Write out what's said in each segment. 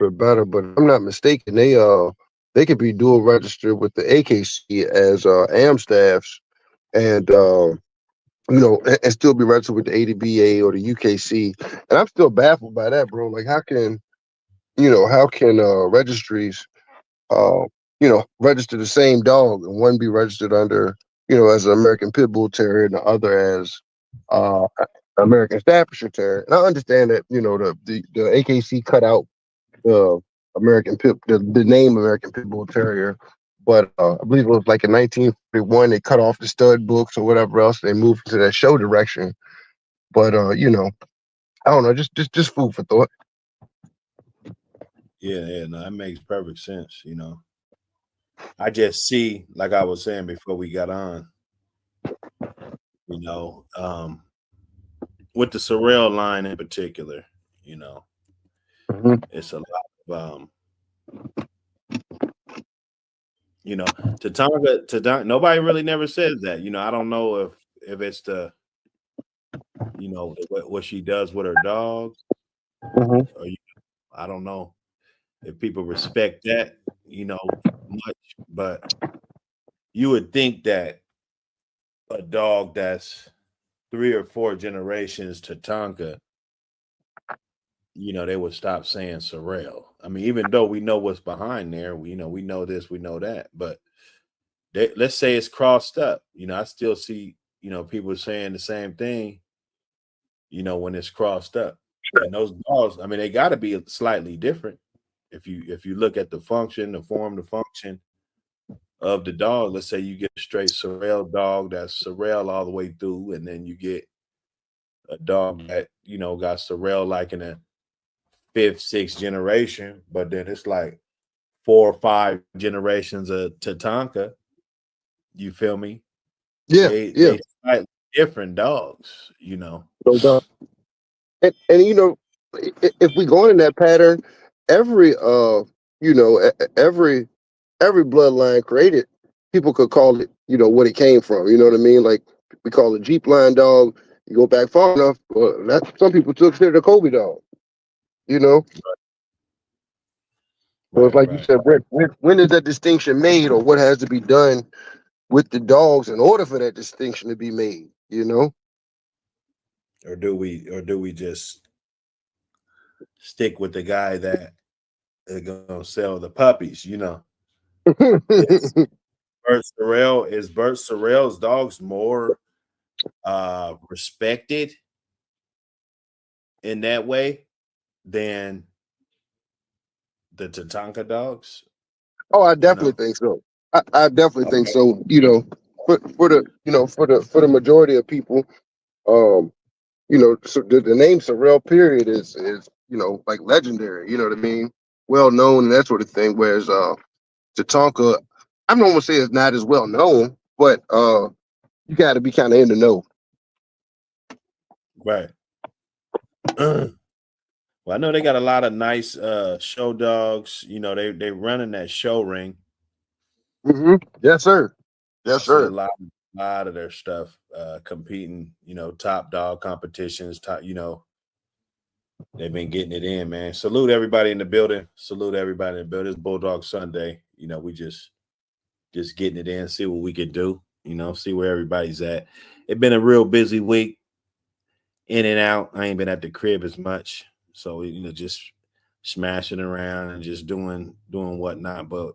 bit better, but if I'm not mistaken, they could be dual registered with the AKC as AM staffs, and and still be registered with the ADBA or the UKC. And I'm still baffled by that, bro. Like, how can registries uh, register the same dog and one be registered under, as an American Pit Bull Terrier and the other as uh, American Staffordshire Terrier. And I understand that, the AKC cut out the the name American Pit Bull Terrier, but I believe it was like in 1941 they cut off the stud books or whatever else. They moved into that show direction. But I don't know, just food for thought. Yeah, no, that makes perfect sense. I just see, like I was saying before we got on, with the Sorrel line in particular, Mm-hmm. it's a lot of Tatanka, nobody really never says that. I don't know if it's the what she does with her dogs, Mm-hmm. or I don't know if people respect that, much, but you would think that a dog that's 3 or 4 generations Tatanka, they would stop saying Sorrel. I mean, even though we know what's behind there, we know this, we know that, but let's say it's crossed up. I still see, people saying the same thing, when it's crossed up. And those dogs, I mean, they got to be slightly different. If you look at the function, the form, the function of the dog, let's say you get a straight Sorrel dog that's Sorrel all the way through, and then you get a dog that got Sorrel like in a 5th, 6th generation, but then it's like 4 or 5 generations of Tatanka. You feel me? Yeah, They slightly different dogs. No doubt. And if we go in that pattern, every every bloodline created, people could call it, what it came from. You know what I mean? Like, we call it Jeep line dog. You go back far enough, well, some people took consider the Kobe dog. So it's like you said, when is that distinction made, or what has to be done with the dogs in order for that distinction to be made? Or do we just stick with the guy that is gonna sell the puppies? Is Bert Sorrell's dogs more respected in that way than the Tatanka dogs? Oh, I definitely think so. I definitely think so. For the majority of people, so the name Sorrel period is like legendary. You know what I mean? Well known and that sort of thing. Whereas Tatanka, I'm not gonna say it's not as well known, but you got to be kind of in the know. Right. Well, I know they got a lot of nice show dogs. They running that show ring. Mm-hmm. Yes, sir. Yes, See a sir. lot of their stuff competing. Top dog competitions. They've been getting it in, man. Salute everybody in the building. Salute everybody in the building. It's Bulldog Sunday. We just getting it in. See what we could do. See where everybody's at. It's been a real busy week. In and out. I ain't been at the crib as much. So, just smashing around and just doing whatnot. But,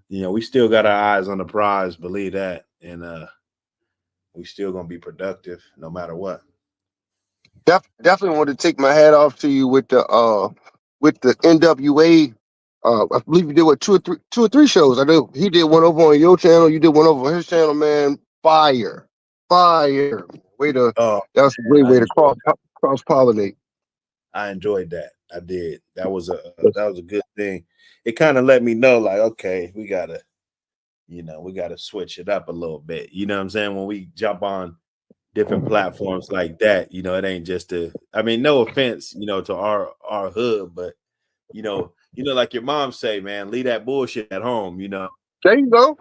we still got our eyes on the prize, believe that. And we still gonna be productive no matter what. Definitely want to take my hat off to you with the NWA. I believe you did what, two or three shows. I know he did one over on your channel. You did one over on his channel, man. Fire. Way to Oh, that was a great way to cross pollinate. I enjoyed that. I did. That was a good thing. It kind of let me know, like, okay, we gotta switch it up a little bit. You know what I'm saying? When we jump on different platforms like that, it ain't just no offense, to our hood, but like your mom say, man, leave that bullshit at home, There you go.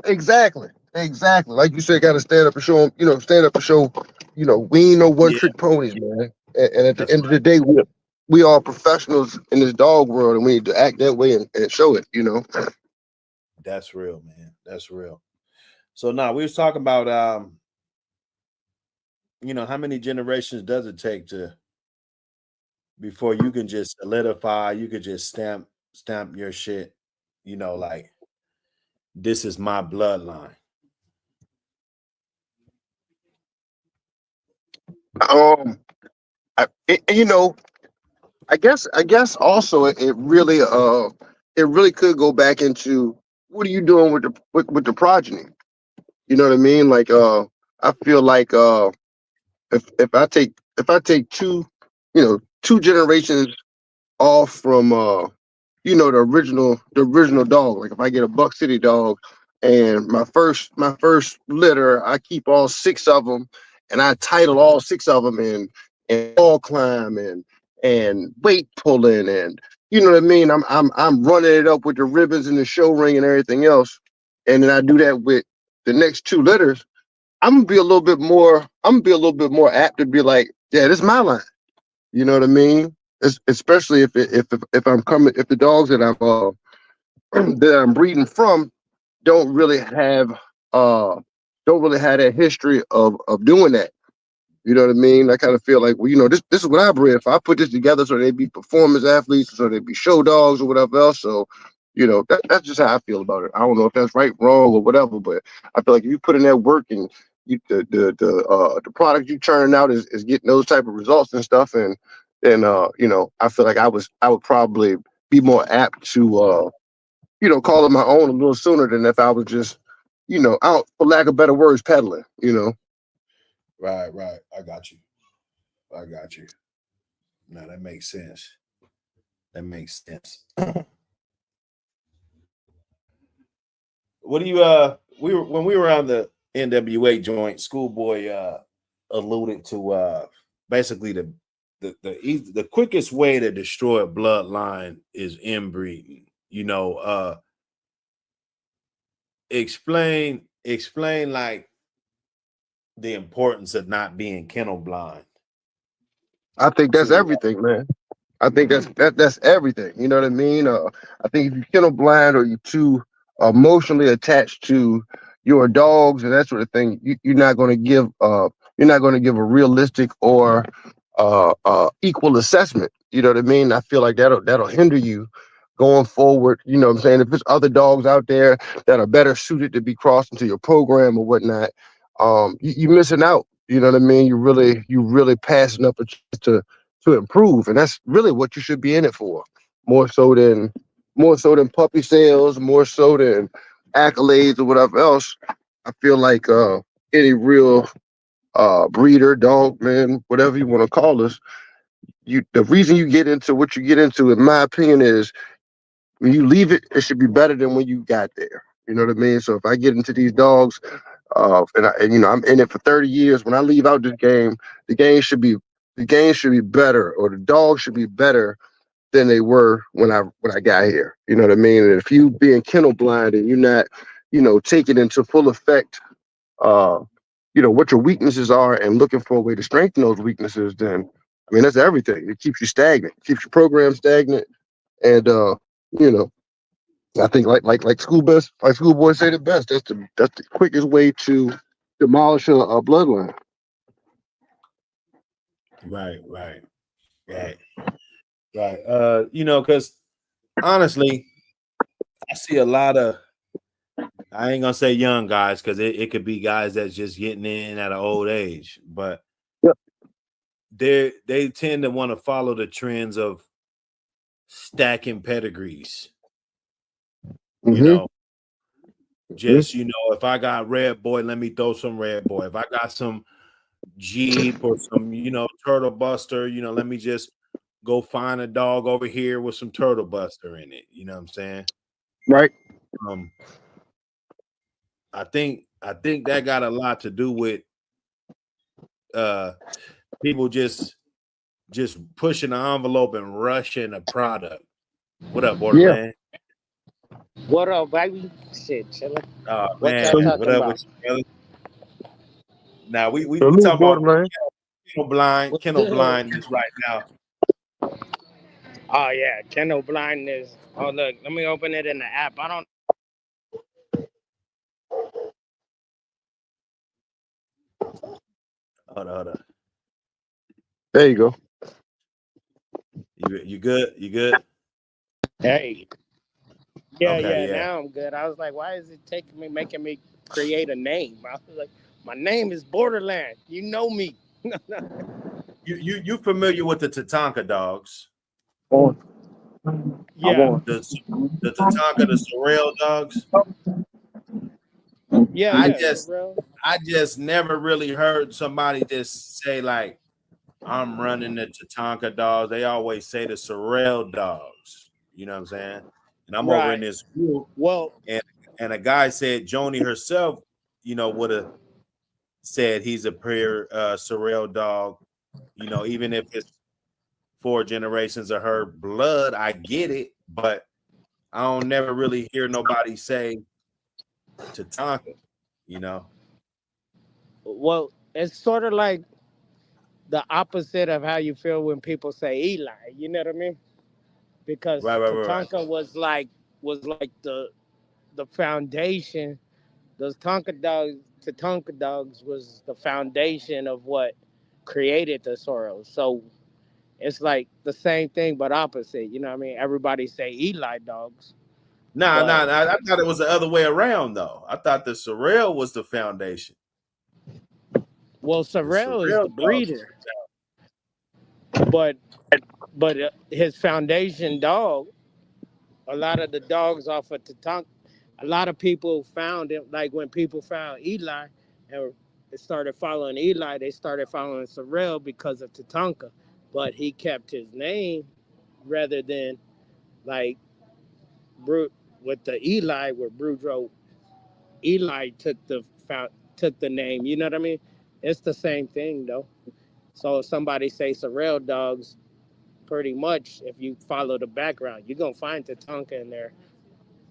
Exactly. Like you said, got to stand up and show them. Stand up and show. We ain't no one trick ponies, man. And at the end of the day, we are professionals in this dog world, and we need to act that way and show it. That's real, man. That's real. So now we was talking about how many generations does it take to before you can just solidify, you could just stamp your shit, like this is my bloodline. Um, I guess also it really could go back into what are you doing with the progeny? You know what I mean? Like I feel like if I take two generations off from the original dog. Like if I get a Buck City dog and my first litter, I keep all six of them and I title all six of them and wall climb and weight pulling and you know what I mean. I'm running it up with the ribbons and the show ring and everything else, and then I do that with the next two litters. I'm gonna be a little bit more. I'm gonna be a little bit more apt to be like, yeah, this is my line. You know what I mean? Especially if I'm coming if the dogs that I'm breeding from don't really have uh don't really have that history of doing that. You know what I mean? I kind of feel like, well, this is what I bred. If I put this together so they be performance athletes, so they be show dogs or whatever else. So, that's just how I feel about it. I don't know if that's right, wrong, or whatever, but I feel like if you put in that work and the product you churning out is getting those type of results and stuff, and then I feel like I would probably be more apt to call it my own a little sooner than if I was just out for lack of better words peddling. Right. I got you. Now that makes sense. What do you when we were on the NWA joint, Schoolboy alluded to basically the quickest way to destroy a bloodline is inbreeding. Explain like the importance of not being kennel blind. I think that's To everything, man. I think that's everything. You know what I mean? I think if you're kennel blind or you're too emotionally attached to your dogs and that sort of thing, you're not going to give a realistic or equal assessment. You know what I mean? I feel like that'll hinder you going forward. You know what I'm saying? If there's other dogs out there that are better suited to be crossed into your program or whatnot, you're missing out. You know what I mean? You really passing up a chance to improve, and that's really what you should be in it for. More so than more so than puppy sales, more so than accolades or whatever else. I feel like any real breeder, dog, man, whatever you want to call us, the reason you get into what you get into, in my opinion, is when you leave it, it should be better than when you got there. You know what I mean? So if I get into these dogs, and I'm in it for 30 years, when I leave out this game, the game should be the game should be better, or the dogs should be better than they were when I got here. You know what I mean? And if you being kennel blind and you're not, taking into full effect, uh, what your weaknesses are and looking for a way to strengthen those weaknesses, then I mean that's everything. It keeps you stagnant, keeps your program stagnant, and you know, I think like schoolboys say the best. That's the quickest way to demolish a bloodline. right. Right. Right. Because honestly, I see a lot of, I ain't gonna say young guys because it could be guys that's just getting in at an old age, but Yep. they tend to want to follow the trends of stacking pedigrees. You Mm-hmm. know, just if I got red boy, let me throw some red boy. If I got some Jeep or some turtle buster, let me just go find a dog over here with some turtle buster in it. You know what I'm saying? Right. Um, I think that got a lot to do with uh people just pushing the envelope and rushing a product. What up, Yeah. Borderland? What up, baby? Shit, chillin'. Oh What y'all So, man, what talking up with about? you, brother? Now we so me, talking about Borderline. What's kennel good? blindness right now. Oh yeah, kennel blindness. Oh look, let me open it in the app. I don't. Hold on, hold on. There you go. You good? You good? Hey. Yeah, Okay, yeah. yeah. Now I'm good. I was like, why is it taking me, making me create a name? I was like, my name is Borderland. You know me. You familiar with the Tatanka dogs? On. I Yeah, won't. The the Tatanka, the Sorrel dogs? yeah, I yeah. just Sorrel. I just never really heard somebody just say like I'm running the Tatanka dogs. They always say the Sorrel dogs. You know what I'm saying? And I'm over in Right. this group, Well, and a guy said Joni herself, would have said he's a pure Sorrel dog. Even if it's 4 generations of her blood, I get it, but I don't never really hear nobody say Tatanka. You know, well, it's sort of like the opposite of how you feel when people say Eli. You know what I mean? right, Because right, right, right. Tatanka was like the foundation. Those Tatanka dogs was the foundation of what created the Soros. So it's like the same thing but opposite. You know what I mean? Everybody say Eli dogs, Nah, but nah, nah. I thought it was the other way around though. I thought the Sorrel was the foundation. well, The Sorrel is Sorrel the dogs. breeder, but his foundation dog. A lot of the dogs off of Tatanka. A lot of people found it. Like when people found Eli and they started following Eli, they started following Sorrel because of Tatanka, but he kept his name rather than like Brute with the Eli where Brudro Eli took the name. You know what I mean? It's the same thing though. So if somebody say Sorrel dogs, pretty much if you follow the background, you're gonna find Tatanka in there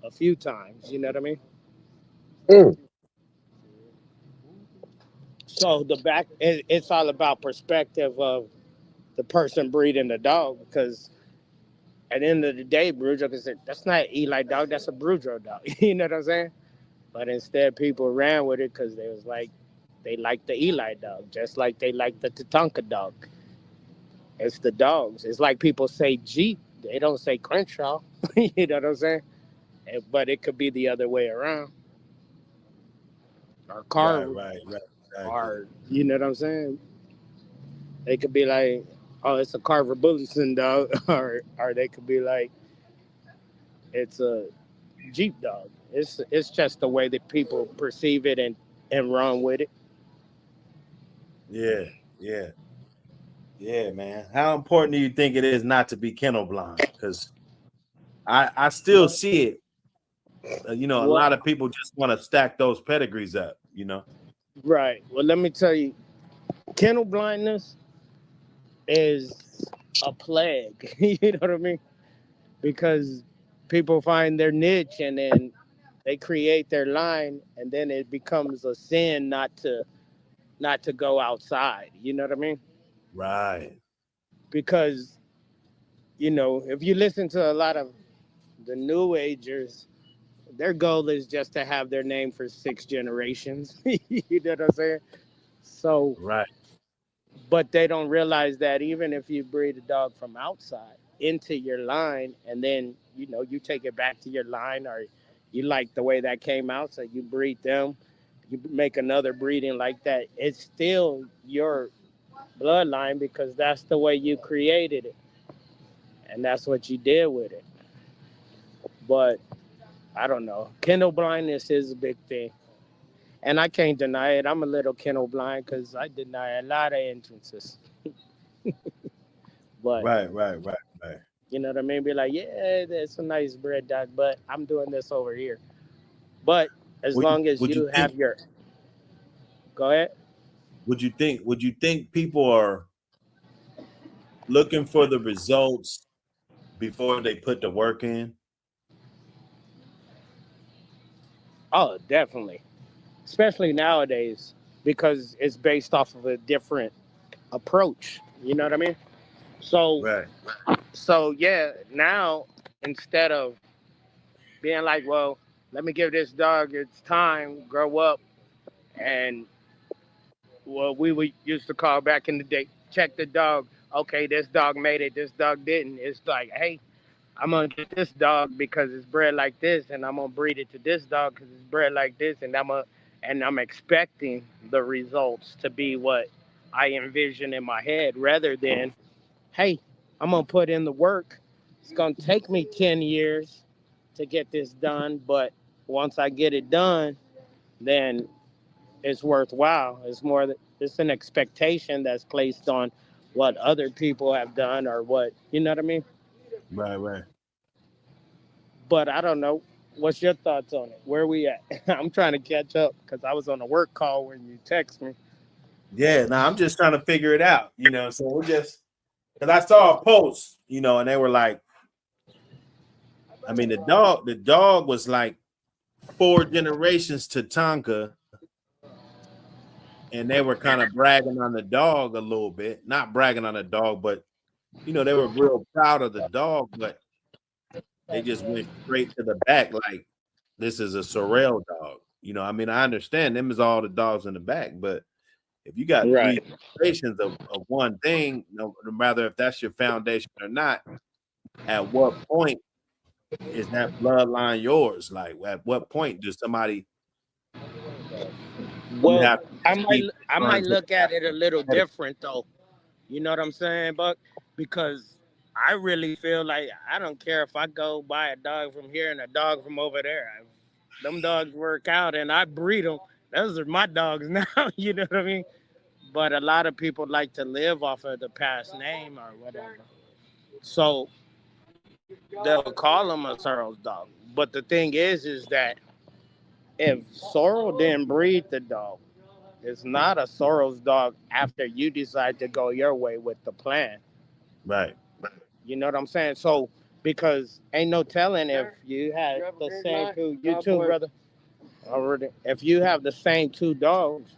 a few times. You know what I mean? Mm. So it's all about perspective of the person breeding the dog because at the end of the day, Brudro can say that's not Eli dog, that's a Brudro dog. You know what I'm saying? But instead, people ran with it because they was like they like the Eli dog, just like they like the Tatanka dog. It's the dogs. It's like people say Jeep, they don't say Crenshaw. You know what I'm saying? But it could be the other way around, or Right, Carver, right, right. Exactly. or you know what I'm saying? They could be like, oh, it's a Carver Bullison dog, or they could be like, it's a Jeep dog. It's just the way that people perceive it and run with it. Yeah, yeah, yeah, man. How important do you think it is not to be kennel blind? Because I still Well, see it. A well, lot of people just want to stack those pedigrees up. right. Well, let me tell you, kennel blindness is a plague. You know what I mean? Because people find their niche and then they create their line, and then it becomes a sin not to go outside. You know what I mean? Right. Because if you listen to a lot of the new agers, their goal is just to have their name for 6 generations. You know what I'm saying? So, Right. but they don't realize that even if you breed a dog from outside into your line, and then you take it back to your line, or you like the way that came out, so you breed them, you make another breeding like that. It's still your bloodline because that's the way you created it, and that's what you did with it. But I don't know. Kennel blindness is a big thing. And I can't deny it. I'm a little kennel blind because I deny a lot of entrances. But Right. Right. Right. Right. you know what I mean? Be like, yeah, that's a nice bread dog, but I'm doing this over here. But as Would long as Would you you think? have your, go ahead. Would you think people are looking for the results before they put the work in? Oh, definitely. Especially nowadays because it's based off of a different approach. You know what I mean? So Right. So yeah, now instead of being like, well, let me give this dog its time, grow up, and well, we would used to call back in the day, check the dog. Okay, this dog made it, this dog didn't. It's like, hey, I'm gonna get this dog because it's bred like this, and I'm gonna breed it to this dog because it's bred like this, and I'm expecting the results to be what I envision in my head, rather than, hey, I'm gonna put in the work. It's gonna take me 10 years to get this done, but once I get it done, then it's worthwhile. It's an expectation that's placed on what other people have done or what you know what I mean. Right, right. But I don't know. What's your thoughts on it? Where we at? I'm trying to catch up because I was on a work call when you text me. Yeah, now I'm just trying to figure it out, So we're just because I saw a post, and they were like, I mean, the dog was like 4 generations to Tonka, and they were kind of bragging on the dog a little bit, not bragging on the dog, but they were real proud of the dog, but they just went straight to the back like this is a Sorrel dog. I mean, I understand them is all the dogs in the back, but if you got three Right. generations of one thing, no matter if that's your foundation or not, at what point is that bloodline yours? Like, at what point does somebody you Well, have I to might keep I referring might to look at it a little the different though. You know what I'm saying, Buck? Because I really feel like I don't care if I go buy a dog from here and a dog from over there. Them dogs work out and I breed them. Those are my dogs now. You know what I mean? But a lot of people like to live off of the past name or whatever. So they'll call him a Sorrel's dog. But the thing is that if Sorrel didn't breed the dog, it's not a Sorrel's dog after you decide to go your way with the plan. right. You know what I'm saying? So because ain't no telling if you had the same two, you too, brother. Already, if you have the same two dogs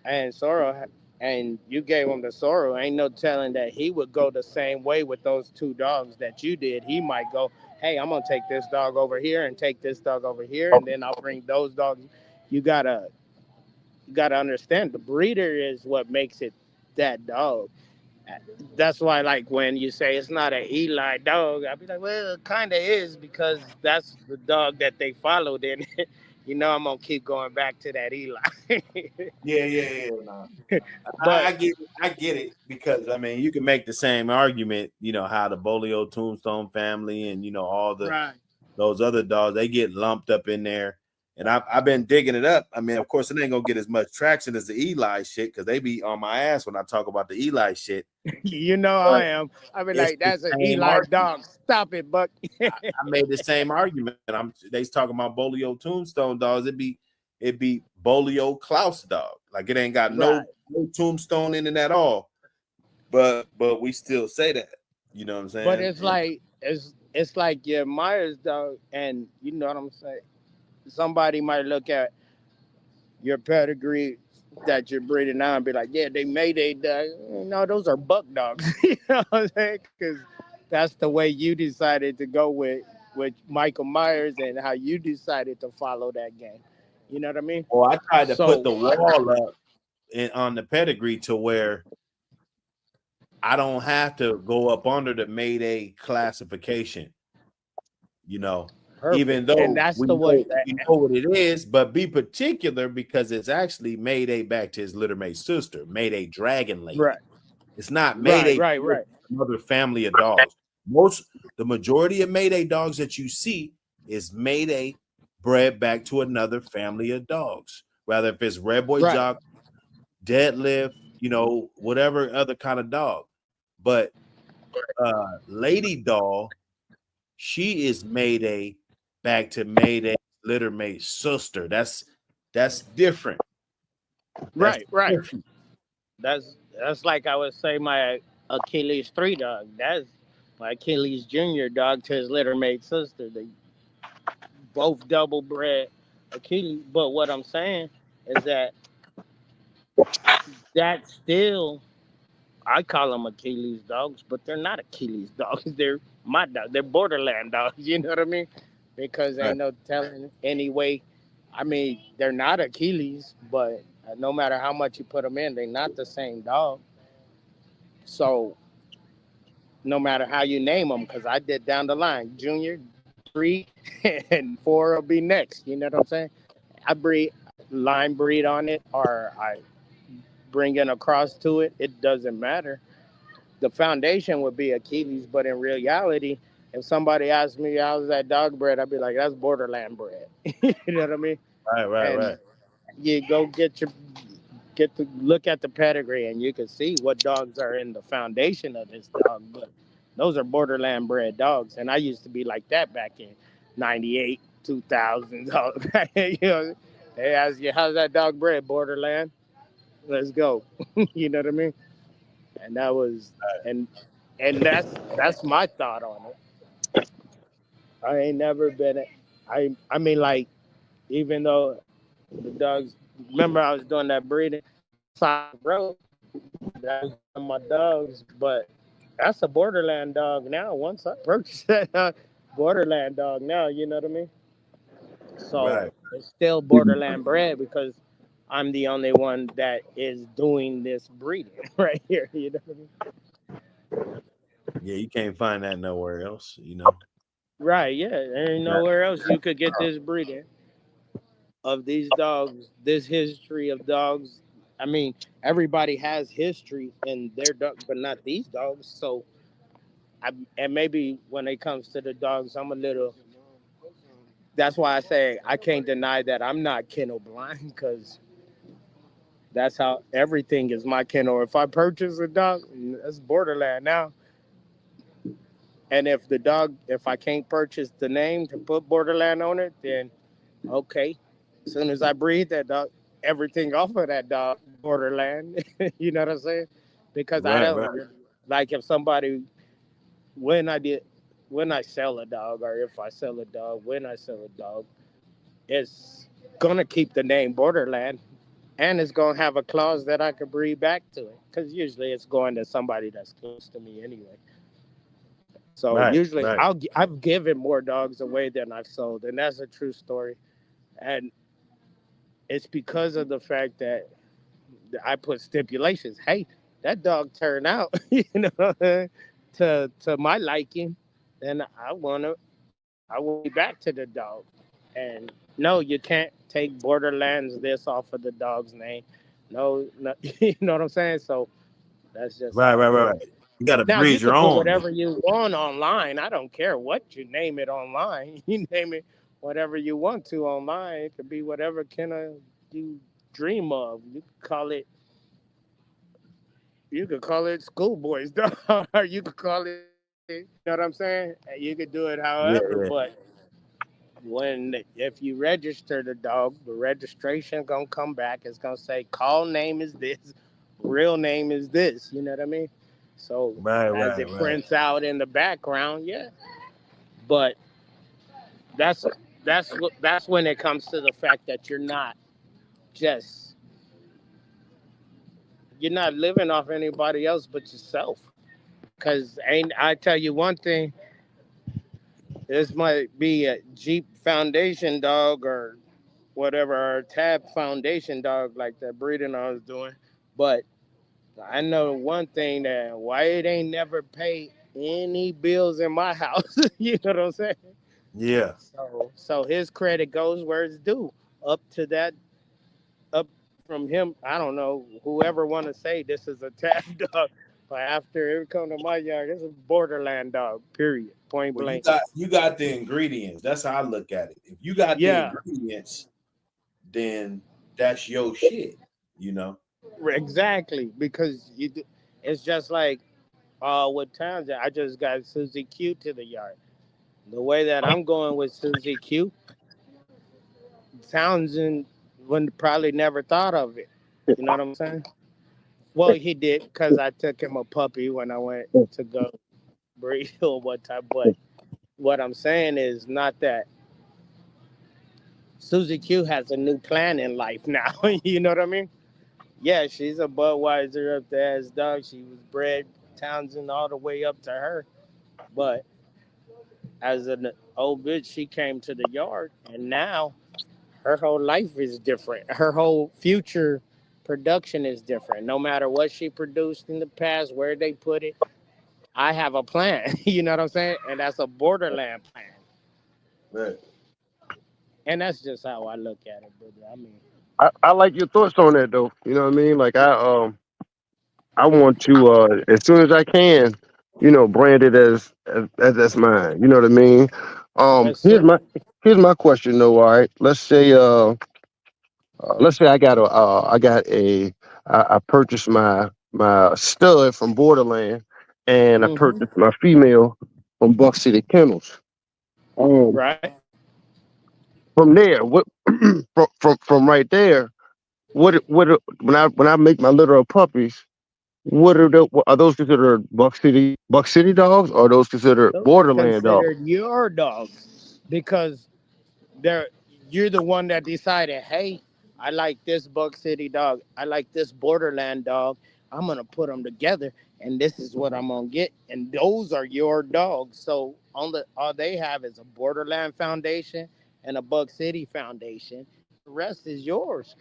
and Sorrel, and you gave him the Sorrel, ain't no telling that he would go the same way with those two dogs that you did. He might go, hey, I'm gonna take this dog over here and take this dog over here, and then I'll bring those dogs. You gotta you gotta understand the breeder is what makes it that dog. That's why, like, when you say it's not an Eli dog, I'll be like, well, it kind of is because that's the dog that they followed. And I'm gonna keep going back to that Eli. Yeah, yeah, yeah. No. But I get it because I mean you can make the same argument, how the Bolio Tombstone family and all the right, those other dogs they get lumped up in there. And I've been digging it up. I mean, of course, it ain't gonna get as much traction as the Eli shit because they be on my ass when I talk about the Eli shit. I But am. I be it's like, the that's an same Eli argument. dog. Stop it, Buck. I made the same argument. They talking about Bolio Tombstone dogs. It be Bolio Klaus dog. Like it ain't got Right. no tombstone in it at all. But we still say that. You know what I'm But saying? it's And like it's like your Myers dog, and you know what I'm saying. Somebody might look at your pedigree that you're breeding now and be like, yeah, they made a dog. No, those are buck dogs. You know what I'm saying? Because that's the way you decided to go with Michael Myers and how you decided to follow that game. You know what I mean? I tried to put So the wall up on the pedigree to where I don't have to go up under the Mayday classification. You know, even perfect. And though that's we the know way that. we know what it is, but be particular because it's actually Mayday back to his littermate sister, Mayday Dragon Right, Lady. It's not right, Mayday right, right, another family of dogs. The majority of Mayday dogs that you see is Mayday bred back to another family of dogs. Whether if it's Red Boy right, Jock, Deadlift, whatever other kind of dog. But Lady Doll, she is Mayday back to Mayday littermate sister. That's different. That's right, right. different. That's like I would say my Achilles 3 dog. That's my Achilles Junior dog to his littermate sister. They both double bred Achilles. But what I'm saying is that still I call them Achilles dogs, but they're not Achilles dogs. They're my dog. They're borderland dogs. You know what I mean? Because Right. ain't no telling anyway. I mean, they're not Achilles, but no matter how much you put them in, they're not the same dog. So no matter how you name them, because I did down the line, Junior, 3, and 4 will be next. You know what I'm saying? I breed line breed on it, or I bring in a cross to it. It doesn't matter. The foundation would be Achilles, but in reality, if somebody asked me how's that dog bred, I'd be like, that's borderland bred. You know what I mean? Right. Right. And Right. you go get to look at the pedigree, and you can see what dogs are in the foundation of this dog. But those are borderland bred dogs, and I used to be like that back in '98, 2000. You know, they ask you how's that dog bred, borderland. Let's go. You know what I mean? And that was and and that's my thought on it. I ain't never been. I mean, like, even though the dogs. Remember, I was doing that breeding outside the road. That was one of my dogs, but that's a borderland dog now. Once I purchased that borderland dog now, you know what I mean. So Right. it's still borderland bred because I'm the only one that is doing this breeding right here. You know what I mean? Yeah, you can't find that nowhere else. You know. Right? Yeah. There ain't Right. nowhere else you could get this breeding of these dogs. This history of dogs. I mean, everybody has history in their dog, but not these dogs. So, and maybe when it comes to the dogs, I'm a little. That's why I say I can't deny that I'm not kennel blind because that's how everything is my kennel. If I purchase a dog, that's borderland now. And if the dog, if I can't purchase the name to put borderland on it, then okay. As soon as I breed that dog, everything off of that dog, borderland. You know what I'm saying? Because I Right. don't Right. like if somebody when I did when I sell a dog or if I sell a dog, when I sell a dog, it's gonna keep the name borderland and it's gonna have a clause that I could breed back to it. Because usually it's going to somebody that's close to me anyway. So Right. usually Right. I've given more dogs away than I've sold, and that's a true story. And it's because of the fact that I put stipulations. Hey, that dog turned out, to my liking, and I want it back to the dog. And no, you can't take Borderlands this off of the dog's name. No, no, you know what I'm saying. So that's just Right. how Right. it Right. is. Right. You got to Now breed you your could put own. whatever you want online. I don't care what you name it online. You name it whatever you want to online. It could be whatever kind of you dream of. You could call it schoolboy's dog, or you could call it. You know what I'm saying? You could do it Yeah. however, Yeah. but if you register the dog, the registration gonna come back. It's gonna say call name is this, real name is this. You know what I mean? So Right. as Right. it Right. prints out in the background, yeah. But that's that's when it comes to the fact that just you're not living off anybody else but yourself. Cause ain't I tell you one thing, this might be a Jeep Foundation dog or whatever, or Tab Foundation dog like that breeding I was doing. But I know one thing that White ain't never paid any bills in my house. You know what I'm saying? Yeah. So his credit goes where it's due. Up to that, up from him. I don't know whoever want to say this is a Tab dog, but after it come to my yard, it's a borderland dog. Period. Point Well, blank. you got the ingredients. That's how I look at it. If you got the Yeah, ingredients, then that's your shit. You know. exactly. Because it's just like with Townsend. I just got Susie Q to the yard. The way that I'm going with Susie Q, Townsend would probably never thought of it. You know what I'm saying? Well, he did because I took him a puppy when I went to go breed or what time. But what I'm saying is not that Susie Q has a new plan in life now. You know what I mean? Yeah, she's a Budweiser up there as dog. She was bred Townsend all the way up to her. But as an old bitch, she came to the yard, and now her whole life is different. Her whole future production is different. No matter what she produced in the past, where they put it, I have a plan. You know what I'm saying? And that's a borderland plan. Right. And that's just how I look at it, brother. I mean, I like your thoughts on that though. You know what I mean? Like I want to as soon as I can, brand it as that's mine. You know what I mean? yes, Here's sir. my question though. All right, let's say I purchased my stud from Borderland, and I Hmm. purchased my female from Buck City Kennels. Um, Right. from there, what from right there, when I make my litter of puppies, are those considered Buck City dogs, or are those considered Those are Borderland dogs? considered your dogs because they're you're the one that decided, hey, I like this Buck City dog. I like this Borderland dog. I'm gonna put them together, and this is what I'm gonna get. And those are your dogs. So all they have is a Borderland foundation and a Buck City foundation. The rest is yours.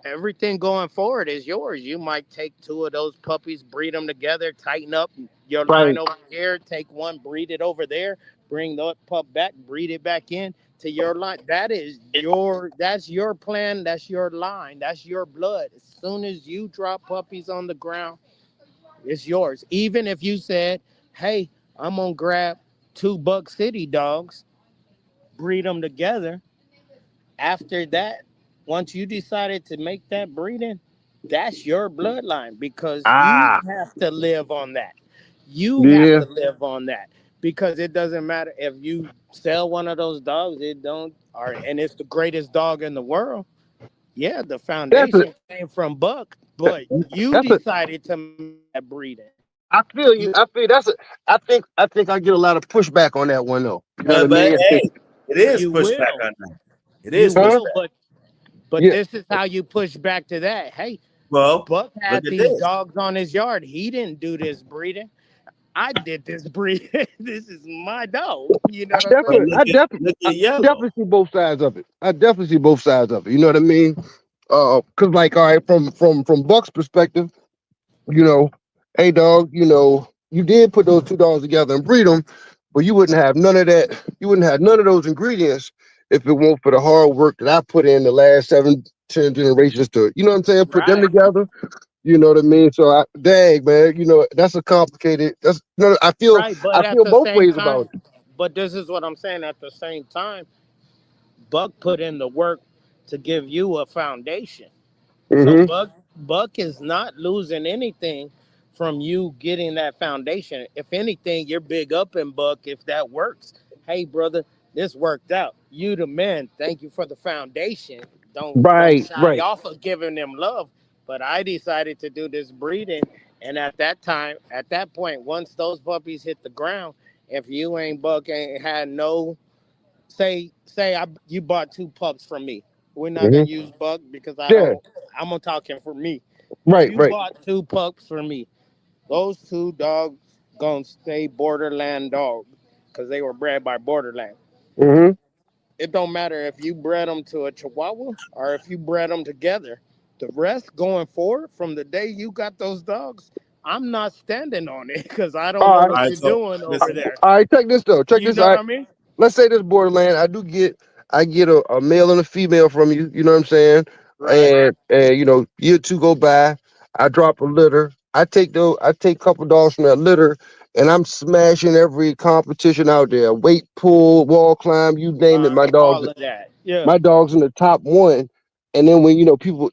Everything going forward is yours. You might take two of those puppies, breed them together, tighten up your line Right. over here, take one, breed it over there, bring the pup back, breed it back in to your line. That's your plan, that's your line, that's your blood. As soon as you drop puppies on the ground, it's yours. Even if you said, hey, I'm gonna grab two Buck City dogs, breed them together. After that, once you decided to make that breeding, that's your bloodline because you Ah, have to live on that. You have yeah. to live on that because it doesn't matter if you sell one of those dogs, it don't or and it's the greatest dog in the world. Yeah, the That's a foundation came from Buck, but you that's a. decided to make that breeding. I feel You you. I think I get a lot of pushback on that one though. You know what I But mean? hey, it is you pushback will. on that. It You is Huh? will, pushback. but Yeah. this is how you push back to that. Hey, Well, Buck look had at these this. dogs on his yard. He didn't do this breeding. I did this breeding. This is my dog. You know I what I'm But saying? definitely, I definitely, look I at yellow. definitely see both sides of it. I definitely see both sides of it. You know what I mean? Cause like, all right, from Buck's perspective, you know, hey dog, you did put those two dogs together and breed them, but you wouldn't have none of that. You wouldn't have none of those ingredients if it weren't for the hard work that I put in the last 7, 10 generations to, you know what I'm saying? Put them Right, together. You know what I mean? So dang man, that's a complicated. That's no. right. I But at feel the both same ways about time, but this is what I'm saying. At the same time, Buck put in the work to give you a foundation. it. So Hmm. Buck is not losing anything from you getting that foundation. If anything, you're big up in Buck if that works. Hey brother, this worked out. You the man. Thank you for the foundation. Don't Right, shy right. off of giving them love. But I decided to do this breeding, and at that point, once those puppies hit the ground, if you ain't Buck ain't had no you bought two pups from me. We're not gonna Hmm. use Buck because I Yeah. don't. I'm gonna talking for me. Right, You right. bought two pups for me. Those two dogs gonna stay Borderland dog because they were bred by Borderland. Hmm. It don't matter if you bred them to a Chihuahua or if you bred them together. The rest going forward from the day you got those dogs, I'm not standing on it because I don't All know right. All what right, you're so doing over listen. there. All right. Check this though. Check You this. know All what right. I mean? Let's say this borderland. I get a male and a female from you. You know what I'm saying? Right. And year two go by. I drop a litter. I take a couple dogs from that litter, and I'm smashing every competition out there. Weight pull, wall climb, you name it. All of that. Yeah. My dog's in the top one. And then when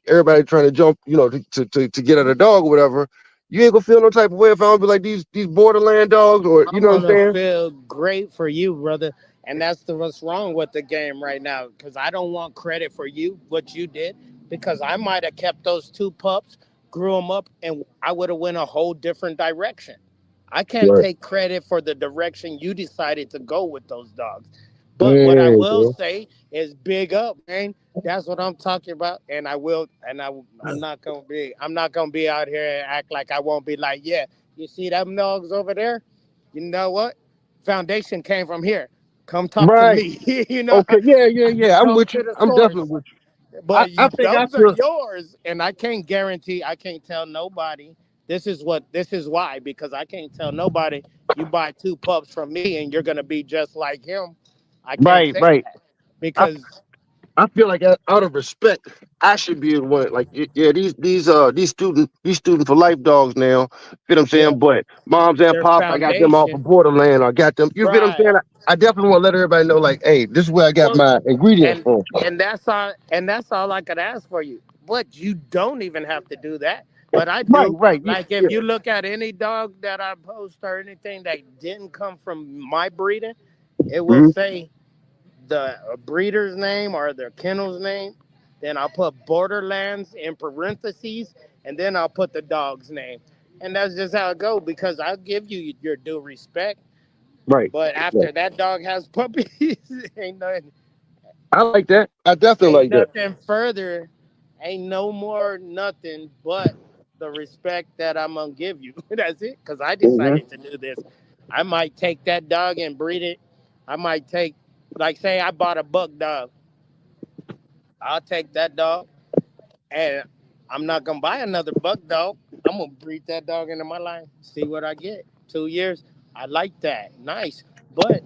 everybody trying to jump, to get at a dog or whatever, you ain't gonna feel no type of way if I don't be like these borderland dogs, or you I'm know what I'm gonna saying? feel great for you, brother. And that's what's wrong with the game right now. Because I don't want credit for you what you did. Because I might have kept those two pups, grew them up, and I would have went a whole different direction. I can't Right. take credit for the direction you decided to go with those dogs. But what I Mm, will bro. say is big up, man. That's what I'm talking about. And I will, and I'm not gonna be out here and act like I won't be like, yeah, you see them dogs over there? You know what? Foundation came from here. Come talk to Right. me. You know, Okay. Yeah. Yeah. Yeah. I'm come with to you. the I'm definitely source. with you. But I think I those are feel yours, and I can't guarantee. I can't tell nobody. This is what. This is why, because I can't tell nobody. You buy two pups from me, and you're gonna be just like him. I can't right. say Right. that I because I feel like out of respect, I should be the one. Like, yeah, these student for life dogs now. Feel what I'm yeah, saying? But moms and their pops, I got them off foundation, of Borderland. I got them. You feel what I'm right? saying? I definitely want to let everybody know, like, hey, this is where I got Well, my ingredients and from. that's all I could ask for you. But you don't even have to do that. But I Right. do. Right. Yeah. Like if Yeah. you look at any dog that I post or anything that didn't come from my breeding, it will Hmm. say the breeder's name or their kennel's name. Then I'll put Borderlands in parentheses, and then I'll put the dog's name. And that's just how it goes because I'll give you your due respect. Right. But Yeah. after that dog has puppies, ain't nothing, I like that. I definitely ain't like that. nothing further, ain't no more nothing but the respect that I'm gonna give you. That's it. Because I Hmm. decided to do this. I might take that dog and breed it. I might take, like, say I bought a buck dog. I'll take that dog, and I'm not gonna buy another buck dog. I'm gonna breed that dog into my line. See what I get. 2 years. I like that. Nice. But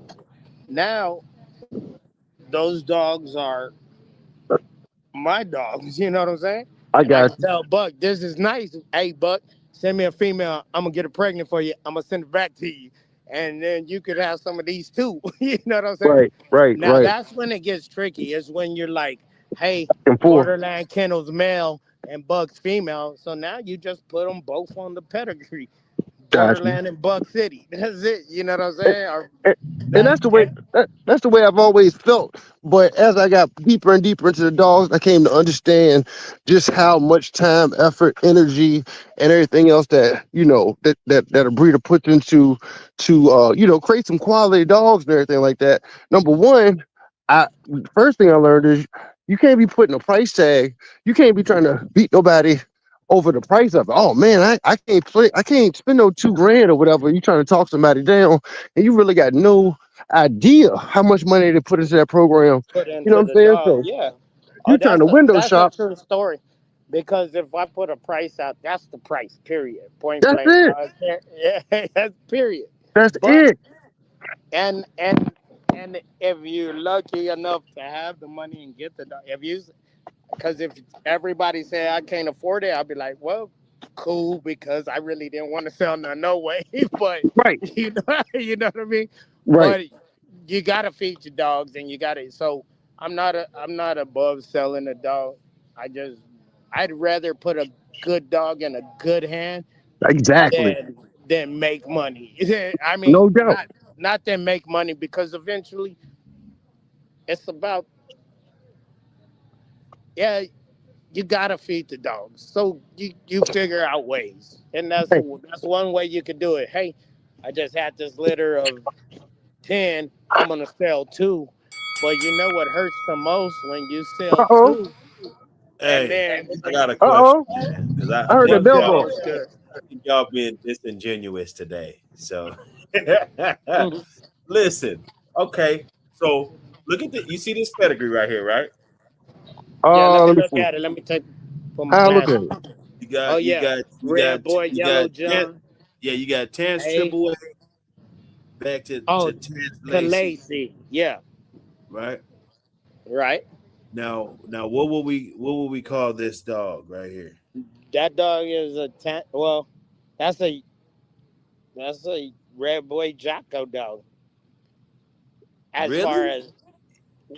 now those dogs are my dogs. You know what I'm saying? I And I got can you. tell Buck, this is nice. Hey, Buck, send me a female. I'm gonna get her pregnant for you. I'm gonna send it back to you, and then you could have some of these too. You know what I'm saying? Right. Right. Now Right. that's when it gets tricky. Is when you're like, hey, And four. Borderland Kennels male and Buck's female. So now you just put them both on the pedigree. Got you. Borderland and Buck City. That's it. You know what I'm saying? Or and, and that. that's the way that's the way I've always felt. But as I got deeper and deeper into the dogs, I came to understand just how much time, effort, energy, and everything else that that a breeder puts into to create some quality dogs and everything like that. Number one, I first thing I learned is you can't be putting a price tag. You can't be trying to beat nobody over the price of it. Oh man, I can't spend no 2 grand or whatever. You trying to talk somebody down and you really got no idea how much money they put into that program. Put You know into what the I'm saying? dog. So Yeah. Oh, you're trying to window that's a shop. true story. Because if I put a price out, that's the price. Period. Point That's blank. I it. don't care. Yeah, that's period. That's But it. and and and if you're lucky enough to have the money and get the dog, because if everybody say I can't afford it, I'll be like, well, cool, because I really didn't want to sell none no way. But Right. you know what I mean. Right. But you gotta feed your dogs, and you gotta. So I'm not above selling a dog. I'd rather put a good dog in a good hand Exactly. than make money. I mean, No doubt. not than make money because eventually it's about, yeah, you gotta feed the dogs. So you figure out ways, and Hey, that's one way you could do it. Hey, I just had this litter of 10. I'm gonna sell two, but you know what hurts the most when you sell uh-oh. two, and Hey, then I got a question, Uh-oh. man, because I I heard the think what's bell that? go. y'all, What's good? I think y'all being disingenuous today. So, Mhm. listen, okay. So, look at you see this pedigree right here, right? Yeah, let me Let me look see. at it. Let me put my How I look at glasses. it. You Oh got, you yeah, got, you red got, boy, you yellow got 10. John. Yeah, you got Tans Hey, Triple A back oh, to Tans to Lacey, Lacey. Yeah, right? right. Now, what will we call this dog right here? That dog is a ten. Well, that's a that's a red boy Jocko dog. As far Really? as,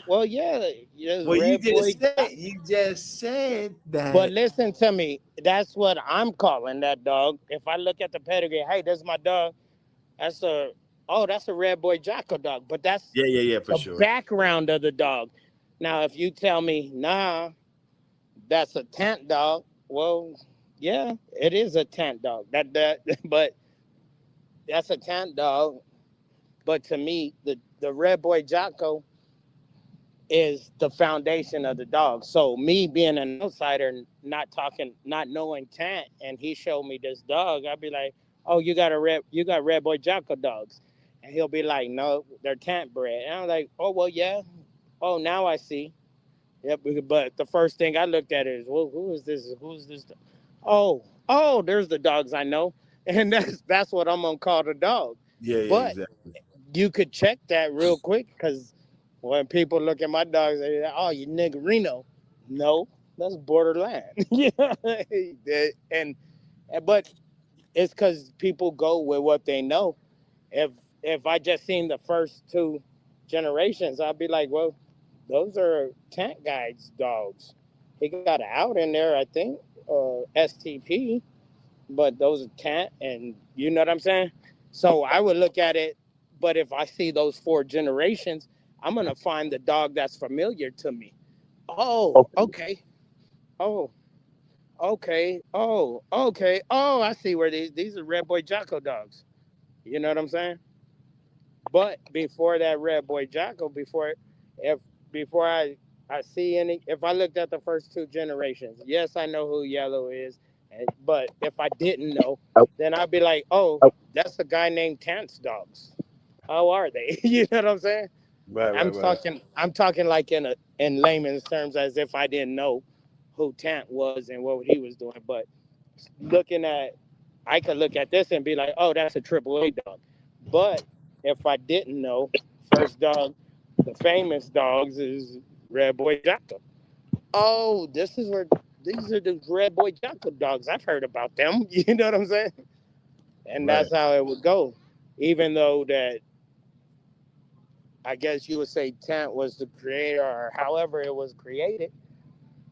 well, yeah, it's Well, you red boy just said Jocko. you just said But that. listen to me. That's what I'm calling that dog. If I look at the pedigree, hey, this is my dog. That's a that's a red boy Jocko dog. But that's Yeah, yeah, yeah, for the sure. background of the dog. Now, if you tell me, nah, that's a tent dog. Well, yeah, it is a tent dog. But that's a tent dog. But to me, the red boy Jocko is the foundation of the dog. So me being an outsider, not knowing Tant, and he showed me this dog, I'd be like, "Oh, you got red boy Jocko dogs," and he'll be like, "No, they're Tant bred," and I'm like, "Oh well, yeah. Oh, now I see." Yep. But the first thing I looked at is, well, who is this? Who's this? Oh, there's the dogs I know, and that's what I'm gonna call the dog. Yeah, yeah, But exactly. you could check that real quick because when people look at my dogs, they like, "Oh, you nigga Reno." No, that's borderland. Yeah, and but it's because people go with what they know. If if I just seen the first two generations, I'd be like, well, those are Tank Guide's dogs. He got an out in there, I think, STP, but those are Tank, and you know what I'm saying? So I would look at it, but if I see those four generations, I'm gonna find the dog that's familiar to me. Oh, Okay. okay. Oh, okay. Oh, okay. Oh, I see where these are Red Boy Jocko dogs. You know what I'm saying? But before that Red Boy Jocko, if before I see any, if I looked at the first two generations, yes, I know who Yellow is, but if I didn't know, Oh, then I'd be like, oh, oh, that's a guy named Tance Dogs. How are they? You know what I'm saying? Right, right, I'm right. talking I'm talking like in layman's terms, as if I didn't know who Tant was and what he was doing. But looking at I could look at this and be like, oh, that's a triple A dog. But if I didn't know, first dog, the famous dogs is Red Boy Jocko. Oh, this is where these are the Red Boy Jocko dogs. I've heard about them. You know what I'm saying? And Right. that's how it would go. Even though that I guess you would say Tant was the creator or however it was created.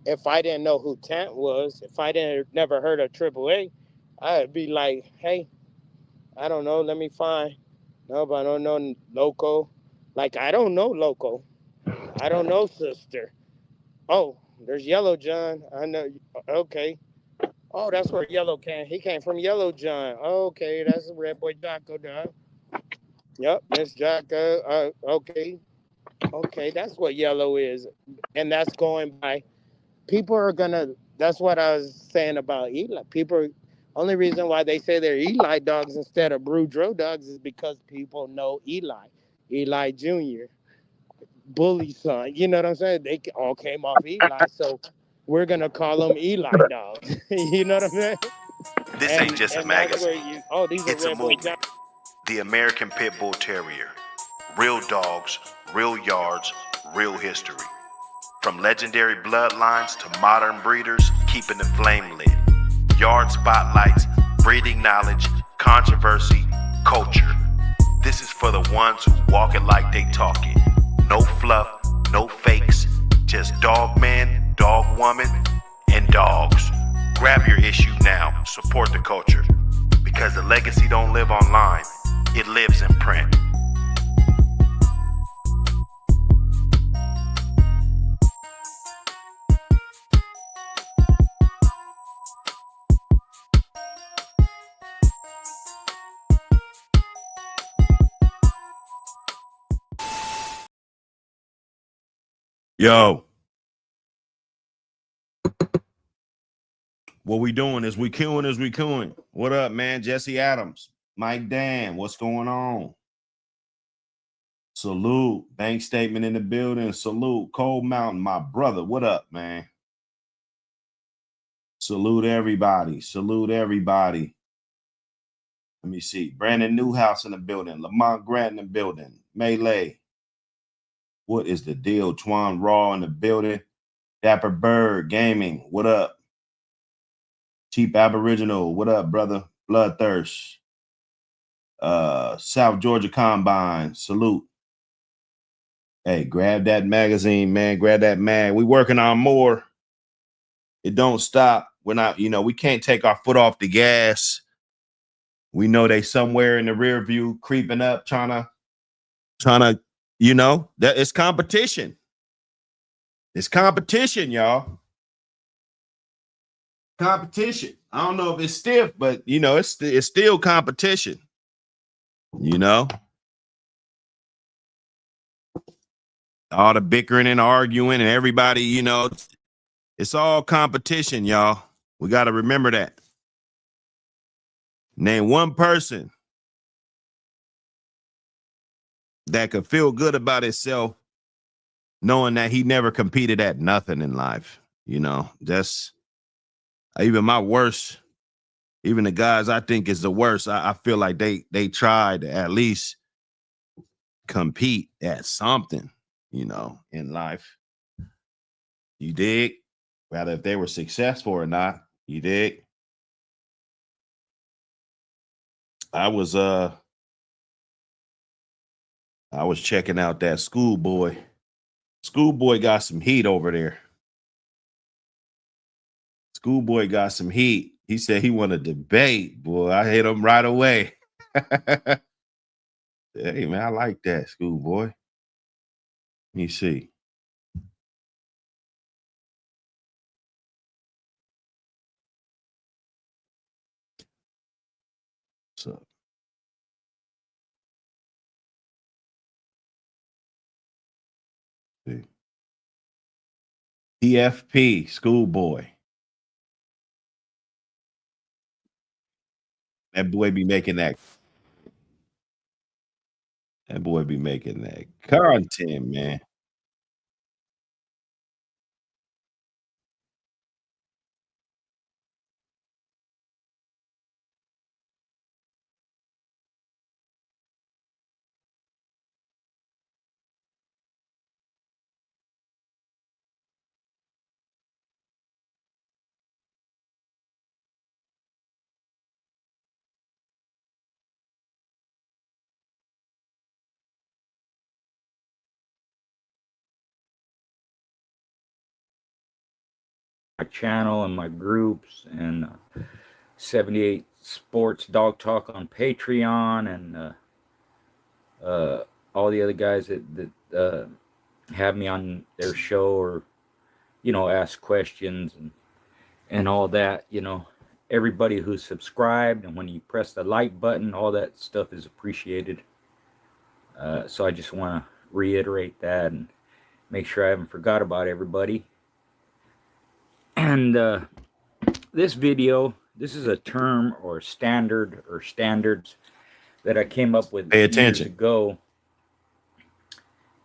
If I didn't know who Tant was, if I didn't never heard of Triple A, I'd be like, hey, I don't know. Let me find. No, but I don't know Loco. Like I don't know Loco. I don't know Sister. Oh, there's Yellow John. I know. Okay. Oh, that's where Yellow came. He came from Yellow John. Okay, that's Red Boy Jocko dog. Yep, Miss Jocko. Okay. Okay, that's what Yellow is, and that's going by. People are gonna. That's what I was saying about Eli. People. Only reason why they say they're Eli dogs instead of Boudreaux dogs is because people know Eli, Eli Jr., Bully's son. You know what I'm saying? They all came off Eli, so we're gonna call them Eli dogs. You know what I'm saying? This ain't just a And that's where magazine, you. Oh, these are it's a Red Boy movement. Jocko. The American Pit Bull Terrier. Real dogs, real yards, real history. From legendary bloodlines to modern breeders, keeping the flame lit. Yard spotlights, breeding knowledge, controversy, culture. This is for the ones who walk it like they talk it. No fluff, no fakes, just dog man, dog woman, and dogs. Grab your issue now, support the culture. Because the legacy don't live online, it lives in print. Yo, what we doing is we queuing. What up, man? Jesse Adams, Mike Dan, what's going on? Salute. Bank statement in the building. Salute. Cold Mountain, my brother. What up, man? Salute everybody. Salute everybody. Let me see. Brandon Newhouse in the building. Lamont Grant in the building. Melee. What is the deal? Twan Raw in the building. Dapper Bird Gaming. What up? Cheap Aboriginal. What up, brother? Bloodthirst. South Georgia Combine. Salute. Hey, grab that magazine, man. Grab that mag. We working on more. It don't stop. We're not, we can't take our foot off the gas. We know they somewhere in the rear view creeping up, trying to, that it's competition. It's competition, y'all. Competition. I don't know if it's stiff, but it's still competition. all the bickering and arguing and everybody, you know, it's all competition, y'all. We got to remember that. Name one person that could feel good about himself knowing that he never competed at nothing in life. You know, that's even my worst, even the guys I think is the worst. I feel like they tried to at least compete at something, you know, in life. You dig? Rather if they were successful or not. You dig? I was checking out that Schoolboy. Schoolboy got some heat over there. Schoolboy got some heat. He said he want to debate. Boy, I hit him right away. Hey man, I like that, Schoolboy. Let me see. So see. PFP, Schoolboy. That boy be making that. That boy be making that content, man. My channel and my groups and 78 Sports Dog Talk on Patreon and all the other guys that have me on their show or, you know, ask questions and all that, you know, everybody who's subscribed and when you press the like button, all that stuff is appreciated. So I just want to reiterate that and make sure I haven't forgot about everybody. And this video, this is a term or standard or standards that I came up with years ago.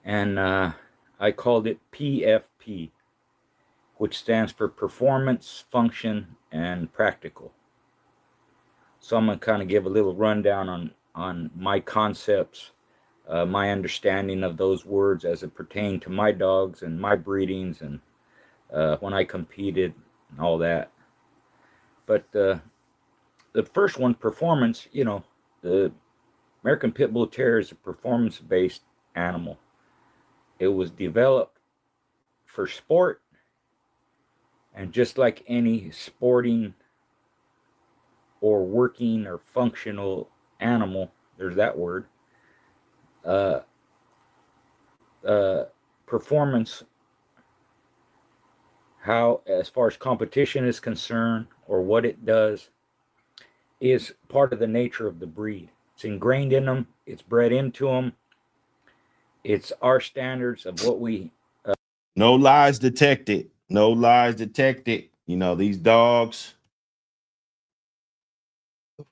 And I called it PFP, which stands for Performance, Function, and Practical. So I'm going to kind of give a little rundown on my concepts, my understanding of those words as it pertained to my dogs and my breedings and when I competed and all that. But the first one, performance, you know, the American Pit Bull Terrier is a performance-based animal. It was developed for sport, and just like any sporting or working or functional animal, there's that word, performance, how, as far as competition is concerned, or what it does, is part of the nature of the breed. It's ingrained in them. It's bred into them. It's our standards of what we... No lies detected. No lies detected. You know, these dogs,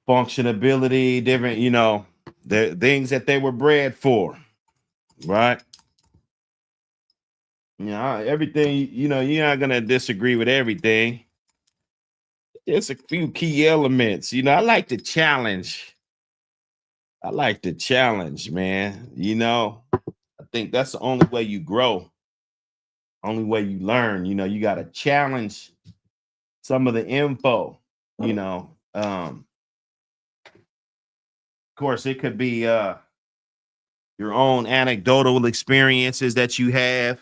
functionability, different, you know, the things that they were bred for, right? You know, everything, you know, you're not going to disagree with everything. There's a few key elements. You know, I like to challenge. I like to challenge, man. You know, I think that's the only way you grow. Only way you learn. You know, you got to challenge some of the info, you know. Of course, it could be your own anecdotal experiences that you have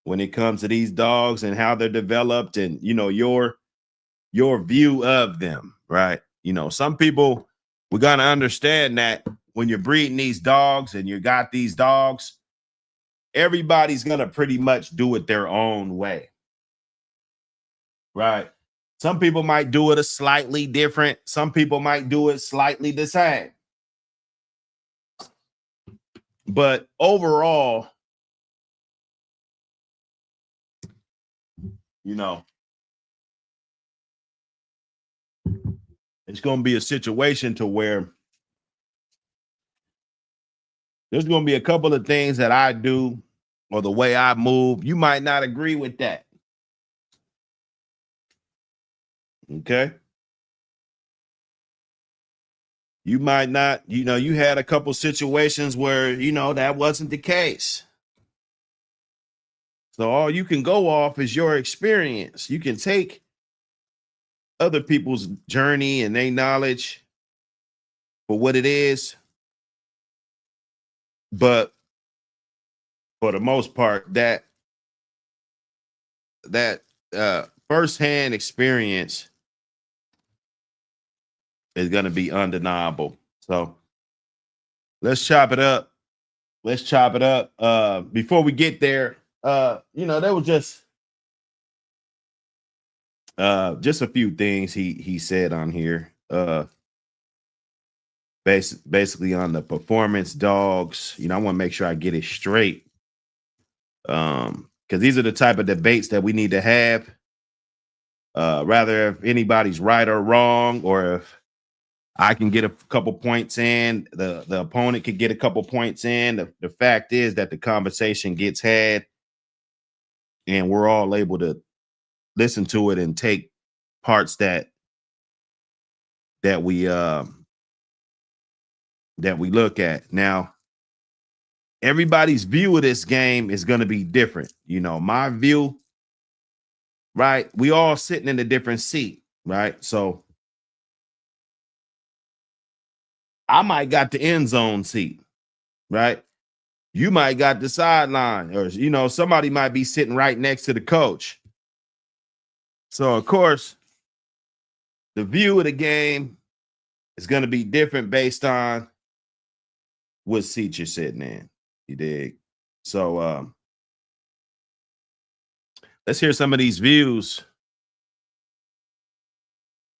when it comes to these dogs and how they're developed and, you know, your view of them, right? You know, some people, we got to understand that when you're breeding these dogs and you got these dogs, everybody's going to pretty much do it their own way, right? Some people might do it a slightly different. Some people might do it slightly the same. But overall, you know, it's going to be a situation to where there's going to be a couple of things that I do or the way I move. You might not agree with that. Okay. You might not, you had a couple situations where, that wasn't the case. So all you can go off is your experience. You can take other people's journey and their knowledge for what it is. But for the most part, that firsthand experience is going to be undeniable. So let's chop it up. Before we get there, there was just a few things he said on here. Basically on the performance dogs. I want to make sure I get it straight. Because these are the type of debates that we need to have. Rather if anybody's right or wrong, or if I can get a couple points in, the opponent could get a couple points in. The fact is that the conversation gets had and we're all able to listen to it and take parts that we look at. Now, everybody's view of this game is going to be different. My view, right? We all sitting in a different seat, right? So I might got the end zone seat, right? You might got the sideline, or somebody might be sitting right next to the coach. So of course, the view of the game is going to be different based on what seat you're sitting in. You dig? So let's hear some of these views.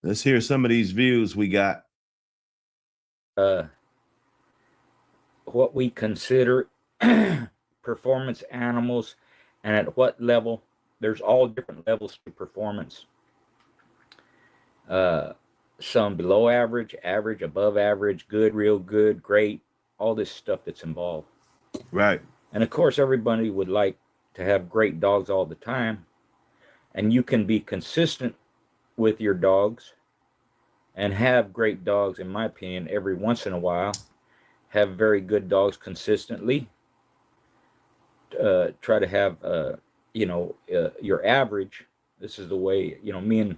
Let's hear some of these views we got. What we consider performance animals and at what level. There's all different levels to performance. Some below average, average, above average, good, real good, great, all this stuff that's involved. Right. And of course, everybody would like to have great dogs all the time. And you can be consistent with your dogs and have great dogs, in my opinion, every once in a while. Have very good dogs consistently. Try to have, your average. This is the way, me and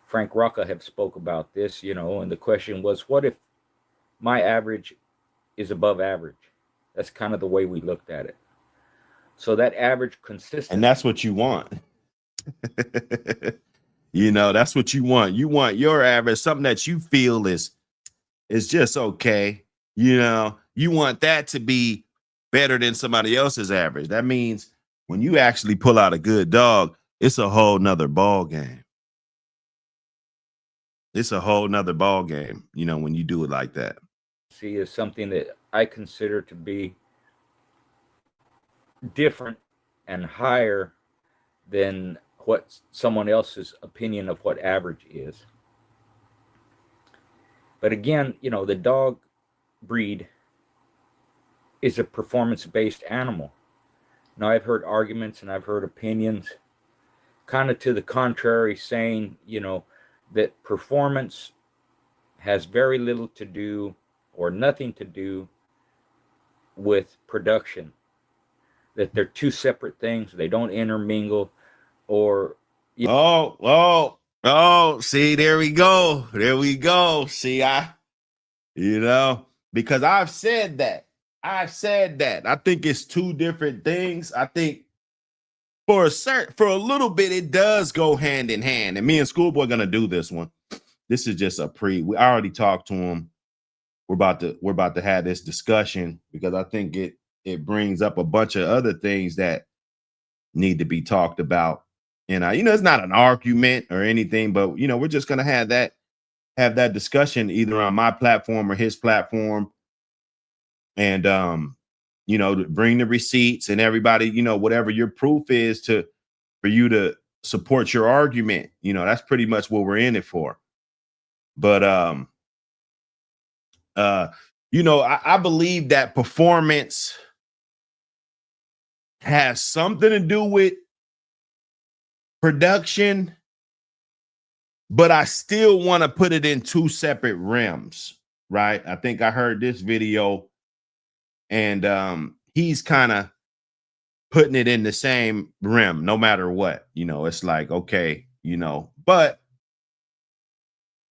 Frank Rocca have spoke about this, and the question was, what if my average is above average? That's kind of the way we looked at it. So that average consistent. And that's what you want. That's what you want. You want your average, something that you feel is just okay. You want that to be better than somebody else's average. That means when you actually pull out a good dog, it's a whole nother ball game. It's a whole nother ball game, when you do it like that. See, is something that I consider to be different and higher than what someone else's opinion of what average is. But again, the dog breed is a performance-based animal. Now, I've heard arguments and I've heard opinions kind of to the contrary, saying, that performance has very little to do or nothing to do with production, that they're two separate things. They don't intermingle, or see, there we go. See, because I've said that. I think it's two different things. I think for a little bit, it does go hand in hand. And me and Schoolboy are gonna do this one. This is just we already talked to him. We're about to have this discussion because I think it brings up a bunch of other things that need to be talked about. And it's not an argument or anything, but we're just gonna have that discussion either on my platform or his platform. And you know, to bring the receipts and everybody, you know, whatever your proof is for you to support your argument. You know, that's pretty much what we're in it for. But you know, I believe that performance has something to do with production, but I still want to put it in two separate realms, right? I think I heard this video, and he's kind of putting it in the same realm, no matter what. You know, it's like, okay, you know, but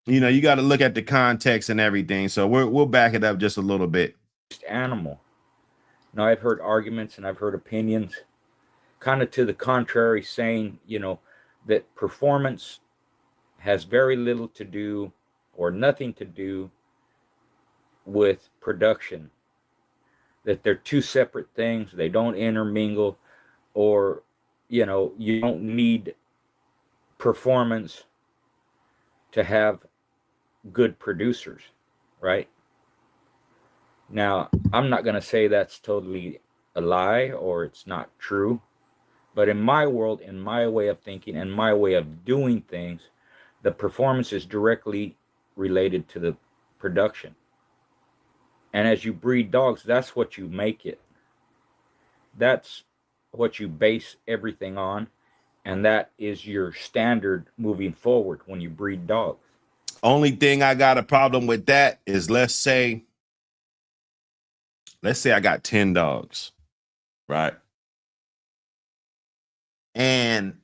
you know, you got to look at the context and everything. So we'll back it up just a little bit. Animal. Now, I've heard arguments and I've heard opinions kind of to the contrary, saying, you know, that performance has very little to do or nothing to do with production, that they're two separate things, they don't intermingle, or, you know, you don't need performance to have good producers, right? Now, I'm not going to say that's totally a lie or it's not true, but in my world, in my way of thinking and my way of doing things, the performance is directly related to the production. And as you breed dogs, that's what you make it. That's what you base everything on. And that is your standard moving forward when you breed dogs. Only thing I got a problem with that is let's say I got 10 dogs, right? And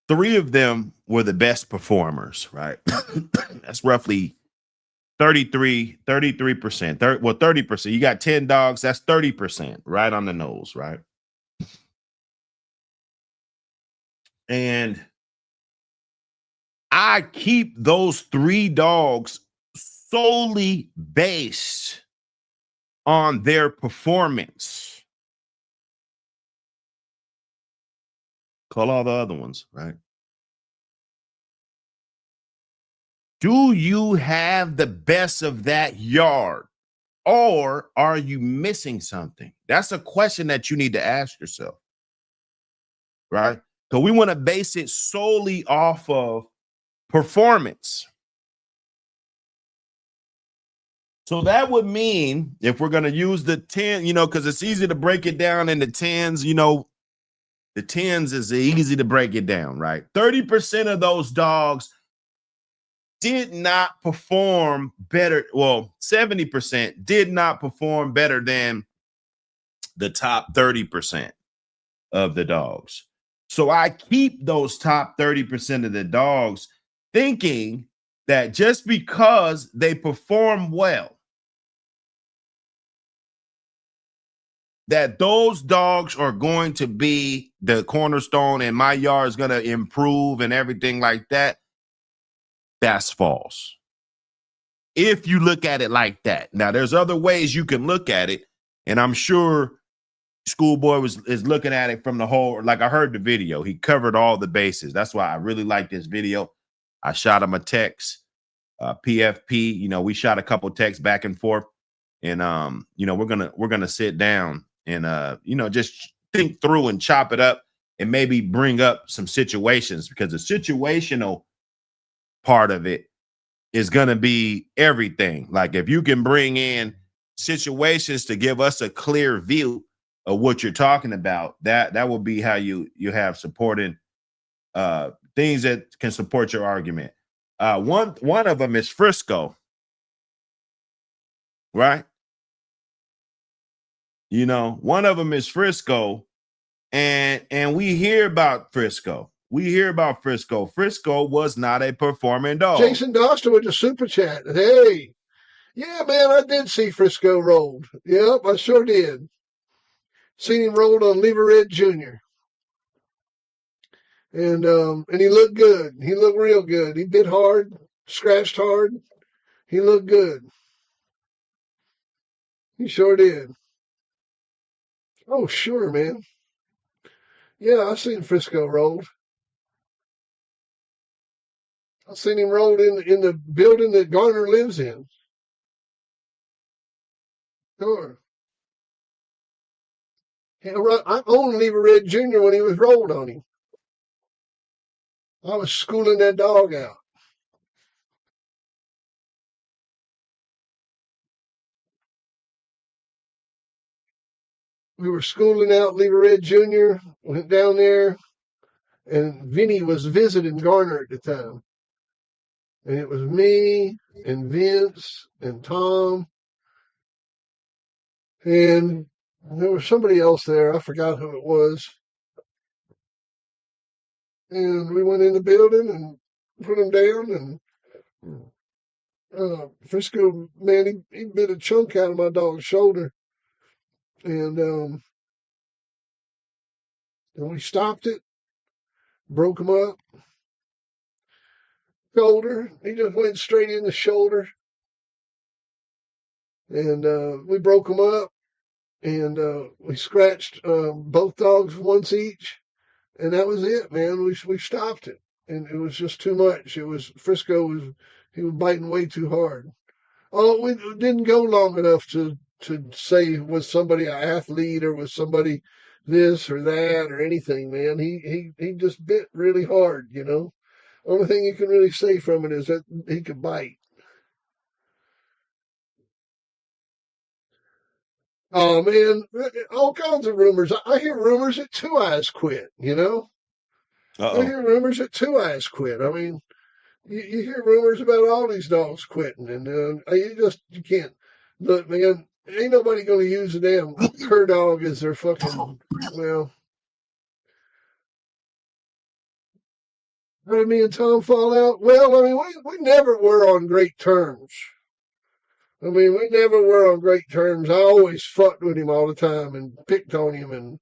3 of them were the best performers, right? That's roughly 33%. 30%. You got 10 dogs, that's 30%, right on the nose, right? And I keep those 3 dogs solely based on their performance. Call all the other ones, right? Do you have the best of that yard, or are you missing something? That's a question that you need to ask yourself, right? So we want to base it solely off of performance. So that would mean if we're going to use the 10, you know, because it's easy to break it down into 10s, you know, the 10s is easy to break it down, right? 30% of those dogs did not perform better. Well, 70% did not perform better than the top 30% of the dogs. So I keep those top 30% of the dogs thinking that just because they perform well, that those dogs are going to be the cornerstone and my yard is going to improve and everything like that. That's false. If you look at it like that. Now, there's other ways you can look at it, and I'm sure Schoolboy is looking at it from the whole, like I heard the video. He covered all the bases. That's why I really like this video. I shot him a text, PFP. You know, we shot a couple texts back and forth, and you know, we're gonna sit down and you know, just think through and chop it up and maybe bring up some situations, because the situational part of it is going to be everything. Like if you can bring in situations to give us a clear view of what you're talking about, that will be how you have supporting things that can support your argument. One of them is Frisco, right? You know, one of them is Frisco, and we hear about Frisco. We hear about Frisco. Frisco was not a performing dog. Jason Doster with the super chat. Hey, yeah, man, I did see Frisco rolled. Yep, I sure did. Seen him rolled on Lever Red Jr. And he looked good. He looked real good. He bit hard, scratched hard. He looked good. He sure did. Oh, sure, man. Yeah, I seen Frisco rolled. I seen him rolled in the building that Garner lives in. Sure. I owned Lever Red Jr. when he was rolled on him. I was schooling that dog out. We were schooling out Lever Red Jr., went down there, and Vinny was visiting Garner at the time. And it was me and Vince and Tom, and there was somebody else there. I forgot who it was. And we went in the building and put him down, and Frisco, man, he bit a chunk out of my dog's shoulder, and we stopped it, broke him up, shoulder. He just went straight in the shoulder, and we broke him up, and we scratched both dogs once each, and that was it, man. We stopped it, and it was just too much. It was he was biting way too hard. Oh, we didn't go long enough to say was somebody an athlete or was somebody this or that or anything, man. He just bit really hard, you know. Only thing you can really say from it is that he could bite. Oh man, all kinds of rumors. I hear rumors that Two Eyes quit, you know. I hear rumors that Two Eyes quit. I mean, you hear rumors about all these dogs quitting, and you can't look, man. Ain't nobody going to use a damn cur dog as their fucking well. How did me and Tom fall out? Well, I mean, we never were on great terms. I mean, we never were on great terms. I always fucked with him all the time and picked on him,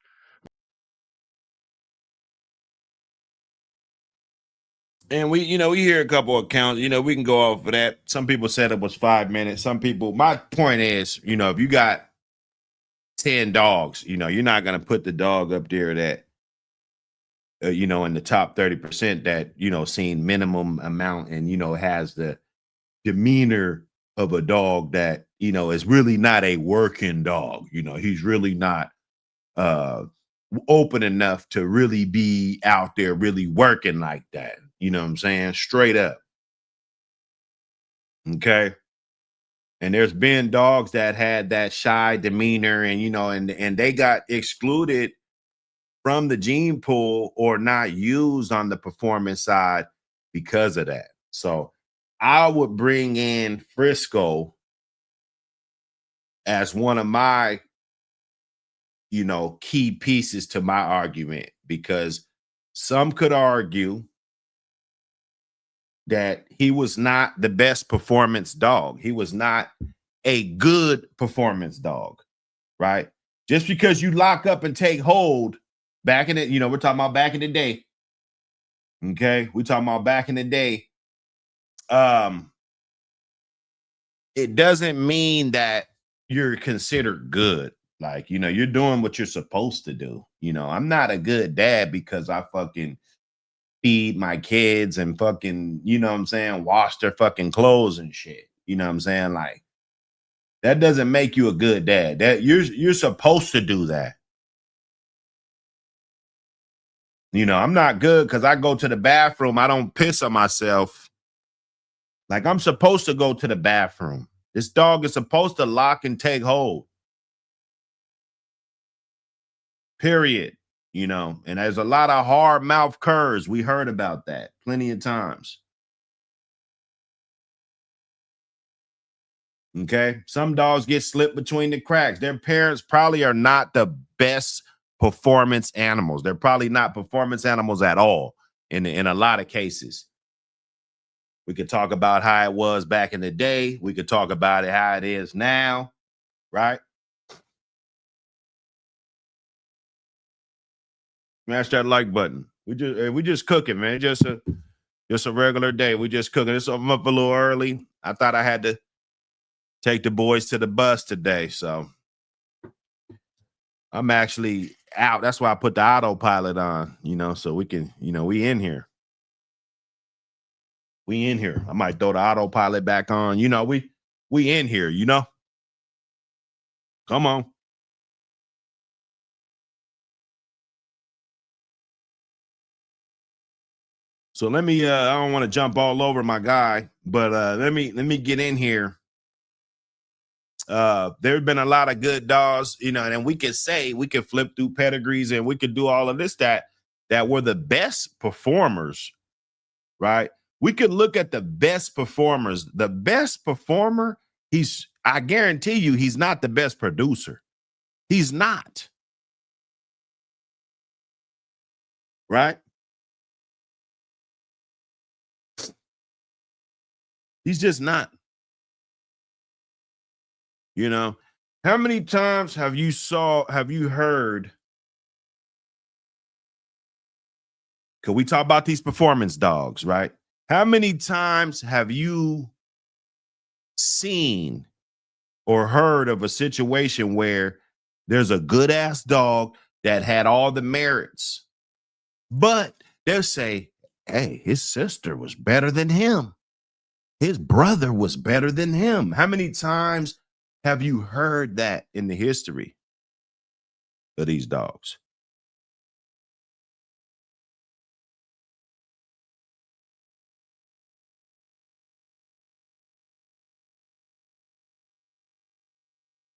And we hear a couple of accounts, we can go off of that. Some people said it was 5 minutes. Some people, my point is, if you got 10 dogs, you're not going to put the dog up there that, in the top 30% that, seen minimum amount and, has the demeanor of a dog that, is really not a working dog. He's really not open enough to really be out there really working like that. You know what I'm saying? Straight up. Okay. And there's been dogs that had that shy demeanor and, and they got excluded from the gene pool or not used on the performance side because of that. So I would bring in Frisco as one of my, key pieces to my argument, because some could argue that he was not the best performance dog. He was not a good performance dog, right? Just because you lock up and take hold back in it, we're talking about back in the day. Okay. We're talking about back in the day. It doesn't mean that you're considered good. Like, you're doing what you're supposed to do. I'm not a good dad because I fucking feed my kids and fucking, wash their fucking clothes and shit. You know what I'm saying? Like, that doesn't make you a good dad. That you're supposed to do that. I'm not good because I go to the bathroom. I don't piss on myself. Like, I'm supposed to go to the bathroom. This dog is supposed to lock and take hold. Period. And there's a lot of hard mouth curs. We heard about that plenty of times. Okay. Some dogs get slipped between the cracks. Their parents probably are not the best performance animals. They're probably not performance animals at all in a lot of cases. We could talk about how it was back in the day. We could talk about it how it is now, right? Smash that like button. We just cooking, man. Just a regular day. We just cooking. I'm up a little early. I thought I had to take the boys to the bus today, so I'm actually out. That's why I put the autopilot on, so we can, we in here. We in here. I might throw the autopilot back on. We in here, Come on. So let me I don't want to jump all over my guy, but let me get in here. There have been a lot of good dogs, you know, and we could flip through pedigrees and we could do all of this that were the best performers, right? We could look at the best performers. The best performer, I guarantee you, he's not the best producer. He's not. Right? He's just not. You know, how many times have you heard? Because we talk about these performance dogs, right? How many times have you seen or heard of a situation where there's a good ass dog that had all the merits, but they'll say, hey, his sister was better than him. His brother was better than him. How many times have you heard that in the history of these dogs?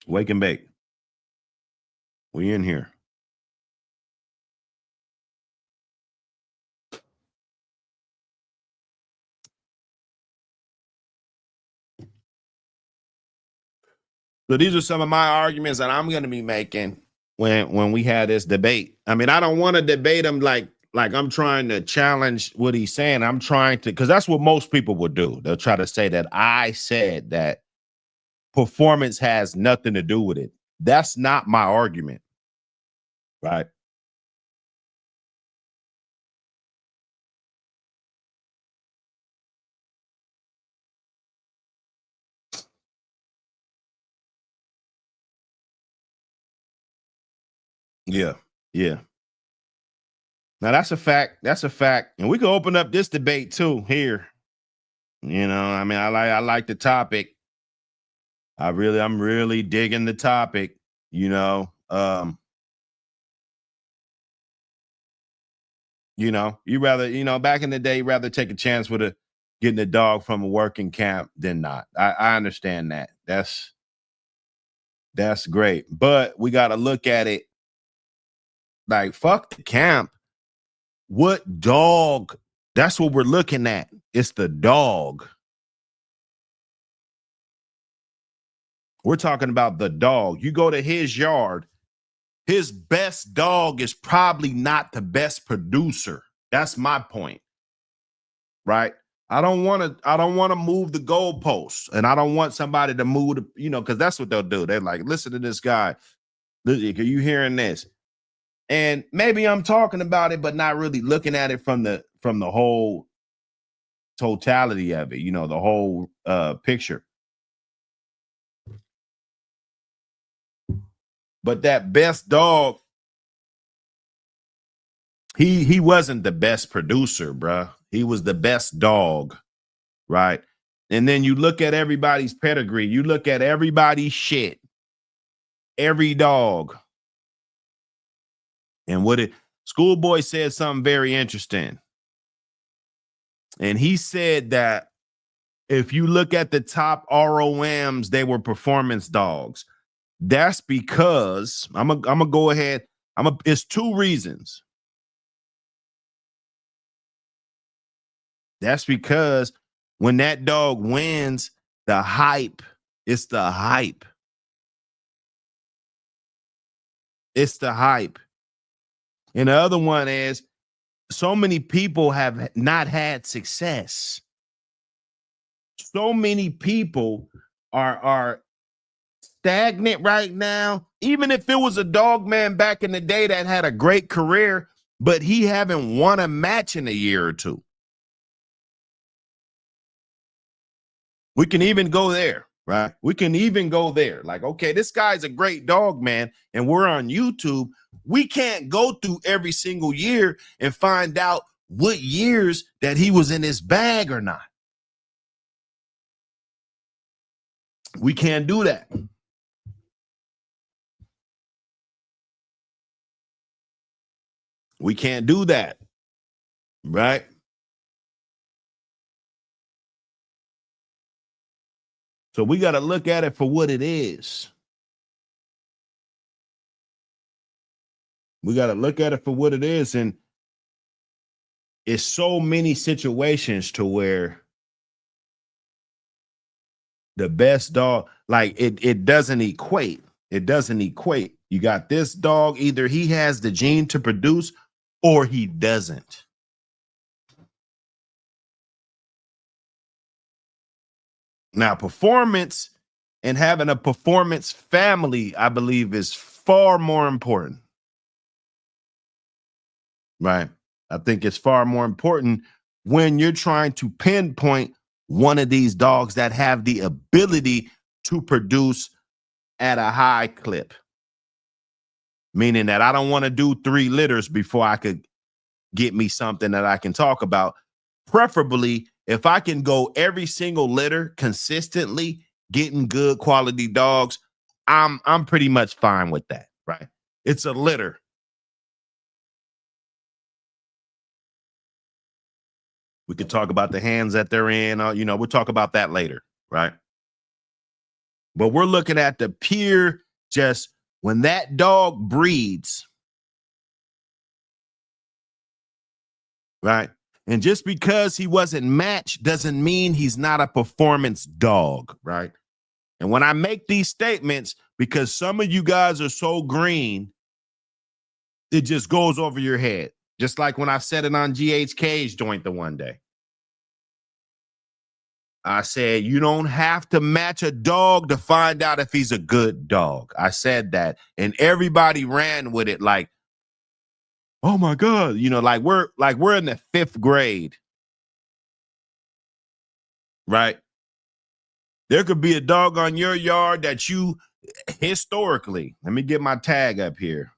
Wake and bake. We in here. So these are some of my arguments that I'm going to be making when we had this debate. I mean, I don't want to debate him like I'm trying to challenge what he's saying. I'm trying to, because that's what most people would do. They'll try to say that I said that performance has nothing to do with it. That's not my argument, right? Yeah, yeah. Now that's a fact. That's a fact. And we can open up this debate too here. You know, I mean, I like the topic. I'm really digging the topic, you know. You know, you rather, you know, back in the day, you rather take a chance with getting a dog from a working camp than not. I understand that. That's great. But we got to look at it like, fuck the camp. What dog? That's what we're looking at. It's the dog. We're talking about the dog. You go to his yard, his best dog is probably not the best producer. That's my point. Right? I don't want to move the goalposts, and I don't want somebody to move the, you know, because that's what they'll do. They're like, listen to this guy. Are you hearing this? And maybe I'm talking about it, but not really looking at it from the whole totality of it, you know, the whole picture. But that best dog, he wasn't the best producer, bruh. He was the best dog, right? And then you look at everybody's pedigree, you look at everybody's shit, every dog. And Schoolboy said something very interesting. And he said that if you look at the top ROMs, they were performance dogs. That's because I'm gonna go ahead. It's two reasons. That's because when that dog wins, the hype, it's the hype. It's the hype. And the other one is so many people have not had success. So many people are stagnant right now. Even if it was a dog man back in the day that had a great career, but he haven't won a match in a year or two. We can even go there, right? We can even go there. Like, okay, this guy's a great dog, man, and we're on YouTube. We can't go through every single year and find out what years that he was in his bag or not. We can't do that. We can't do that, right? So we got to look at it for what it is. We got to look at it for what it is. And it's so many situations to where the best dog, like it doesn't equate. It doesn't equate. You got this dog, either he has the gene to produce or he doesn't. Now, performance and having a performance family, I believe, is far more important. Right? I think it's far more important when you're trying to pinpoint one of these dogs that have the ability to produce at a high clip. Meaning that I don't want to do 3 litters before I could get me something that I can talk about. Preferably, if I can go every single litter consistently, getting good quality dogs, I'm pretty much fine with that, right? It's a litter. We could talk about the hands that they're in. We'll talk about that later, right? But we're looking at the pure, just when that dog breeds, right? And just because he wasn't matched doesn't mean he's not a performance dog, right? And when I make these statements, because some of you guys are so green, it just goes over your head. Just like when I said it on GHK's joint the one day. I said, you don't have to match a dog to find out if he's a good dog. I said that. And everybody ran with it like, oh my God, like we're in the 5th grade. Right? There could be a dog on your yard that you historically, let me get my tag up here.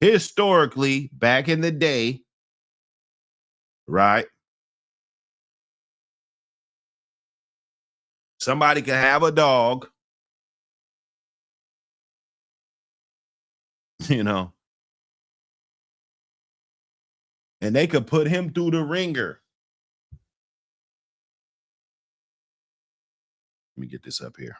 Historically, back in the day, right? Somebody could have a dog, and they could put him through the ringer. Let me get this up here.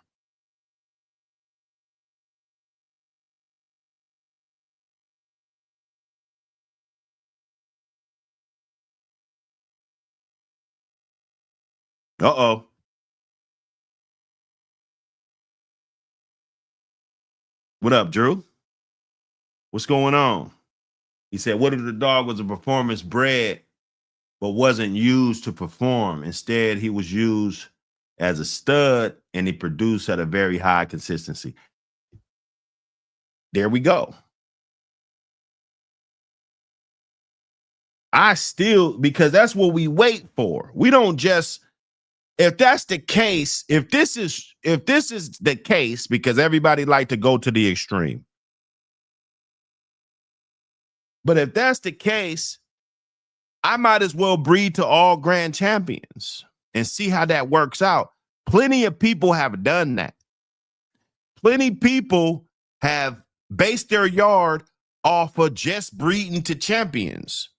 Uh-oh. What up, Drew? What's going on? He said, what if the dog was a performance bred, but wasn't used to perform? Instead, he was used as a stud and he produced at a very high consistency. There we go. Because that's what we wait for. We don't just, if that's the case, if this is the case, because everybody like to go to the extreme. But if that's the case, I might as well breed to all grand champions and see how that works out. Plenty of people have done that. Plenty of people have based their yard off of just breeding to champions.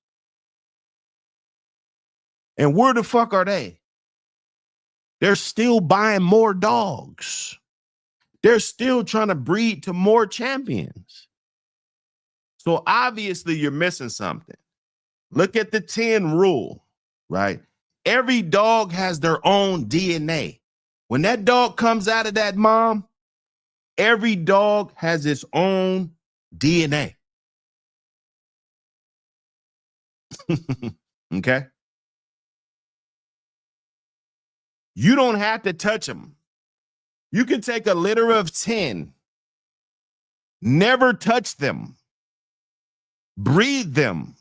And where the fuck are they? They're still buying more dogs. They're still trying to breed to more champions. So obviously you're missing something. Look at the 10 rule, right? Every dog has their own DNA. When that dog comes out of that mom, every dog has its own DNA. Okay? You don't have to touch them. You can take a litter of 10, never touch them, breed them.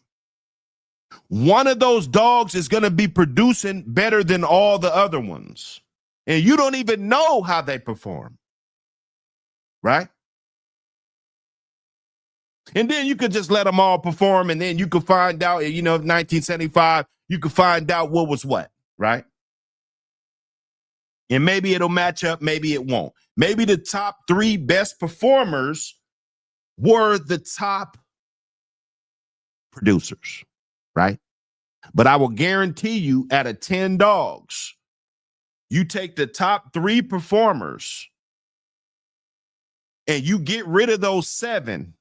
One of those dogs is going to be producing better than all the other ones. And you don't even know how they perform. Right? And then you could just let them all perform, and then you could find out, 1975, you could find out what was what, right? And maybe it'll match up, maybe it won't. Maybe the top 3 best performers were the top producers, right? But I will guarantee you, out of 10 dogs, You take the top 3 performers and you get rid of those 7.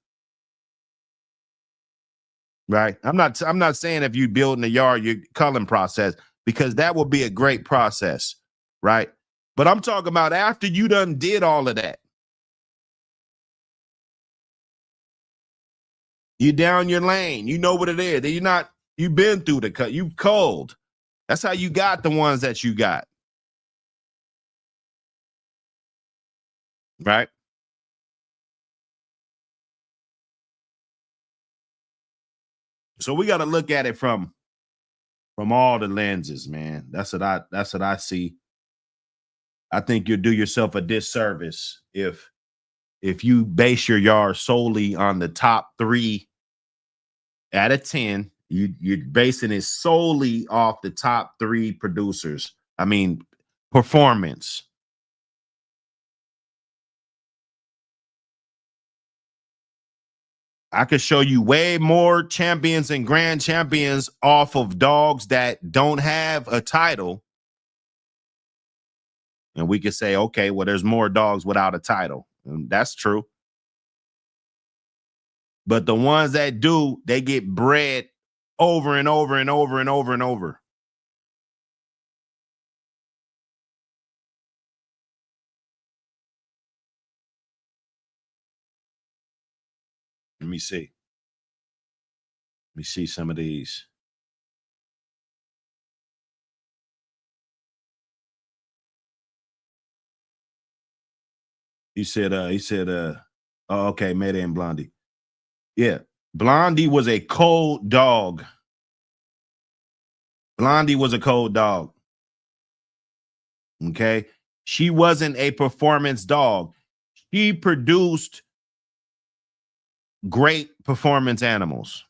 Right. I'm not saying if you build in the yard, your culling process, because that will be a great process. Right. But I'm talking about after you done did all of that. You down your lane. You know what it is. You've been through the cut. You cold. That's how you got the ones that you got. Right. So we got to look at it from all the lenses, man. That's what I see. I think you'll do yourself a disservice if you base your yard solely on the top 3 out of 10. You're basing it solely off the top 3 producers. I mean, performance. I could show you way more champions and grand champions off of dogs that don't have a title. And we could say, okay, well, there's more dogs without a title. And that's true. But the ones that do, they get bred over and over and over and over and over. Let me see. Let me see some of these. He said, oh, okay, Mayday and Blondie. Yeah. Blondie was a cold dog. Blondie was a cold dog. Okay. She wasn't a performance dog. She produced great performance animals.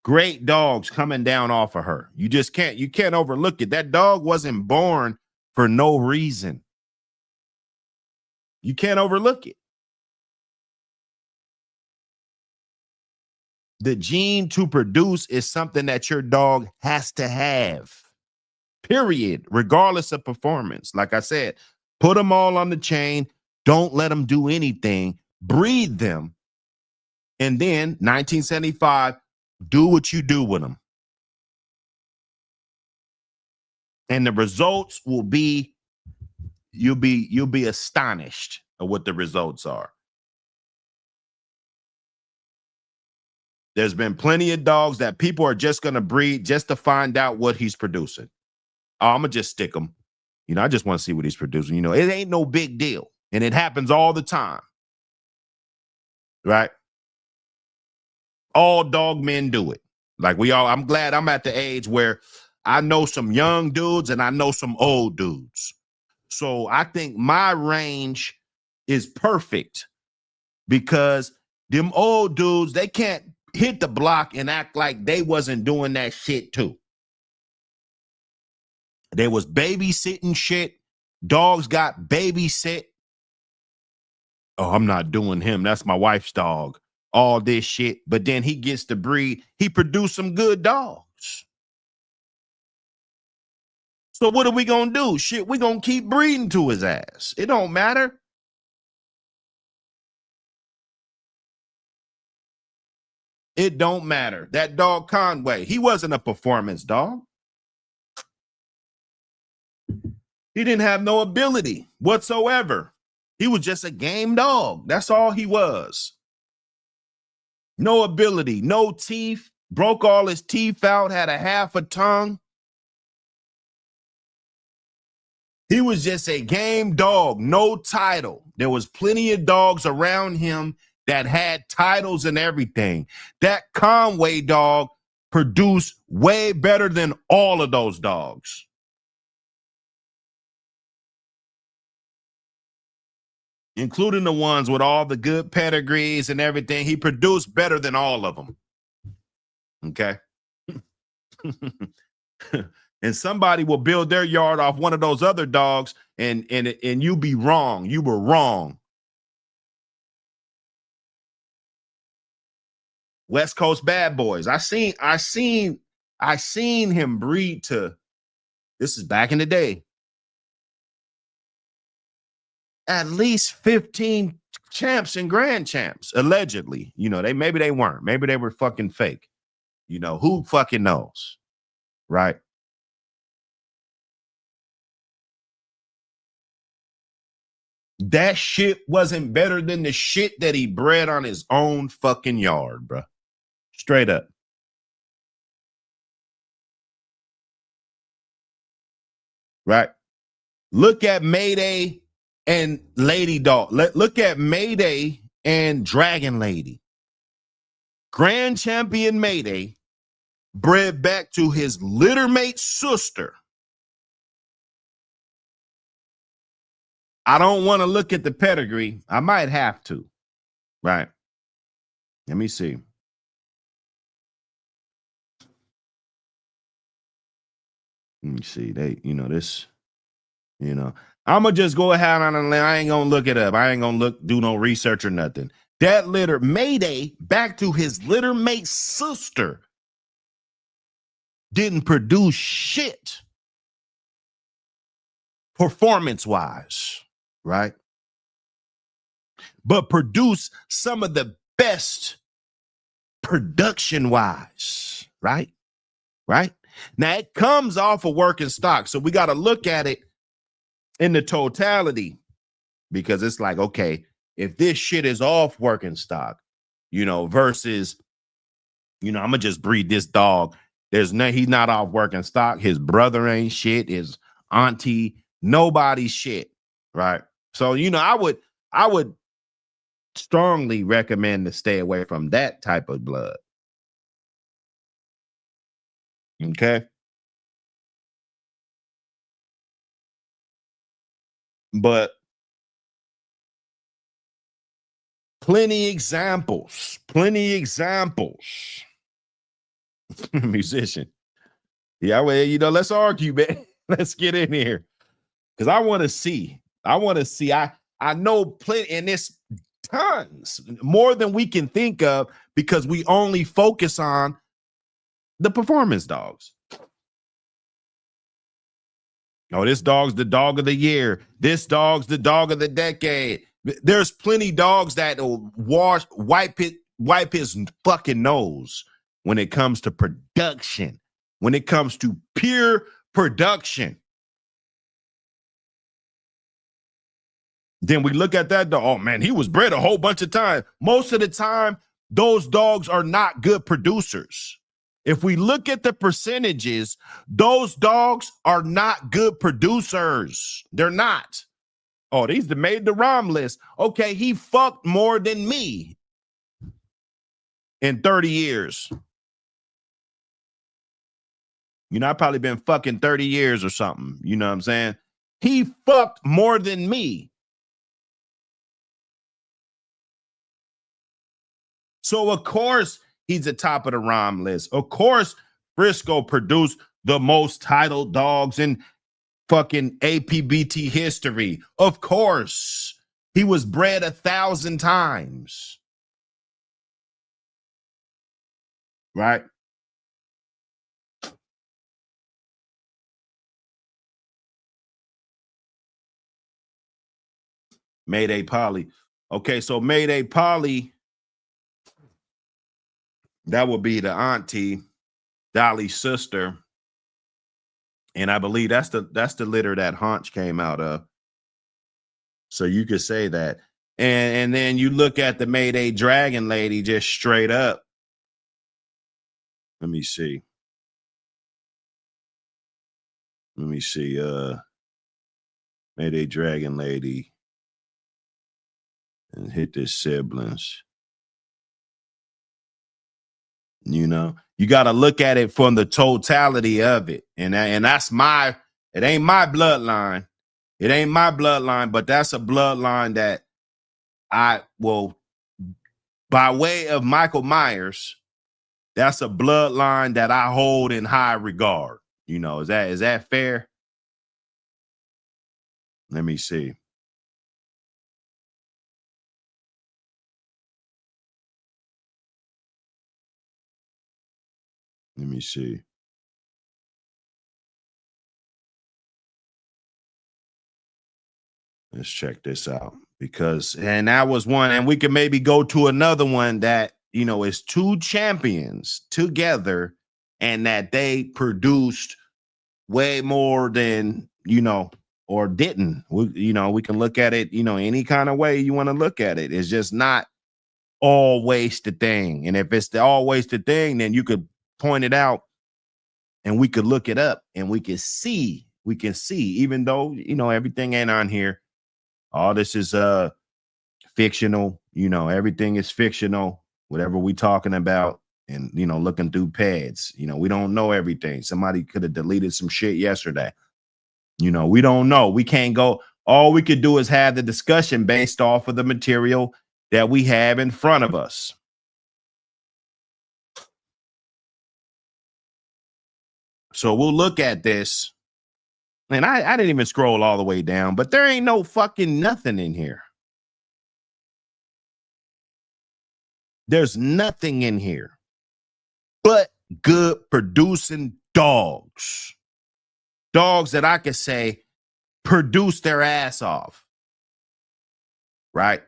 Great dogs coming down off of her. You can't overlook it. That dog wasn't born for no reason. You can't overlook it. The gene to produce is something that your dog has to have, period, regardless of performance. Like I said, put them all on the chain. Don't let them do anything. Breed them. And then 1975, do what you do with them. And the results will be, you'll be astonished at what the results are. There's been plenty of dogs that people are just going to breed just to find out what he's producing. Oh, I'm going to just stick him. I just want to see what he's producing. It ain't no big deal. And it happens all the time. Right? All dog men do it. I'm glad I'm at the age where I know some young dudes and I know some old dudes. So I think my range is perfect because them old dudes, they can't hit the block and act like they wasn't doing that shit too. There was babysitting shit. Dogs got babysit. Oh, I'm not doing him. That's my wife's dog. All this shit. But then he gets to breed. He produced some good dogs. So what are we going to do? Shit, we're going to keep breeding to his ass. It don't matter. It don't matter. That dog Conway, he wasn't a performance dog. He didn't have no ability whatsoever. He was just a game dog. That's all he was. No ability, no teeth, broke all his teeth out, had a half a tongue. He was just a game dog, no title. There was plenty of dogs around him that had titles and everything. That Conway dog produced way better than all of those dogs. Including the ones with all the good pedigrees and everything. He produced better than all of them. Okay. And somebody will build their yard off one of those other dogs and you be wrong. You were wrong. West Coast Bad Boys. I seen him breed to, this is back in the day. at least 15 champs and grand champs, allegedly. You know, maybe they weren't. Maybe they were fucking fake. You know, who fucking knows? Right? That shit wasn't better than the shit that he bred on his own fucking yard, bro. Straight up. Right? Look at Mayday and Lady Dog. Look at Mayday and Dragon Lady. Grand champion Mayday bred back to his littermate sister. I don't want to look at the pedigree. I might have to. Right. Let me see. Let me see. They, you know, this, you know, I'm going to just go ahead on and I ain't going to look it up. I ain't going to do no research or nothing. That litter, Mayday, back to his littermate sister, didn't produce shit performance-wise, right? But produce some of the best production-wise, right? Right? Now, it comes off of working stock, so we got to look at it in the totality, because it's like, okay, if this shit is off working stock, you know, versus, you know, I'm gonna just breed this dog. He's not off working stock. His brother ain't shit. His auntie, nobody's shit, right? So, you know, I would strongly recommend to stay away from that type of blood. Okay. But plenty examples. Musician. Yeah, well, you know, let's argue, man. Let's get in here. Because I want to see. I know plenty, and it's tons more than we can think of, because we only focus on the performance dogs. Oh, this dog's the dog of the year. This dog's the dog of the decade. There's plenty dogs that will wipe his fucking nose when it comes to production, when it comes to pure production. Then we look at that dog. Oh man, he was bred a whole bunch of times. Most of the time, those dogs are not good producers. If we look at the percentages, those dogs are not good producers. They're not. Oh, these made the ROM list. Okay, he fucked more than me in 30 years. You know, I've probably been fucking 30 years or something. You know what I'm saying? He fucked more than me. So, of course, he's at top of the ROM list. Of course, Frisco produced the most titled dogs in fucking APBT history. Of course, he was bred 1,000 times. Right? Mayday Polly. Okay, so Mayday Polly, that would be the auntie, Dolly's sister. And I believe that's the litter that Haunch came out of. So you could say that. And then you look at the Mayday Dragon Lady just straight up. Let me see. Mayday Dragon Lady. And hit their siblings. You know, you got to look at it from the totality of it. And that's it ain't my bloodline. It ain't my bloodline, but that's a bloodline that I will, by way of Michael Myers, that's a bloodline that I hold in high regard. You know, is that fair? Let me see. Let me see. Let's check this out and that was one, and we can maybe go to another one that, you know, is two champions together and that they produced way more than, you know, or didn't. We can look at it, you know, any kind of way you want to look at it. It's just not always the thing. And if it's always the thing, then you could point it out and we could look it up and we can see, even though, you know, everything ain't on here. All this is fictional, you know, everything is fictional, whatever we talking about, and, you know, looking through pads, you know, we don't know everything. Somebody could have deleted some shit yesterday. You know, we don't know. We can't go. All we could do is have the discussion based off of the material that we have in front of us. So we'll look at this. And I didn't even scroll all the way down, but there ain't no fucking nothing in here. There's nothing in here but good producing dogs. Dogs that I could say produce their ass off. Right?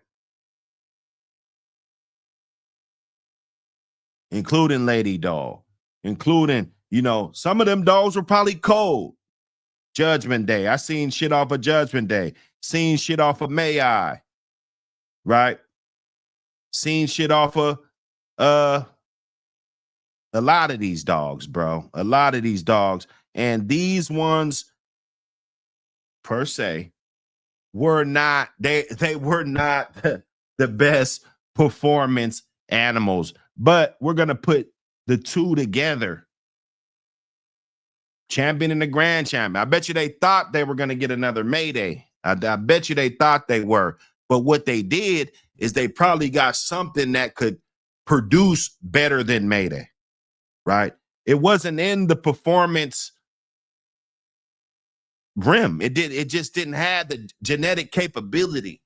Including Lady Dog. Including, you know, some of them dogs were probably cold. Judgment Day. I seen shit off of Judgment Day. Seen shit off of May I. Right? Seen shit off of a lot of these dogs, bro. A lot of these dogs. And these ones, per se, were not, they were not the best performance animals. But we're gonna put the two together. Champion and the grand champion. I bet you they thought they were going to get another Mayday. I bet you they thought they were. But what they did is they probably got something that could produce better than Mayday, right? It wasn't in the performance rim. It just didn't have the genetic capability.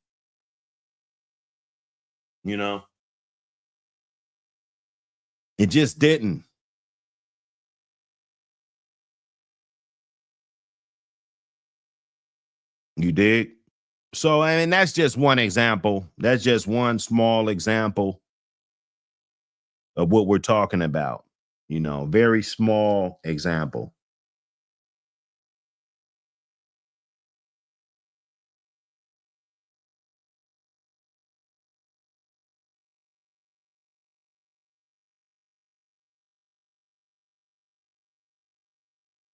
You know? It just didn't. You dig? So, I mean, that's just one example. That's just one small example of what we're talking about. You know, very small example.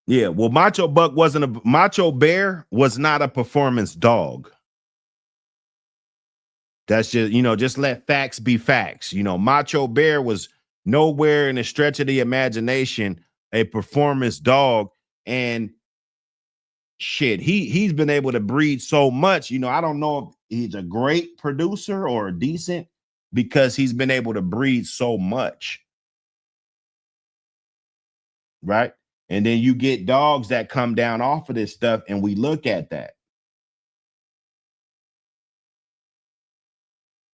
Yeah, well, Macho Bear was not a performance dog. That's just, you know, just let facts be facts. You know, Macho Bear was nowhere in a stretch of the imagination a performance dog. And shit, he's been able to breed so much. You know, I don't know if he's a great producer or a decent, because he's been able to breed so much. Right? And then you get dogs that come down off of this stuff, and we look at that.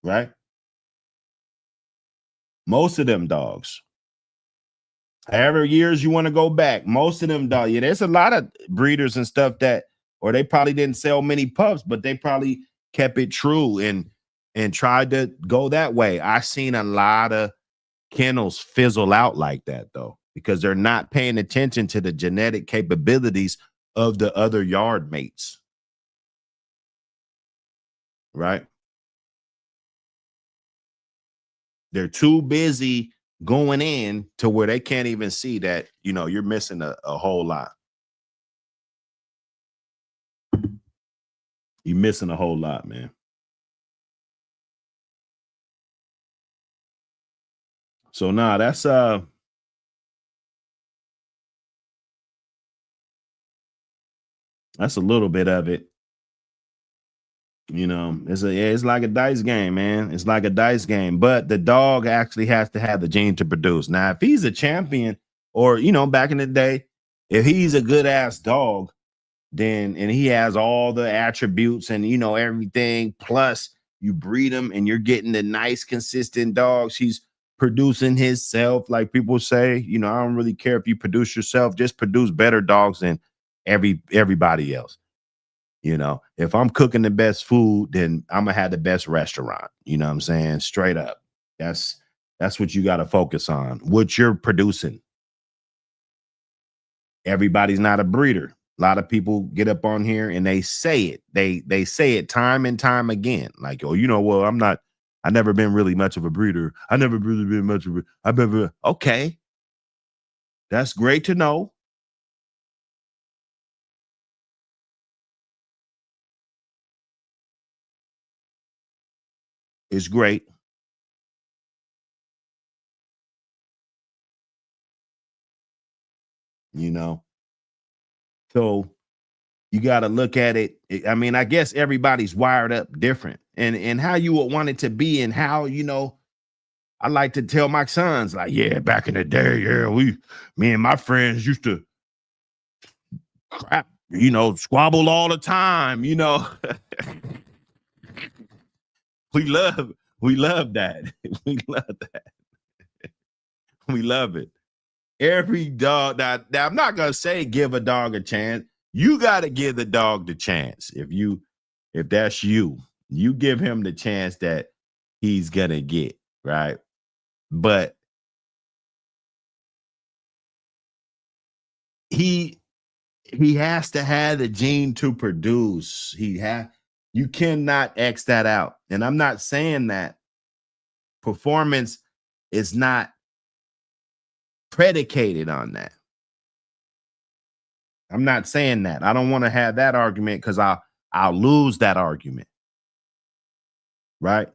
Right? Most of them dogs, however years you want to go back, most of them dogs, yeah, there's a lot of breeders and stuff that, or they probably didn't sell many pups, but they probably kept it true and tried to go that way. I've seen a lot of kennels fizzle out like that, though, because they're not paying attention to the genetic capabilities of the other yard mates. Right? They're too busy going in to where they can't even see that, you know, you're missing a whole lot. You're missing a whole lot, man. So nah, that's a little bit of it. You know, it's like a dice game, man. It's like a dice game, but the dog actually has to have the gene to produce. Now, if he's a champion, or, you know, back in the day, if he's a good ass dog, then, and he has all the attributes and, you know, everything, plus you breed him and you're getting the nice, consistent dogs. He's producing himself, like people say. You know, I don't really care if you produce yourself, just produce better dogs than everybody else. You know, if I'm cooking the best food, then I'm gonna have the best restaurant. You know what I'm saying? Straight up. That's what you got to focus on. What you're producing. Everybody's not a breeder. A lot of people get up on here and they say it. They say it time and time again. Like, oh, you know, well, I never been really much of a breeder. I never really been much of a, I've never, okay. That's great to know. It's great. You know, so you got to look at it. I mean, I guess everybody's wired up different, and how you would want it to be, and how, you know, I like to tell my sons, like, yeah, back in the day, yeah, me and my friends used to crap, you know, squabble all the time, you know. we love that. We love that. We love it. Every dog. Now I'm not gonna say give a dog a chance. You got to give the dog the chance. If that's you give him the chance that he's gonna get, right? But he has to have the gene to produce. You cannot X that out. And I'm not saying that performance is not predicated on that. I'm not saying that. I don't want to have that argument, because I'll lose that argument. Right?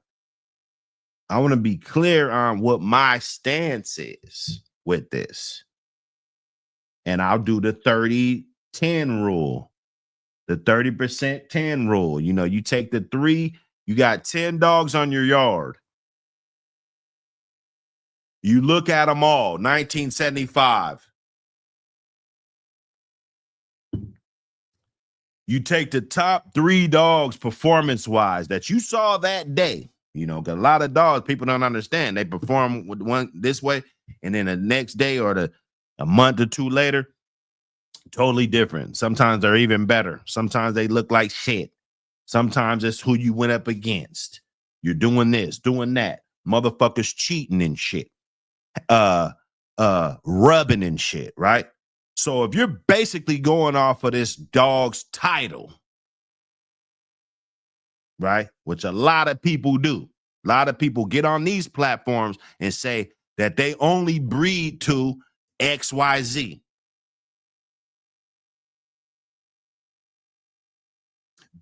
I want to be clear on what my stance is with this. And I'll do the 30-10 rule. The 30% 10 rule. You know, you take the 3, you got 10 dogs on your yard. You look at them all, 1975. You take the top 3 dogs performance-wise that you saw that day. You know, because a lot of dogs, people don't understand. They perform with one this way, and then the next day or a month or 2 later, totally different. Sometimes they're even better. Sometimes they look like shit. Sometimes it's who you went up against. You're doing this, doing that. Motherfuckers cheating and shit. Rubbing and shit, right? So if you're basically going off of this dog's title, right, which a lot of people do, a lot of people get on these platforms and say that they only breed to XYZ.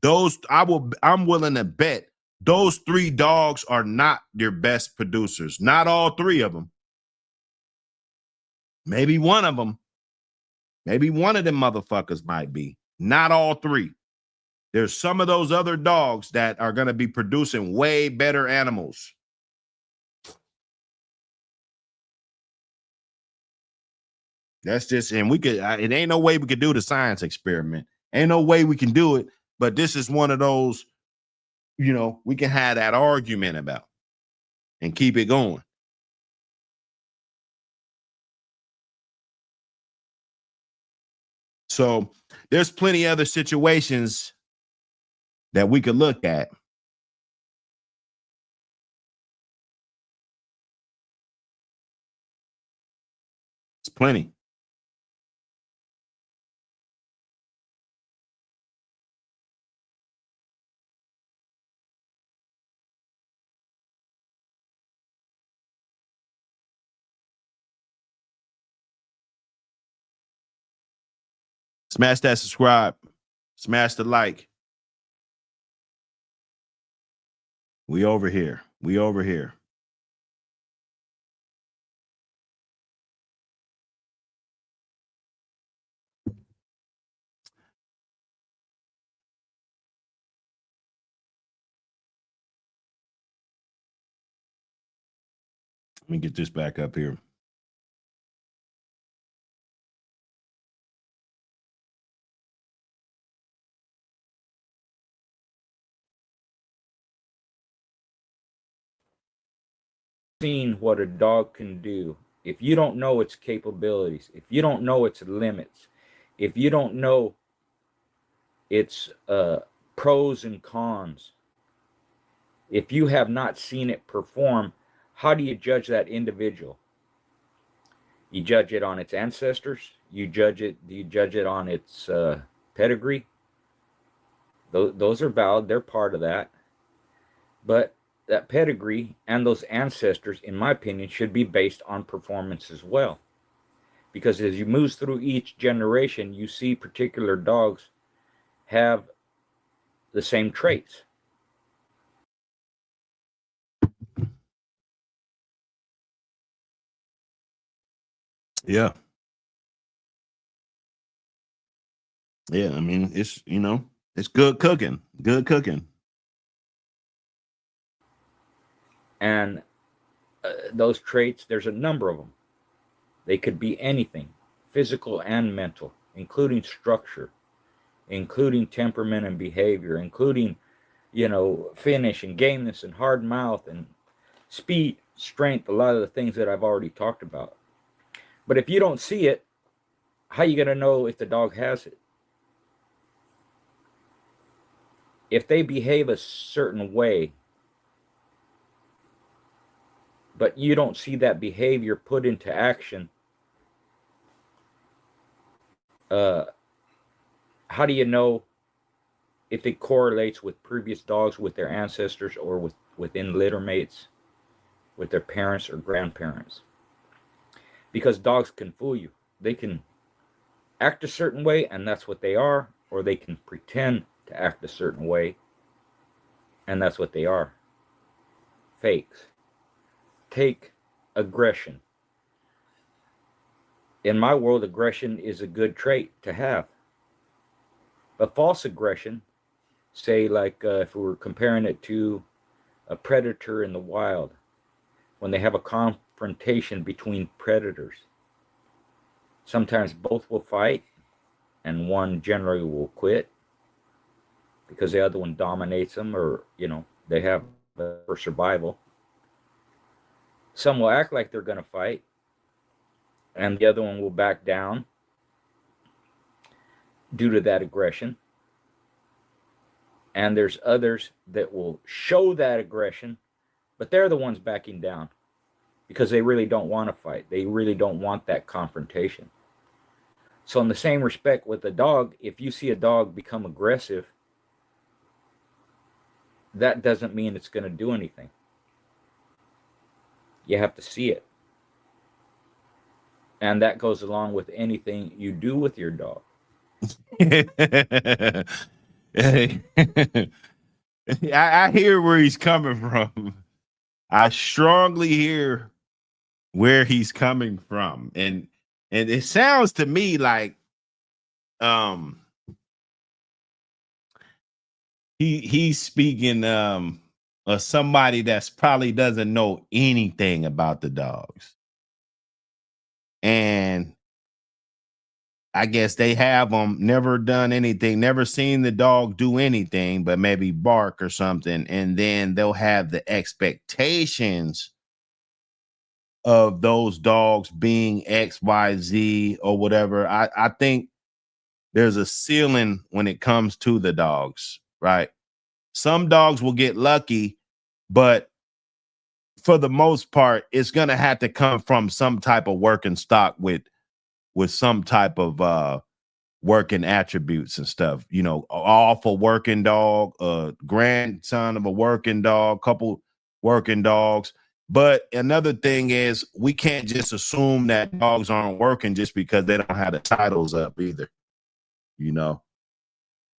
I'm willing to bet those 3 dogs are not your best producers. Not all 3 of them. Maybe one of them. Maybe one of them motherfuckers might be. Not all 3. There's some of those other dogs that are going to be producing way better animals. That's just, and it ain't no way we could do the science experiment. Ain't no way we can do it. But this is one of those, you know, we can have that argument about and keep it going. So there's plenty other situations that we could look at. It's plenty. Smash that subscribe. Smash the like. We over here. We over here. Let me get this back up here. Seeing what a dog can do, if you don't know its capabilities, if you don't know its limits, if you don't know its pros and cons. If you have not seen it perform, how do you judge that individual? You judge it on its ancestors. You judge it. Do you judge it on its pedigree? Those are valid. They're part of that. But that pedigree and those ancestors, in my opinion, should be based on performance as well. Because as you move through each generation, you see particular dogs have the same traits. Yeah. Yeah, I mean, it's, you know, it's good cooking. Good cooking. And those traits, there's a number of them. They could be anything, physical and mental, including structure, including temperament and behavior, including, you know, finish and gameness and hard mouth and speed, strength, a lot of the things that I've already talked about. But if you don't see it, how are you going to know if the dog has it? If they behave a certain way, but you don't see that behavior put into action, how do you know if it correlates with previous dogs, with their ancestors, or within litter mates, with their parents or grandparents? Because dogs can fool you. They can act a certain way, and that's what they are, or they can pretend to act a certain way, and that's what they are. Fakes. Take aggression. In my world, aggression is a good trait to have. But false aggression, say like if we were comparing it to a predator in the wild, when they have a confrontation between predators, sometimes both will fight and one generally will quit because the other one dominates them, or, you know, they have for survival. Some will act like they're going to fight and the other one will back down due to that aggression. And there's others that will show that aggression, but they're the ones backing down because they really don't want to fight. They really don't want that confrontation. So in the same respect with a dog, if you see a dog become aggressive, that doesn't mean it's going to do anything. You have to see it. And that goes along with anything you do with your dog. I hear where he's coming from. I strongly hear where he's coming from. And it sounds to me like he's speaking of somebody that's probably doesn't know anything about the dogs. And I guess they have them, never done anything, never seen the dog do anything but maybe bark or something. And then they'll have the expectations of those dogs being X, Y, Z or whatever. I think there's a ceiling when it comes to the dogs, right? Some dogs will get lucky, but for the most part, it's going to have to come from some type of working stock with some type of working attributes and stuff. You know, off a working dog, a grandson of a working dog, couple working dogs. But another thing is we can't just assume that dogs aren't working just because they don't have the titles up either. You know,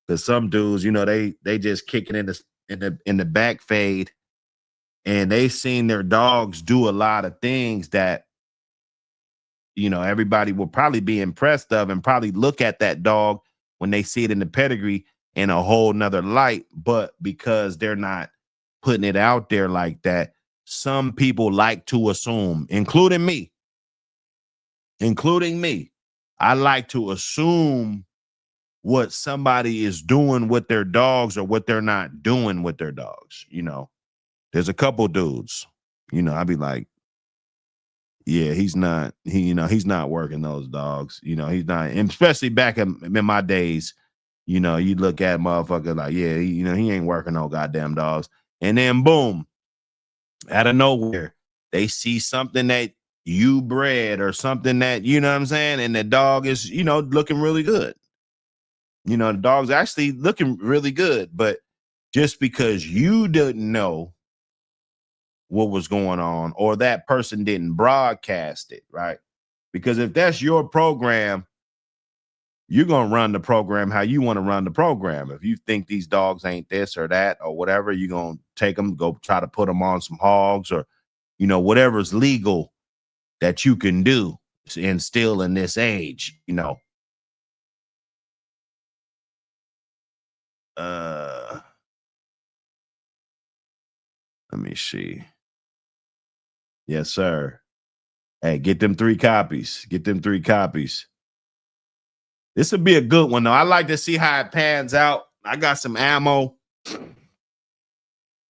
because some dudes, you know, they just kicking in the back fade, and they seen their dogs do a lot of things that, you know, everybody will probably be impressed of and probably look at that dog when they see it in the pedigree in a whole nother light. But because they're not putting it out there like that, some people like to assume, including me, I like to assume what somebody is doing with their dogs or what they're not doing with their dogs. You know, there's a couple dudes, you know, I'd be like, yeah, he's not working those dogs. You know, he's not, and especially back in my days, You know, you look at motherfucker like, yeah, he ain't working no goddamn dogs. And then boom, out of nowhere, they see something that you bred or something that, you know what I'm saying? And the dog is, looking really good. The dog's actually looking really good. But just because you didn't know what was going on or that person didn't broadcast it, right? Because if that's your program, you're going to run the program how you want to run the program. If you think these dogs ain't this or that or whatever, you're going to take them, go try to put them on some hogs or, whatever's legal that you can do and still in this age, let me see. Yes, sir. Hey, get them 3 copies. Get them 3 copies. This would be a good one, though. I like to see how it pans out. I got some ammo.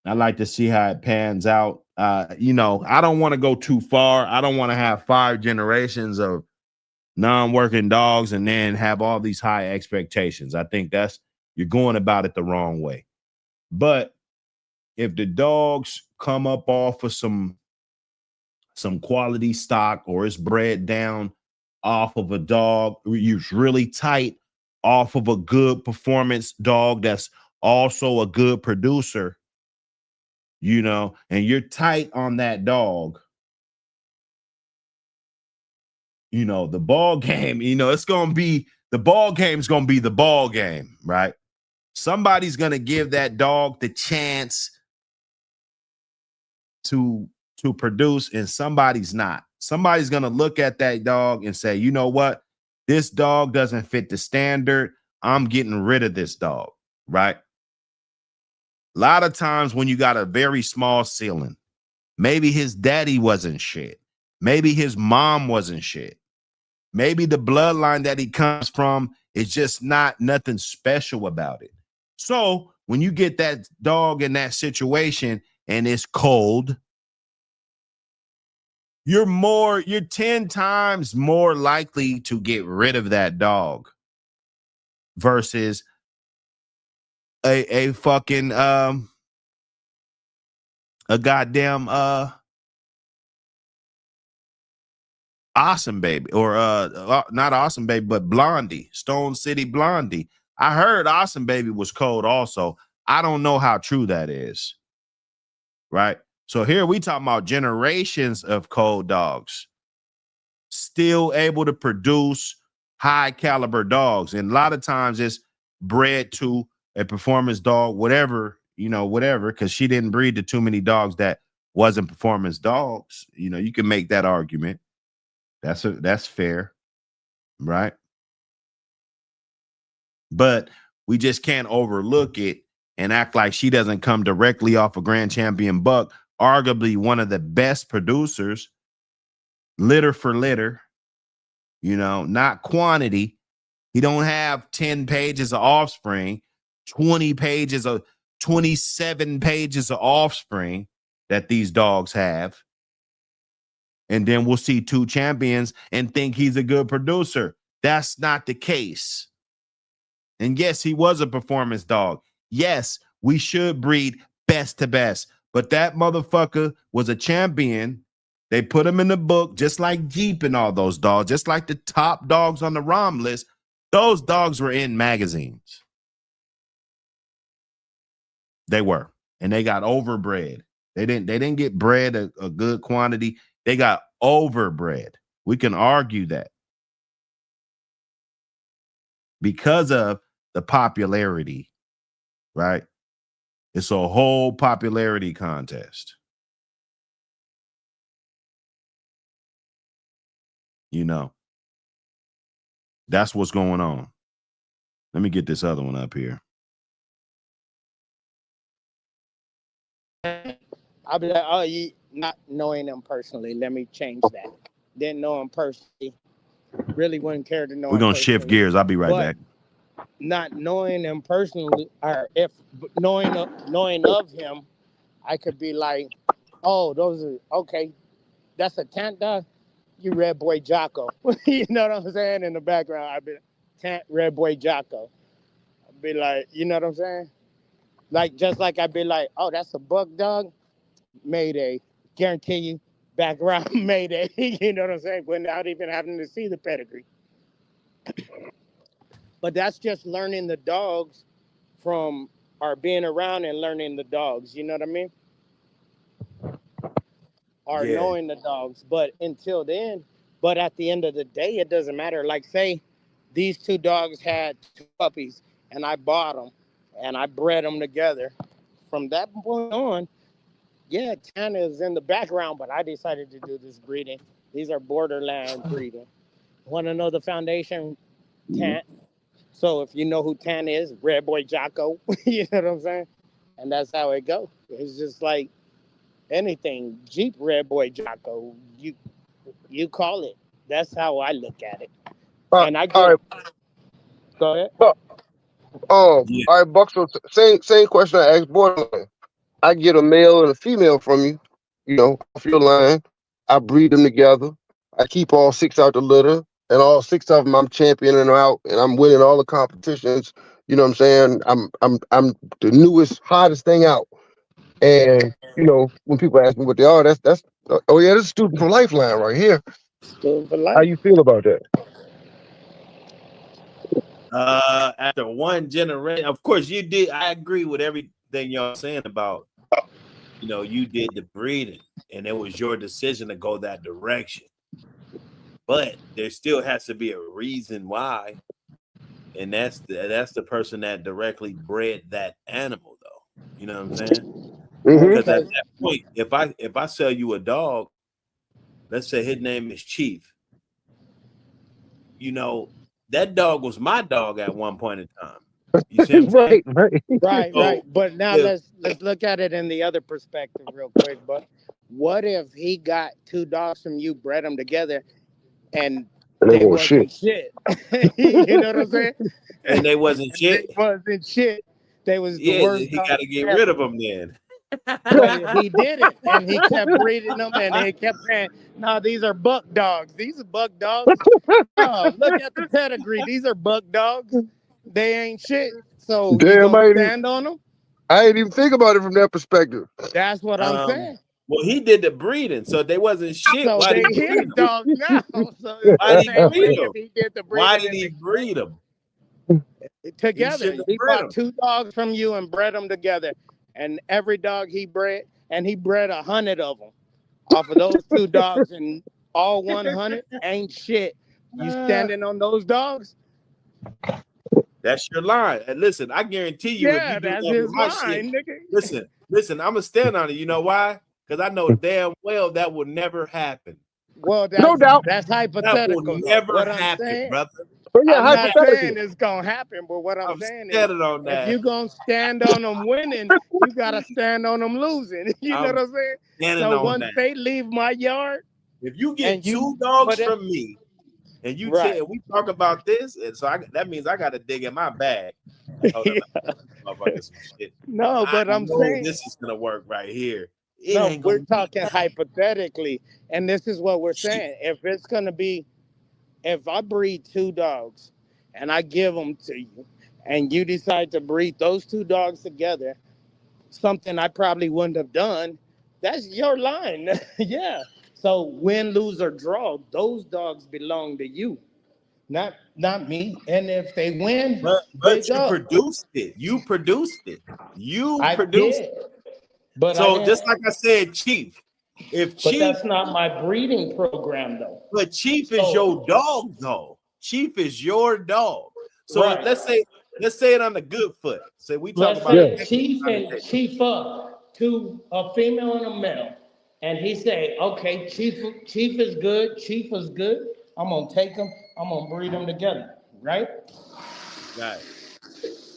I like to see how it pans out. I don't want to go too far. I don't want to have 5 generations of non-working dogs and then have all these high expectations. I think you're going about it the wrong way. But if the dogs come up off of some quality stock or it's bred down off of a dog who's really tight, off of a good performance dog that's also a good producer, and you're tight on that dog, the ball game, it's going to be, the ball game's going to be the ball game, right? Somebody's going to give that dog the chance to produce and somebody's not. Somebody's going to look at that dog and say, you know what? This dog doesn't fit the standard. I'm getting rid of this dog, right? A lot of times when you got a very small ceiling, maybe his daddy wasn't shit. Maybe his mom wasn't shit. Maybe the bloodline that he comes from is just not nothing special about it. So when you get that dog in that situation and it's cold, you're 10 times more likely to get rid of that dog versus a fucking a goddamn Awesome Baby or not Awesome Baby but Blondie, Stone City Blondie. I heard Awesome Baby was cold also. I don't know how true that is. Right? So here we talking about generations of cold dogs still able to produce high caliber dogs. And a lot of times it's bred to a performance dog, whatever, because she didn't breed to too many dogs that wasn't performance dogs. You can make that argument. That's fair, right? But we just can't overlook it and act like she doesn't come directly off a grand champion buck, arguably one of the best producers, litter for litter, not quantity. He don't have 10 pages of offspring, 27 pages of offspring that these dogs have. And then we'll see 2 champions and think he's a good producer. That's not the case. And yes, he was a performance dog. Yes, we should breed best to best. But that motherfucker was a champion. They put him in the book, just like Jeep and all those dogs, just like the top dogs on the ROM list. Those dogs were in magazines. They were. And they got overbred. They didn't get bred a good quantity. They got overbred. We can argue that. Because of the popularity, right? It's a whole popularity contest. That's what's going on. Let me get this other one up here. I'll be like, oh, you not knowing them personally. Let me change that. Didn't know him personally. Really wouldn't care to know. We're gonna shift gears. I'll be right back. Not knowing him personally, or if knowing of him, I could be like, oh, those are okay. That's a tant dog. You Red Boy Jocko. You know what I'm saying? In the background, I've been tant Red Boy Jocko. be like, you know what I'm saying? Like, just like I'd be like, oh, that's a buck dog, Mayday. Guarantee you, background Mayday. You know what I'm saying? Without even having to see the pedigree. But that's just learning the dogs from or being around and learning the dogs. You know what I mean? Or Yeah, knowing the dogs. But until then, but at the end of the day, it doesn't matter. Like, say these two dogs had two puppies and I bought them and I bred them together. From that point on, yeah, Tana is in the background, but I decided to do this breeding. These are borderland breeding. Want to know the foundation? Tan. So if you know who Tan is, Red Boy Jocko, you know what I'm saying? And that's how it goes. It's just like anything. Jeep Red Boy Jocko, you call it. That's how I look at it. And I All get right, it. Go ahead. Buck. yeah, All right, Buck. So same question I asked Borderline. I get a male and a female from you, off your line. I breed them together. I keep all six out the litter, and all six of them I'm championing out, and I'm winning all the competitions. You know what I'm saying? I'm the newest, hottest thing out. And when people ask me what they are, that's oh yeah, this is student from Lifeline right here. Still for How life. you feel about that? after one generation, of course, you did. I agree with everything y'all saying about, you did the breeding and it was your decision to go that direction. But there still has to be a reason why, and that's the person that directly bred that animal, though. You know what I'm saying? Mm-hmm. Because at Because that point, if I sell you a dog, let's say his name is Chief, that dog was my dog at one point in time. You see what I'm saying? Right. right. So But now if let's look at it in the other perspective real quick. But what if he got two dogs from you, bred them together, and And they they want shit. wasn't shit? You know what I'm saying? and they wasn't They shit, wasn't shit. They was the yeah, worst he got dogs to get rid of ever. them then. But he didn't, and he kept breeding them, and he kept saying, "No, these are buck dogs. These are buck dogs. No, look at the pedigree. These are buck dogs. They ain't shit. So you Damn, gonna stand on them? I ain't even think about it from that perspective. That's what I'm Um, saying. well, he did the breeding, so they wasn't shit. So Why did they he his breed them? dogs now. So it's Why the did he same breed thing them? if he did the Why breeding did and he they bred breed them? He together. shouldn't have He bred bought them. two dogs from you and bred them together, and every dog he bred, and he bred 100 of them off of those two dogs, and all 100 ain't shit. You Uh, standing on those dogs? that's your line. And listen, I guarantee you, if you Yeah, do that's that with his my shit, line, nigga. listen, I'm gonna stand on it. You know why? Because I know damn well that will never happen. Well, No doubt. that's That will hypothetical though. never What I'm happen, saying, brother. But yeah, I'm not hypothetically. saying it's gonna happen, but what I'm I'm saying is, standing on if that. you gonna stand on them winning, you gotta stand on them losing. You know I'm what I'm saying? standing So on once that. they leave my yard, If you get and you two dogs put it from me, and you right, tell we talk about this, and so that means I got to dig in my bag. Like, hold up, motherfucker, some shit. no, I but I'm know saying this is gonna work right here. It no. ain't We're gonna work. talking hypothetically, and this is what we're saying. If it's gonna be, if I breed two dogs, and I give them to you, and you decide to breed those two dogs together, something I probably wouldn't have done, that's your line. Yeah. So win, lose, or draw, those dogs belong to you, not me. And if they win, But big you up. produced it. You produced it. You I produced did, it. but I So didn't. just like I said, Chief. If But Chief, that's not my breeding program, though. but Chief is your So dog, though. Chief is your dog. So right. let's say it on the good foot. Say we talk Let's about Yeah. say the chief on the and chief up to a female and a male, and he say, "Okay, chief is good. Chief is good. I'm gonna take them. I'm gonna breed them together." Right? right.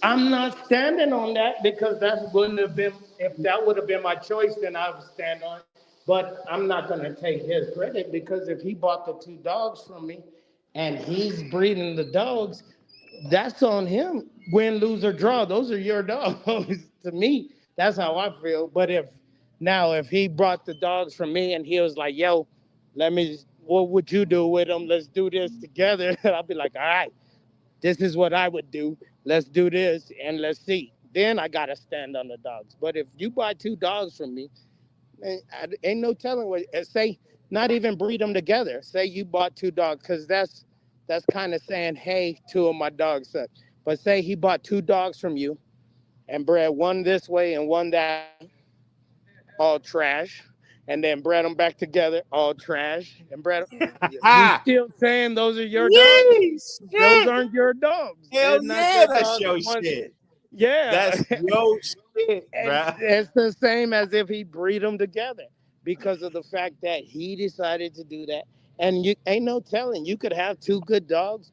I'm not standing on that because that wouldn't have been. If that would have been my choice, then I would stand on it. But I'm not gonna take his credit because if he bought the two dogs from me, and he's breeding the dogs, that's on him. Win, lose, or draw. Those are your dogs. To me, that's how I feel. But if he brought the dogs from me and he was like, "Yo, what would you do with them? Let's do this together." I'll be like, "All right." this is what I would do. Let's do this and let's see. Then I gotta stand on the dogs. But if you buy two dogs from me, man, ain't no telling what. Say not even breed them together. Say you bought two dogs, because that's kind of saying, hey, two of my dogs suck. But say he bought two dogs from you and bred one this way and one that way, all trash, and then bred them back together, all trash, and bred 'em. You still saying those are your dogs? Yes, Those shit. aren't your dogs. Hell They're not yeah, your that's dogs. your Once, shit. yeah, That's your shit, and bruh. it's the same as if he breed them together because of the fact that he decided to do that. And you ain't no telling. You could have two good dogs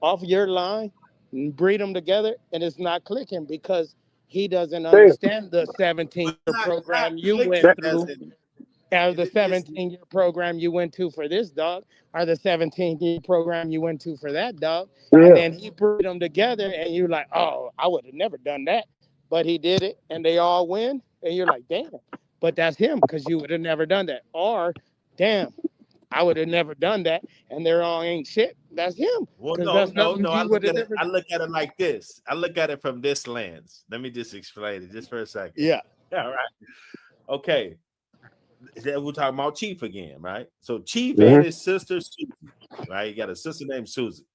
off your line and breed them together, and it's not clicking because he doesn't Damn. understand the 17-year It's not program you clicking went That, as through, in or the it's 17-year program you went to for this dog, or the 17-year program you went to for that dog. And yeah. then he put them together, and you're like, oh, I would have never done that. But he did it, and they all win. And you're like, damn. But that's him because you would have never done that. Or, damn, I would have never done that, and they're all ain't shit. That's him well, because no, that's no, nothing no. you would have never I done. look at it like this. I look at it from this lens. Let me just explain it just for a second. Yeah, All right. Okay. Then we're talking about Chief again, right? So Chief Hmm. and his sister Susie, right? He got a sister named Susie.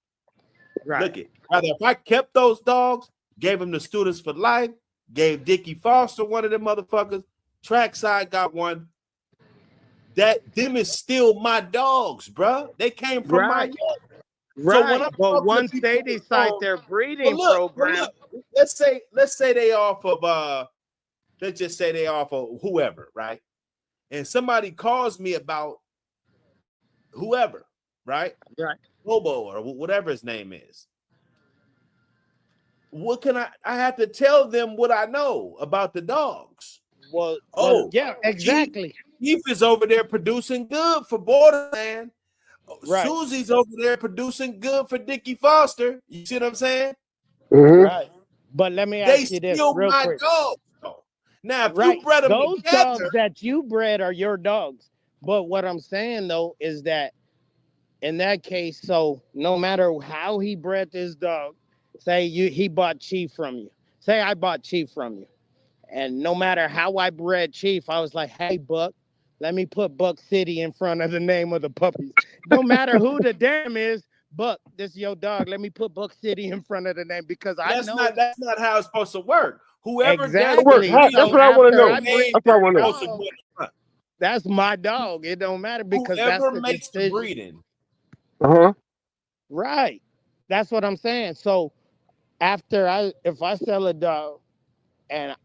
right, Look it. Rather, if I kept those dogs, gave them to Students for Life, gave Dickie Foster one of them motherfuckers, Trackside got one. That them is still my dogs, bruh. They came from my right, yard. So when right. I'm But talking to once people they on the decide phone, their well, breeding look, program, let's say they off of let's just say they off of whoever, right? And somebody calls me about whoever, right? right, Bobo or whatever his name is. What can I have to tell them what I know about the dogs. well, Oh, yeah, Chief, exactly, Chief is over there producing good for Borderland. right, Susie's over there producing good for Dickie Foster. You see what I'm saying? Hmm. right. But let me They ask you this still real my quick. dogs. Though. Now, if you Right. bred them Those together, dogs that you bred are your dogs. But what I'm saying though is that in that case, so no matter how he bred this dog, say he bought Chief from you. Say I bought Chief from you. And no matter how I bred Chief, I was like, hey Buck, let me put Buck City in front of the name of the puppies. No matter who the damn is, Buck, this is your dog. Let me put Buck City in front of the name because I know that's not how it's supposed to work. Whoever does the exactly. That's So breeding, what I want to after know. I who breed named That's what I it your want to know. supposed to dog, go in the front. that's my dog. It don't matter because that's Whoever the makes the decision. breeding. Uh-huh. Right. That's what I'm saying. So if I sell a dog and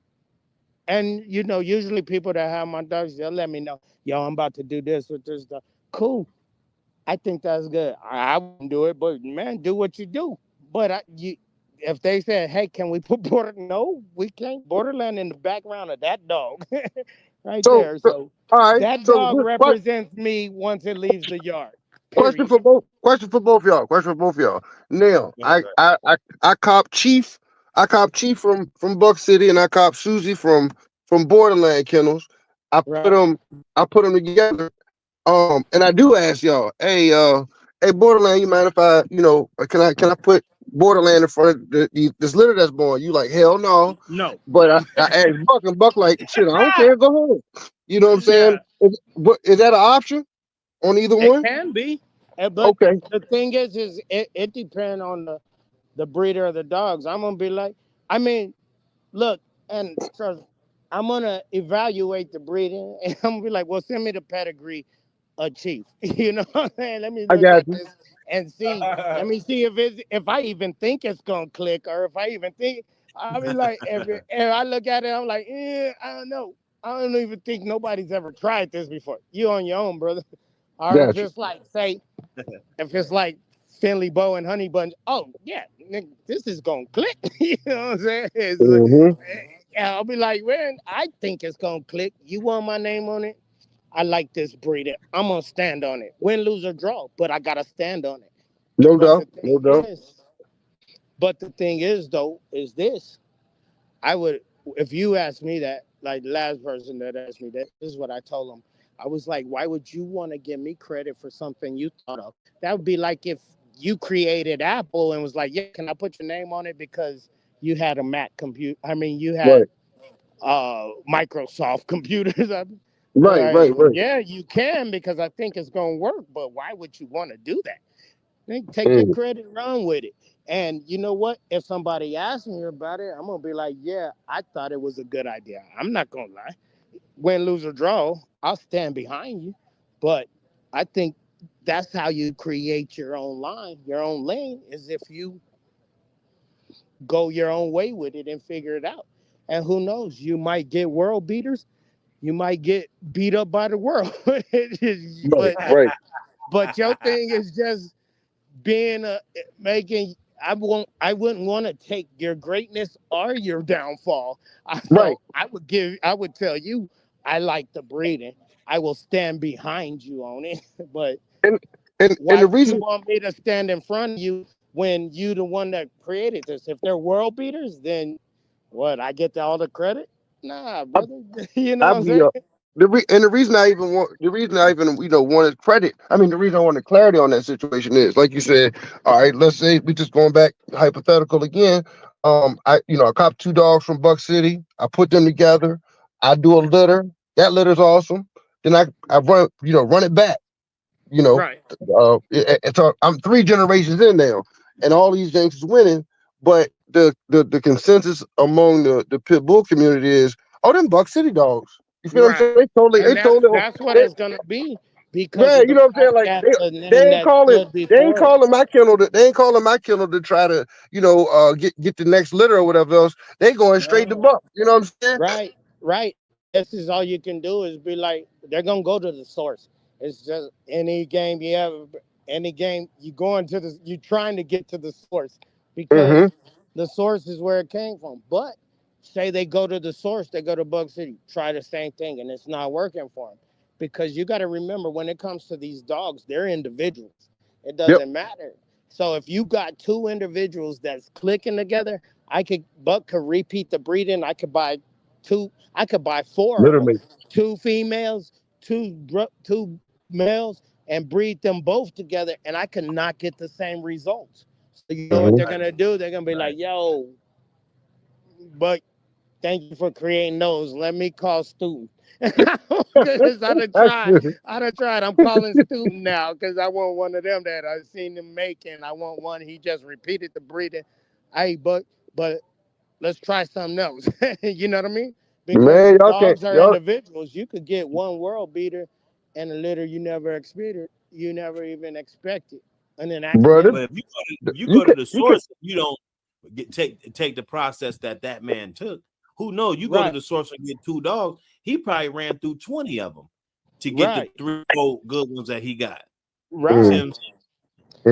usually people that have my dogs, they'll let me know, yo, I'm about to do this with this dog. Cool. I think that's good. I wouldn't do it, but man, do what you do. But if they said, hey, can we put no, we can't. Borderland in the background of that dog right So, there. so So all right. that So dog this represents me once it leaves the yard. question Period. for both. Question for both y'all. Question for both y'all. Now, I cop Chief. I cop Chief from Buck City, and I cop Susie from Borderland Kennels. I put Right. them. I put them together. And I do ask y'all, hey, Borderland, you mind if can I put Borderland in front of this litter that's born? You like, hell no. No. But I asked Buck, and Buck like, shit, I don't care, go home. You know what I'm saying? Yeah. Is that an option on either It one? can be, but Okay. the thing is it depends on the breeder of the dogs. I'm gonna be like, I mean, look, and trust, I'm gonna evaluate the breeding, and I'm gonna be like, well, send me the pedigree of Chief. You know what I'm saying? Let me I look got at you. this and see. Let me see if I even think it's gonna click, or if I even think. I mean, like, if I look at it, I'm like, I don't know. I don't even think nobody's ever tried this before. You on your own, brother. Or if Got you. it's like, say, if it's like Finley Bow and Honey Bunch, oh yeah, nigga, this is gonna click. You know what I'm saying? Hmm. Yeah, I'll be like, man, I think it's gonna click. You want my name on it? I like this breeder. I'm gonna stand on it. Win, lose, or draw, but I gotta stand on it. No But the doubt. No thing doubt. is, but the thing is though, is this. I would, if you asked me that, like the last person that asked me that, this is what I told them. I was like, why would you want to give me credit for something you thought of? That would be like if you created Apple and was like, yeah, can I put your name on it because you had a Mac computer? I mean, you had Right. Microsoft computers. They're Right. like, Right. well, Right. yeah, you can because I think it's gonna work. But why would you want to do that? Then take your Mm. credit, run with it. And you know what? If somebody asks me about it, I'm gonna be like, yeah, I thought it was a good idea. I'm not gonna lie. Win, lose, or draw, I'll stand behind you. But I think that's how you create your own line, your own lane, is if you go your own way with it and figure it out. And who knows, you might get world beaters, you might get beat up by the world. Right. but Right. but your thing is just being a making. I wouldn't want to take your greatness or your downfall. Right. So I would tell you I like the breeding. I will stand behind you on it. But And why the would you reason, want me to stand in front of you when you the one that created this? If they're world beaters, then what? I get all the credit? Nah, I, brother. You know I what I'm be saying? and the reason I even wanted credit. I mean, the reason I wanted clarity on that situation is, like you said. All right, let's say we just going back hypothetical again. I cop two dogs from Buck City. I put them together. I do a litter. That litter's awesome. Then I run it back. You know, Right. I'm three generations in now, and all these Yanks is winning. But the consensus among the pit bull community is, oh, them Buck City dogs. You feel what I'm saying? Right. They And totally, that's what they, it's gonna be because man, of you the know what I'm saying? fact Like that the they name ain't that calling, stood before it. they ain't calling my kennel to try to, get the next litter or whatever else. They going straight to No. Buck. You know what I'm saying? Right, right. This is all you can do is be like, they're gonna go to the source. It's just any game you have, any game you going to the, you trying to get to the source because Mm-hmm. the source is where it came from. But say they go to the source, they go to Bug City, try the same thing, and it's not working for them because you got to remember when it comes to these dogs, they're individuals. It Yep. doesn't matter. So if you got two individuals that's clicking together, Buck could repeat the breeding. I could buy four of them, Literally. two females, two males, and breed them both together, and I could not get the same results. So you know what Mm-hmm. they're Right. gonna do? They're gonna be Right. like, "Yo, but thank you for creating those. Let me call student." Because I done That's tried. good. I done tried. I'm calling student now because I want one of them that I've seen them making. I want one. He just repeated the breeding. Hey, but let's try something else. You know what I mean? Because Man, y'all can't, dogs are y'all, individuals. You could get one world beater and a litter you never even expected, and then brother. accidentally. But if you You go to can, the you can, source, you don't take the process that man took. Who knows? You go to Right, the source and get two dogs. He probably ran through 20 of them to get the right, three, four good ones that he got. You see right. what I'm saying?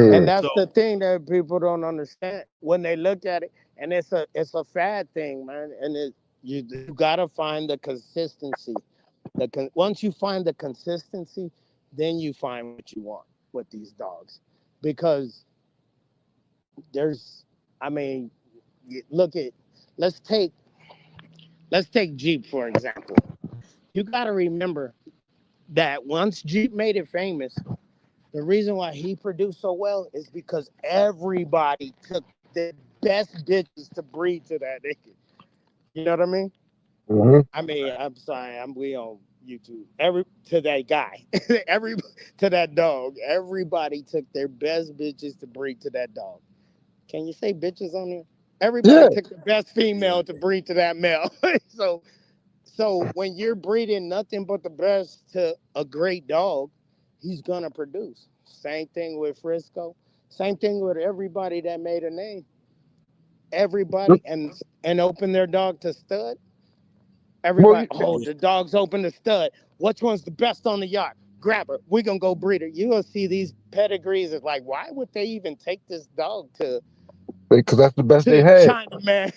And mm, that's So the thing that people don't understand when they look at it. And it's a fad thing, man. And you gotta find the consistency. Once you find the consistency, then you find what you want with these dogs, because there's, I mean, look at let's take let's take Jeep for example. You gotta remember that once Jeep made it famous, the reason why he produced so well is because everybody took the best bitches to breed to that nigga. You know what I mean? mm-hmm. I mean, I'm sorry, we on YouTube. Every to that guy, every to that dog. Everybody took their best bitches to breed to that dog. Can you say bitches on there? Everybody Yeah. took the best yeah, female to breed to that male. So when you're breeding nothing but the best to a great dog, he's gonna produce. Same thing with Frisco. Same thing with everybody that made a name. Everybody and open their dog to stud. Well, Everybody, oh, yeah. the dog's open to stud. Which one's the best on the yard? Grab her. We gonna go breed her. You gonna see these pedigrees. It's like, why would they even take this dog because that's the best they to had. China, man?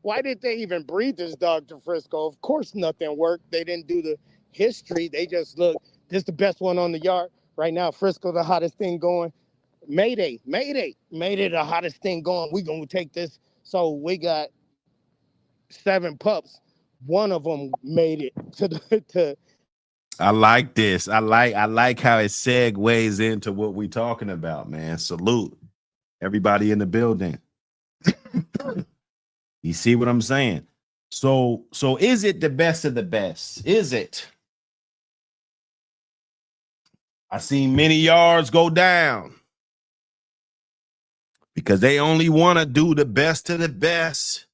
Why did they even breed this dog to Frisco? Of course, nothing worked. They didn't do the history. They just look. This is the best one on the yard right now. Frisco, the hottest thing going. Mayday, Mayday, Mayday, the hottest thing going. We gonna take this. So we got 7 pups. One of them made it to I like this. I like how it segues into what we talking about, man. Salute everybody in the building. You see what I'm saying? So is it the best of the best? Is it? I seen many yards go down because they only want to do the best of the best.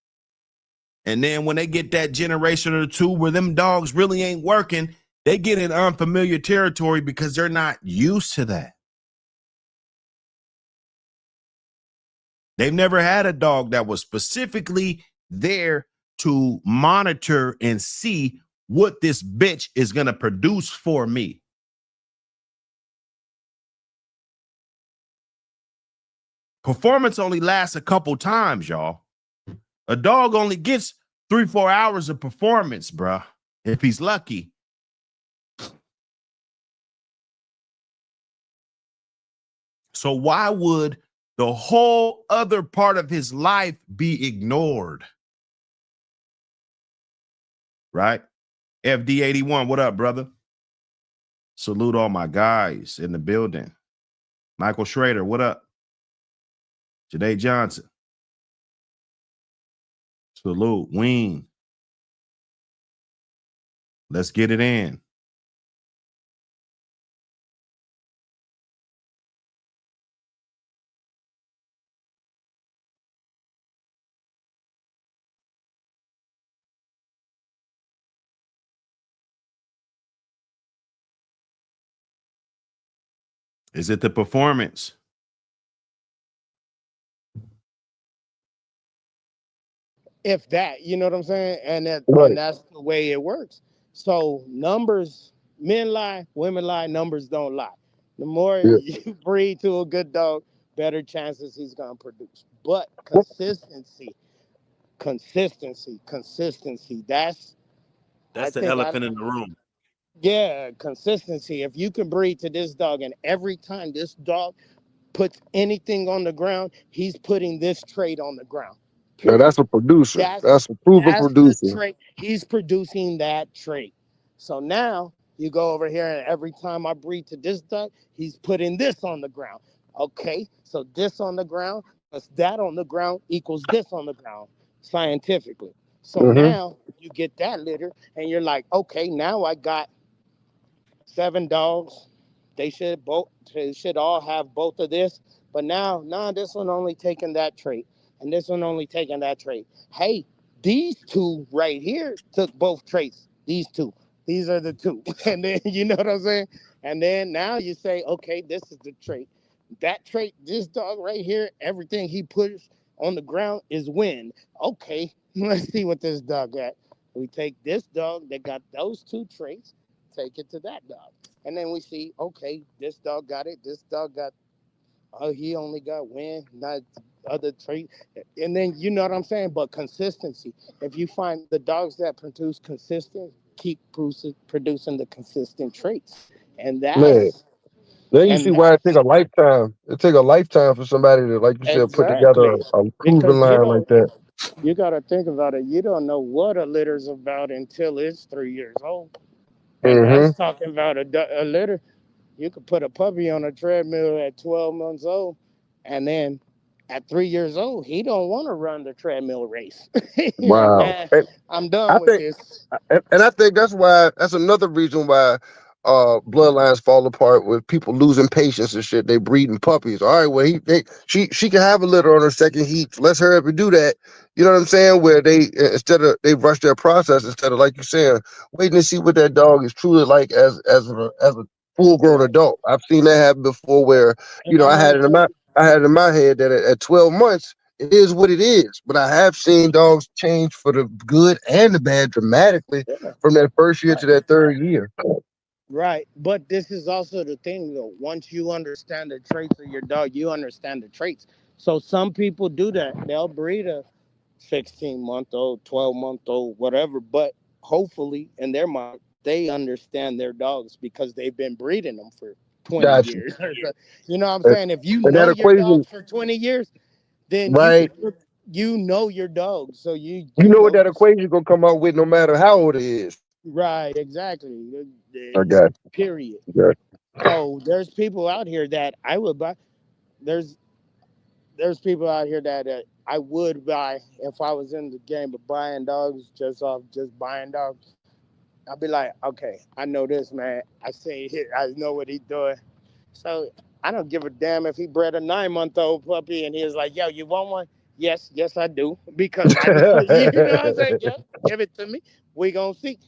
And then when they get that generation or two where them dogs really ain't working, they get in unfamiliar territory because they're not used to that. They've never had a dog that was specifically there to monitor and see what this bitch is going to produce for me. Performance only lasts a couple times, y'all. A dog only gets 3-4 hours of performance, bruh, if he's lucky. So why would the whole other part of his life be ignored? Right? FD81, what up, brother? Salute all my guys in the building. Michael Schrader, what up? Janae Johnson. Salute. Ween. Let's get it in. Is it the performance? If that, you know what I'm saying? And Right. that's the way it works. So numbers, men lie, women lie, numbers don't lie. The more Yeah. you breed to a good dog, better chances he's gonna produce. But Well, consistency. I That's the think I elephant in the room. yeah, consistency. If you can breed to this dog and every time this dog puts anything on the ground, he's putting this trait on the ground. now Period. that's a producer. That's That's a proven that's the producer. trait. He's producing that trait. So now you go over here, and every time I breed to this dog, he's putting this on the ground. Okay, so this on the ground plus that on the ground equals this on the ground scientifically. So Mm-hmm. now you get that litter, and you're like, okay, now I got 7 dogs. They should all have both of this. But now this one only taking that trait, and this one only taking that trait. Hey, these two right here took both traits. These two. These are the two. And then you know what I'm saying? And then now you say, okay, this is the trait. That trait, this dog right here, everything he puts on the ground is wind. Okay, let's see what this dog got. We take this dog that got those two traits, take it to that dog. And then we see, okay, this dog got it. This dog got, oh, he only got wind, not other trait. And then you know what I'm saying? But consistency. If you find the dogs that produce consistent, keep producing the consistent traits. And Man, that's, then you and see why it take that's a lifetime. It take a lifetime for somebody to, like you said, put together exactly a proven because line like that. you got to think about it. You don't know what a litter's about until it's 3 years old. And Mm-hmm. that's talking about a litter. You could put a puppy on a treadmill at 12 months old, and then at 3 years old, he don't want to run the treadmill race. He's like, Wow. man, And I'm I done with think this. and I think that's another reason why bloodlines fall apart with people losing patience and shit. They breeding puppies. All right, well she can have a litter on her second heat. Let's hurry up and do that. You know what I'm saying? Where they instead of they rush their process instead of, like you're saying, waiting to see what that dog is truly like as a full grown Right. adult. I've seen that happen before where, And I I'm had gonna it in tell my you, I had it in my head that at 12 months it is what it is. But I have seen dogs change for the good and the bad dramatically yeah, from that first year right, to that third year. right. But this is also the thing, though. Once you understand the traits of your dog, you understand the traits. So some people do that. They'll breed a 16-month-old, 12-month-old, whatever. But hopefully, in their mind, they understand their dogs because they've been breeding them for 20 Gotcha. years. You know what I'm And, saying? If you and that know your equation, dogs for 20 years, then right? you know your dog. So You you know what know that this. equation gonna come out with, no matter how old it is. Right, exactly. I got period. you. Got So there's people out here that I would buy. There's there's people out here that I would buy if I was in the game of buying dogs just off just buying dogs. I'd be like, okay, I know this man. I see it. I know what he's doing. So I don't give a damn if he bred a 9-month-old puppy and he was like, yo, you want one? Yes, yes, I do. Because I know, you know what I'm saying? Yeah, give it to me. We gonna see.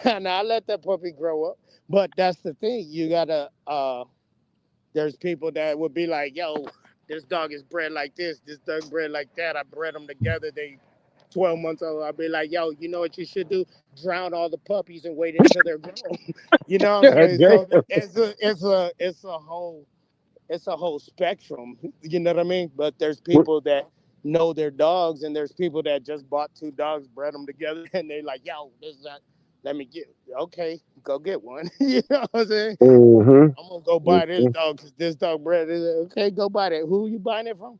And I let that puppy grow up. But that's the thing. You gotta there's people that would be like, yo, this dog is bred like this dog bred like that. I bred them together. They 12 months old. I'll be like, yo, you know what you should do? Drown all the puppies and wait until they're grown. You know what I'm God saying? damn. So it's a whole spectrum. You know what I mean? But there's What- people that know their dogs, and there's people that just bought two dogs, bred them together, and they like, yo, this is that. Let me get okay, go get one. You know what I'm saying? Mhm. I'm gonna go buy this dog because this dog bred it. Okay, go buy that. Who you buying it from?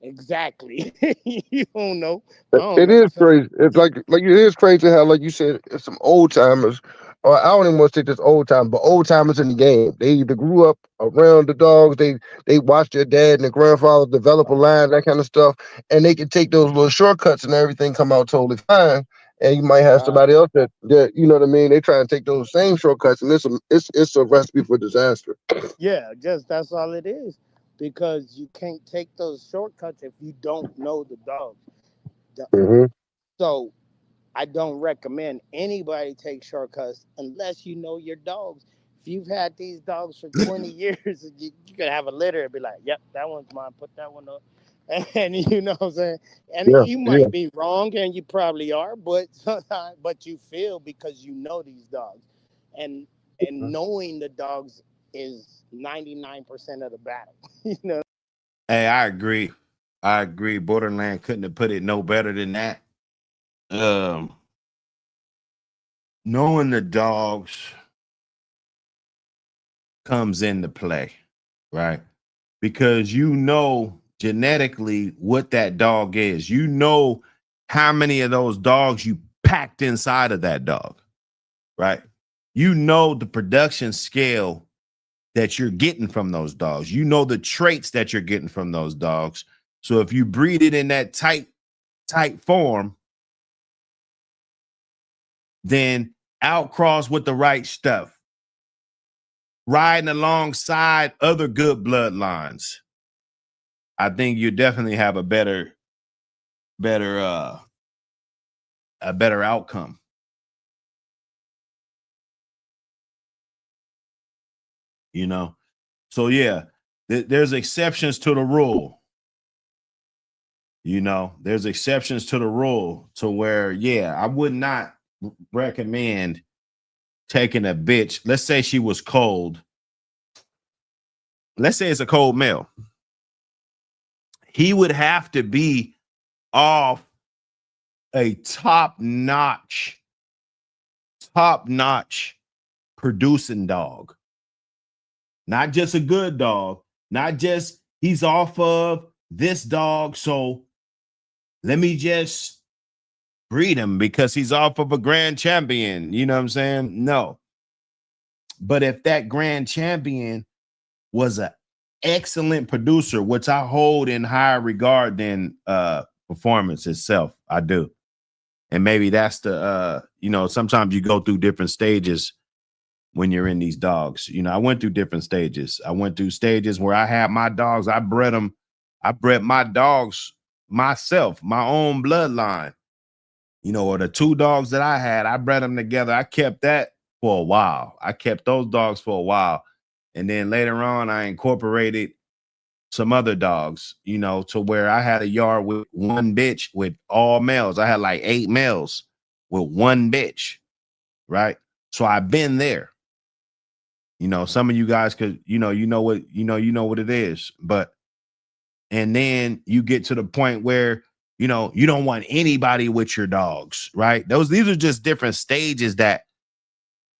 Exactly. You don't know. I don't It know. is So, crazy. It's like it is crazy how, like you said, it's some old timers, or I don't even want to say just old time, but old timers in the game. They either grew up around the dogs, they watched their dad and their grandfather develop a line, that kind of stuff, and they can take those little shortcuts and everything come out totally fine. And you might have uh, somebody else that you know what I mean. They try and take those same shortcuts, and it's a recipe for disaster. yeah, just that's all it is. Because you can't take those shortcuts if you don't know the dog. The- Hmm. So I don't recommend anybody take shortcuts unless you know your dogs. If you've had these dogs for 20 years, you could have a litter and be like, yep, that one's mine, put that one up. And you know what I'm saying? And Yeah, you yeah. might be wrong, and you probably are, but sometimes, but you feel because you know these dogs. And knowing the dogs is 99% of the battle. You know? Hey, I agree. I agree. Borderland couldn't have put it no better than that. Um, Knowing the dogs comes into play, right? Because you know genetically what that dog is. You know how many of those dogs you packed inside of that dog, right? You know the production scale that you're getting from those dogs. You know the traits that you're getting from those dogs. So if you breed it in that tight form, then outcross with the right stuff, riding alongside other good bloodlines, I think you definitely have better a better outcome. You know, so yeah, there's exceptions to the rule. You know, there's exceptions to the rule to where, yeah, I would not recommend taking a bitch. Let's say she was cold. Let's say it's a cold male. He would have to be off a top notch producing dog, not just a good dog, not just he's off of this dog. So let me just breed him because he's off of a grand champion. You know what I'm saying? No. But if that grand champion was an excellent producer, which I hold in higher regard than performance itself, I do. And maybe that's the sometimes you go through different stages when you're in these dogs. You know, I went through different stages. I went through stages where I had my dogs, I bred my dogs myself, my own bloodline. You know, or the two dogs that I had, I bred them together. I kept that for a while. I kept those dogs for a while. And then later on, I incorporated some other dogs, you know, to where I had a yard with one bitch with all males. I had like 8 males with one bitch, right? So I've been there. You know, some of you guys could, you know what it is. But and then you get to the point where you don't want anybody with your dogs, right? These are just different stages that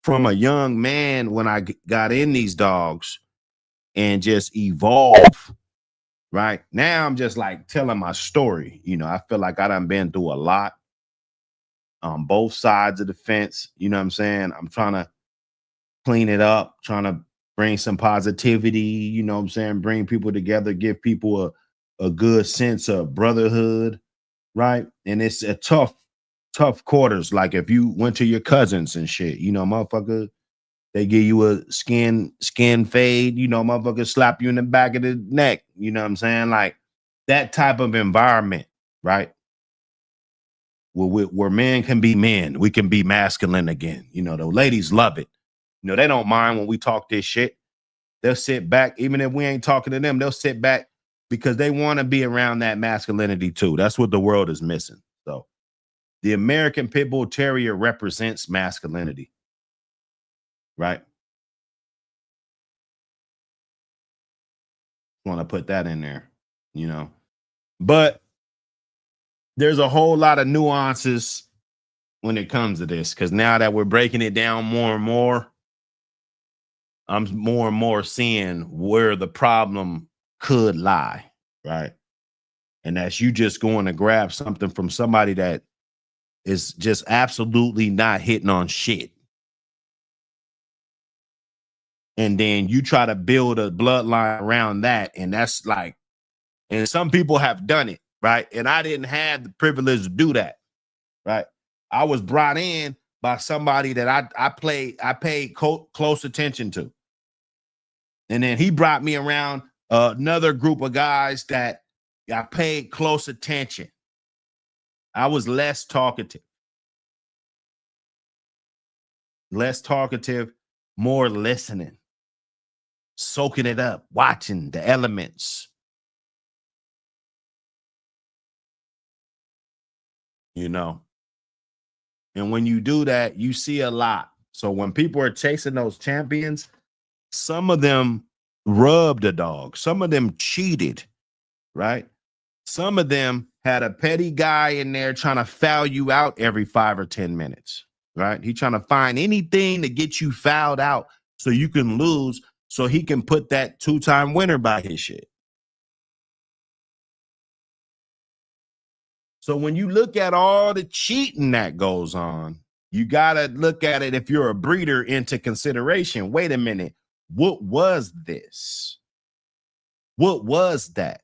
from a young man when I got in these dogs and just evolve. Right now, I'm just like telling my story. You know, I feel like I done been through a lot on both sides of the fence. You know what I'm saying? I'm trying to clean it up, trying to bring some positivity, you know what I'm saying? Bring people together, give people a good sense of brotherhood, right? And it's a tough quarters. Like if you went to your cousins and shit, you know, motherfucker, they give you a skin fade, you know, motherfucker slap you in the back of the neck, you know what I'm saying? Like that type of environment, right? Where men can be men, we can be masculine again. You know, the ladies love it. You know, they don't mind when we talk this shit. They'll sit back, even if we ain't talking to them, they'll sit back because they want to be around that masculinity too. That's what the world is missing. So the American Pit Bull Terrier represents masculinity, right? Want to put that in there, you know. But there's a whole lot of nuances when it comes to this, because now that we're breaking it down more and more, I'm more and more seeing where the problem could lie, right? And that's you just going to grab something from somebody that is just absolutely not hitting on shit. And then you try to build a bloodline around that. And that's like, and some people have done it, right? And I didn't have the privilege to do that, right? I was brought in by somebody that I paid close attention to. And then he brought me around another group of guys that I paid close attention. I was less talkative, more listening, soaking it up, watching the elements. You know, and when you do that, you see a lot. So when people are chasing those champions, some of them rubbed a dog, some of them cheated, right? Some of them had a petty guy in there trying to foul you out every 5 or 10 minutes, right? He trying to find anything to get you fouled out so you can lose, so he can put that 2-time winner by his shit. So when you look at all the cheating that goes on, you got to look at it, if you're a breeder, into consideration. Wait a minute. What was this? What was that?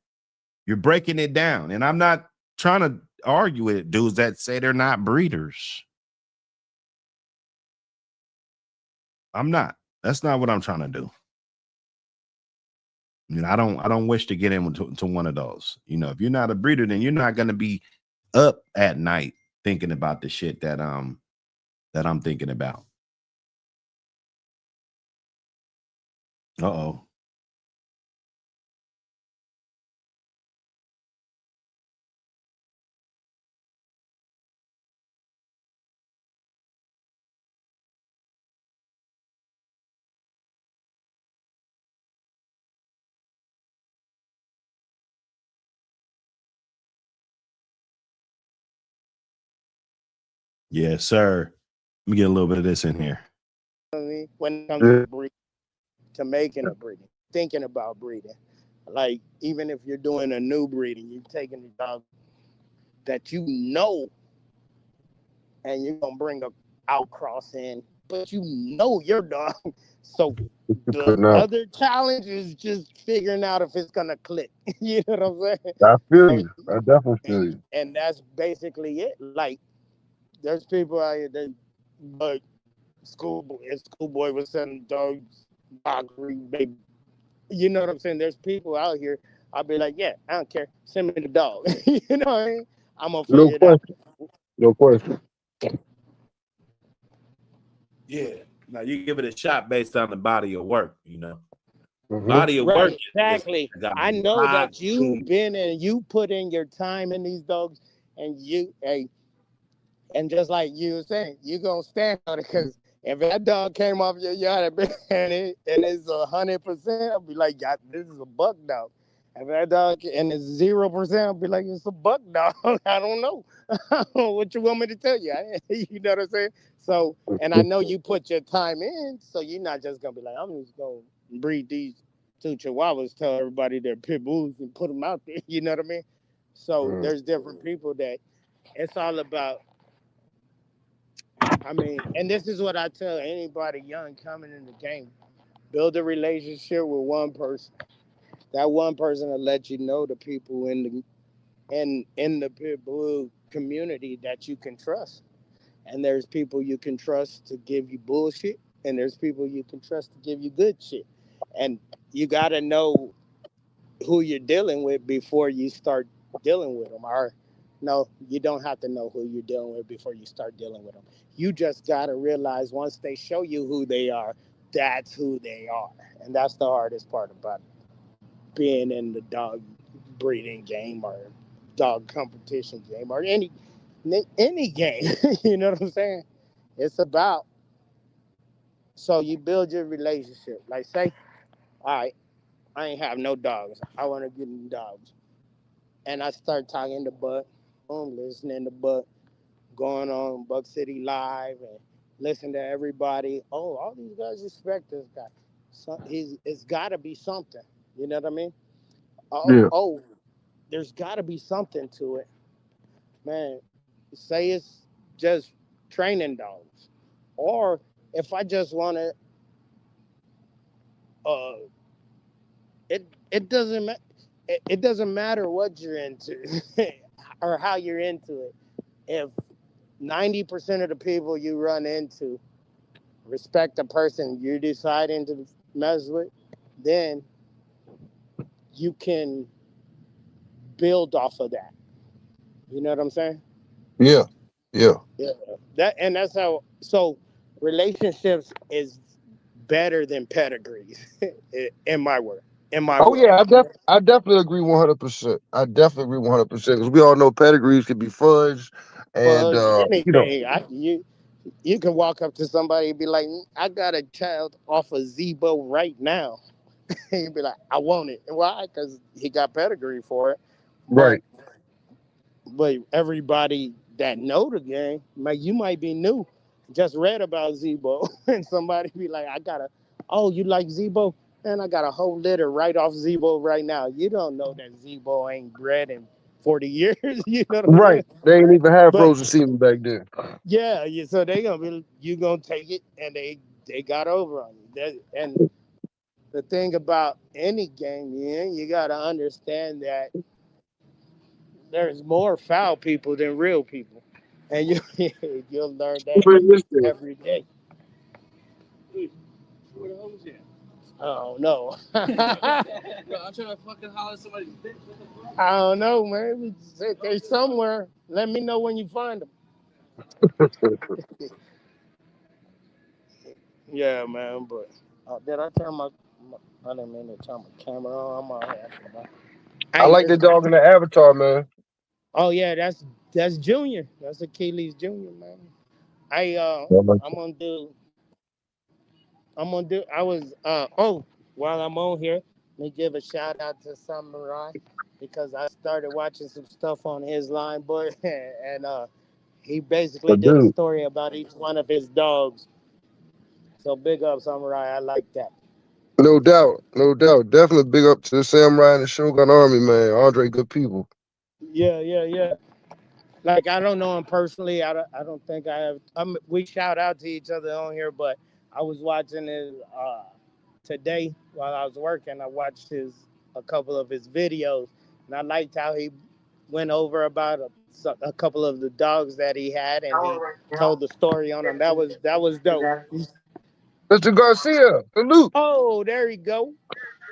You're breaking it down. And I'm not trying to argue with dudes that say they're not breeders. I'm not. That's not what I'm trying to do. You know, I don't wish to get into one of those. You know, if you're not a breeder, then you're not going to be up at night thinking about the shit that I'm thinking about. Uh-oh. Yes, sir. Let me get a little bit of this in here. When it comes to breeding, to making a breeding, thinking about breeding, like even if you're doing a new breeding, you're taking the dog that you know, and you're gonna bring a outcross in, but you know your dog. So the other challenge is just figuring out if it's gonna click. You know what I'm saying? I feel you. I definitely feel you. And that's basically it. Like there's people out here that, but schoolboy was selling dogs, baby. You know what I'm saying? There's people out here. I'll be like, yeah, I don't care. Send me the dog. You know what I mean? I'm gonna figure it out. No question. Yeah. Now you give it a shot based on the body of work, you know. Mm-hmm. Body of work. Exactly. I know that you've been and you put in your time in these dogs, and and just like you were saying, you're gonna stand on it, because if that dog came off your yard and it's 100%, I'll be like, yeah, this is a buck dog. If that dog and it's 0%, I'll be like, it's a buck dog. I don't know. What you want me to tell you? You know what I'm saying? So, and I know you put your time in, so you're not just gonna be like, I'm just gonna breed these 2 Chihuahuas, tell everybody they're pit bulls and put them out there. You know what I mean? So there's different people that it's all about I mean, and this is what I tell anybody young coming in the game: build a relationship with one person. That one person will let you know the people in the pit bull community that you can trust. And there's people you can trust to give you bullshit, and there's people you can trust to give you good shit. And you got to know who you're dealing with before you start dealing with them. Or no, you don't have to know who you're dealing with before you start dealing with them. You just got to realize once they show you who they are, that's who they are. And that's the hardest part about being in the dog breeding game or dog competition game or any game. You know what I'm saying? It's about, so you build your relationship. Like say, all right, I ain't have no dogs. I want to get in dogs, and I start talking to Buck, listening to Buck, going on Buck City Live and listen to everybody. Oh, all these guys respect this guy. So it's got to be something. You know what I mean? Yeah. Oh, there's got to be something to it, man. Say it's just training dogs, or if I just want to, uh, it doesn't it doesn't matter what you're into or how you're into it. If 90% of the people you run into respect the person you're deciding to mess with, then you can build off of that. You know what I'm saying? Yeah. Yeah. Yeah. That's how. So relationships is better than pedigrees, in my word. In my Oh world. yeah, I definitely agree 100%. I definitely agree 100% because we all know pedigrees can be fudged, and Fudge, you know, anything. You can walk up to somebody and be like, I got a child off of Zebo right now. And you'd be like, I want it. Why? Because he got pedigree for it. But right, everybody that know the game, you might be new, just read about Zebo, and somebody be like, oh, you like Zebo? Man, I got a whole litter right off Zebo right now. You don't know that Zebo ain't bred in 40 years. You know what I'm right. saying? They ain't even have But frozen semen back then. yeah, so they gonna be, you gonna take it, and they got over on you. And the thing about any game, you gotta understand that there's more foul people than real people, and you'll learn that Where is this? every day. Where the hell is it? Oh no. Bro, I'm trying to fucking holler at somebody's bitch. I don't know, man. They're somewhere. Let me know when you find them. Yeah, man. But did I turn I didn't mean to turn my camera on. I'm on here. I Hey, like the it's dog in the Avatar, man. oh yeah, that's Junior. That's Achilles Junior, man. I Yeah, man. I'm gonna do I'm gonna do. I was while I'm on here, let me give a shout out to Samurai because I started watching some stuff on his line, boy, and he basically But did a dude, story about each one of his dogs. So big up Samurai, I like that. no doubt, no doubt. Definitely big up to the Samurai and the Shogun Army, man. Andre, good people. Yeah. Like I don't know him personally. I don't think I have. We shout out to each other on here, but I was watching his today while I was working. I watched a couple of his videos, and I liked how he went over about a couple of the dogs that he had, and he told the story on them. That was dope. Mr. Garcia, salute. Oh, there you go.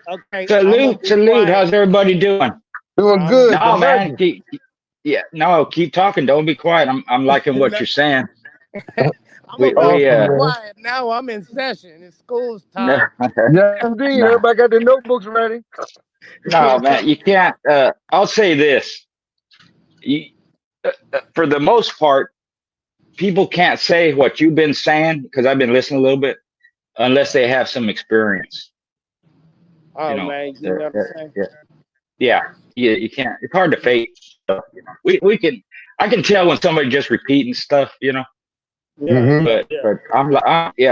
Okay, I'm gonna Salute, be salute. quiet. How's everybody doing? Doing I'm gonna good. No, The man. legend. Yeah, no, keep talking. Don't be quiet. I'm liking what be. you're saying. I'm We gonna be we Awesome, man. quiet now. I'm in session. It's school's no, time. Yes, indeed. no, Everybody got their notebooks ready. no, man. You can't. I'll say this. You, for the most part, people can't say what you've been saying because I've been listening a little bit unless they have some experience. You Oh know. man, you know what I'm saying? Yeah. Yeah. You can't. It's hard to fake stuff. You know. We can. I can tell when somebody just repeating stuff. You know. Yeah, Hmm. yeah, But yeah.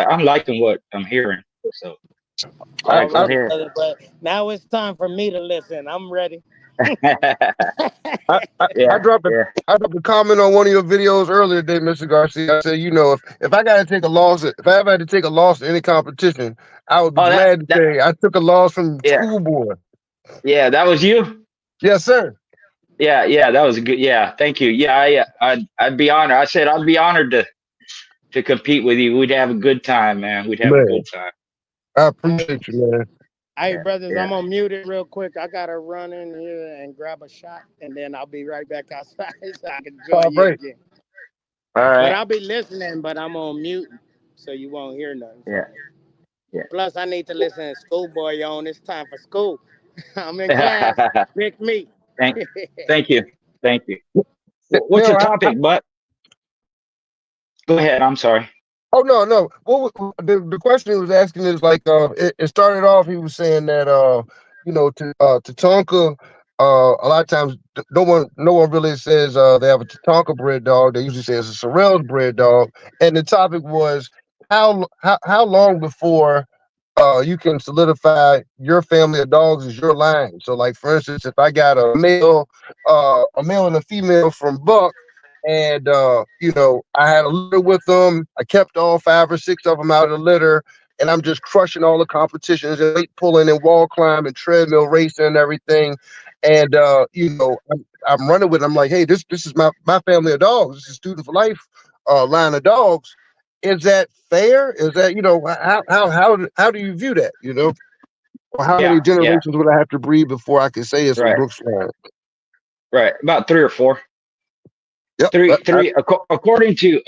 I'm liking what I'm hearing. So all I, right, All go I, right, ahead. brother. But now it's time for me to listen. I'm ready. I, I, I Yeah, dropped a yeah. I dropped a comment on one of your videos earlier today, Mr. Garcia. I said, if I got to take a loss, if I ever had to take a loss in any competition, I would be Oh, glad to that say I took a loss from yeah, schoolboy. yeah. That was you. Yes, sir. Yeah, yeah. That was good. Yeah, thank you. Yeah, I'd be honored. I said I'd be honored to compete with you. We'd have a good time, man. We'd have a Man, good time. I Hey, appreciate you, man. hey, Yeah, brothers, yeah. I'm gonna mute it real quick. I gotta run in here and grab a shot, and then I'll be right back outside so I can All join you right. again. All But right. I'll be listening, but I'm on mute, so you won't hear nothing Yeah, from me. yeah. Plus, I need to listen to Schoolboy on. It's time for school. I'm in class. Pick me. thank, thank you, thank you. What's the Now, topic? But go ahead. I'm sorry. oh no, no. The question he was asking is like it started off. He was saying that Tatonka, a lot of times no one really says they have a Tatonka bred dog. They usually say it's a Sorrel's bred dog. And the topic was how long before you can solidify your family of dogs as your line. So like for instance, if I got a male and a female from Buck, and I had a litter with them. I kept all 5 or 6 of them out of the litter, and I'm just crushing all the competitions and weight pulling and wall climb and treadmill racing and everything. And I'm running with. I'm like, hey, this is my family of dogs. This is Student for Life line of dogs. Is that fair? Is that how do you view that? Or how Yeah, many yeah. generations would I have to breed before I can say it's a Right, Brooks line? right. About 3 or 4. Yep. Three. According to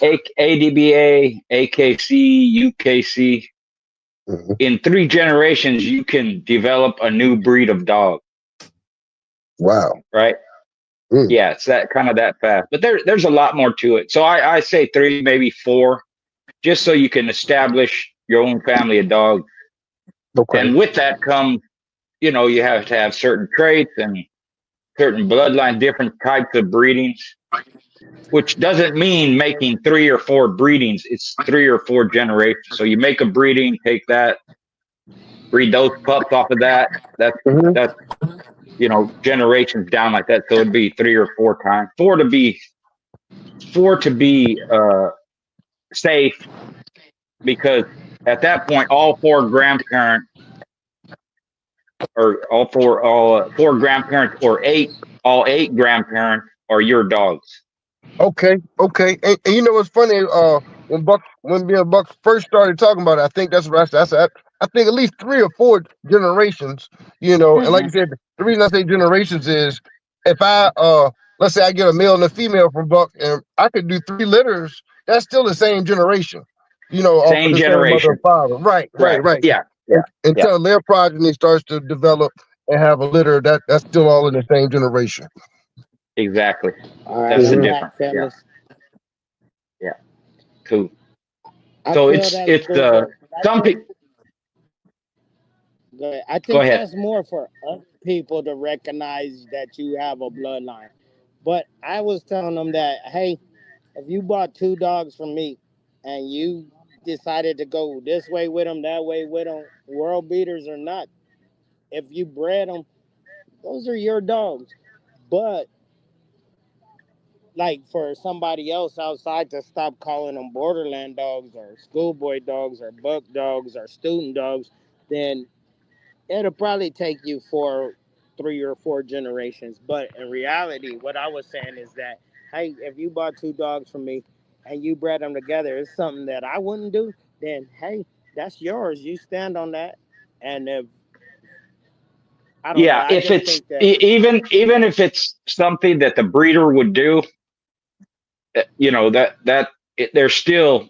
ADBA, AKC, UKC, Mhm. in 3 generations you can develop a new breed of dog. Wow. Right. Mm. Yeah, it's that kind of that fast. But there's a lot more to it. So I say 3, maybe 4, just so you can establish your own family of dogs. Okay. And with that comes, you have to have certain traits and certain bloodline, different types of breedings, which doesn't mean making 3 or 4 breedings. It's 3 or 4 generations. So you make a breeding, take that, breed those pups off of that. That's Mhm. that's generations down like that. So it'd be 3 or 4 times. Four to be safe, because at that point all 4 grandparents, or all 4 grandparents, or all 8 grandparents are your dogs. Okay. Okay. And you know what's funny? When me and Buck first started talking about it, I think that's what I said. I think at least 3 or 4 generations. And like Hmm. you said, the reason I say generations is if I let's say I get a male and a female from Buck, and I could do 3 litters. That's still the same generation. Off of Same the same mother and generation. father. Right. Right. Right. Right. Yeah. Yeah. And, Yeah. until their progeny starts to develop and have a litter, that's still all in the same generation. Exactly. All right, That's the I'm Mhm. back, difference. Yeah. fellas. Yeah. Cool. I So feel it's that's it's good, but I some think people. good. I Go think ahead. that's more for other people to recognize that you have a bloodline. But I was telling them that, hey, if you bought 2 dogs from me and you decided to go this way with them, that way with them, world beaters or not, if you bred them, those are your dogs. But like for somebody else outside to stop calling them borderland dogs or schoolboy dogs or buck dogs or student dogs, then it'll probably take you for 3 or 4 generations. But in reality, what I was saying is that, hey, if you bought 2 dogs from me and you bred them together, it's something that I wouldn't do, then hey, that's yours. You stand on that. And if I don't know, Yeah. I If just it's think that even if it's something that the breeder would do, they're still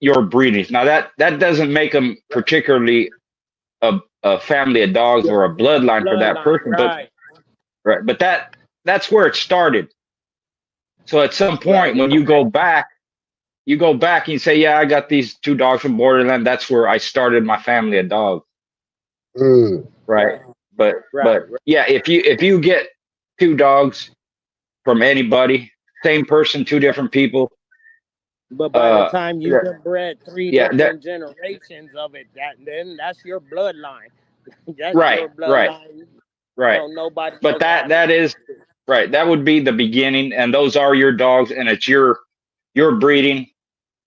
your breedings. Now that doesn't make them particularly a family of dogs or a a bloodline for that bloodline, person, but right? right. But that's where it started. So at some Right. point when you go back and you say, yeah, I got these 2 dogs from Borderland. That's where I started my family of dogs. Mm. Right. Right. But Right. but yeah, if you get 2 dogs from anybody, same person, 2 different people, But by the uh, time you yeah, have bred three yeah, that different generations of it, then that's your bloodline. That's your Right, right, bloodline. right. Don't nobody But else have it. that is right. That would be the beginning, and those are your dogs, and it's your breeding,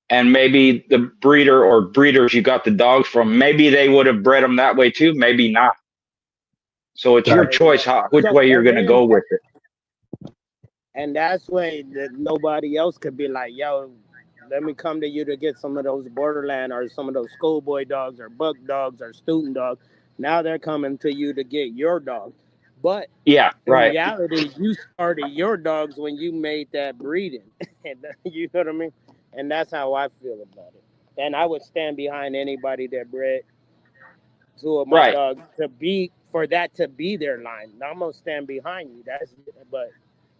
and maybe the breeder or breeders you got the dogs from, maybe they would have bred them that way too, maybe not. So it's your Gotcha. Yeah, choice yeah. which So way you're and going to then go with it. and that's when nobody else could be like, yo, let me come to you to get some of those borderland or some of those schoolboy dogs or buck dogs or student dogs. Now they're coming to you to get your dog. But Yeah, in right. reality, you started your dogs when you made that breeding. You know what I mean? And that's how I feel about it. And I would stand behind anybody that bred two of my Right. dogs to be for that to be their line. I'm gonna stand behind you. That's but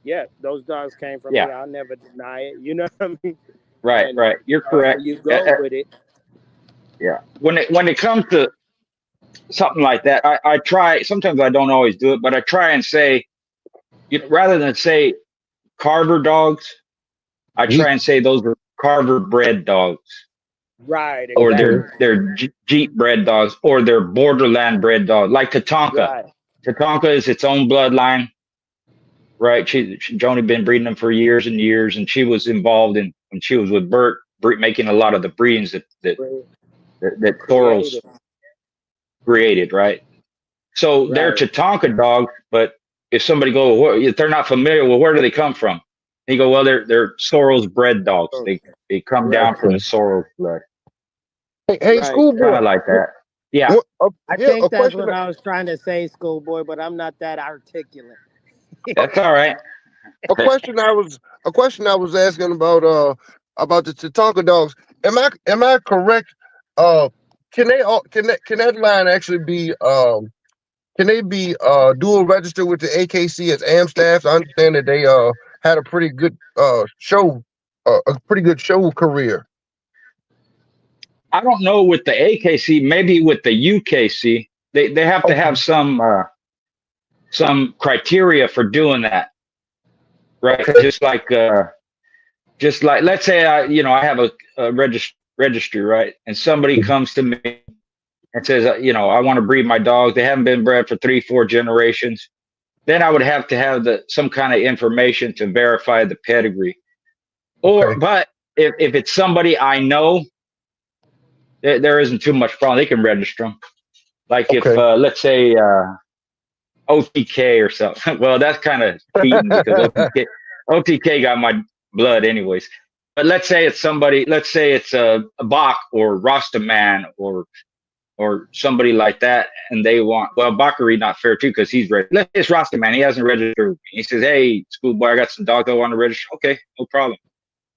yeah, those dogs came from Yeah, me. I'll never deny it. You know what I mean? right, And right. You're however correct. you go with it, Yeah. When it comes to something like that, I try, sometimes I don't always do it, but I try and say, rather than say Carver dogs, I Ye- try and say those are Carver bred dogs, right? or Okay. Exactly. they're Jeep bred dogs, or they're borderland bred dogs, like Tatanka. Right. Tatanka is its own bloodline, right? She's only been breeding them for years and years, and she was involved in when she was with Bert, making a lot of the breedings that Soros Creative. created, right? So they're Right. Tatanka dogs, but if somebody if they're not familiar, well, where do they come from? And you go, well, they're Soros bred dogs. They come Right. down from the Okay. Soros blood, Hey, Right. kind schoolboy. of like that. Yeah, I Yeah, think a that's question. what I was trying to say, schoolboy, but I'm not that articulate. that's all right. A question I was a question I was asking about the Tatanka dogs. Am I correct? Uh, can that line actually be can they be dual registered with the AKC as AM staffs? I understand that they had a pretty good a pretty good show career. I don't know with the AKC, maybe with the UKC, they have to have Okay. some criteria for doing that, right? Okay. Just like let's say I have a registry, right, and somebody comes to me and says, I want to breed my dog. They haven't been bred for 3-4 generations. Then I would have to have some kind of information to verify the pedigree. Okay. But if it's somebody I know, there isn't too much problem. They can register them. Like if Okay. let's say OTK or something. Well, that's kind of cheating because OTK got my blood anyways. But let's say it's somebody. Let's say it's a Bach or Rastaman or somebody like that, and they want, well, Bakary not fair too because he's ready. Let's say it's Rastaman. He hasn't registered. He says, "Hey, schoolboy, I got some dogs I want to register." Okay, no problem.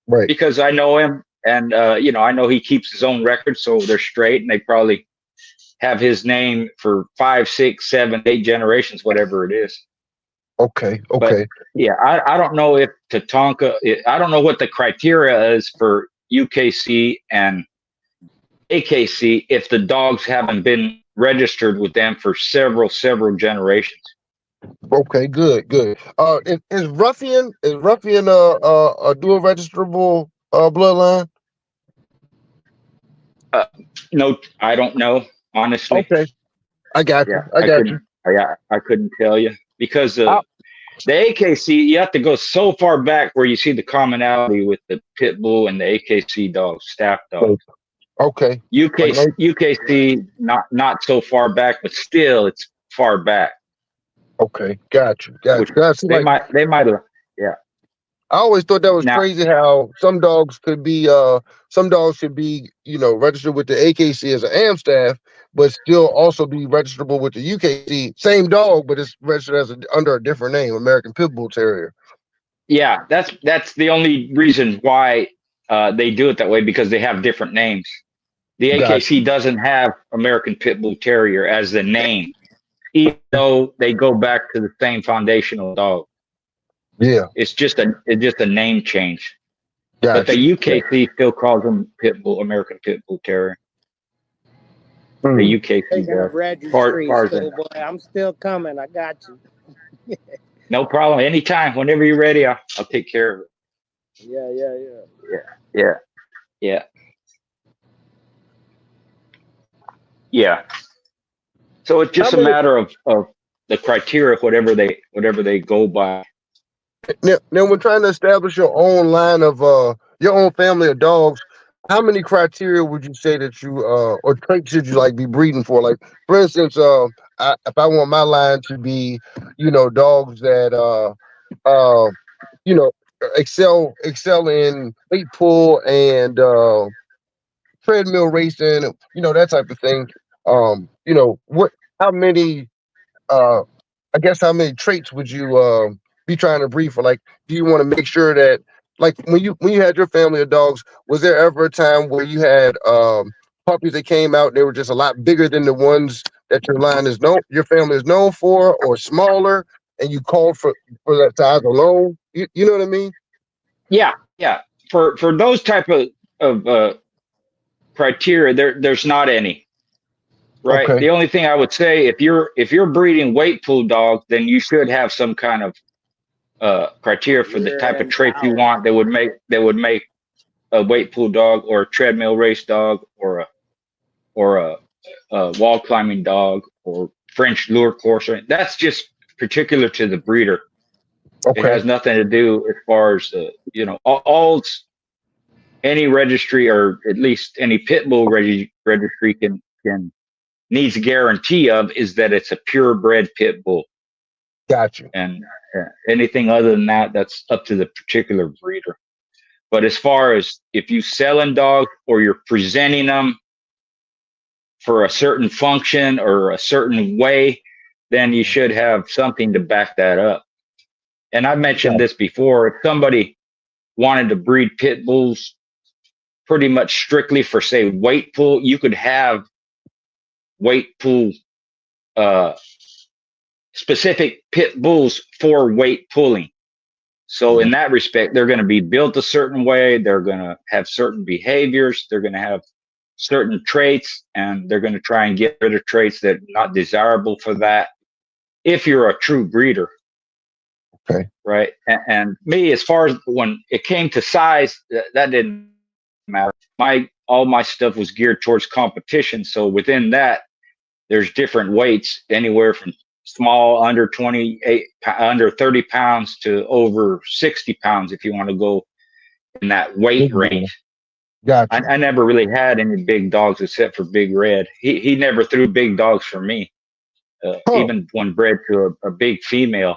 Right. Because I know him, and I know he keeps his own records, so they're straight, and they probably have his name for 5, 6, 7, 8 generations, whatever it is. Okay. But Okay. yeah, I don't know if Tatanka. I don't know what the criteria is for UKC and AKC if the dogs haven't been registered with them for several generations. Okay. Good. Good. Is Ruffian a dual registrable bloodline? No, I don't know honestly. Okay. I got Yeah, you. I I got you. couldn't. I couldn't tell you because I, the AKC, you have to go so far back where you see the commonality with the pit bull and the AKC dogs, staff dogs. okay. I know. UKC, not so far back, but still it's far back. Okay. Got you. Got Which you. That's like they might have. Yeah. I always thought that was Now, crazy how some dogs should be, registered with the AKC as an AM staff, but still also be registrable with the UKC. Same dog, but it's registered under a different name, American Pit Bull Terrier. yeah, that's the only reason why they do it that way because they have different names. The Gotcha. AKC doesn't have American Pit Bull Terrier as the name, even though they go back to the same foundational dog. Yeah. It's just a name change. But the Gotcha. Yeah. UKC still calls them Pit Bull, American Pit Bull Terrier. The Mm. UKC Taking a does. registry, Tarzan. schoolboy. I'm still coming. I got you. No problem. Anytime, whenever you're ready, I'll take care of it. Yeah, yeah, yeah. Yeah, yeah, yeah, yeah. So it's How just a many? matter of the criteria, whatever they go by. Now, when trying to establish your own line of your own family of dogs, how many criteria would you say that you or traits should you like be breeding for? Like, for instance, if I want my line to be, dogs that uh, you know, excel in weight pull and treadmill racing, that type of thing. What? How many? Uh, I guess how many traits would you be trying to breed for? Like, do you want to make sure that, like, when you had your family of dogs, was there ever a time where you had puppies that came out and they were just a lot bigger than the ones that your family is known for, or smaller, and you called for that size alone? You know what I mean? Yeah, yeah. For those type of criteria, there's not any. Right. Okay. The only thing I would say, if you're breeding weight pool dogs, then you should have some kind of criteria for the Rear type of end trait you power. want that would make a weight pool dog or a treadmill race dog or a wall climbing dog or French lure courser. That's just particular to the breeder. It Okay. has nothing to do as far as all any registry or at least any pit bull registry can needs a guarantee of is that it's a purebred pit bull. Got you. And anything other than that, that's up to the particular breeder. But as far as if you selling dogs or you're presenting them for a certain function or a certain way, then you should have something to back that up. And I've mentioned this before. If somebody wanted to breed pit bulls pretty much strictly for, say, weight pool, you could have weight pool specific pit bulls for weight pulling. So in that respect, they're going to be built a certain way. They're going to have certain behaviors. They're going to have certain traits, and they're going to try and get rid of traits that are not desirable for that. If you're a true breeder, Okay. right? And me, as far as when it came to size, that didn't matter. All my stuff was geared towards competition. So within that, there's different weights, anywhere from small, under 28, under 30 pounds to over 60 pounds, if you want to go in that weight range. Got you. I never really had any big dogs except for Big Red. He never threw big dogs for me. Even when bred to a big female,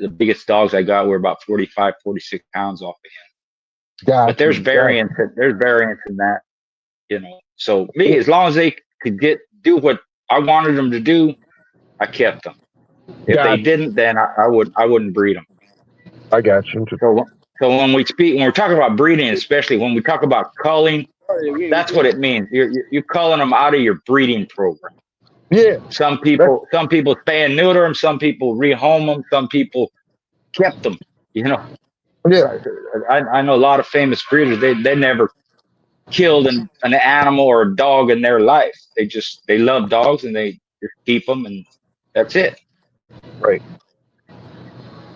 the biggest dogs I got were about 45, 46 pounds off of him. Got But there's you. variance. There's variance in that, So me, as long as they could do what I wanted them to do, I kept them. If they didn't, then I wouldn't breed them. I got you. So when we're talking about breeding, especially when we talk about culling, that's what it means. You're culling them out of your breeding program. Yeah. Some people spay and neuter them. Some people rehome them. Some people kept them. Yeah. I know a lot of famous breeders. They never killed an animal or a dog in their life. They love dogs and they just keep them, and that's it. Right.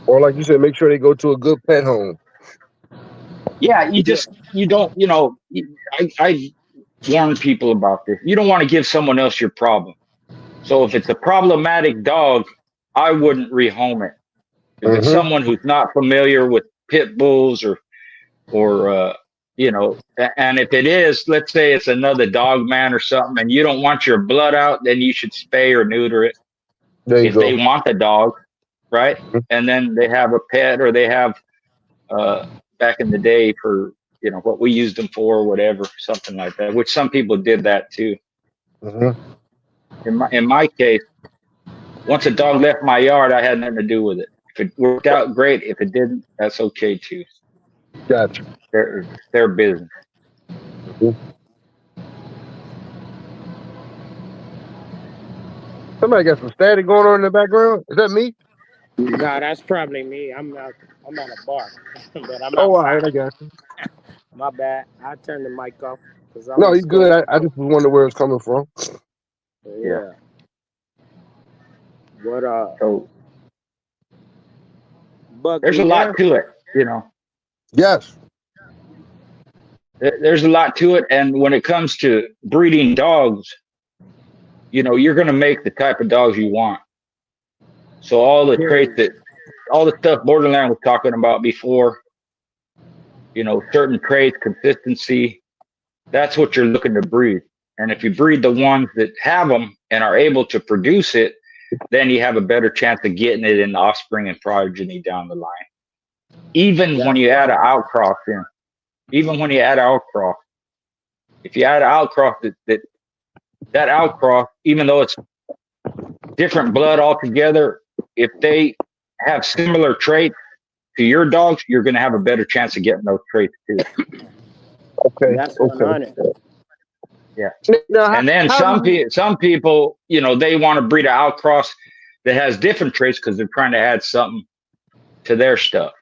Or like you said, make sure they go to a good pet home. Yeah, you don't. I warn people about this. You don't want to give someone else your problem. So if it's a problematic dog, I wouldn't rehome it. If it's someone who's not familiar with pit bulls or and if it is, let's say it's another dog man or something, and you don't want your blood out, then you should spay or neuter it. There you if go. they want the dog, right? And then they have a pet, or they have back in the day for what we used them for, whatever, something like that. Which some people did that too. In my case, once a dog left my yard, I had nothing to do with it. If it worked out, great. If it didn't, that's okay too. Gotcha. Their business. Somebody got some static going on in the background. Is that me? No, that's probably me. I'm at a bar, but I'm Oh, all outside. right, I got you. My bad. I turned the mic off because I'm. No, you good. I just was wondering where it's coming from. Yeah. What So Buck, there's you a lot there? to it, Yes. There's a lot to it, and when it comes to breeding dogs, you're going to make the type of dogs you want. So all the traits all the stuff Borderland was talking about before, certain traits, consistency, that's what you're looking to breed. And if you breed the ones that have them and are able to produce it, then you have a better chance of getting it in the offspring and progeny down the line. Even when you add an outcross in, if you add an outcross, that outcross, even though it's different blood altogether, if they have similar traits to your dogs, you're going to have a better chance of getting those traits too. Okay. That's 100. Yeah. Now, And then some people, they want to breed an outcross that has different traits because they're trying to add something to their stuff.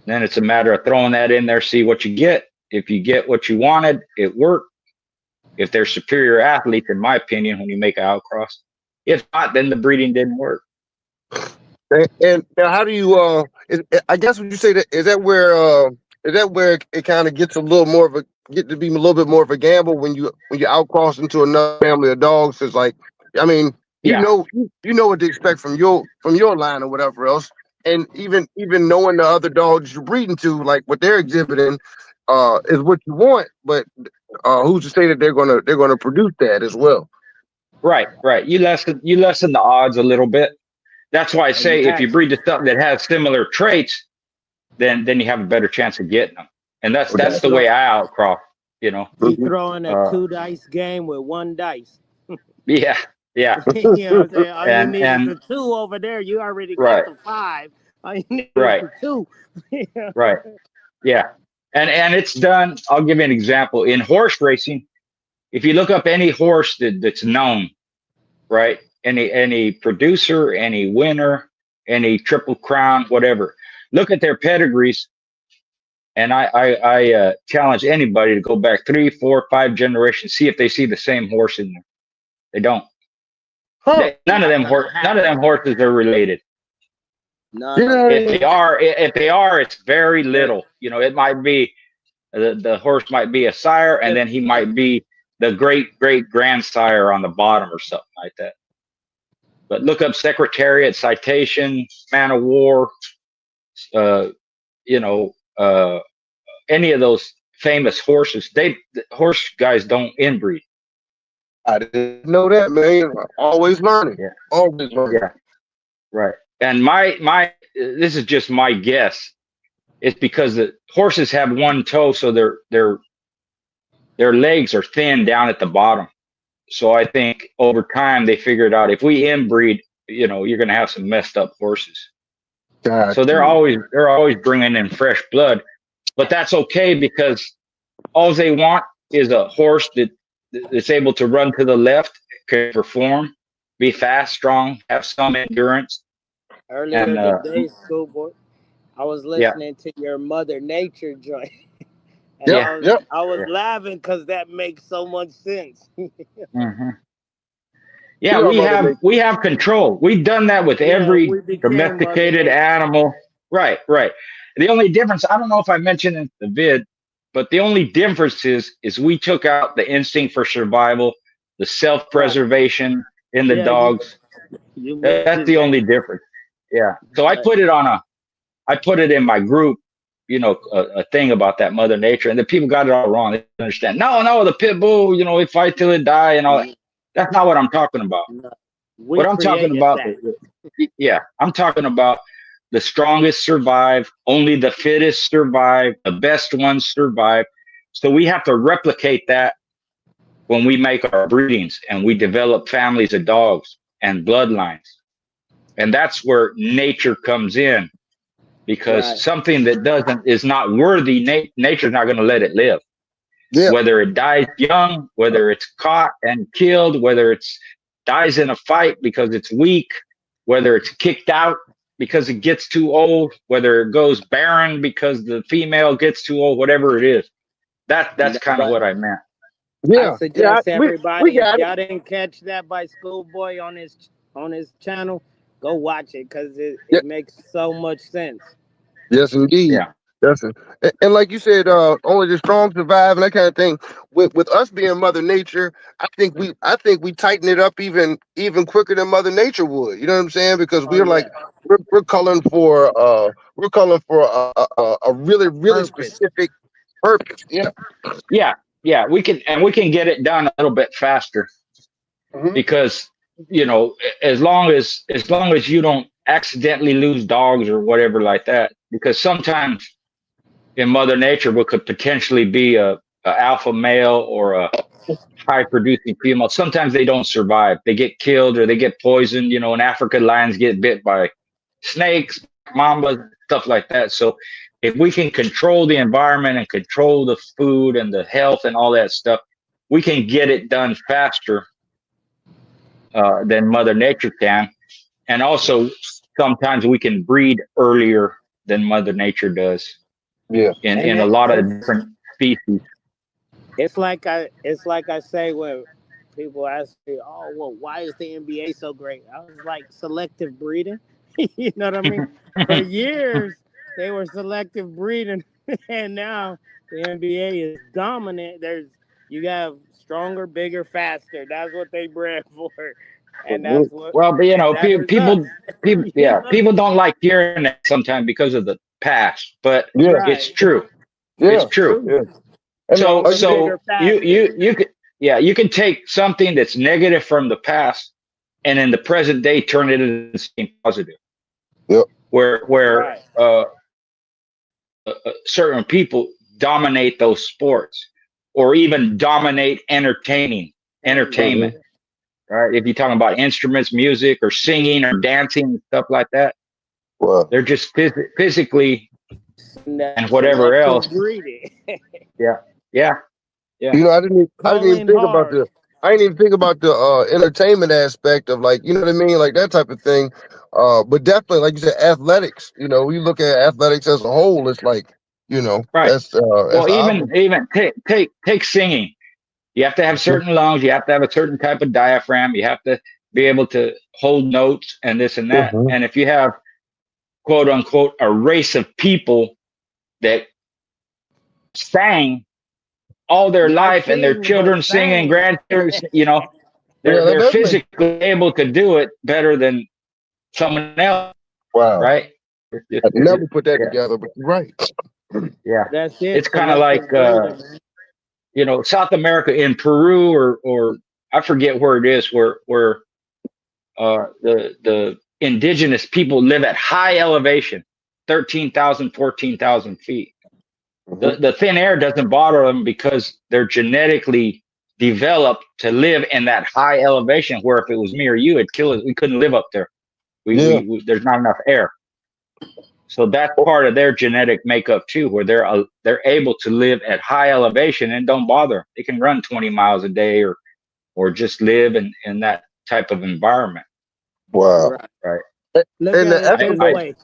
Then it's a matter of throwing that in there, see what you get. If you get what you wanted, it worked. If they're superior athletes, in my opinion, when you make an outcross. If not, then the breeding didn't work. and now how do you I guess would you say that is that where it kind of gets a little more of a to be a little bit more of a gamble when you outcross into another family of dogs? It's like, I mean, you know what to expect from your line or whatever else, and even knowing the other dogs you're breeding to, like what they're exhibiting, is what you want. But who's to say that they're gonna produce that as well? Right. You lessen the odds a little bit. That's why I say if you breed to something that has similar traits, then you have a better chance of getting them. And that's the way I outcross. You throwing a 2 dice game with 1 dice. Yeah. You know what I'm saying? All you need And is the 2 over there. You already got the 5. All you need is the 2. Right. Yeah. And it's done. I'll give you an example. In horse racing, if you look up any horse that's known, right? Any producer, any winner, any Triple Crown, whatever. Look at their pedigrees. And I challenge anybody to go back 3, 4, 5 generations, see if they see the same horse in there. They don't. None of them horses are related. None. If they are, it's very little. It might be the horse might be a sire, and then he might be the great grandsire on the bottom or something like that. But look up Secretariat, Citation, Man of War, any of those famous horses. Horse guys don't inbreed. I didn't know that, man. Always learning. Yeah. Always learning. Yeah. Right. And my this is just my guess. It's because the horses have one toe, so their legs are thin down at the bottom. So I think over time they figured out if we inbreed, you're going to have some messed up horses. So they're always bringing in fresh blood, but that's okay because all they want is a horse that's able to run to the left, can perform, be fast, strong, have some endurance. Earlier today, Schoolboy, I was listening to your Mother Nature joint. I was laughing because that makes so much sense. Mm-hmm. Yeah, we have control. We've done that with every domesticated animal. Right. The only difference, I don't know if I mentioned in the vid, but the only difference is we took out the instinct for survival, the self-preservation in the dogs. That's the only difference. Yeah. So I put it in my group, a thing about that Mother Nature, and the people got it all wrong. They didn't understand. No, the pit bull, it fight till it die and all that. That's not what I'm talking about. What I'm talking about, I'm talking about the strongest survive, only the fittest survive, the best ones survive. So we have to replicate that when we make our breedings and we develop families of dogs and bloodlines. And that's where nature comes in, because something that is not worthy, nature's not going to let it live. Yeah. Whether it dies young, whether it's caught and killed, whether it's dies in a fight because it's weak, whether it's kicked out because it gets too old, whether it goes barren because the female gets too old, whatever it is. That's kind of what I meant. Yeah. I suggest everybody, if y'all didn't catch that by Schoolboy on his channel, go watch it because it makes so much sense. Yes, indeed. Yeah. That's it. And like you said, only the strong survive and that kind of thing. With us being Mother Nature, I think we tighten it up even quicker than Mother Nature would. You know what I'm saying? Because Oh we're yeah, like we're calling for a really purpose. specific purpose. Yeah. Yeah, we can get it done a little bit faster Hmm. because as long as you don't accidentally lose dogs or whatever like that, because sometimes in Mother Nature we could potentially be a alpha male or a high producing female. Sometimes they don't survive. They get killed or they get poisoned. In Africa, lions get bit by snakes, mambas, stuff like that. So if we can control the environment and control the food and the health and all that stuff, we can get it done faster than Mother Nature can. And also, sometimes we can breed earlier than Mother Nature does Yeah. in, And in a lot of different species. it's like I say when people ask me, "Oh, well, why is the NBA so great?" I was like, selective breeding. You know what I mean? For years they were selective breeding, and now the NBA is dominant. You have stronger, bigger, faster. That's what they bred for, and that's what Well, but that is us. people, You yeah, know? people don't like hearing that sometimes because of the past, but Yeah. it's Right? true. Yeah. It's true. True. Yeah. And So, Stronger, like you said, bigger, so faster. you can take something that's negative from the past and in the present day turn it into something positive. yep. Where Right. certain people dominate those sports or even dominate Entertainment. Hmm. entertainment, right? If you're talking about instruments, music, or singing or dancing and stuff like that, Wow. they're just physically And that and whatever selective else. breeding. Yeah, yeah, yeah. I didn't even Colin think about Hard. the I didn't even think about the entertainment aspect of, like, you know what I mean, like that type of thing. But definitely, like you said, athletics. We look at athletics as a whole. It's like, Right. that's Well, obvious. even take singing. You have to have Mhm. certain lungs. You have to have a certain type of diaphragm. You have to be able to hold notes and this and that. Mhm. And if you have quote unquote a race of people that sang all their Not life and their sing, but children singing, sang. grandparents, Yeah, that they're does make physically able to do it better than someone else, wow. right? I never put that Yeah, together, but you're right. yeah. That's it. It's kind of like Selective breeding, man. South America in Peru or I forget where it is where the indigenous people live at high elevation, 13,000, 14,000 feet. Hmm. The thin air doesn't bother them because they're genetically developed to live in that high elevation. Where if it was me or you, it'd kill us. We couldn't live up there. Yeah. There's not enough air. So that's part of their genetic makeup too, where they're able to live at high elevation and don't bother. They can run 20 miles a day or just live in that type of environment, Wow. Right. right? A- Look And the at it this Eskimos, I way.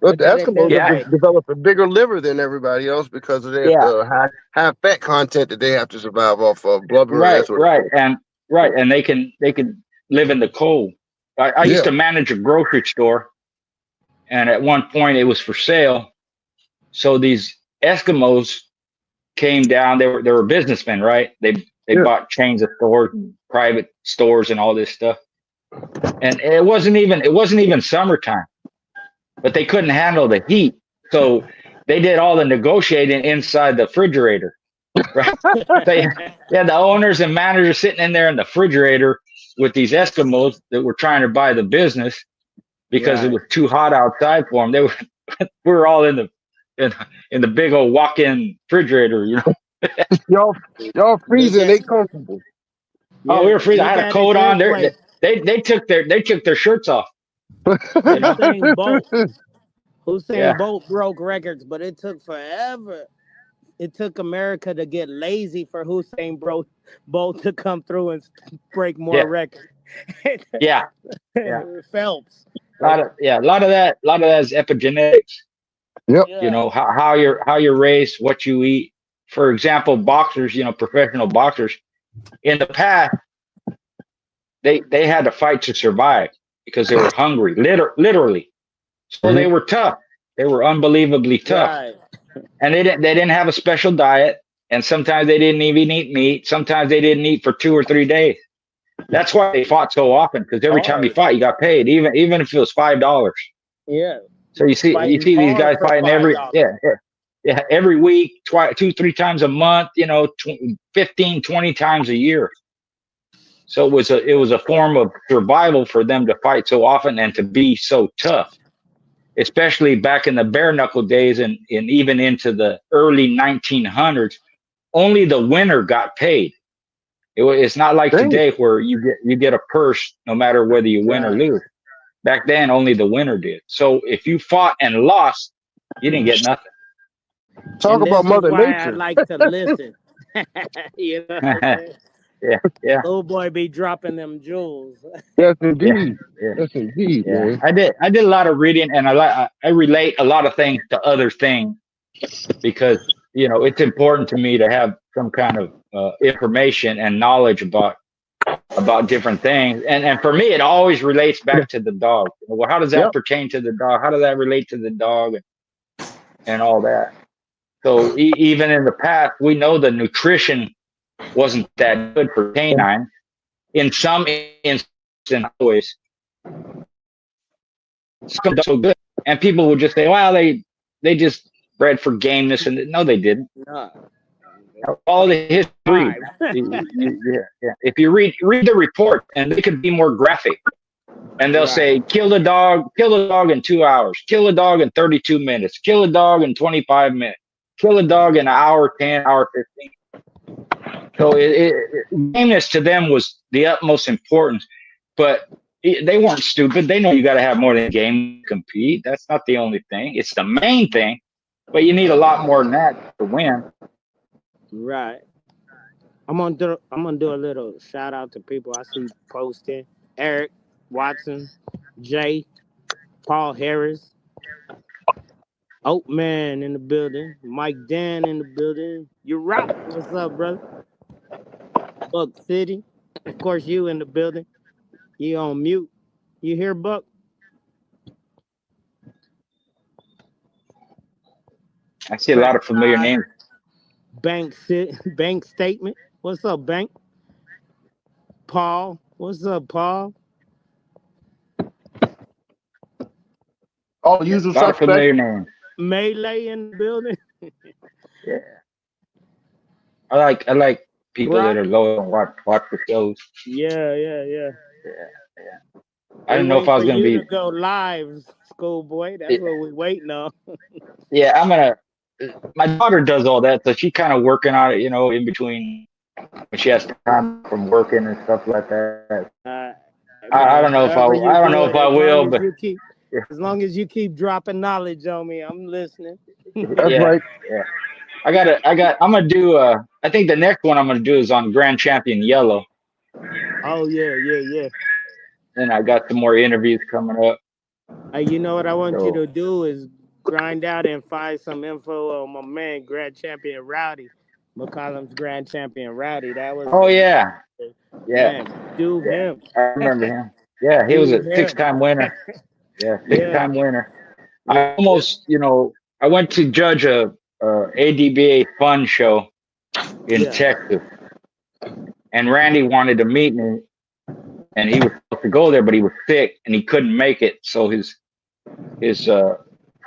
but Look the at it Eskimos this have yeah, way. developed a bigger liver than everybody else because of their yeah, high fat content that they have to survive off of, blubber and that right, sort of right, thing. and right, and they can live in the cold. I used Yeah. to manage a grocery store, and at one point it was for sale. So these Eskimos came down. They were businessmen, right? They Yeah. bought chains of stores, private stores, and all this stuff. And it wasn't even summertime, but they couldn't handle the heat, so they did all the negotiating inside the refrigerator. Right? They yeah, the owners and managers sitting in there in the refrigerator with these Eskimos that were trying to buy the business because it Right. was too hot outside for them. We were all in the big old walk-in refrigerator. Y'all, y'all Look freezing, at they comfortable. Oh, we yeah. were freezing. I Look had a at it coat on. this way. They took their shirts off. You know? Usain Bolt. Usain Yeah, Bolt broke records, but it took forever. It took America to get lazy for Bolt to come through and break more yeah, records. yeah, yeah. Phelps. It, A lot of that is epigenetics. Yep. yeah. How you're raised, what you eat. For example, boxers, professional boxers in the past, they had to fight to survive because they were hungry, literally. So Hmm. they were tough. They were unbelievably tough, Right. and they didn't have a special diet, and sometimes they didn't even eat meat. Sometimes they didn't eat for 2 or 3 days. That's why they fought so often, because every time you Hard. fought, you got paid, even if it was $5. Yeah. So you Fighting see these hard guys for fighting $5. every week, 2, 3 times a month, 15, 20 times a year. So it was a form of survival for them to fight so often and to be so tough, especially back in the bare knuckle days and even into the early 1900s. Only the winner got paid. It's not like Dang. today where you get a purse no matter whether you win or Right. lose. Back then, only the winner did. So if you fought and lost, you didn't get nothing. Talk And about this is Mother why I Nature. like to listen. You know what I'm saying? Yeah, Little boy be dropping them jewels. Yes, yeah, indeed. yeah, Yes, indeed, yeah. man. I did a lot of reading, and I relate a lot of things to other things because it's important to me to have some kind of information and knowledge about different things. And for me, it always relates back to the dog. Well, how does that Yep. pertain to the dog? How does that relate to the dog and all that? So even in the past, we know the nutrition wasn't that good for canine. In some instances, always so good, and people would just say, "Well, they just bred for gameness," and no, they didn't. No. All the history. Five. Yeah. If you read the report, and they could be more graphic, and they'll Right. say, kill the dog in 2 hours, kill a dog in 32 minutes, kill a dog in 25 minutes, kill a dog in an hour 10, hour 15. So gameness to them was the utmost importance, but they weren't stupid. They know you got to have more than game to compete. That's not the only thing. It's the main thing, but you need a lot more than that to win. Right. I'm gonna do a little shout out to people I see posting. Eric Watson, Jay, Paul Harris, Oatman in the building, Mike Dan in the building. You rock. What's up, brother? Buck City. Of course, you in the building. You on mute. You hear Buck? I see a lot of familiar names. Bank Statement. What's up, Bank? Paul. What's up, Paul? All the usual A lot of suspects. familiar names. Melee in the building. Yeah. I like people that are Rocky. loyal and watch the shows. Yeah. Yeah. I We didn't know if waiting I for was gonna you be. to go live, schoolboy. That's what we waiting on. Yeah, I'm gonna. My daughter does all that, so she's kind of working on it, in between when she has time from working and stuff like that. I don't Man, know if I. however you I don't do know it, if I will, but as long as you keep dropping knowledge on me, I'm listening. That's yeah, right. yeah. I'm gonna do. I think the next one I'm gonna do is on Grand Champion Yellow, Oh yeah. and I got some more interviews coming up. Hey, you know what I want you So to do is grind out and find some info on my man, Grand Champion Rowdy. McCollum's Grand Champion Rowdy. That was oh yeah, man, do yeah. him. I remember him. Yeah, he was Do a him. 6-time winner. Yeah, Yeah. 6-time winner. I almost, I went to judge a ADBA fun show in Yeah. Texas, and Randy wanted to meet me, and he was supposed to go there, but he was sick and he couldn't make it. So his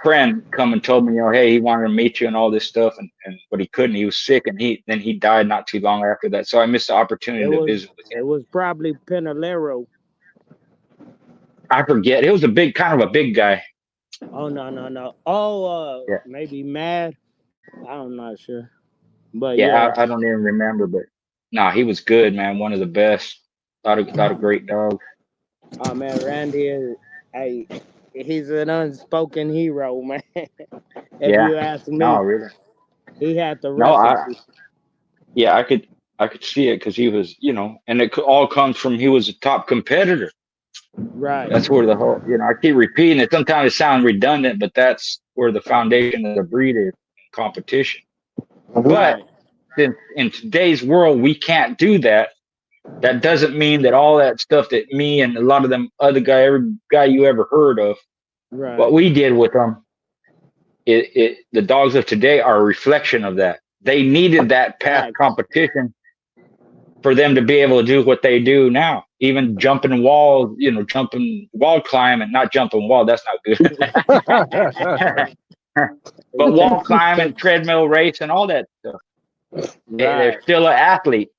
friend come and told me, hey, he wanted to meet you and all this stuff, and but he couldn't. He was sick, and he died not too long after that. So I missed the opportunity to visit with him. It was probably Penalero. I forget. It was kind of a big guy. Oh no. Oh Yeah. maybe Mad. I'm not sure. But Yeah, I don't even remember, but he was good, man. One of the best. Lot of great dogs. Oh man, Randy is he's an unspoken hero, man. If you ask me. No, really. He had the No, recipe. I could see it because he was, and it all comes from he was a top competitor. Right. That's where the whole, I keep repeating it. Sometimes it sounds redundant, but that's where the foundation of the breed is, competition. Right. But since in today's world we can't do that, that doesn't mean that all that stuff that me and a lot of them other every guy you ever heard of, Right. what we did with them, the dogs of today are a reflection of that. They needed that past Facts. competition for them to be able to do what they do now. Even jumping walls, jumping wall climbing, not jumping wall. That's not good. But wall climbing, treadmill race, and all that stuff. They're Right. still an athlete.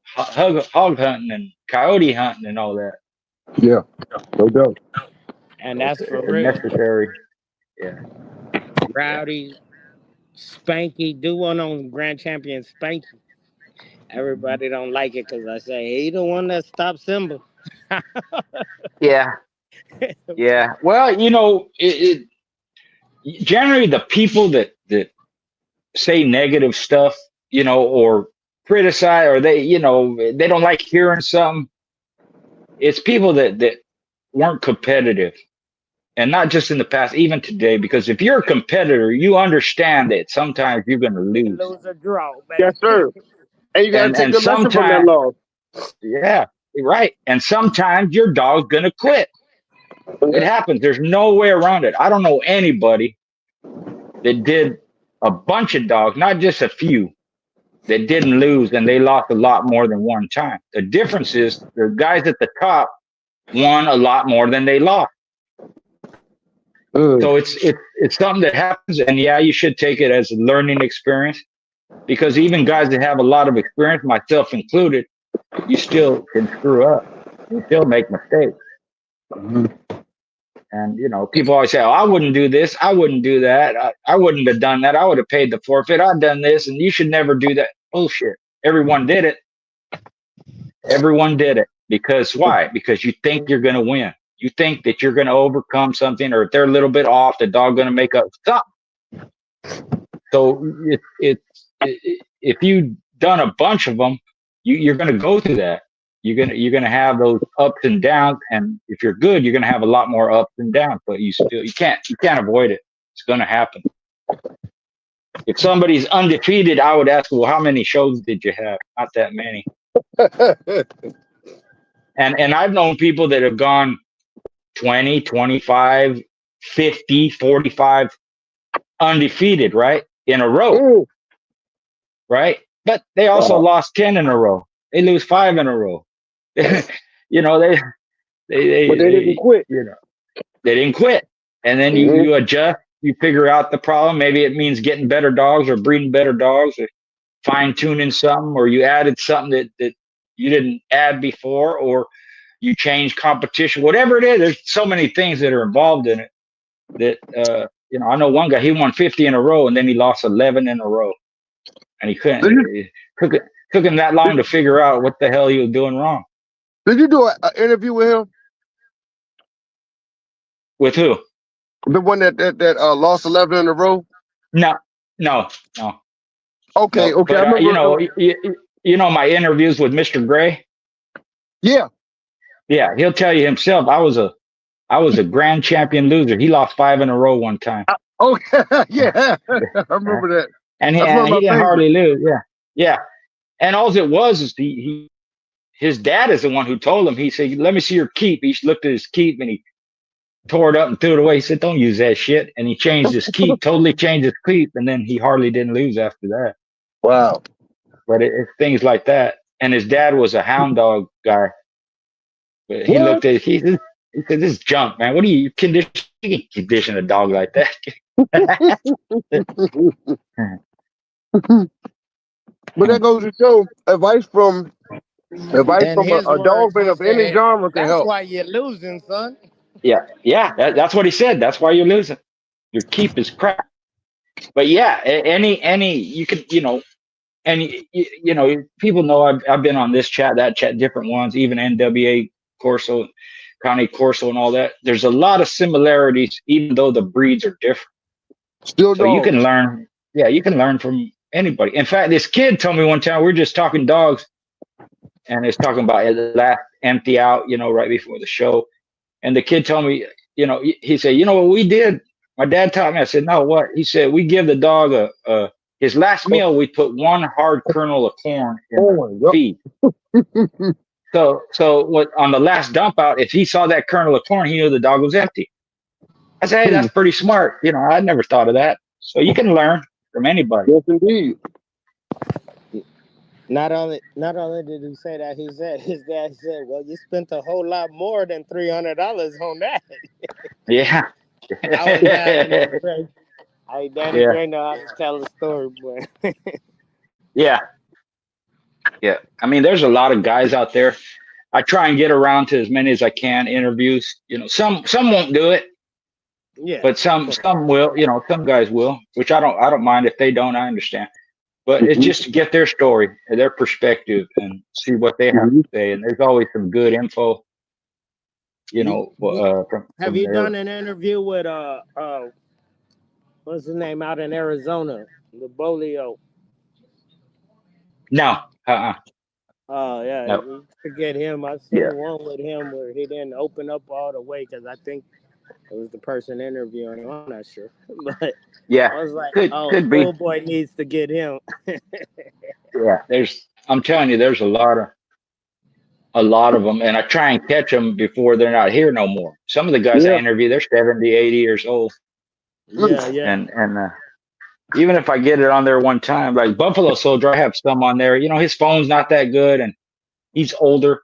Hog hunting and coyote hunting and all that. Yeah, no doubt. And that's for It's real. necessary. Yeah. Rowdy, Spanky, do one on Grand Champion Spanky. Everybody don't like it because I say he the one that stopped Simba. Yeah. Yeah. Well, generally the people that say negative stuff, or criticize, or they don't like hearing something. It's people that weren't competitive, and not just in the past, even today. Because if you're a competitor, you understand that sometimes you're going to You lose, lose or draw, Yes, baby. sir. And you got to take and the lesson from that sometimes, loss. yeah, right. And sometimes your dog's going to quit. It happens. There's no way around it. I don't know anybody that did a bunch of dogs, not just a few, that didn't lose, and they lost a lot more than one time. The difference is the guys at the top won a lot more than they lost. So it's something that happens, and yeah, you should take it as a learning experience, because even guys that have a lot of experience, myself included, you still can screw up. You still make mistakes. Mhm. And people always say, "Oh, I wouldn't do this. I wouldn't do that. I wouldn't have done that. I would have paid the forfeit. I've done this, and you should never do that." Bullshit. Everyone did it. Everyone did it. Because why? Because you think you're going to win. You think that you're going to overcome something, or if they're a little bit off, the dog going to make up something. So if you've done a bunch of them, you're going to go through that. You're gonna have those ups and downs, and if you're good, you're gonna have a lot more ups and downs. But you can't avoid it. It's gonna happen. If somebody's undefeated, I would ask, well, how many shows did you have? Not that many. And I've known people that have gone 20, 25, 50, 45 undefeated, right? In a row. Ooh. Right? But they also lost 10 in a row. They lose 5 in a row. They But they didn't quit. They didn't quit. And then you adjust, you figure out the problem. Maybe it means getting better dogs or breeding better dogs or fine tuning something, or you added something that you didn't add before, or you change competition, whatever it is. There's so many things that are involved in it that, I know one guy, he won 50 in a row and then he lost 11 in a row. And he couldn't, it took him that long to figure out what the hell he was doing wrong. Did you do an interview with him? With who? The one that lost 11 in a row? No. Okay, no, okay. But, I remember. My interviews with Mr. Gray. Yeah. Yeah, he'll tell you himself. I was a grand champion loser. He lost 5 in a row one time. Okay. Yeah. I remember that. And he didn't hardly lose. Yeah. And all it was is his dad is the one who told him. He said, "Let me see your keep." He looked at his keep and he tore it up and threw it away. He said, "Don't use that shit." And he changed his keep, totally changed his keep, and then he hardly didn't lose after that. Wow. But it's things like that. And his dad was a hound dog guy. But he looked at he said, "This is junk, man. What do you condition a dog like that?" But that goes to show advice from And a his dog words, fan he of any said, genre can "That's help. why you're losing, son." Yeah. That's what he said. That's why you're losing. Your keep is crap. But yeah, any you can and people know I've been on this chat, that chat, different ones, even NWA Corso, County Corso, and all that. There's a lot of similarities, even though the breeds are different. Still So you dogs. can learn. Yeah, you can learn from anybody. In fact, this kid told me one time, we were just talking dogs, and it's talking about it last empty out, right before the show. And the kid told me, he said, what we did? My dad taught me. I said, no, what? He said, we give the dog his last meal, we put one hard kernel of corn in the feed. So what on the last dump out, if he saw that kernel of corn, he knew the dog was empty. I said, hey, that's pretty smart. I never thought of that. So you can learn from anybody. Yes, indeed. Not only did he say that, he said his dad said, "Well, you spent a whole lot more than $300 on that." Yeah. I was laughing at Trey. Hey, Danny Yeah. Gray know how to tell a story, boy. Yeah. Yeah. I mean, there's a lot of guys out there. I try and get around to as many as I can, interviews. You know, some won't do it, Yeah, but some will, you know, some guys will, which I don't mind if they don't, I understand. But it's Mhm. just to get their story, their perspective, and see what they have to Mhm. say. And there's always some good info, you You, know, you have from you there. done an interview with what's his name out in Arizona, the Bolio? No, Oh yeah, no, you forget him. I yeah, seen one with him where he didn't open up all the way because I think it was the person interviewing him. I'm not sure, but yeah, I was like, oh, could be, Schoolboy needs to get him. yeah. I'm telling you, there's a lot of them, and I try and catch them before they're not here no more. Some of the guys I Yeah. interview, they're 70, 80 years old, Yeah, yeah, and even if I get it on there one time, like Buffalo Soldier, I have some on there. You know, his phone's not that good, and he's older,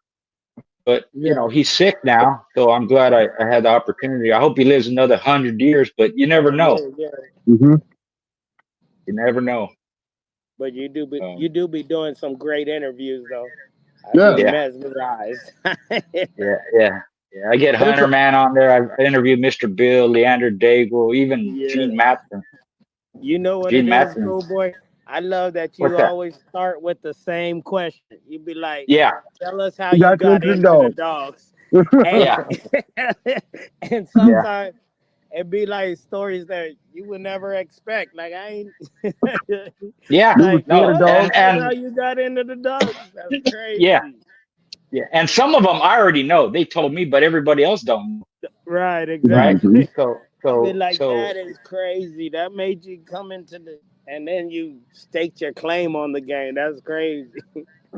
but you yeah. know, he's sick now. So I'm glad I had the opportunity. I hope he lives another 100 years, but you never know. Yeah, yeah. Hmm. You never know. But Um, you do be doing some great interviews though. I Yeah. be yeah, mesmerized. yeah, yeah, yeah. I get And Hunter so, Man on there. I interviewed Mr. Bill, Leander Daigle, even Yeah. Gene Matson. You know what Gene it is, Matson. Schoolboy? I love that What's you that? always start with the same question. You be like, Yeah, tell us how you you got you got into the into the dog. dogs. yeah, Hey, and yeah, sometimes it be like stories that you would never expect. Like I ain't yeah. You was like, scared of No, what? dogs. That's how and you got into the dogs. That's yeah, crazy. yeah. And some of them I already know. They told me, but everybody else don't know, Right, right? Mhm. exactly. So, I be so, like, so, that is crazy. That made you come into the, and then you state your claim on the game. That's crazy.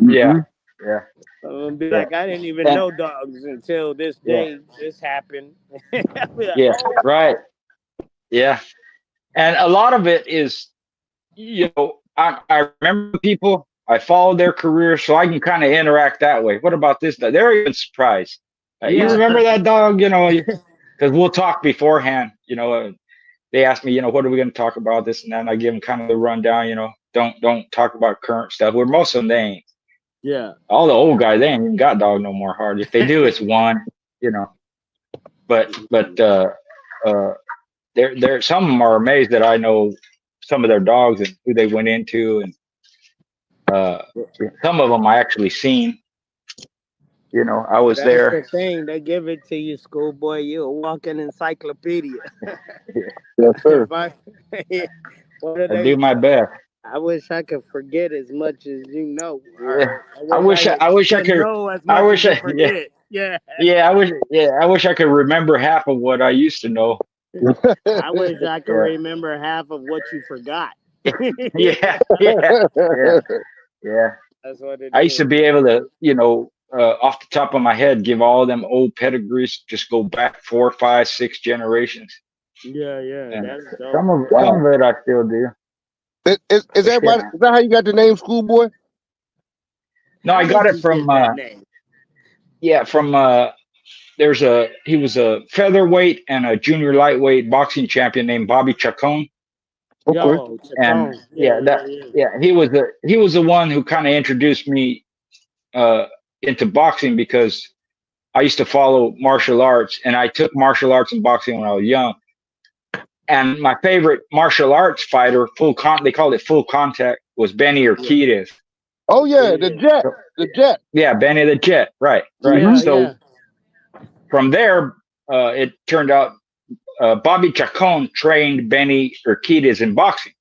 yeah, Mhm. yeah, I'm gonna be yeah, like, I didn't even and know dogs until this yeah, day this happened. I'll be like, yeah, oh, right, yeah. And a lot of it is, you know, I remember people, I follow their career, so I can kind of interact that way. What about this dog? They're even surprised. You yeah, remember that dog? You know, because we'll talk beforehand. You know, they ask me, you know, what are we going to talk about, this and that. And I give them kind of the rundown. You know, don't talk about current stuff. Where most of them, they ain't. yeah. All the old guys, they ain't even got dog no more. Hard. If they do, it's one. You know, but uh, they're some of them are amazed that I know some of their dogs and who they went into, and uh, some of them I actually seen. You know, I was That's there. the thing. They give it to you, schoolboy. You a walking encyclopedia. Yes, sir. If I, what are I do they? my best. I wish I could forget as much as you know, Yeah. or I wish I wish I could could. know as I much as wish you I. Yeah. forget. Yeah, Yeah. I wish I could remember half of what I used to know. I wish I could Yeah. remember half of what you forgot. Yeah. Yeah. Yeah. Yeah. That's what it I used to is. be able to, you know, off the top of my head, give all them old pedigrees, just go back 4, 5, 6 generations, Yeah, yeah, and that's dope. some Wow. of it I still do. Is But everybody? yeah. Is that how you got the name Schoolboy? No, How I got did it you from get that name? from he was a featherweight and a junior lightweight boxing champion named Bobby Chacon. Okay. Yo, And Chacon. Yeah, yeah, yeah, yeah. he was the one who kind of introduced me uh into boxing, because I used to follow martial arts, and I took martial arts and boxing when I was young. And my favorite martial arts fighter, they called it full contact, was Benny Yeah, Urquidez. Oh yeah, the yeah, Jet. So, The Jet. yeah, Benny the Jet, right, right. Hmm. yeah, yeah. So from there, it turned out Bobby Chacon trained Benny Urquidez in boxing.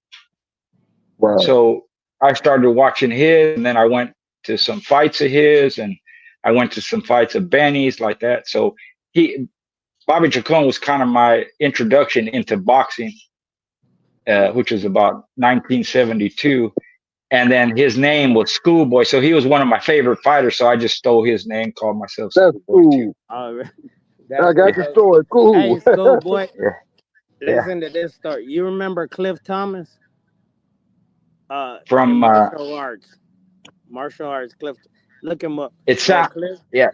Wow. So I started watching his, and then I went to some fights of his, and I went to some fights of Benny's, like that. So he Bobby Chacon was kind of my introduction into boxing, which was about 1972. And then his name was Schoolboy, so he was one of my favorite fighters. So I just stole his name, called myself That's Schoolboy too. cool. All right. I That's got Yeah, the dope. story. Hey, Cool. schoolboy. yeah, listen to this story. You remember Cliff Thomas? In From martial arts. Cliff, look him up. it's Well, Cliff, yeah.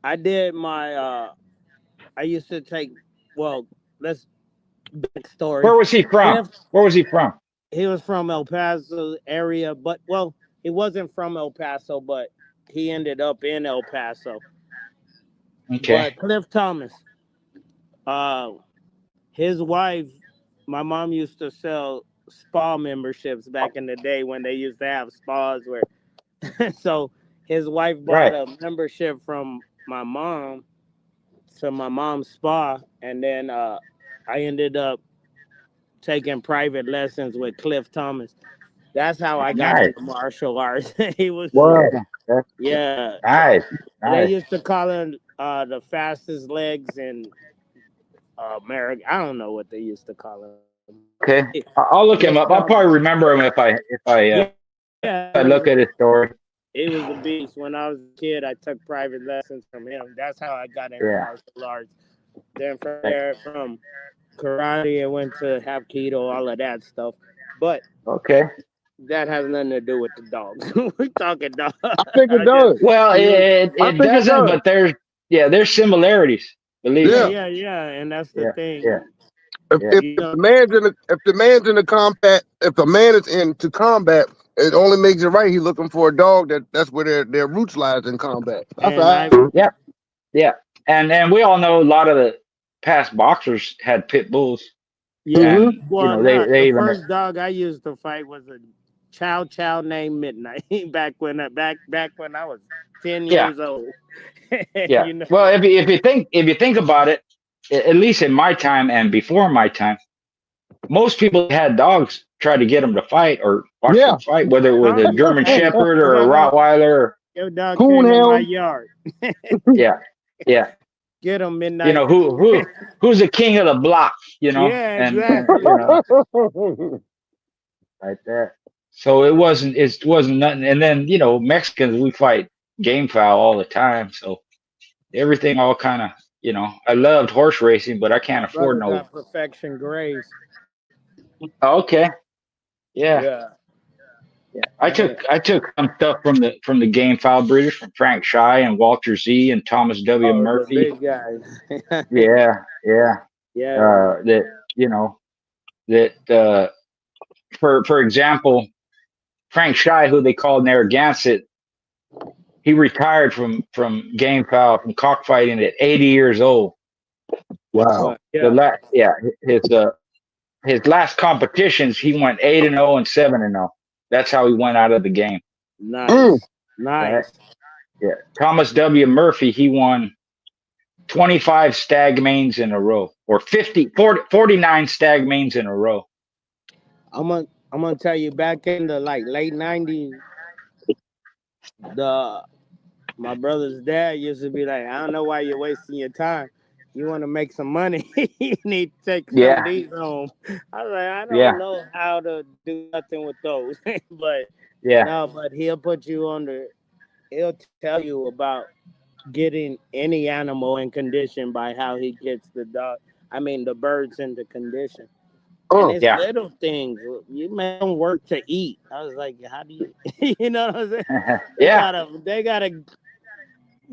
I did my. I used to take. Well, let's Where backstory. was he from? Cliff, Where was he from? he was from El Paso area, but well, he wasn't from El Paso, but he ended up in El Paso. Okay. But Cliff Thomas, uh, his wife, my mom used to sell spa memberships back in the day when they used to have spas where so his wife bought Right. a membership from my mom to my mom's spa, and then I ended up taking private lessons with Cliff Thomas. That's how I got Nice. into martial arts. He was, Wow. Yeah. That's yeah. nice. They Nice. used to call him the fastest legs in America. I don't know what they used to call him. Okay. Cliff I'll look him up. I'll Thomas. probably remember him Yeah, if I look at his story. he was a beast. When I was a kid, I took private lessons from him. That's how I got into Yeah. martial arts. Then from there, from karate, I went to Hapkido, all of that stuff. But Okay. that has nothing to do with the dogs. We're talking dogs. I think it I just does. Well, you I it think it doesn't, does. but there's similarities. Believe yeah, me. Yeah. yeah, and that's the Yeah. thing. Yeah. If Yeah. if, You if know, the man's in the combat, if the man is into combat, it only makes it right. He's looking for a dog that's where their roots lies in combat. That's and I all. Yeah. Yeah. And we all know a lot of the past boxers had pit bulls, yeah. Mm-hmm. and Well, they the even first dog I used to fight was a chow chow named Midnight. back when I was 10 yeah. years old. Yeah. You know, Well, if you think about it, at least in my time and before my time, most people that had dogs tried to get them to fight or watch Yeah. them fight, whether it was a German hey, Shepherd or a your dog, Rottweiler. your dog came in my Coonhound. yard. Yeah. Yeah. Get him You Midnight. know who's the king of the block, Yeah, and exactly. like that. So it wasn't nothing. And then Mexicans, we fight game fowl all the time, so everything all kind of I loved horse racing, but I can't My afford brother no. got Perfection Grays. Okay, yeah, Yeah, yeah. man. I took some stuff from the game fowl breeders, from Frank Shy and Walter Z and Thomas W. Oh, the Murphy. big guys. Yeah, yeah. Yeah. That you know that for example, Frank Shy, who they called Narragansett, he retired from game fowl, from cockfighting at 80 years old. Wow. Well, yeah. Yeah, his last competitions, he went 8-0 and 7-0. That's how he went out of the game. Mm. Nice. Right? Nice. Yeah. Thomas W. Murphy, he won 25 stag mains in a row, or 49 stag mains in a row. I'm gonna tell you, back in the like late '90s, the my brother's dad used to be like, I don't know why you're wasting your time. You want to make some money, you need to take some of Yeah, these home. I was like, I yeah, don't know how to do nothing with those. But yeah, no, but he'll put you on he'll tell you about getting any animal in condition by how he gets the birds into condition. And Oh. it's yeah, little things. You make them work to eat. I was like, how do you, you know what I'm saying? yeah. They gotta.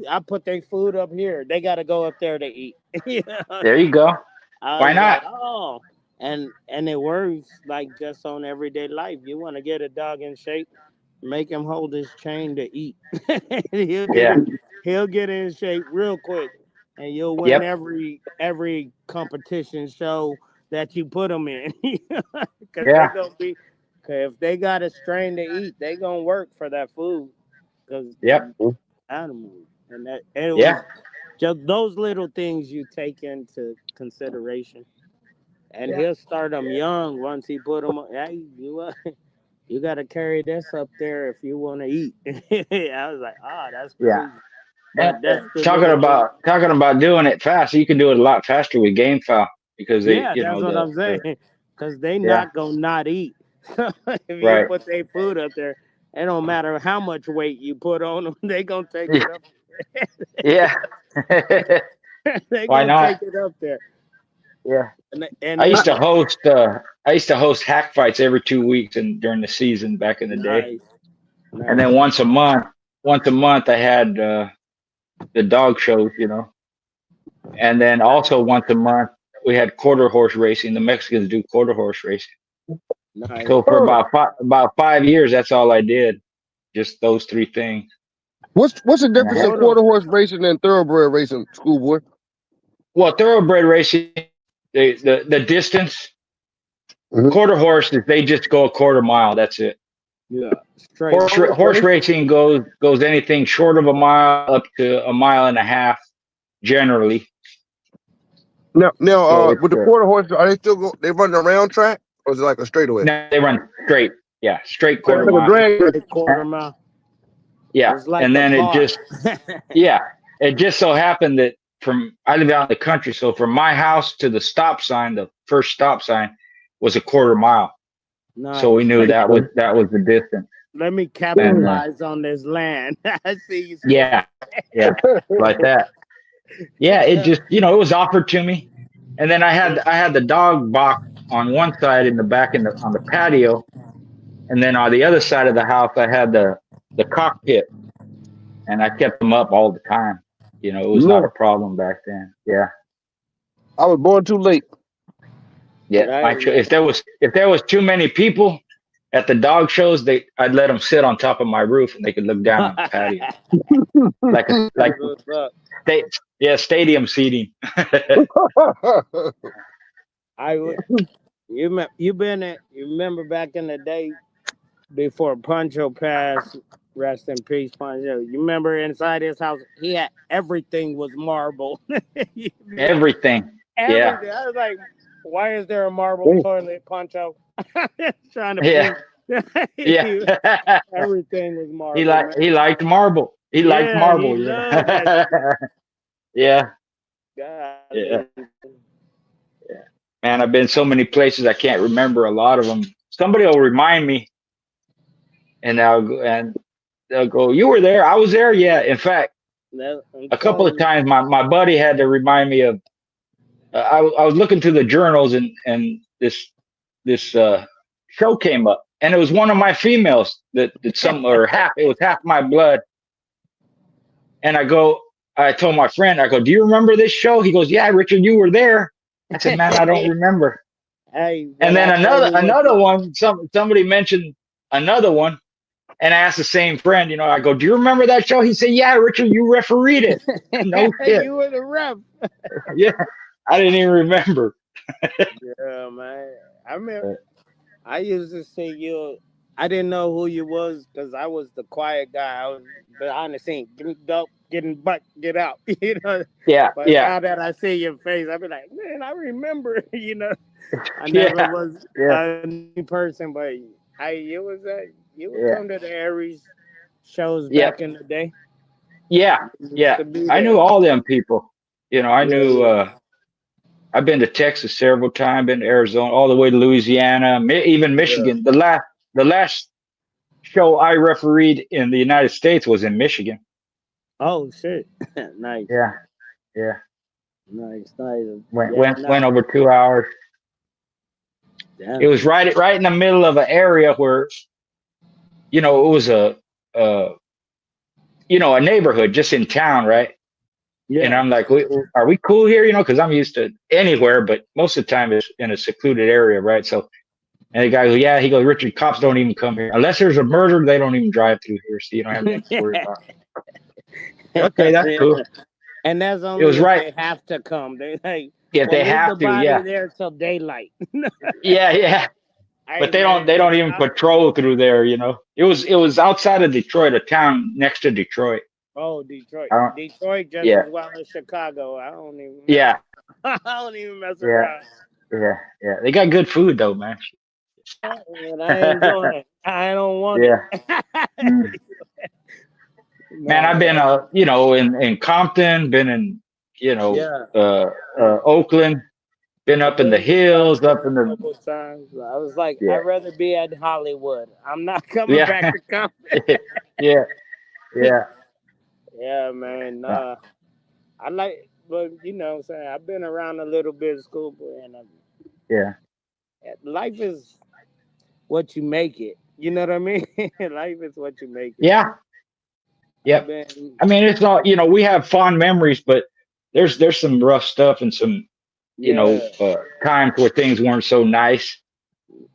I put their food up here. They gotta go up there to eat. You know? There you go. I Why was like, not? oh, and it works like just on everyday life. You want to get a dog in shape, make him hold his chain to eat. he'll get Yeah, it. He'll get in shape real quick, and you'll win yep, every competition show that you put them in. Because they yeah, gonna be. Cause if they got a strain to eat, they gonna work for that food. Because yep, animals, and that it was yeah, just those little things you take into consideration. And yeah, he'll start them young once he put them. Hey, you got to carry this up there if you want to eat. I was like, that's yeah. crazy. And But that's the little thing. talking about doing it fast, you can do it a lot faster with game fowl because they, Yeah, that's what I'm saying. the Because they yeah, not gonna not eat. If you right, put their food up there, it don't matter how much weight you put on them, they gonna take it up. yeah. They Why gonna not? take it up there. Yeah. And I they used to host hack fights every 2 weeks and during the season back in the day. nice, And nice. then once a month I had the dog shows, And then also once a month we had quarter horse racing. The Mexicans do quarter horse racing. Nice. So for Oh, about 5 years, that's all I did. Just those three things. what's the And I difference in had, Quarter. quarter horse racing and thoroughbred racing, schoolboy? well, thoroughbred racing, the distance, Mhm. quarter horse is they just go a quarter mile. That's it. Yeah. Straight. Horse Okay. racing goes anything short of a mile up to a mile and a half generally. Now, So it's with the quarter horse, are they still they running a round track, or is it like a straightaway? no, they run straight. Yeah, straight quarter Like a mile. drag. Straight quarter mile. Yeah, It's like and a then car. it just so happened that I live out in the country, so from my house to the stop sign, the first stop sign was a quarter mile. So we Nice. knew that was the distance. Let me And capitalize on this land. I see you. yeah, like that. Yeah, it just it was offered to me, and then I had the dog box on one side in the back on the patio, and then on the other side of the house I had the cockpit, and I kept them up all the time. It was not a No, problem back then. Yeah, I was born too late. yeah. Right. If there was too many people at the dog shows, I'd let them sit on top of my roof and they could look down on the patio like That's what's up. stadium seating. I would. You been at. You remember back in the day before Pancho passed. Rest in peace, Pancho. You remember inside his house, he had everything was marble. You'd be like, Everything. Yeah, everything. I was like, why is there a marble toilet, Pancho? Trying to yeah, prove yeah. everything was marble, man. He liked marble. He liked Yeah, he marble. loved that Yeah, shit. yeah, yeah. Golly. Man, I've been so many places I can't remember a lot of them. Somebody will remind me, and they'll go, "You were there. I was there." Yeah. In fact, I'm a couple telling of you. times my buddy had to remind me of. I was looking through the journals and this show came up, and it was one of my females that some or half. It was half my blood, and I told my friend, I go, "Do you remember this show?" He goes, "Yeah, Richard, you were there." I said, "Man, I don't remember." Hey, And what then I told you was another one, somebody mentioned another one, and I asked the same friend, I go, "Do you remember that show?" He said, "Yeah, Richard, you refereed it." No shit. you were the ref. Yeah, I didn't even remember. Yeah, man. I remember. I used to see you. I didn't know who you was because I was the quiet guy. I was behind the scene, getting dope, getting butt, get out. Yeah, But yeah, now that I see your face, I be like, man, I remember. I never yeah, was yeah, a new person, but you would yeah, come to the Aries shows yeah, back in the day. yeah, You used yeah. to be I knew there. all them people. I Yeah, knew. yeah. I've been to Texas several times, been to Arizona, all the way to Louisiana, even Yeah. Michigan. The last show I refereed in the United States was in Michigan. Oh shit. Nice. Yeah, yeah. Nice, nice. Went Yeah, went no. went over 2 hours. It Damn. was right in the middle of an area where it was a a neighborhood just in town, right? And Yeah. I'm like, are we cool here? Because I'm used to anywhere, but most of the time it's in a secluded area, right? So, and the guy goes, yeah, he goes, Richard, cops don't even come here unless there's a murder. They don't even drive through here, so you don't have anything to worry about. Okay, that's Yeah. cool. And that's It was only if right they have to come. They like, if well, they leave the have to, body yeah, there till daylight. yeah. Hey But they man, don't even patrol through there. It was outside of Detroit, a town next to Detroit. oh, Detroit, I don't, Detroit just yeah, as well as Chicago. I don't even mess. yeah, I don't even mess yeah, around. yeah. They got good food though, man. And I ain't going. I don't want Yeah. it. Mm. Man, I've No. been in Compton, been in Yeah. Oakland, been I've up in the been to hills, up Compton in a the couple times. I was like, I'd yeah, rather be at Hollywood. I'm not coming back yeah, to Compton. yeah, yeah, Yeah, man. yeah, I like but you know what I'm saying, I've been around a little bit of schoolboy, and Yeah. life is what you make it. You know what I mean? Life is what you make it. Yeah. I've Yep. been, I mean, it's not, we have fond memories, but there's some rough stuff and some, yeah. times where things weren't so nice.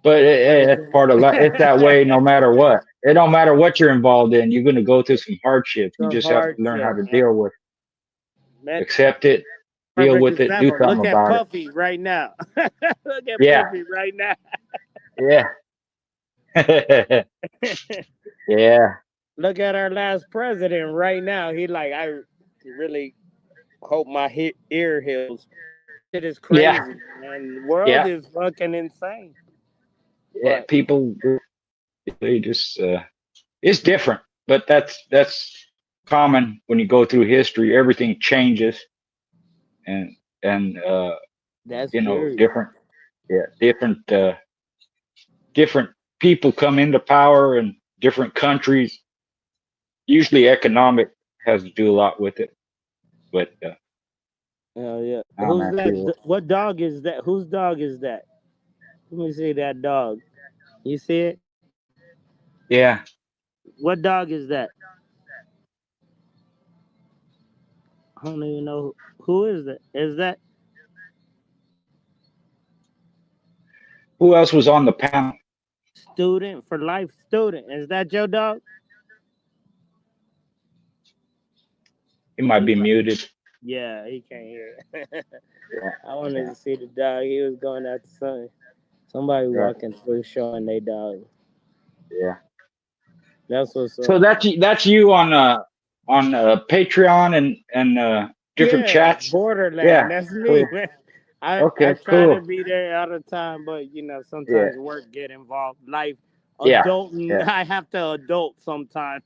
But But it's it's part of life. It's that way no matter what. It don't matter what you're involved in. You're going to go through some hardships. You some just have to learn how hardship, to man. deal with, Man, accept it, deal perfect with it, do example. something Look at about it. Puffy right now. Look at Yeah. Puffy right now. Yeah. Yeah. Look at our last president right now. He like, I really hope my ear heals. Shit is Yeah. crazy, man. The world Yeah. is fucking insane. Yeah. But People, they just, it's different, but that's common when you go through history. Everything changes, and and that's period. different, yeah, different people come into power in different countries. Usually, economic has to do a lot with it, but Oh yeah. I don't Who's know. that? What dog is that? Whose dog is that? Let me see that dog. You see it? Yeah, What dog is that? I don't even know who is that. Is that who else was on the panel? student for life student? Is that your dog? He might He be might. muted. Yeah, he can't hear it. Yeah, I wanted yeah, to see the dog. He was going out to somebody yeah, walking through showing they dog. yeah. That's what's So up, man. that's you on Patreon and different Yeah, chats. Borderland. Yeah, That's me, cool. man. I Okay, try to cool. be there all the time, but Yeah, sometimes work get involved. Life, yeah, adulting. yeah. I have to adult sometimes.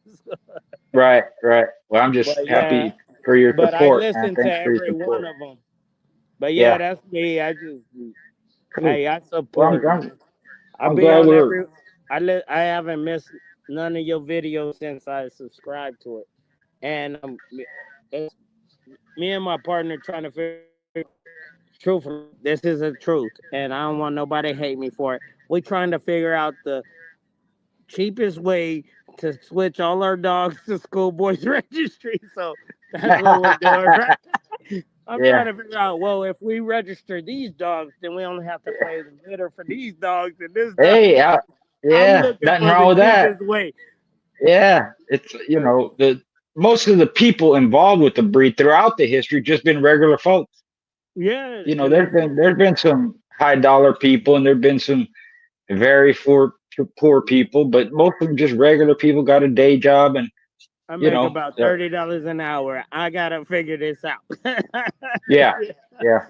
Right, right. Well, I'm just But yeah, happy for your but I support, man. listen to Thanks for your every one support. of them. But yeah, Yeah, that's me. I just, cool. hey, I Well, support, man. I I'm be glad on we're every. I haven't missed none of your videos since I subscribed to it, and it's me and my partner trying to figure. Truthfully, this is a truth, and I don't want nobody to hate me for it. We're trying to figure out the cheapest way to switch all our dogs to schoolboys registry. So that's what we're doing, right? I'm trying yeah. to figure out, well, if we register these dogs, then we only have to pay the litter for these dogs and this dog. Hey, I'm yeah, looking nothing for the wrong with that. cheapest way. Yeah, it's the most of the people involved with the breed throughout the history just been regular folks. Yeah, and There's been some high dollar people and there've been some very poor people, but most of them just regular people got a day job and I you make know, about uh, $30 an hour. I gotta figure this out. yeah, yeah.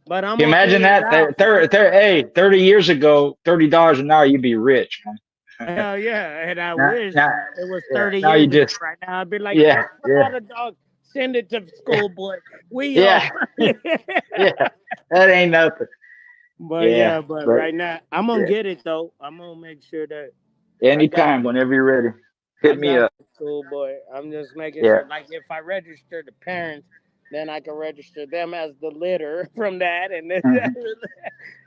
But I'm Can you gonna imagine figure it that? out. Hey, 30 years ago, $30 an hour, you'd be rich, man. Hell yeah, and I now, wish now, it was yeah, 30 now you years ago. just, Right now, I'd be like, yeah, just put yeah, all the dogs, send it to school, boy. We yeah, yeah, yeah. That ain't nothing. Yeah, but but right now, I'm gonna yeah, get it though. I'm gonna make sure that I got anytime, whenever you're ready, I hit me got up. the school boy. I'm just making Yeah. sure, like, if I register the parents, then I can register them as the litter from that, and then Mhm.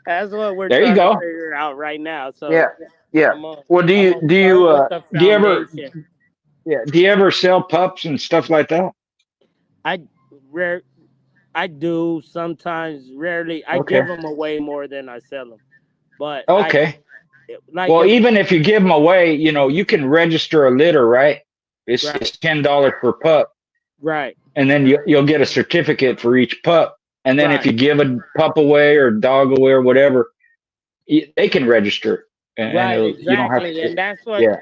that's what we're There you trying to go. figure out right now. So Yeah, yeah. I'm gonna Well, I'm gonna do start you with the do you ever foundation. sell pups and stuff like that? I rare I do sometimes, rarely. I Okay. give them away more than I sell them, but I Okay. like Well, if even if you give them away, you can register a litter, right? right, It's $10 per pup, right, and then you'll get a certificate for each pup. And then if right, you give a pup away or dog away or whatever, they can register, and right, you don't have exactly, to. and Yeah,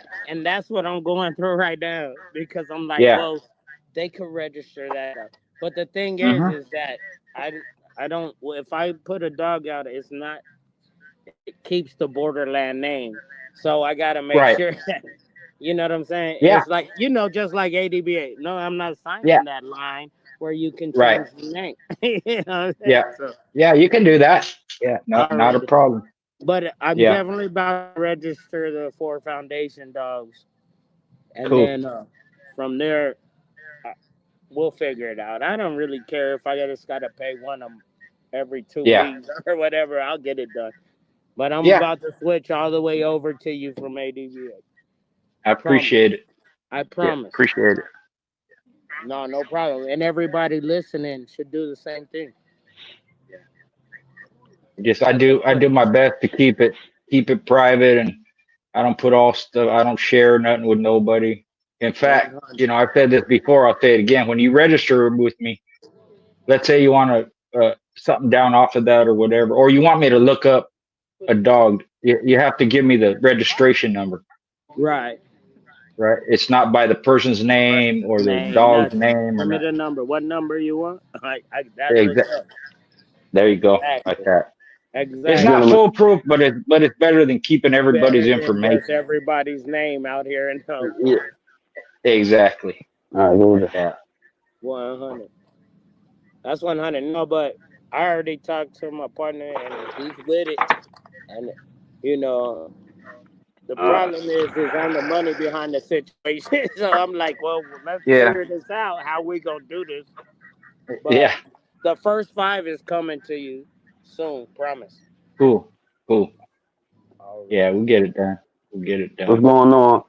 that's what I'm going through right now because I'm like, yeah. well, they could register that, but the thing Hmm. is that I I don't. If I put a dog out, it's not. It keeps the borderland name, so I gotta make Right. sure that. You know what I'm saying? Yeah. It's like, just like ADBA. No, I'm not Yeah. signing that line where you can Right. change the name. You know what I'm saying? Yeah. So Yeah. You can do that. Yeah. No, not a already. problem. But I'm Yeah. definitely about to register the 4 foundation dogs. And Cool. then from there, we'll figure it out. I don't really care if I just gotta pay one of them every 2 weeks Yeah. or whatever. I'll get it done. But I'm Yeah. about to switch all the way over to you from ADVA. I Promise. appreciate it. I Yeah. promise. Appreciate it. No problem. And everybody listening should do the same thing. Just That's a I fact. do my best to keep it private, and I don't put all stuff. I don't share nothing with nobody. In fact, 100. I've said this before. I'll say it again. When you register with me, let's say you want to something down off of that or whatever, or you want me to look up a dog, you have to give me the registration number, Right. right? It's not by the person's name or the Name, dog's nothing. name or Give me not. the number. What number you want? That's what's Exactly. up. There you go, like Exactly. that. It's not Exactly. Gentlemen, foolproof, but it's better than keeping everybody's Better than just information. everybody's name out here and no. Yeah, exactly, all right, go with like that. that. 100. That's 100. No, but I already talked to my partner and he's with it. And you know, the problem is on the money behind the situation. So I'm like, well, let's Yeah, figure this out. How we gonna do this? yeah, But the first 5 is coming to you soon. Promise. cool, cool. Yeah, Already. we'll get it done. We'll get it What's done. going on?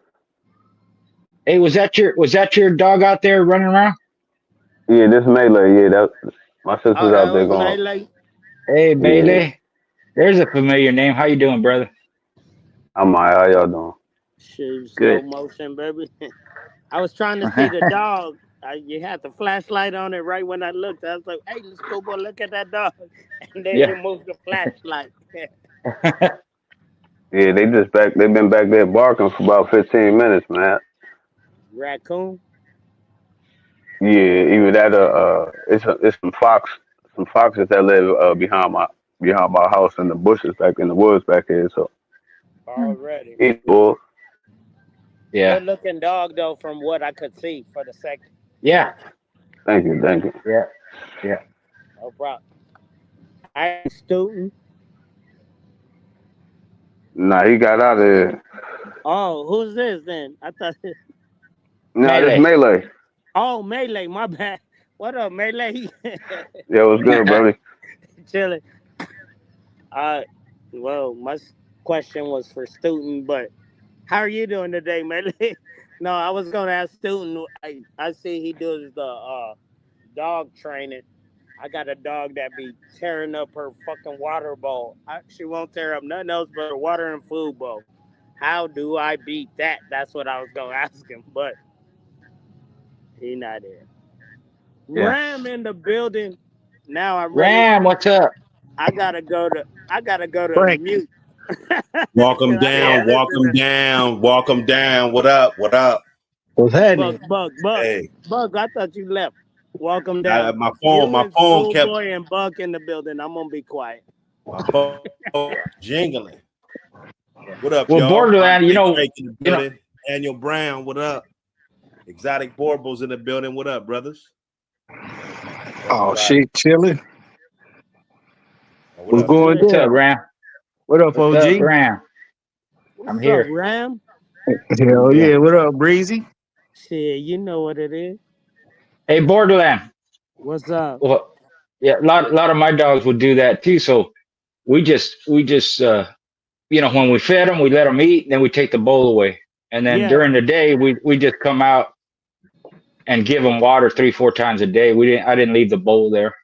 Hey, was that your dog out there running around? Yeah, this melee. Yeah, that my Oh, sister's that out there was going. Melee. Hey, Yeah, Bailey. There's a familiar name. How you doing, brother? I'm all right. How y'all doing? Shoot, slow Good. motion, baby. I was trying to see the dog. You had the flashlight on it right when I looked. I was like, "Hey, let's go, boy, look at that dog." And then you Yeah. moved the flashlight. Yeah, they just back. They've been back there barking for about 15 minutes, man. Raccoon. Yeah, even that. It's some foxes that live behind my house in the bushes back in the woods back here. So, Already. boy. Yeah. Good looking dog though, from what I could see for the second. Yeah. Thank you, thank you. Yeah. Yeah. No problem. I student. Nah, he got out of there. Oh, who's this then? I thought. Nah, this Melee. melee. Oh, Melee. My bad. What up, Melee? Yeah, what's good, brother? Chilling. Uh, well, my question was for student, but how are you doing today, Melee? No, I was gonna ask student. I see he does the dog training. I got a dog that be tearing up her fucking water bowl. She won't tear up nothing else but her water and food bowl. How do I beat that? That's what I was gonna ask him, but he not there. Yeah. Ram in the building. Now I'm really. Ram, what's up? I gotta go to. I gotta go to Frank. mute. Walk them I Yeah. can't down, walk listen them to down, walk them down. What up? What up? What's Bug, happening? Bug, Bug, Hey, Bug. I thought you left. Welcome down. my You and phone kept Schoolboy and Buck in the building. I'm gonna be quiet. my phone jingling. What up, Well, y'all? Borderland, Big Drake in the you know, building. Daniel Brown, what up? Exotic Borbo's in the building. What up, brothers? Oh Everybody. shit, chilling. Oh, what What's up, going King? what's up, down? Ram? What up, What's up, OG? Ram? I'm What's up, here. Ram? Hell Yeah. yeah. What up, Breezy? Shit, you know what it is. Hey, Borderland. What's up? Well, yeah, a lot of my dogs would do that too. So we just when we fed them, we let them eat, and then we take the bowl away. And then Yeah, during the day, we just come out and give them water 3-4 times a day. I didn't leave the bowl there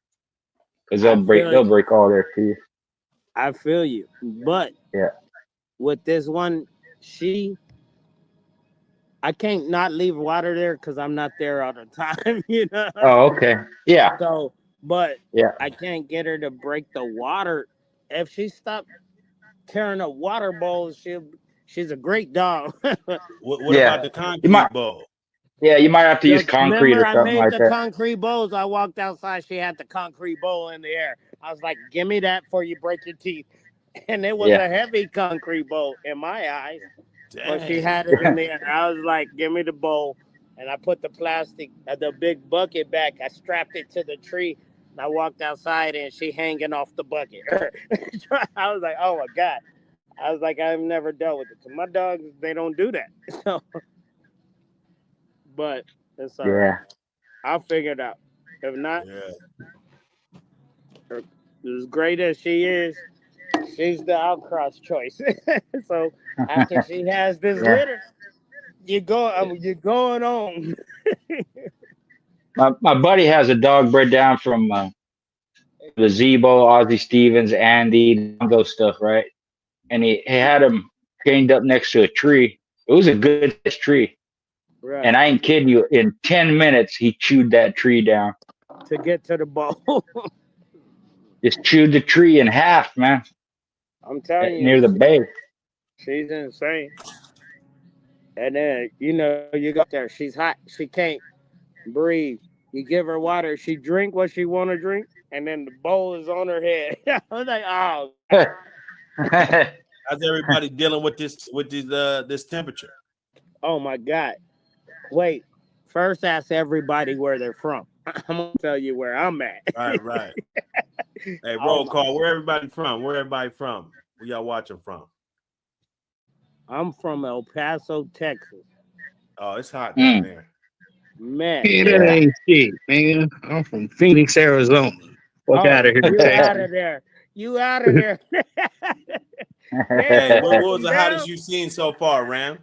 because I feel they'll break all their teeth. I feel you. But Yeah. with this one, I can't not leave water there because I'm not there all the time, you know. Oh, okay. Yeah. So, but Yeah. I can't get her to break the water. If she stopped tearing up water bowls, she's a great dog. What Yeah. about the You might. concrete bowl? Yeah, you might have to use concrete Remember, or I something made like the that. concrete bowls. I walked outside. She had the concrete bowl in the air. I was like, "Give me that before you break your teeth." And it was Yeah. a heavy concrete bowl in my eyes, but she Dang. had it in the air. I was like, "Give me the bowl," and I put the plastic, the big bucket back. I strapped it to the tree. And I walked outside, and she hanging off the bucket. I was like, "Oh my god!" I was like, "I've never dealt with it." 'Cause my dogs, they don't do that. So, but it's all right. Yeah. I'll figure it out. If not, Yeah. as great as she is, she's the outcross choice. So after she has this Yeah. litter, you're going on. My buddy has a dog bred down from the Zebo, Ozzie Stevens, Andy, those stuff, right? And he had him chained up next to a tree. It was a good sized tree. Right. And I ain't kidding you, in 10 minutes, he chewed that tree down. To get to the ball. Just chewed the tree in half, man, I'm telling you, near the base. she's insane. And then, you got there, she's hot. She can't breathe. You give her water, she drink what she want to drink, and then the bowl is on her head. I was like, oh. How's everybody dealing with this temperature? Oh my God. Wait, first ask everybody where they're from. I'm going to tell you where I'm at. Right. Hey, Oh roll my- call. Where everybody from? Where y'all watching from? I'm from El Paso, Texas. Oh, it's hot down there. Man. Yeah, that ain't shit, man. I'm from Phoenix, Arizona. Fuck out of here, You out Texas. of there. You out of there. Hey, what was the hottest you seen so far, Ram?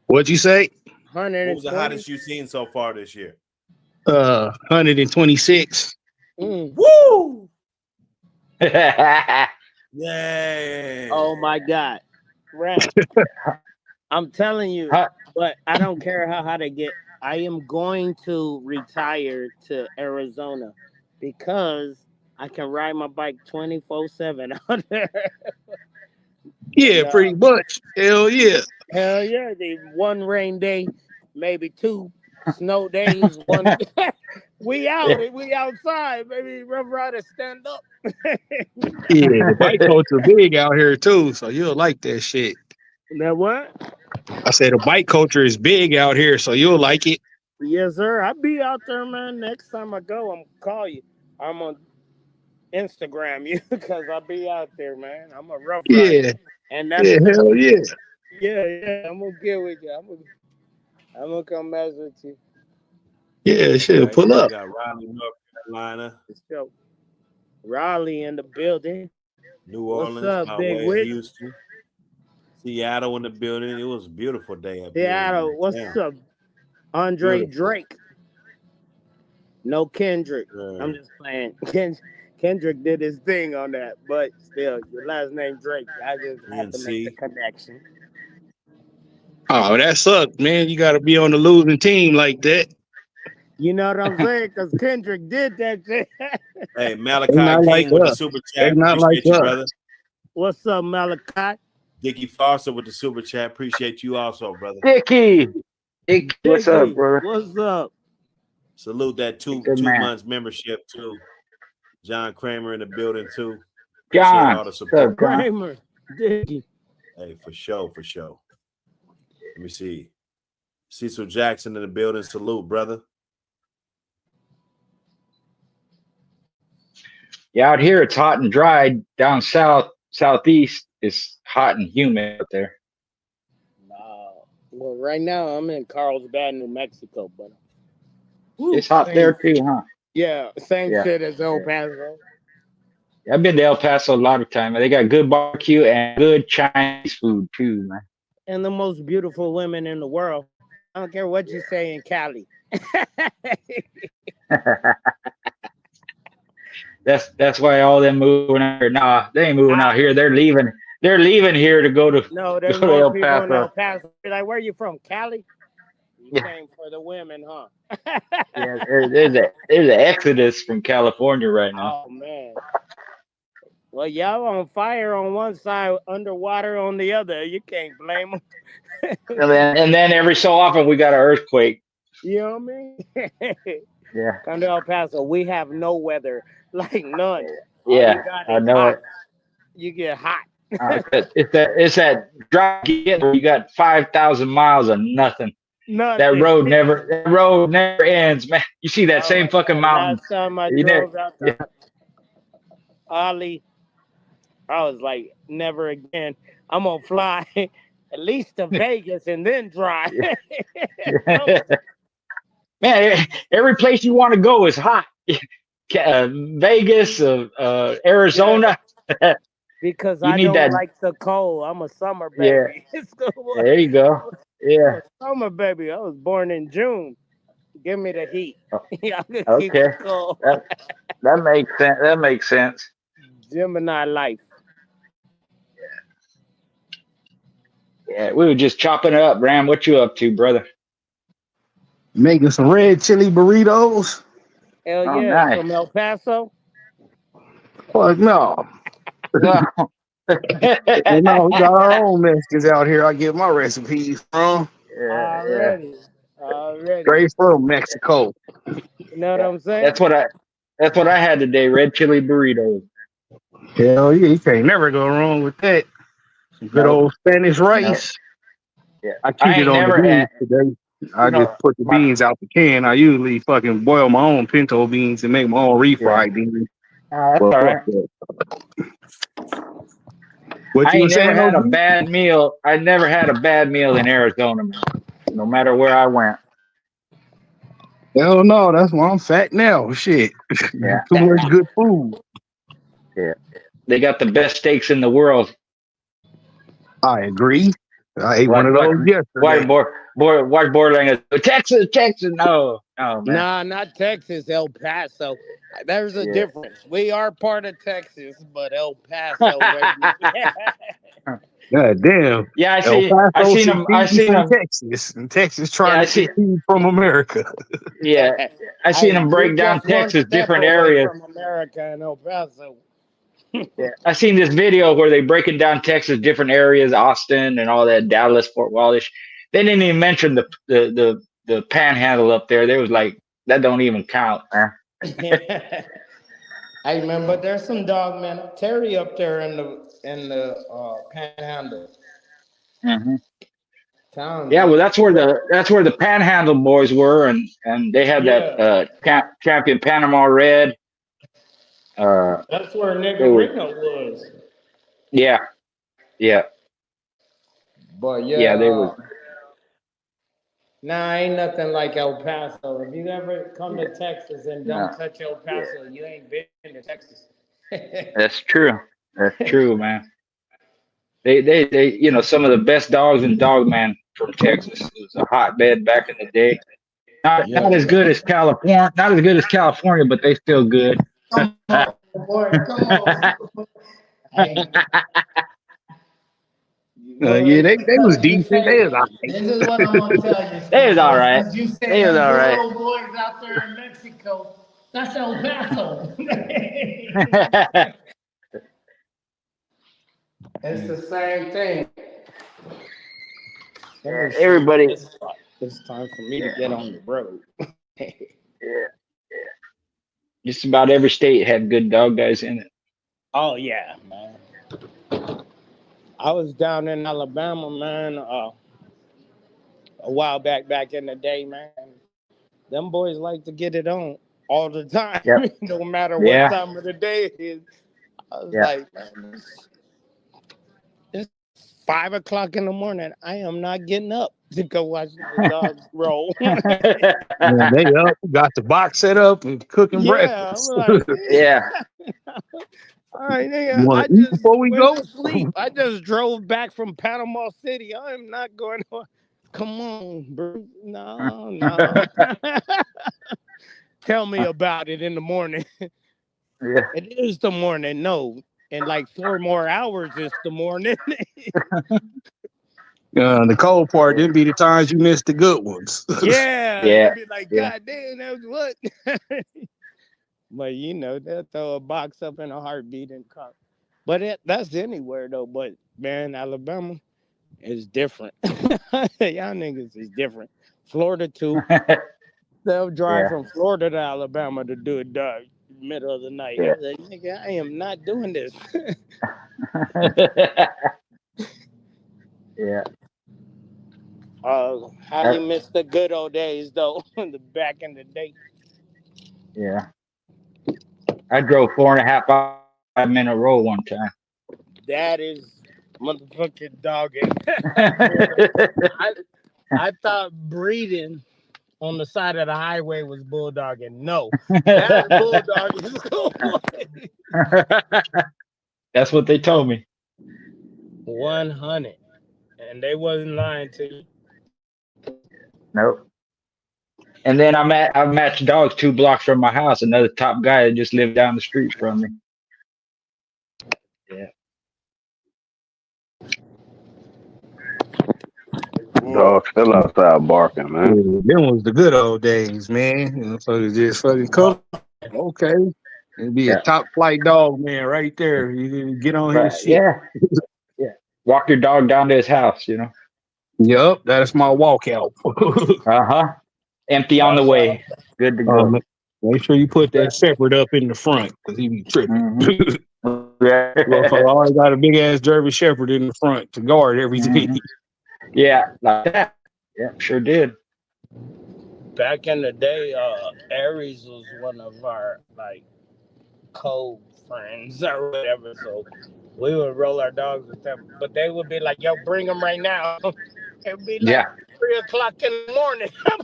What'd you say? What was the 120. hottest you seen so far this year? 126. Woo! Yay! Oh my God. Right. I'm telling you, but I don't care how hot it get. I am going to retire to Arizona because I can ride my bike 24/7 out there. Yeah, pretty much. Hell yeah. Hell yeah. The one rain day, maybe two snow days, one. We outside, baby. Rough Riders stand up. Yeah, the bike culture big out here too, so you'll like that shit. Now what? I said the bike culture is big out here, so you'll like it. Yes, sir. I'll be out there, man. Next time I go, I'm gonna call you. I'm on Instagram you because I'll be out there, man. I'm a rough rider. Yeah, And that's yeah, hell yeah. yeah. I'm gonna get with you. I'm gonna come mess with you. Yeah, shit, Okay. pull up. We got Raleigh, North Carolina, So, Raleigh in the building. New What's Orleans, up, my Big way, Wit? Houston, Seattle in the building. It was a beautiful day up Seattle. here. What's Damn. up, Andre Beautiful. Drake? No Kendrick. I'm just playing. Kendrick did his thing on that, but still, your last name Drake. I just had to make the ENC. connection. Oh, that sucks, man. You got to be on the losing team like that. You know what I'm saying? Because Kendrick did that shit. Hey, They Malachi not like King with the us. super They chat. not like Appreciate you, us. brother. What's up, Malachi? Dickie Foster with the super chat. Appreciate you also, brother. Dickie, what's up, Dickie, brother? what's up? Salute that two Good man. months membership too. John Kramer in the building too. Appreciate John, all the what's up, support. John? Kramer, Dickie. Hey, for sure. Let me see. Cecil Jackson in the building. Salute, brother. Yeah, out here it's hot and dry. Down southeast, it's hot and humid out there. Well, right now I'm in Carlsbad, New Mexico, but It's hot there too, huh? yeah, same Yeah. shit as El Paso. I've been to El Paso a lot of time. They got good barbecue and good Chinese food too, man. And the most beautiful women in the world. I don't care what you say in Cali. That's why all them moving out here. Nah, they ain't moving out here. They're leaving. They're leaving here to go to No, there's go to more El people in El Paso. Paso. You're like, where you from? Cali? You Yeah. came for the women, huh? Yeah, there's an exodus from California right now. Oh man. Well, y'all on fire on one side, underwater on the other. You can't blame them. And then every so often we got an earthquake. You know what I mean? Yeah. Come to El Paso, we have no weather, like none. Yeah, All you got I is know hot. it. You get hot. It's that dry get where you got 5,000 miles of nothing. Nothing. That road never ends, man. You see that same fucking mountain. Last time I You drove never, out to Ollie, I was like, never again. I'm gonna fly at least to Vegas and then drive. Man, every place you want to go is hot. Vegas, Yeah, Arizona. because You I need don't that. like the cold. I'm a summer Yeah, baby. I'm there you go. Yeah. a summer baby. I was born in June. Give me the heat. I can keep Okay. it cold. That that makes sense. That makes sense. Gemini life. Yeah, we were just chopping it up, Ram. What you up to, brother? Making some red chili burritos. Hell Oh, yeah, nice. from El Paso. Fuck no. No. And no, we got our own Mexicans out here. I get my recipes from. Yeah. Already, already. Straight from Mexico. You know what I'm That's saying? what I had today. Red chili burritos. Hell yeah, you can't never go wrong with that. Some good Nope. old Spanish Nope. rice. Yeah. I I cheated ain't on the never beans had. today. You I just know put the my. beans out the can. I usually fucking boil my own pinto beans and make my own Yeah. refried beans. That's Well, all fuck right. that. What I you were ain't never saying, had a OG? bad meal. I never had a bad meal in Arizona, man. No matter where I went. Hell no, that's why I'm fat now. Shit. Yeah. Too much good food. Yeah. They got the best steaks in the world. I agree. I ate one What of what those what yesterday. what borderline is Texas? No, no, man. Nah, not Texas, El Paso. There's a Yeah. difference. We are part of Texas, but El Paso, baby. God damn. Yeah, El I Paso seen them. I succeeds seen from them. Texas, and Texas Yeah, trying to succeed from America. yeah, I seen Hey, them we break down just one Texas, step different away areas. from America and El Paso. Yeah, I seen this video where they breaking down Texas, different areas, Austin and all that, Dallas, Fort Wallace. They didn't even mention the Panhandle up there. They was like, that don't even count, man. Hey man, but there's some dog man. Terry up there in the Panhandle. Hmm. Town, Yeah, well, man. that's where the Panhandle boys were, and they had that Yeah, champion Panama Red. Uh, that's where they were, Niggerino was. yeah, yeah, But yeah, yeah, they were. nah, ain't nothing like El Paso. If you ever come to Texas and No, don't touch El yeah, Paso, you ain't been to Texas. that's true. That's true, man. Some of the best dogs in Dogman from Texas. It was a hotbed back in the day. Not Yes, as sir. good as California. Not as good as California, but they still good. Come on, boy, come on. Hey, well, Yeah, they was you decent. They say was all this is what I'm gonna tell you, They was all Steve. right. Since you said They was them all good right. old boys out there in Mexico, that's El Paso. It's the same thing. Let me see. Everybody. It's time for me to Yeah, get on the road. yeah. Just about every state had good dog guys in it. Oh yeah, man. I was down in Alabama, man, a while back in the day, man. Them boys like to get it on all the time, Yep. no matter what Yeah. time of the day it is. I was Yeah. like, man, it's 5 o'clock in the morning. I am not getting up to go watch the dogs roll. man, they up, got the box set up and cooking Yeah, I'm breakfast. like, Yeah. all right, You nigga, want I to eat just before we went go? to sleep. I just drove back from Panama City. I am not going to. Come on, bro. No, no. Tell me about it in the morning. Yeah. It is the morning. No. In like 4 more hours, it's the morning. The cold part, then be the times you missed the good ones. Yeah. Yeah. You'd be like, Yeah. God damn, that was what? But they'll throw a box up in a heartbeat and come. But that's anywhere though. But man, Alabama is different. Y'all niggas is different. Florida too. They'll drive Yeah. from Florida to Alabama to do it dark middle of the night. I Yeah. was like, nigga, I am not doing this. Yeah. How Uh, you miss the good old days though? The back in the day. yeah. I drove 4.5 5 minute roll one time. That is motherfucking dogging. I I thought breeding on the side of the highway was bulldogging. No, that bulldog is cool. That's what they told me. 100, and they wasn't lying to you. Nope. And then I matched dogs 2 blocks from my house. Another top guy that just lived down the street from me. Yeah. Dog still outside barking, man. Yeah, them was the good old days, man. You know, so just fucking come. Okay. It'd be a Yeah. top flight dog, man, right there. You get on his shit. Yeah. Yeah. Walk your dog down to his house, you know. Yup, that's my walkout. Empty on the way. Good to go. Make sure you put that shepherd up in the front because he be tripping. Yeah. Motherfucker always got a big ass Derby shepherd in the front to guard everything. Yeah, like that. Yeah, sure did. Back in the day, Aries was one of our like code friends or whatever. So we would roll our dogs with them, but they would be like, "Yo, bring them right now." It'd be like 3:00 in the morning. I'm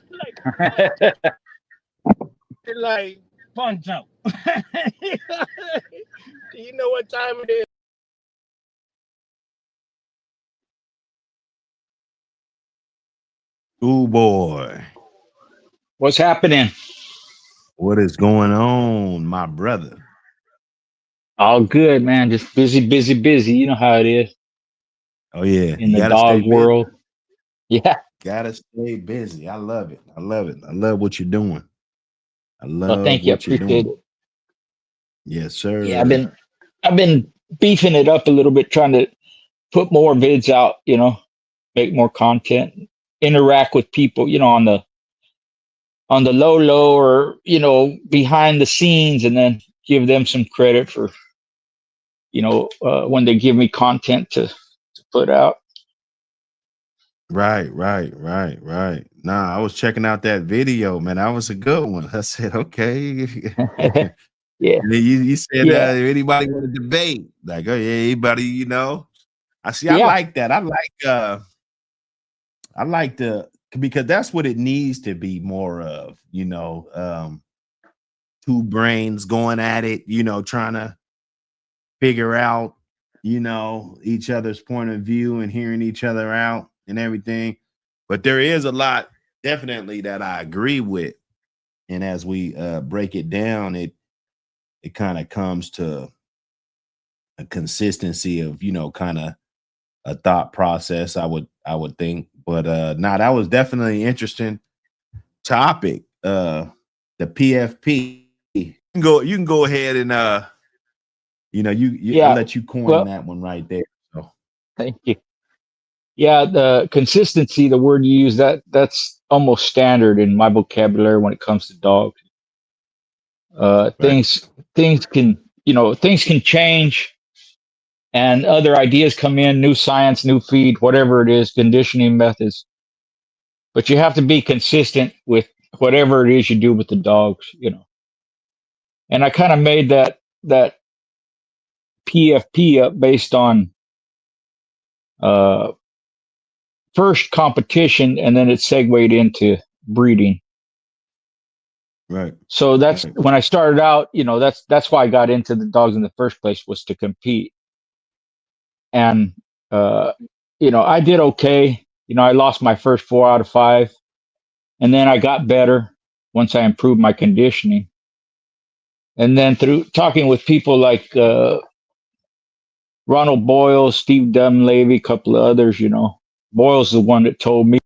like Poncho. Do you know what time it is? Ooh, boy. What's happening? What is going on, my brother? All good, man. Just busy, busy, busy. You know how it is. Oh, yeah. In the dog world. Yeah. Gotta stay busy. I love it. I love it. I love what you're doing. I love Well, thank you. what you're Appreciate doing. it. Yes, sir. Yeah, I've been beefing it up a little bit, trying to put more vids out, you know, make more content, interact with people, you know, on the low or, you know, behind the scenes, and then give them some credit for, you know, when they give me content to put out. Right. Nah, I was checking out that video, man. That was a good one. I said, okay. Yeah. You said anybody want to debate? Like, oh yeah, anybody, you know. I like that. I like the because that's what it needs to be more of, you know, two brains going at it, you know, trying to figure out, you know, each other's point of view and hearing each other out and everything. But there is a lot definitely that I agree with. And as we break it down, it kind of comes to a consistency of, you know, kind of a thought process, I would think. But that was definitely an interesting topic. The PFP. You can go ahead and you know, I'll let you coin that one right there. So thank you. Yeah, the consistency, the word you use, that's almost standard in my vocabulary when it comes to dogs. Things can, you know, things can change and other ideas come in, new science, new feed, whatever it is, conditioning methods. But you have to be consistent with whatever it is you do with the dogs, you know. And I kind of made that PFP up based on first competition, and then it segued into breeding. Right. So that's when I started out, you know, that's why I got into the dogs in the first place, was to compete. And you know, I did okay. You know, I lost my first 4 out of 5, and then I got better once I improved my conditioning. And then through talking with people like Ronald Boyle, Steve Dunleavy, a couple of others, you know, Boyle's the one that told me.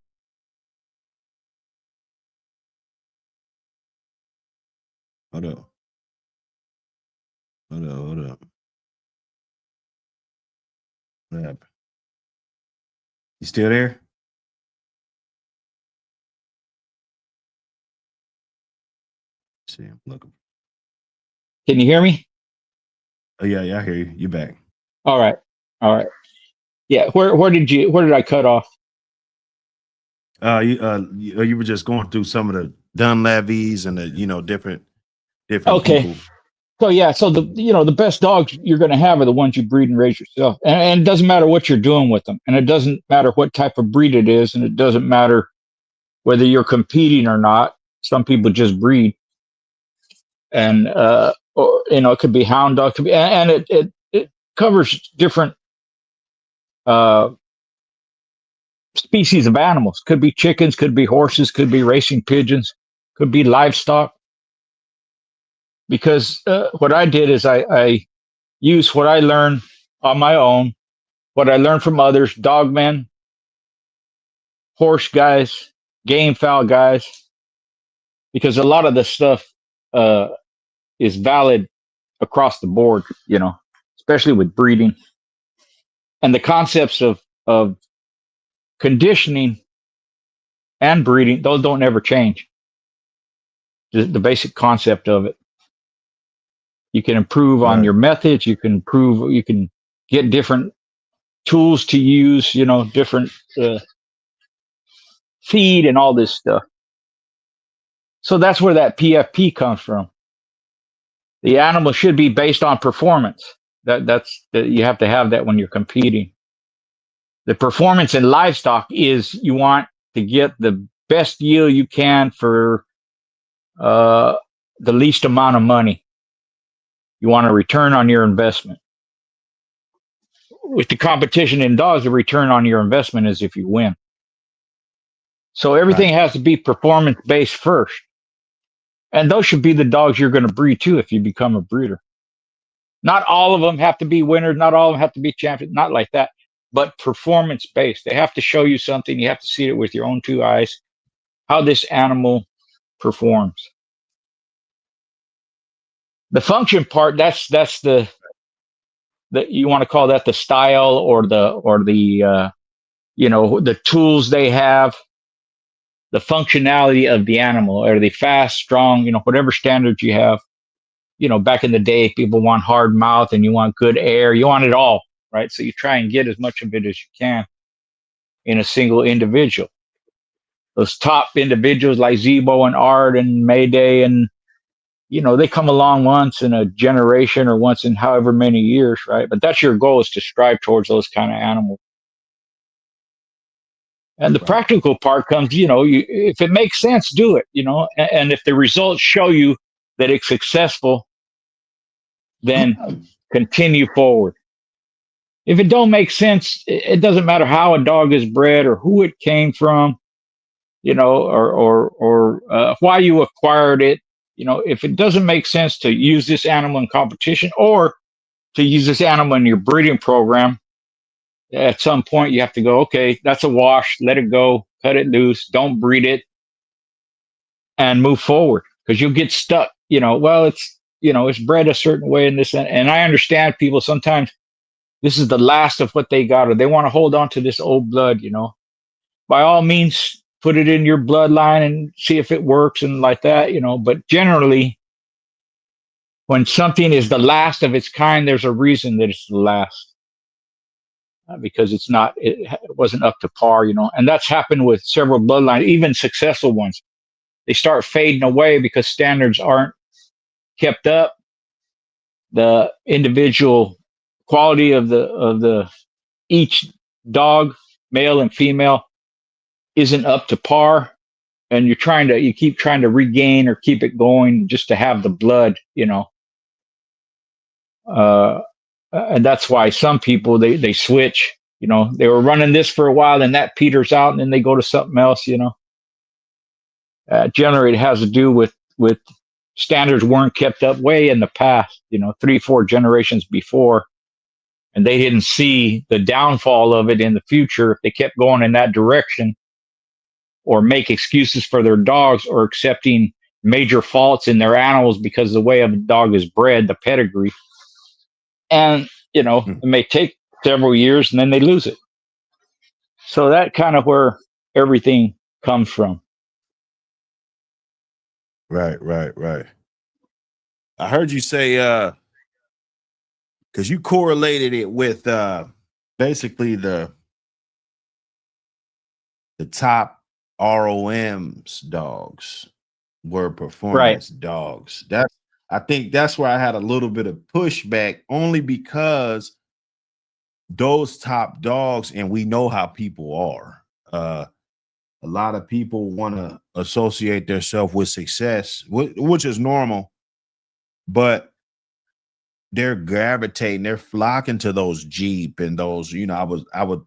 Hold up. What happened? You still there? Let's see, I'm looking. Can you hear me? Oh yeah, I hear you. You back. All right. Yeah, where did I cut off? You were just going through some of the Dunleavys and the, you know, different Okay. people. So yeah, so the best dogs you're going to have are the ones you breed and raise yourself, and it doesn't matter what you're doing with them, and it doesn't matter what type of breed it is, and it doesn't matter whether you're competing or not. Some people just breed, and or it could be hound dog, could be, and it covers different uh, species of animals. Could be chickens, could be horses, could be racing pigeons, could be livestock. Because what I did is I used what I learned on my own, what I learned from others, dogmen, horse guys, game fowl guys, because a lot of the stuff uh, is valid across the board, especially with breeding and the concepts of conditioning and breeding. Those don't ever change. The basic concept of it. You can improve on Right. your methods. You can improve. You can get different tools to use. Different feed and all this stuff. So that's where that PFP comes from. The animal should be based on performance. You have to have that when you're competing. The performance in livestock is you want to get the best yield you can for the least amount of money. You want a return on your investment. With the competition in dogs, the return on your investment is if you win. So everything has to be performance based first. And those should be the dogs you're going to breed too if you become a breeder. Not all of them have to be winners. Not all of them have to be champions. Not like that. But performance based. They have to show you something. You have to see it with your own two eyes, how this animal performs. The function part, that's the you want to call that the style or the the tools they have, the functionality of the animal. Are they fast, strong, whatever standards you have. Back in the day, people want hard mouth and you want good air. You want it all, right? So you try and get as much of it as you can in a single individual. Those top individuals like Zebo and Art and Mayday, and they come along once in a generation or once in however many years, right? But that's your goal, is to strive towards those kind of animals. And the practical part comes, if it makes sense, do it, and if the results show you that it's successful, then continue forward. If it don't make sense, it doesn't matter how a dog is bred or who it came from, or why you acquired it. If it doesn't make sense to use this animal in competition or to use this animal in your breeding program, at some point you have to go, okay, that's a wash, let it go, cut it loose, don't breed it, and move forward, because you'll get stuck. Well, it's bred a certain way in this, and I understand people sometimes this is the last of what they got, or they want to hold on to this old blood. By all means, put it in your bloodline and see if it works and like that. But generally, when something is the last of its kind, there's a reason that it's the last. Because it wasn't up to par, and that's happened with several bloodlines, even successful ones. They start fading away because standards aren't kept up. The individual quality of the each dog, male and female, isn't up to par, and you keep trying to regain or keep it going just to have the blood, and that's why some people they switch. They were running this for a while, and that peters out, and then they go to something else. Generally, it has to do with standards weren't kept up way in the past. 3-4 generations before, and they didn't see the downfall of it in the future if they kept going in that direction, or make excuses for their dogs, or accepting major faults in their animals because of the way a dog is bred, the pedigree. And, it may take several years and then they lose it. So that kind of where everything comes from. Right. I heard you say, because you correlated it with basically the top ROMs dogs were performance dogs. I think that's where I had a little bit of pushback, only because those top dogs, and we know how people are. a lot of people want to associate themselves with success, which is normal, but they're gravitating, they're flocking to those Jeep and those, I would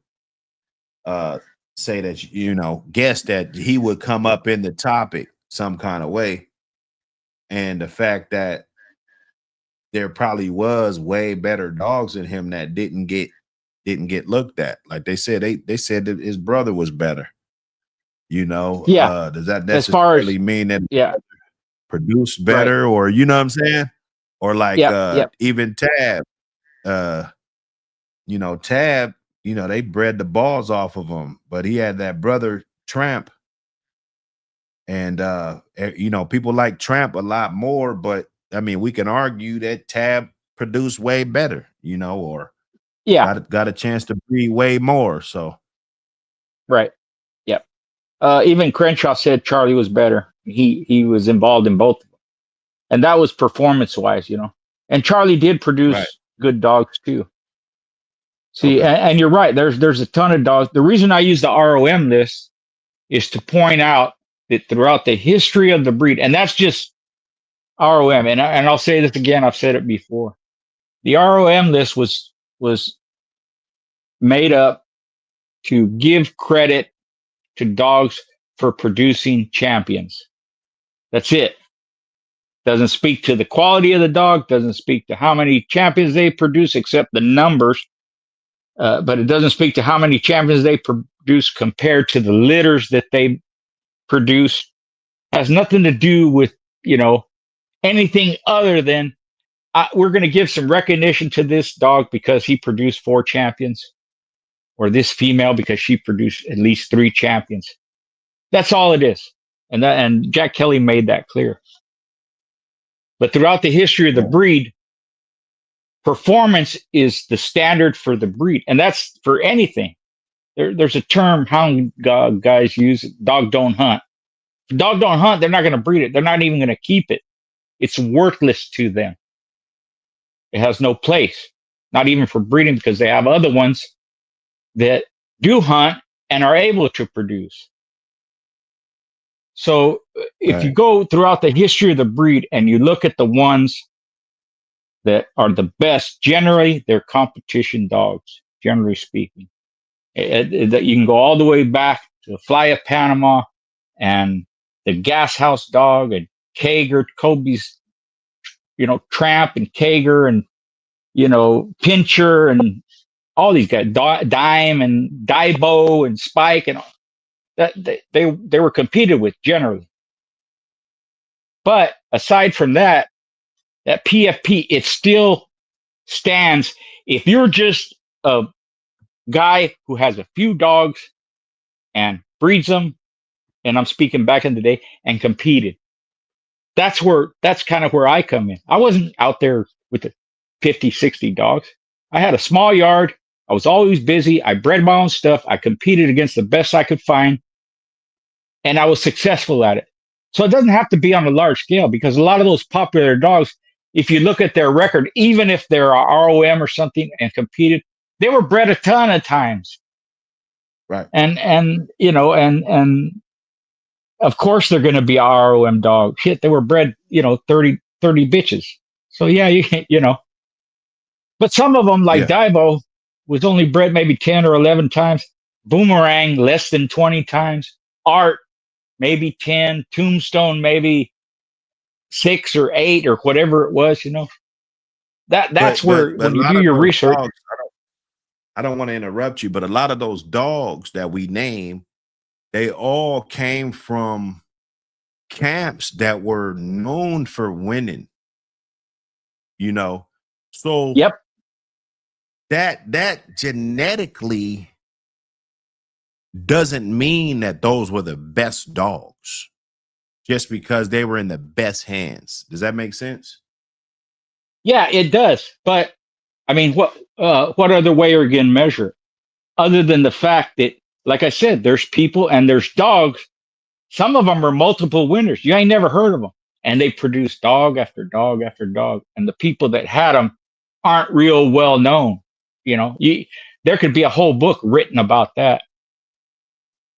say that, guess that he would come up in the topic some kind of way. And the fact that there probably was way better dogs than him that didn't get looked at. Like they said, they said that his brother was better. Yeah. Does that As far as necessarily mean that yeah, produce right. better, or you know what I'm saying? Or like Yep. even Tab, Tab, they bred the balls off of him, but he had that brother Tramp. And people like Tramp a lot more, but I mean, we can argue that Tab produced way better, or Yeah. got a chance to breed way more. So Right. Yep. Even Crenshaw said Charlie was better. He was involved in both of them, and that was performance wise, And Charlie did right, produce good dogs too. See, okay, and you're right. There's a ton of dogs. The reason I use the ROM list is to point out that throughout the history of the breed, and that's just ROM, and I'll say this again. I've said it before. The ROM list was made up to give credit to dogs for producing champions. That's it. Doesn't speak to the quality of the dog, doesn't speak to how many champions they produce, except the numbers. But it doesn't speak to how many champions they produce compared to the litters that they produce. Has nothing to do with, anything other than we're going to give some recognition to this dog because he produced 4 champions, or this female because she produced at least 3 champions. That's all it is. And Jack Kelly made that clear. But throughout the history of the breed, performance is the standard for the breed. And that's for anything. There's a term hound guys use, dog don't hunt. If dog don't hunt, they're not going to breed it. They're not even going to keep it. It's worthless to them. It has no place, not even for breeding, because they have other ones that do hunt and are able to produce. So if you right, go throughout the history of the breed and you look at the ones that are the best, generally they're competition dogs, generally speaking. You can go all the way back to Fly of Panama and the Gas House dog and Kager, Kobe's, Tramp and Kager and, Pincher and all these guys, Dime and Daibo and Spike, and that they were competed with generally. But aside from that PFP, it still stands. If you're just a guy who has a few dogs and breeds them, and I'm speaking back in the day, and competed, that's kind of where I come in. I wasn't out there with the 50, 60 dogs. I had a small yard. I was always busy. I bred my own stuff. I competed against the best I could find, and I was successful at it. So it doesn't have to be on a large scale, because a lot of those popular dogs, if you look at their record, even if they're ROM or something and competed, they were bred a ton of times. right. And of course they're going to be ROM dog. Shit, they were bred, 30 bitches. So yeah, but some of them, like Yeah, Divo, was only bred maybe 10 or 11 times. Boomerang, less than 20 times. Art, maybe 10. Tombstone, maybe 6 or 8 or whatever it was, That's where, but when a you do lot of your those research. dogs, I don't want to interrupt you, but a lot of those dogs that we name, they all came from camps that were known for winning, So Yep. that genetically doesn't mean that those were the best dogs just because they were in the best hands. Does that make sense? Yeah, it does. But I mean, what other way are you going to measure it? Other than the fact that, like I said, there's people and there's dogs. Some of them are multiple winners. You ain't never heard of them. And they produce dog after dog after dog. And the people that had them aren't real well known. There could be a whole book written about that.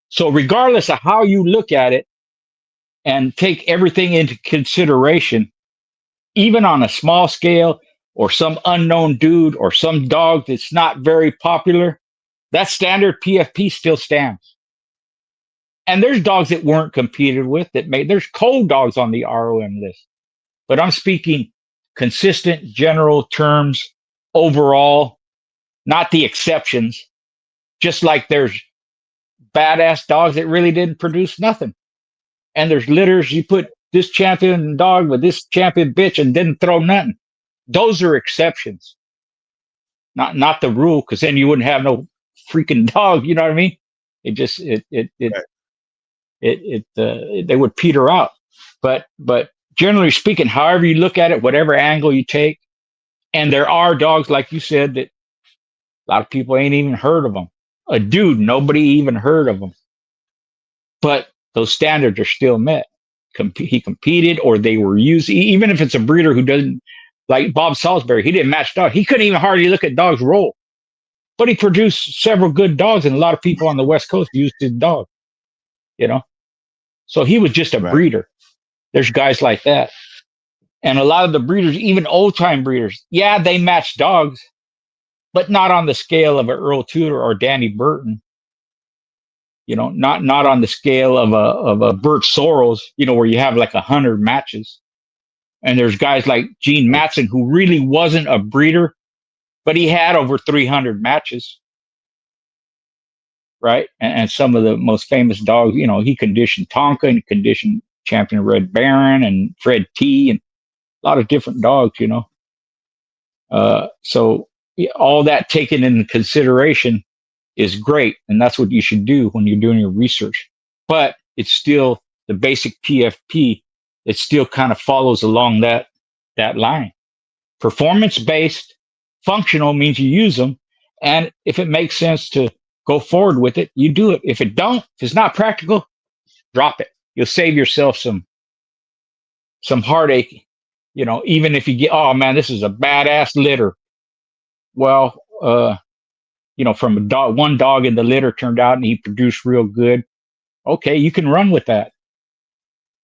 So regardless of how you look at it and take everything into consideration, even on a small scale or some unknown dude or some dog that's not very popular, that standard PFP still stands. And there's dogs that weren't competed with that made, there's cold dogs on the ROM list. But I'm speaking consistent general terms overall, not the exceptions. Just like there's badass dogs that really didn't produce nothing. And there's litters, you put this champion dog with this champion bitch and didn't throw nothing. Those are exceptions, not the rule, because then you wouldn't have no freaking dog. You know what I mean? It just they would peter out. But generally speaking, however you look at it, whatever angle you take, and there are dogs like you said that a lot of people ain't even heard of them. A dude, nobody even heard of them. But those standards are still met. He competed, or they were used. Even if it's a breeder who doesn't, like Bob Salisbury, he didn't match dogs. He couldn't even hardly look at dogs roll. But he produced several good dogs, and a lot of people on the West Coast used his dog. You know, so he was just a breeder. There's guys like that, and a lot of the breeders, even old time breeders, yeah, they match dogs, but not on the scale of an Earl Tudor or Danny Burton. You know, not on the scale of a Bert Soros. You know, where you have like 100 matches, and there's guys like Gene Matson who really wasn't a breeder, but he had over 300 matches. Right. And some of the most famous dogs, you know, he conditioned Tonka and conditioned Champion Red Baron and Fred T and a lot of different dogs, you know. So all that taken into consideration is great. And that's what you should do when you're doing your research. But it's still the basic PFP. It still kind of follows along that line. Performance based, functional means you use them. And if it makes sense to go forward with it, you do it. If it don't, if it's not practical, drop it. You'll save yourself some heartache. You know, even if you get, oh man, this is a badass litter. Well, you know, from a dog, one dog in the litter turned out and he produced real good. Okay, you can run with that.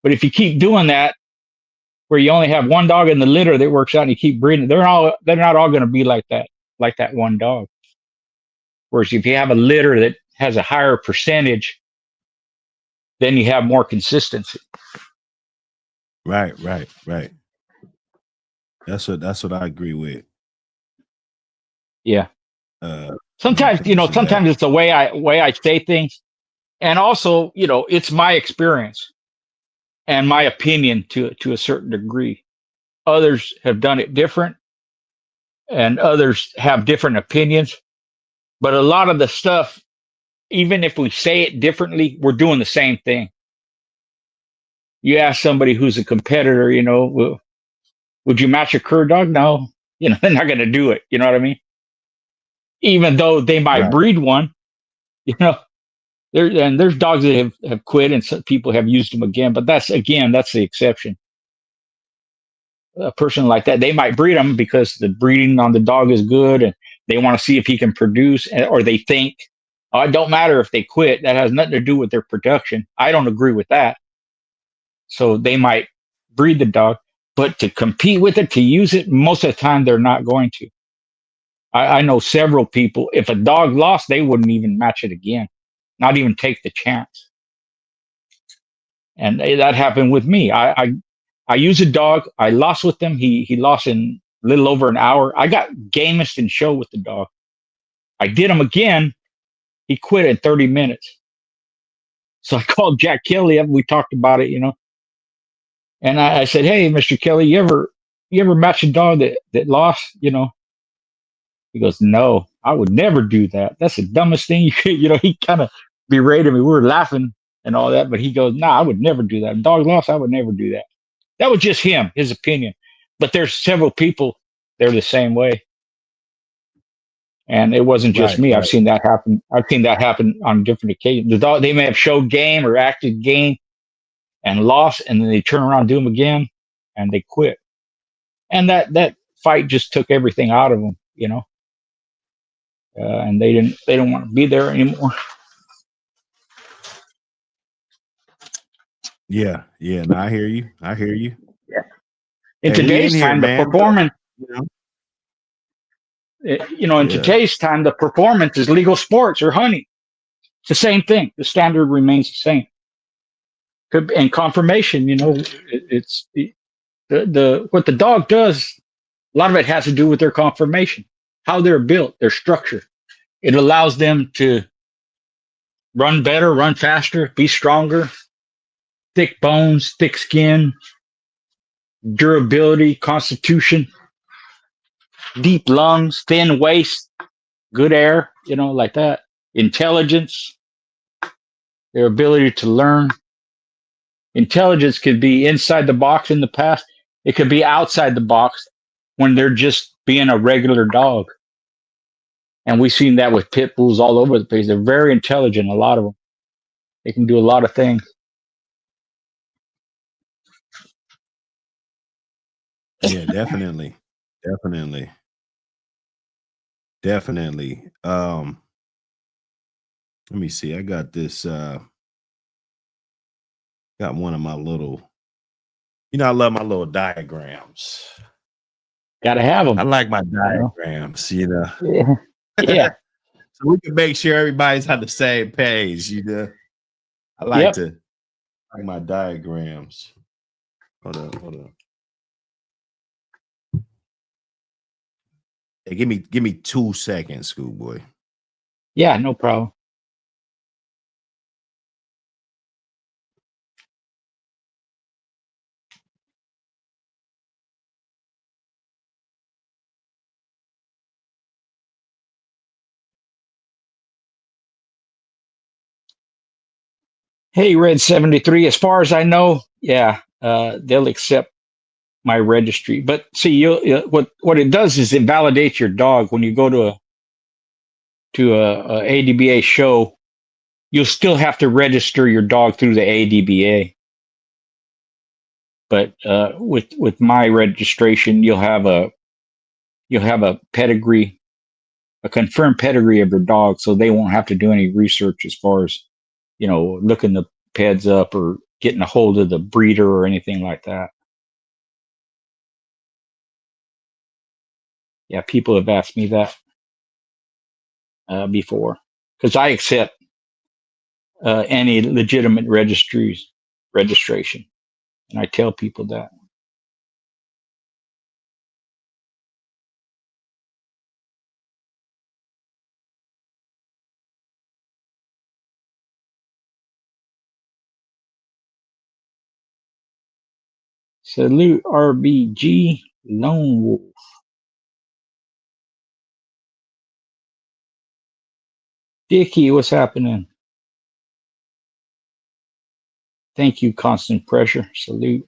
But if you keep doing that, where you only have one dog in the litter that works out and you keep breeding, they're not all going to be like that one dog. Whereas if you have a litter that has a higher percentage, then you have more consistency. Right. That's what I agree with. Yeah. Sometimes, you know, sometimes it's the way I say things. And also, you know, it's my experience and my opinion to a certain degree. Others have done it different and others have different opinions. But a lot of the stuff, even if we say it differently, we're doing the same thing. You ask somebody who's a competitor, you know, would you match a cur dog? No, you know, they're not going to do it. You know what I mean? Even though they might breed one, you know, there's dogs that have quit and some people have used them again, but that's the exception. A person like that, they might breed them because the breeding on the dog is good and they want to see if he can produce, or they think, oh, it don't matter if they quit. That has nothing to do with their production. I don't agree with that. So they might breed the dog, but to compete with it, to use it, most of the time they're not going to. I know several people, if a dog lost, they wouldn't even match it again, not even take the chance. And that happened with me. I used a dog. I lost with him. He lost in a little over an hour. I got gamest in show with the dog. I did him again. He quit in 30 minutes. So I called Jack Kelly up. We talked about it, you know. And I said, hey, Mr. Kelly, you ever match a dog that lost, you know? He goes, no, I would never do that. That's the dumbest thing you could, you know. He kind of berated me. We were laughing and all that, but he goes, nah, I would never do that. Dog lost, I would never do that. That was just him, his opinion. But there's several people, they're the same way. And it wasn't just me. I've seen that happen. I've seen that happen on different occasions. The dog, they may have showed game or acted game and lost, and then they turn around and do them again, and they quit. And that fight just took everything out of them, you know. And they don't want to be there anymore. Yeah, yeah. No, I hear you. I hear you. Yeah. In Hey, we in today's here, time, the man. performance, You know? in Yeah, today's time, the performance is legal sports or hunting. It's the same thing. The standard remains the same. And confirmation, it's the what the dog does. A lot of it has to do with their conformation, how they're built, their structure. It allows them to run better, run faster, be stronger, thick bones, thick skin, durability, constitution, deep lungs, thin waist, good air, like that. Intelligence, their ability to learn. Intelligence could be inside the box in the past. It could be outside the box when they're just being a regular dog. And we've seen that with pit bulls all over the place. They're very intelligent, a lot of them. They can do a lot of things. yeah, definitely, definitely, definitely. Let me see. I got this. Got one of my little. I love my little diagrams. Got to have I them. like my You know? diagrams. Yeah. Yeah. So we can make sure everybody's on the same page. I like Yep. to like my diagrams. Hold on, hold on. Hey, give me 2 seconds, schoolboy. Yeah. No problem. Hey, Red 73. As far as I know, yeah, they'll accept my registry. But see, what it does is it validates your dog when you go to a ADBA show. You'll still have to register your dog through the ADBA. But with my registration, you'll have a pedigree, a confirmed pedigree of your dog, so they won't have to do any research as far as looking the peds up or getting a hold of the breeder or anything like that. Yeah, people have asked me that before because I accept any legitimate registration, and I tell people that. Salute RBG Lone Wolf. Dickie, what's happening? Thank you, Constant Pressure. Salute.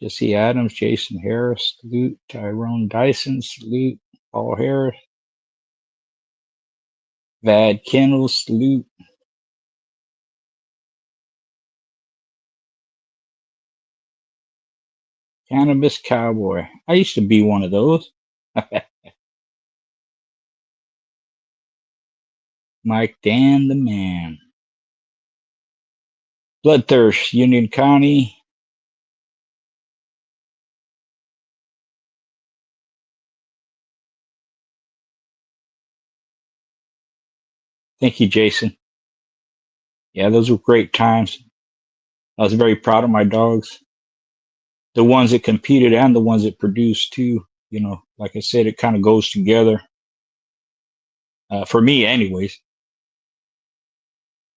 Jesse Adams, Jason Harris, salute. Tyrone Dyson, salute. Paul Harris. Vad Kennel, salute. Cannabis Cowboy. I used to be one of those. Mike Dan the Man. Bloodthirst, Union County. Thank you, Jason. Yeah, those were great times. I was very proud of my dogs. The ones that competed and the ones that produced too. Like I said, it kind of goes together. For me, anyways.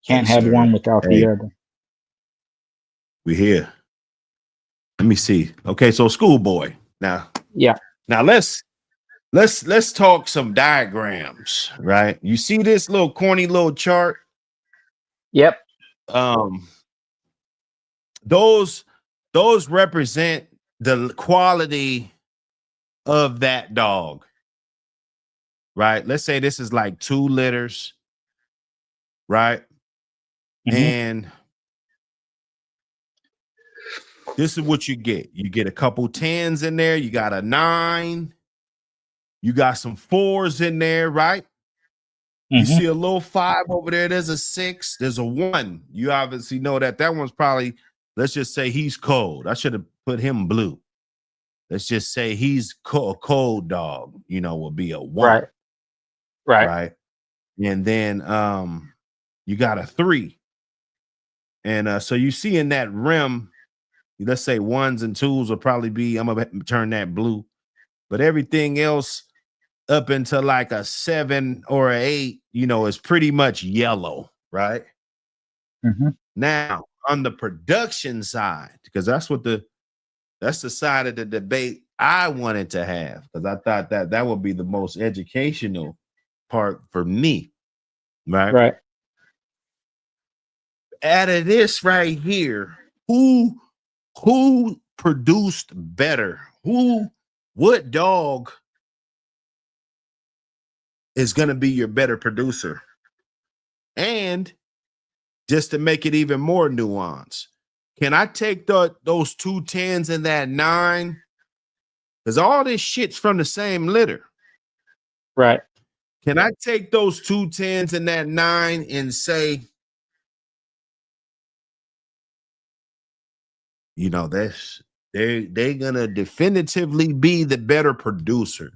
Can't Yes, have one sir. without the Hey, other. we here. Let me see. Okay, so schoolboy. Now Yeah. let's talk some diagrams, right? You see this little corny little chart? Yep. Those represent the quality of that dog, right? Let's say this is like 2 litters, right? Mm-hmm. And this is what you get. You get a couple 10s in there. You got a 9. You got some 4s in there, right? You see a little 5 over there. There's a 6. There's a 1. You obviously know that one's probably, let's just say he's cold. I should have put him blue. Let's just say he's a cold dog, will be a 1. Right. And then you got a 3. And so you see in that rim, let's say 1s and 2s will probably be, I'm gonna turn that blue, but everything else up into like a 7 or an 8, is pretty much yellow, right? Now on the production side, because that's the side of the debate I wanted to have, because I thought that would be the most educational part for me, right? Out of this right here, who produced better? What dog is going to be your better producer? And just to make it even more nuanced, can I take those 2 10s and that 9? Because all this shit's from the same litter. Right. Can I take those 2 10s and that 9 and say, they're gonna definitively be the better producers,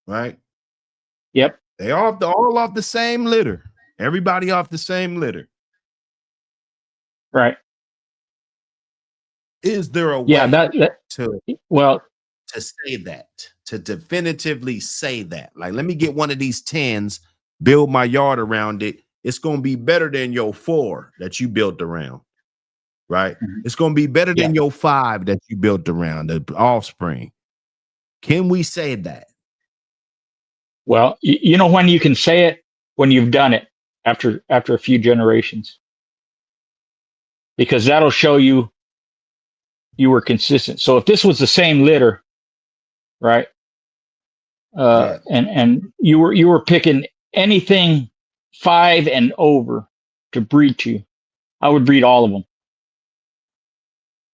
right? Yep. They all off the same litter. Everybody off the same litter. Right. Is there a Yeah, way to say that, to definitively say that? Like, let me get one of these 10s, build my yard around it. It's going to be better than your 4 that you built around, right? It's going to be better than your 5 that you built around, the offspring. Can we say that? Well, you know when you can say it? When you've done it after a few generations. Because that'll show you were consistent. So if this was the same litter, right? And you were picking anything 5 and over to breed to, I would breed all of them.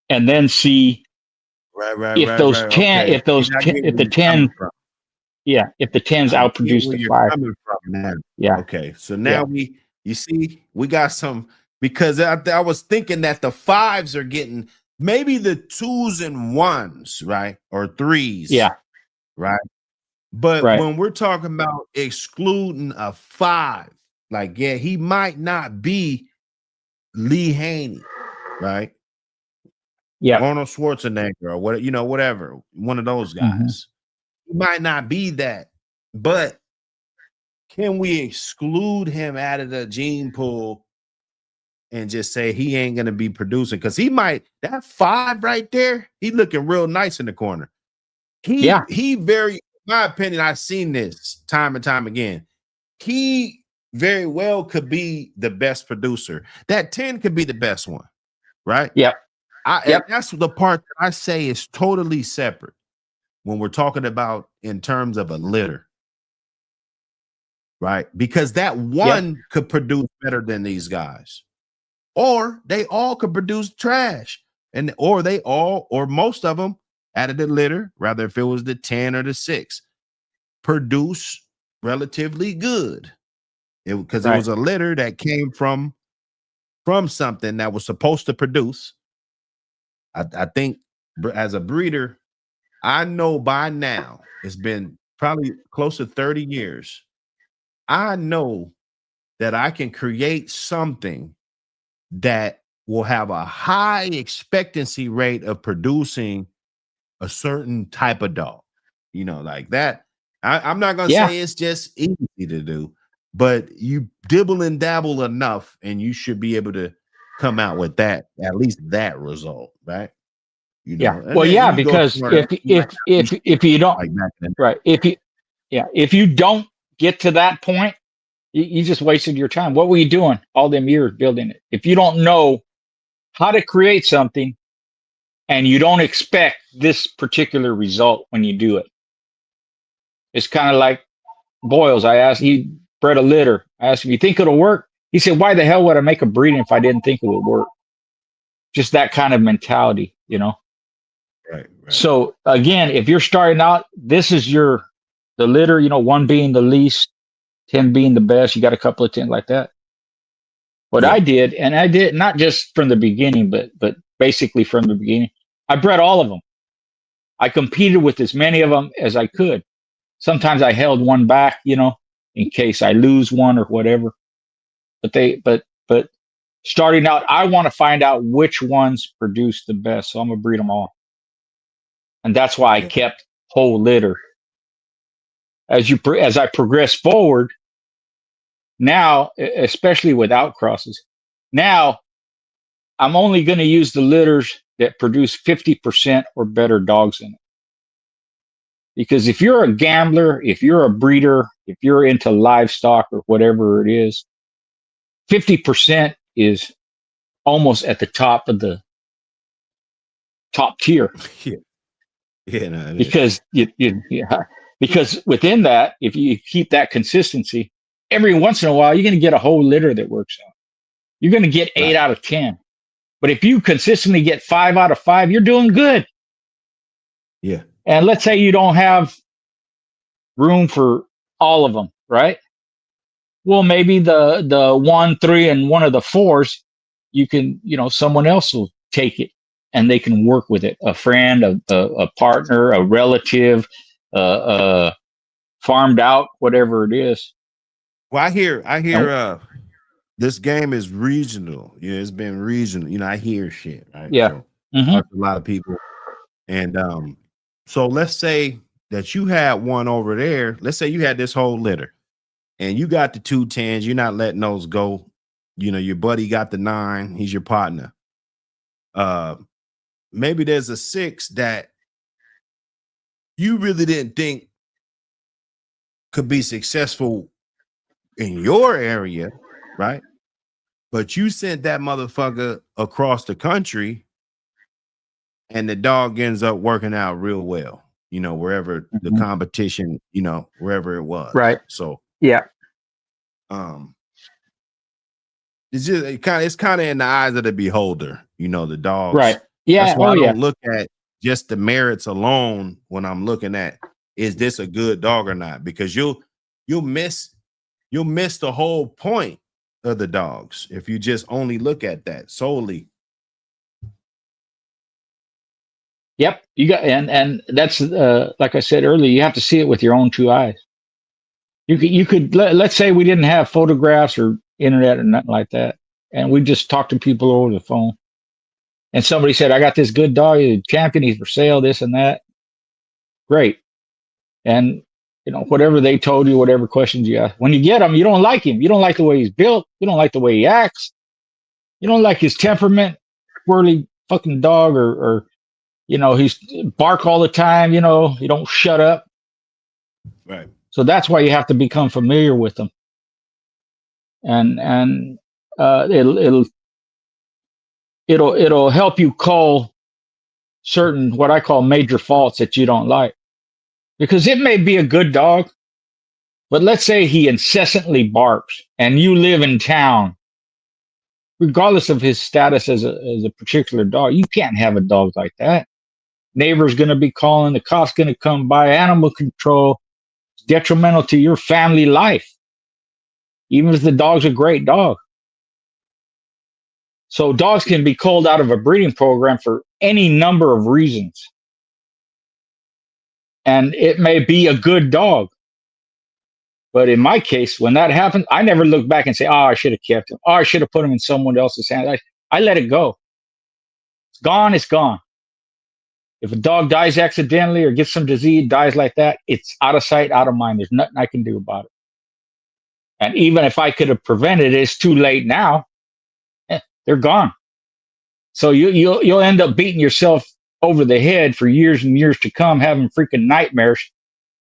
And then see if the 10s outproduce the 5. Yeah. Okay. So now you see, we got some, because I was thinking that the 5s are getting maybe the 2s and 1s, right? Or 3s. Yeah. Right. But when we're talking about excluding a 5, like, he might not be Lee Haney, right? Yeah. Arnold Schwarzenegger or whatever, one of those guys. He might not be that, but can we exclude him out of the gene pool and just say he ain't gonna be producing? Because he might, that 5 right there, he looking real nice in the corner. He very, in my opinion, I've seen this time and time again. He very well could be the best producer. That 10 could be the best one, right? And that's the part that I say is totally separate when we're talking about in terms of a litter, right? Because that 1 could produce better than these guys, or they all could produce trash, or most of them out of the litter, rather if it was the 10 or the 6, produce relatively good, because it was a litter that came from something that was supposed to produce. I think as a breeder, I know by now, it's been probably close to 30 years. I know that I can create something that will have a high expectancy rate of producing a certain type of dog, like that. I'm not going to say it's just easy to do, but you dibble and dabble enough and you should be able to come out with that, at least that result, right? Well, because if you don't, if you don't get to that point, you just wasted your time. What were you doing all them years building it? If you don't know how to create something and you don't expect this particular result when you do it, it's kind of like Boyles. He bred a litter. I asked him, you think it'll work? He said, why the hell would I make a breeding if I didn't think it would work? Just that kind of mentality, Right. So again, if you're starting out, this is the litter, 1 being the least, 10 being the best. You got a couple of 10 like that. What Yeah. I did, and I did not just from the beginning, but basically from the beginning, I bred all of them. I competed with as many of them as I could. Sometimes I held one back, in case I lose one or whatever. But starting out, I want to find out which ones produce the best. So I'm gonna breed them all, and that's why I kept whole litter. As I progress forward, now, especially with outcrosses, now I'm only going to use the litters that produce 50% or better dogs in it. Because if you're a gambler, if you're a breeder, if you're into livestock or whatever it is, 50% is almost at the top of the top tier. Yeah. Yeah. No, Because because within that, if you keep that consistency, every once in a while, you're going to get a whole litter that works out. You're going to get 8 out of 10. But if you consistently get 5 out of 5, you're doing good. Yeah. And let's say you don't have room for all of them, right? Well, maybe the 1, 3, and one of the 4s, you can, someone else will take it and they can work with it. A friend, a partner, a relative, farmed out, whatever it is. Well, I hear this game is regional. It's been regional. I hear shit, right? Yeah. So talk to a lot of people. And so let's say that you had one over there. Let's say you had this whole litter and you got the 2 10s. You're not letting those go. Your buddy got the 9. He's your partner. Maybe there's a 6 that you really didn't think could be successful in your area, right? But you sent that motherfucker across the country and the dog ends up working out real well, wherever the competition, wherever it was. Right. So yeah. It's kind of in the eyes of the beholder, the dogs. Right. Yeah. That's why I don't look at just the merits alone when I'm looking at, is this a good dog or not? Because you'll miss the whole point of the dogs if you just only look at that solely. Yep. You got, and that's like I said earlier, you have to see it with your own 2 eyes. You could let's say we didn't have photographs or internet or nothing like that, and we just talked to people over the phone, and somebody said, I got this good dog, he's a champion, he's for sale, this and that. Great. And whatever they told you, whatever questions you ask, when you get him, you don't like him. You don't like the way he's built. You don't like the way he acts. You don't like his temperament, squirrely fucking dog, or he's bark all the time. You don't shut up. Right. So that's why you have to become familiar with them. And it'll help you call certain, what I call major faults that you don't like. Because it may be a good dog, but let's say he incessantly barks and you live in town, regardless of his status as a particular dog, you can't have a dog like that. Neighbor's going to be calling, the cop's going to come by, animal control. It's detrimental to your family life, even if the dog's a great dog. So dogs can be called out of a breeding program for any number of reasons. And it may be a good dog. But in my case, when that happened, I never look back and say, oh, I should have kept him. Oh, I should have put him in someone else's hands. I let it go. It's gone, it's gone. If a dog dies accidentally or gets some disease, dies like that, it's out of sight, out of mind. There's nothing I can do about it. And even if I could have prevented it, it's too late now. They're gone. So you'll end up beating yourself over the head for years and years to come, having freaking nightmares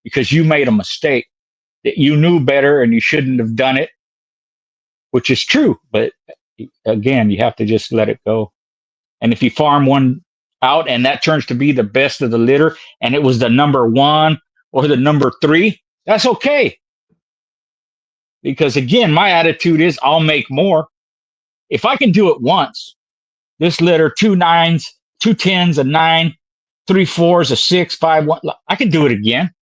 because you made a mistake, that you knew better and you shouldn't have done it, which is true. But again, you have to just let it go. And if you farm one out and that turns to be the best of the litter and it was the number 1 or the number 3, that's okay. Because again, my attitude is I'll make more. If I can do it once, this litter, 2 9s, 2 10s, a 9, 3 4s, a 6, 5 1. I can do it again.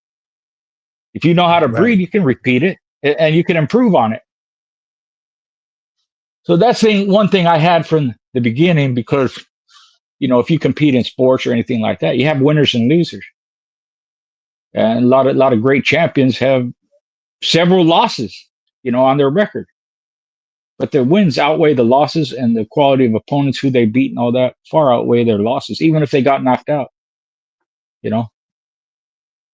If you know how to breed, Right. you can repeat it and you can improve on it. So that's one thing I had from the beginning, because if you compete in sports or anything like that, you have winners and losers, and a lot of great champions have several losses, on their record. But their wins outweigh the losses, and the quality of opponents who they beat and all that far outweigh their losses, even if they got knocked out. You know,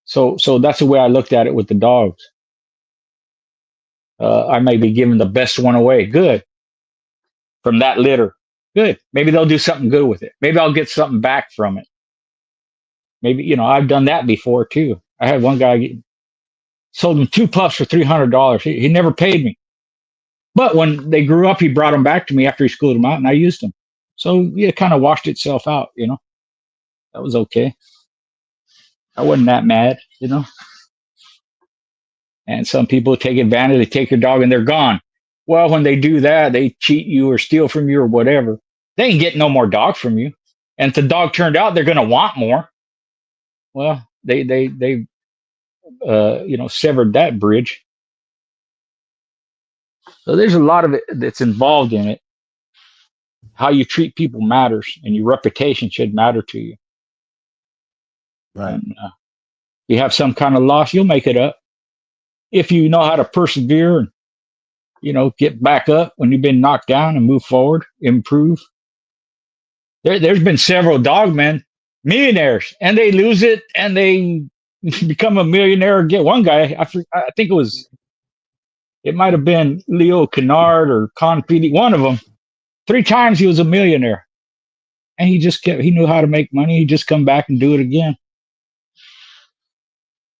so that's the way I looked at it with the dogs. I may be giving the best one away. Good. From that litter. Good. Maybe they'll do something good with it. Maybe I'll get something back from it. Maybe, I've done that before too. I had one guy sold him 2 pups for $300. He never paid me. But when they grew up, he brought them back to me after he schooled them out, and I used them. So yeah, it kind of washed itself out, That was okay. I wasn't that mad. And some people take advantage. They take your dog and they're gone. Well, when they do that, they cheat you or steal from you or whatever. They ain't getting no more dog from you. And if the dog turned out, they're going to want more. Well, they severed that bridge. So there's a lot of it that's involved in it. How you treat people matters, and your reputation should matter to you. Right. And you have some kind of loss, you'll make it up if you know how to persevere and get back up when you've been knocked down and move forward, improve. There's been several dogmen, millionaires, and they lose it and they become a millionaire again. One guy, I think it might have been Leo Kennard or Confidi, one of them. 3 times he was a millionaire, and he knew how to make money. He just come back and do it again.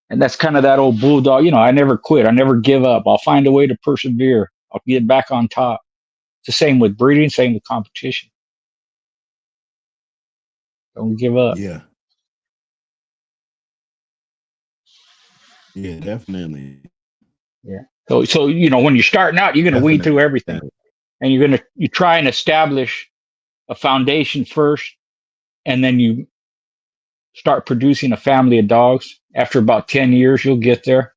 And that's kind of that old bulldog. I never quit. I never give up. I'll find a way to persevere. I'll get back on top. It's the same with breeding, same with competition. Don't give up. Yeah. Yeah, definitely. Yeah. So when you're starting out, you're going to weed through everything, and you try and establish a foundation first, and then you start producing a family of dogs. After about 10 years, you'll get there,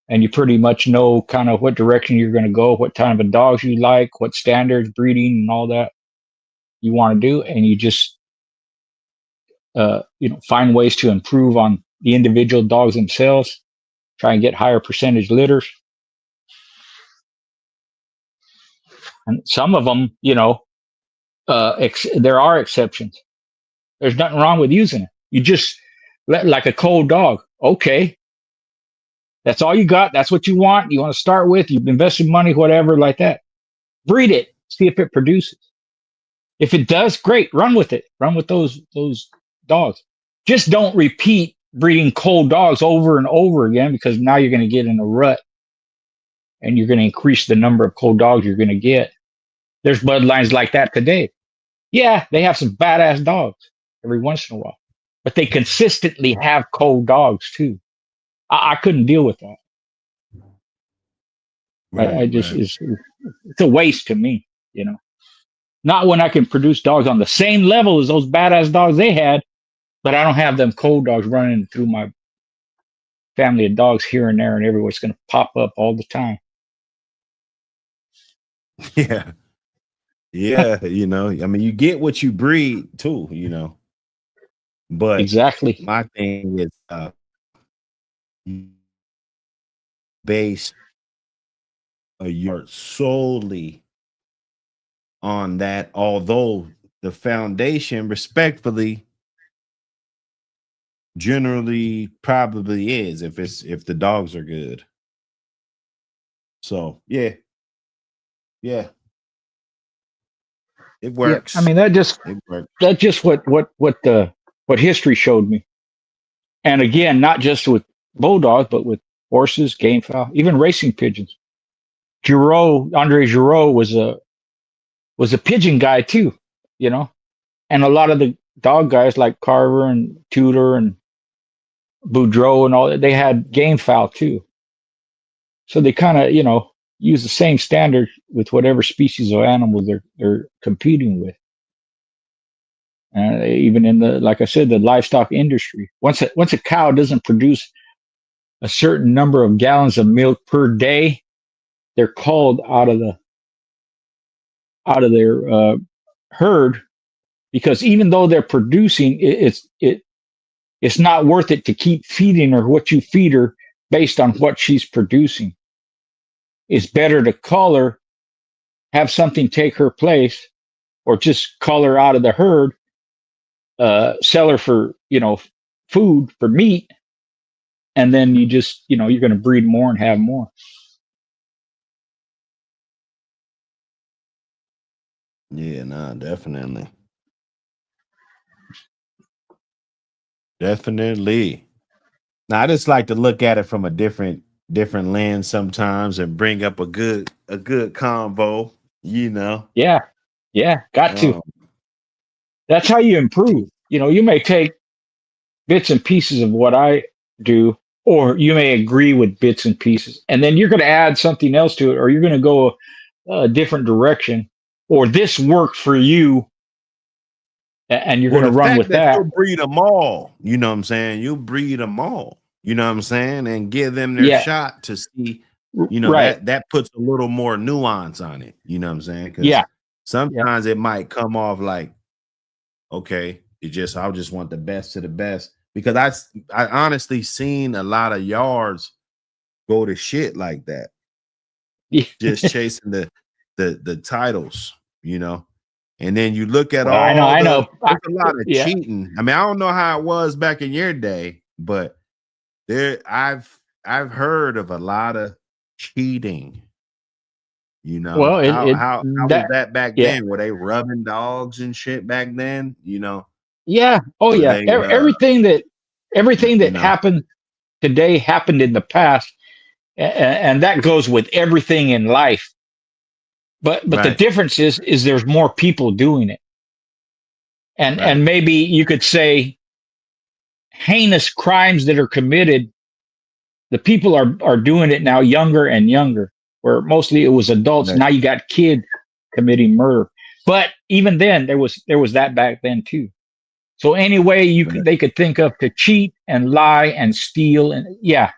and you pretty much know kind of what direction you're going to go, what kind of dogs you like, what standards, breeding, and all that you want to do, and you just find ways to improve on the individual dogs themselves. Try and get higher percentage litters. And some of them, there are exceptions. There's nothing wrong with using it. You just like a cold dog. Okay. That's all you got. That's what you want. You want to start with. You've invested money, whatever, like that. Breed it. See if it produces. If it does, great. Run with it. Run with those dogs. Just don't repeat breeding cold dogs over and over again, because now you're going to get in a rut, and you're going to increase the number of cold dogs you're going to get. There's bloodlines like that today. Yeah, they have some badass dogs every once in a while, but they consistently have cold dogs too. I couldn't deal with that. I just, right. it's a waste to me, Not when I can produce dogs on the same level as those badass dogs they had, but I don't have them cold dogs running through my family of dogs here and there and everywhere. It's going to pop up all the time. Yeah. Yeah. I mean, you get what you breed too, But Exactly. my thing is based you're solely on that, although the foundation respectfully generally probably is if the dogs are good. So yeah. It works. Yeah, I mean, It works. that's just what history showed me. And again, not just with bulldogs, but with horses, game fowl, even racing pigeons. Andre Giraud was a pigeon guy too, and a lot of the dog guys like Carver and Tudor and Boudreaux and all that, they had game fowl too. So they kind of, use the same standard with whatever species of animal they're competing with. even in the, like I said, the livestock industry. Once a cow doesn't produce a certain number of gallons of milk per day, they're called out of their herd, because even though they're producing, it's not worth it to keep feeding her what you feed her based on what she's producing. It's better to cull her, have something take her place, or just cull her out of the herd, sell her for, food, for meat, and then you just, you're going to breed more and have more. Yeah, nah, definitely. Definitely. Now I just like to look at it from a different lens sometimes and bring up a good convo, Yeah, got to. Um, That's how you improve. You may take bits and pieces of what I do, or you may agree with bits and pieces, and then you're going to add something else to it, or you're going to go a different direction, or this worked for you, and you're well, going to the run fact with that that. you'll breed them all, you know what I'm saying? You breed them all, you know what I'm saying, and give them their Yeah, shot to see, right. that puts a little more nuance on it, you know what I'm saying? Because Yeah, yeah. sometimes it might come off like, okay, I just want the best to the best, because I honestly seen a lot of yards go to shit like that, just chasing the titles, and then you look at Well, I know, all I know. there's a lot of Yeah. cheating. I mean, I don't know how it was back in your day, but I've heard of a lot of cheating. Well, How was that, that back yeah, then? Were they rubbing dogs and shit back then? yeah. Oh, Were yeah. they Everything you that know happened today happened in the past, and that goes with everything in life. But the right, difference is there's more people doing it, right, and maybe you could say heinous crimes that are committed. The people are doing it now, younger and younger, where mostly it was adults. right, Now you got kids committing murder. But even then, there was that back then too. So any way right. they could think of to cheat and lie and steal, and yeah,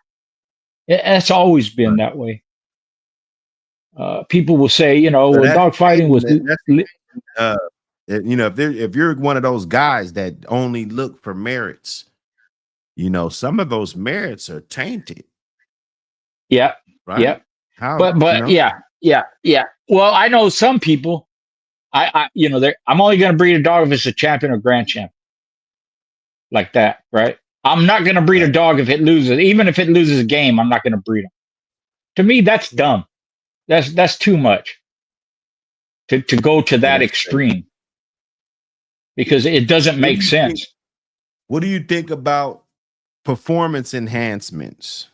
it's always been Right. that way. People will say, So well, that's dog fighting changing was it. Uh, if you're one of those guys that only look for merits, some of those merits are tainted, yeah, right? yeah. How, But yeah. Well, I know some people. I'm only going to breed a dog if it's a champion or grand champ, like that, right? I'm not going to breed a right? dog if it loses. Even if it loses a game, I'm not going to breed them. To me, that's dumb. That's too much to go to Yeah, that that's crazy. extreme, because it doesn't What do make you think? sense. What do you think about performance enhancements,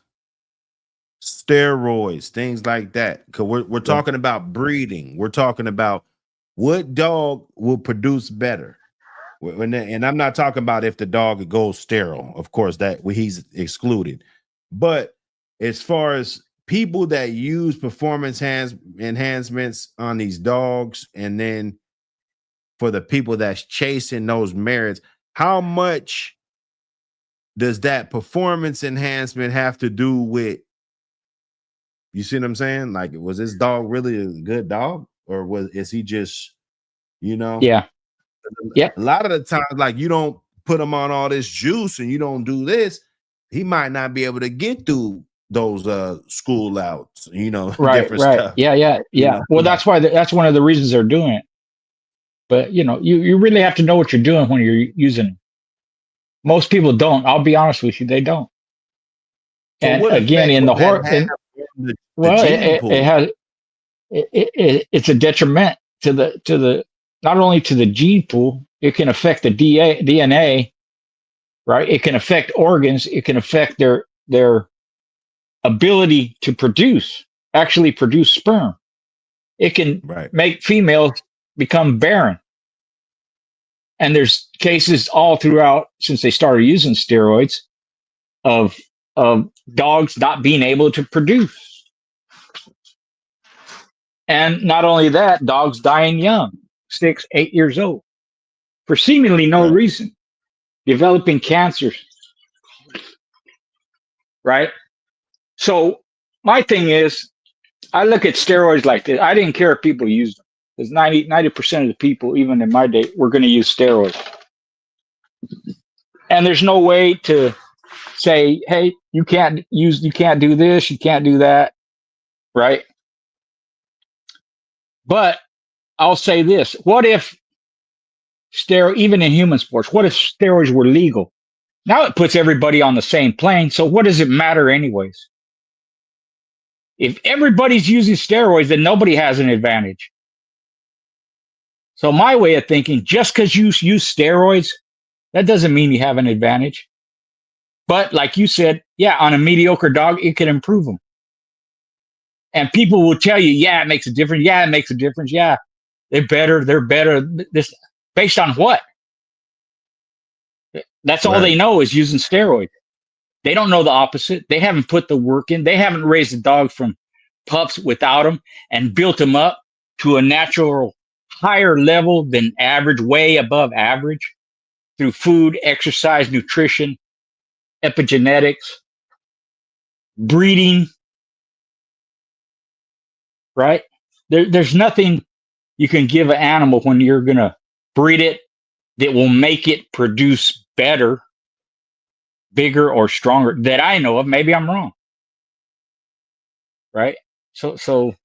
steroids, things like that? Because we're Yeah. talking about breeding. We're talking about what dog will produce better. And I'm not talking about if the dog goes sterile, of course, that he's excluded. But as far as people that use performance enhancements on these dogs, and then for the people that's chasing those merits, how much does that performance enhancement have to do with, you see what I'm saying? Like, was this dog really a good dog, or is he just, you know? Yeah. Yeah. A lot of the times, like, you don't put him on all this juice and you don't do this, he might not be able to get through those school outs, Right. different Right. stuff, Yeah. Yeah. Yeah. Well, So, that's one of the reasons they're doing it. But you really have to know what you're doing when you're using them. Most people don't. I'll be honest with you, they don't. so And what again, effect in would the that horse, have on the well, gene it pool? has it's a detriment to the not only to the gene pool. It can affect the DNA, right? It can affect organs. It can affect their ability to actually produce sperm. It can Right. make females become barren. And there's cases all throughout since they started using steroids of of dogs not being able to produce. And not only that, dogs dying young, 6, 8 years old. for seemingly no Right. reason, developing cancers, right? So my thing is, I look at steroids like this. I didn't care if people used them, because 90% of the people, even in my day, were going to use steroids. And there's no way to say, hey, you can't do this, you can't do that, right? But I'll say this: what if even in human sports, what if steroids were legal? Now it puts everybody on the same plane. So what does it matter, anyways? If everybody's using steroids, then nobody has an advantage. So my way of thinking, just because you use steroids, that doesn't mean you have an advantage. But like you said, yeah, on a mediocre dog, it can improve them. And people will tell you, yeah, it makes a difference. Yeah, it makes a difference. Yeah, they're better. They're better. This based on what? That's all Right. they know is using steroids. They don't know the opposite. They haven't put the work in. They haven't raised a dog from pups without them and built them up to a natural higher level than average, way above average, through food, exercise, nutrition, epigenetics, breeding, right? There's nothing you can give an animal when you're going to breed it that will make it produce better, bigger, or stronger that I know of. Maybe I'm wrong, right? So,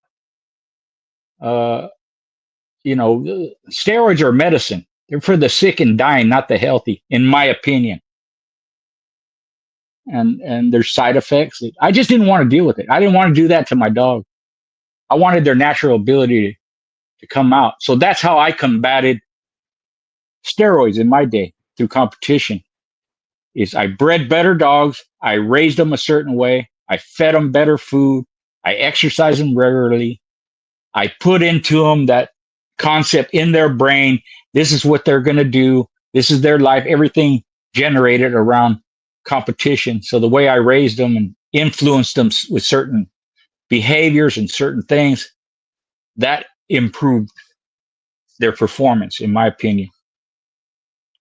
uh, steroids are medicine. They're for the sick and dying, not the healthy, in my opinion. And there's side effects. I just didn't want to deal with it. I didn't want to do that to my dog. I wanted their natural ability to come out. So that's how I combated steroids in my day, through competition. Is I bred better dogs. I raised them a certain way. I fed them better food. I exercised them regularly. I put into them that concept in their brain. This is what they're going to do. This is their life. Everything generated around competition. So the way I raised them and influenced them with certain behaviors and certain things, that improved their performance, in my opinion.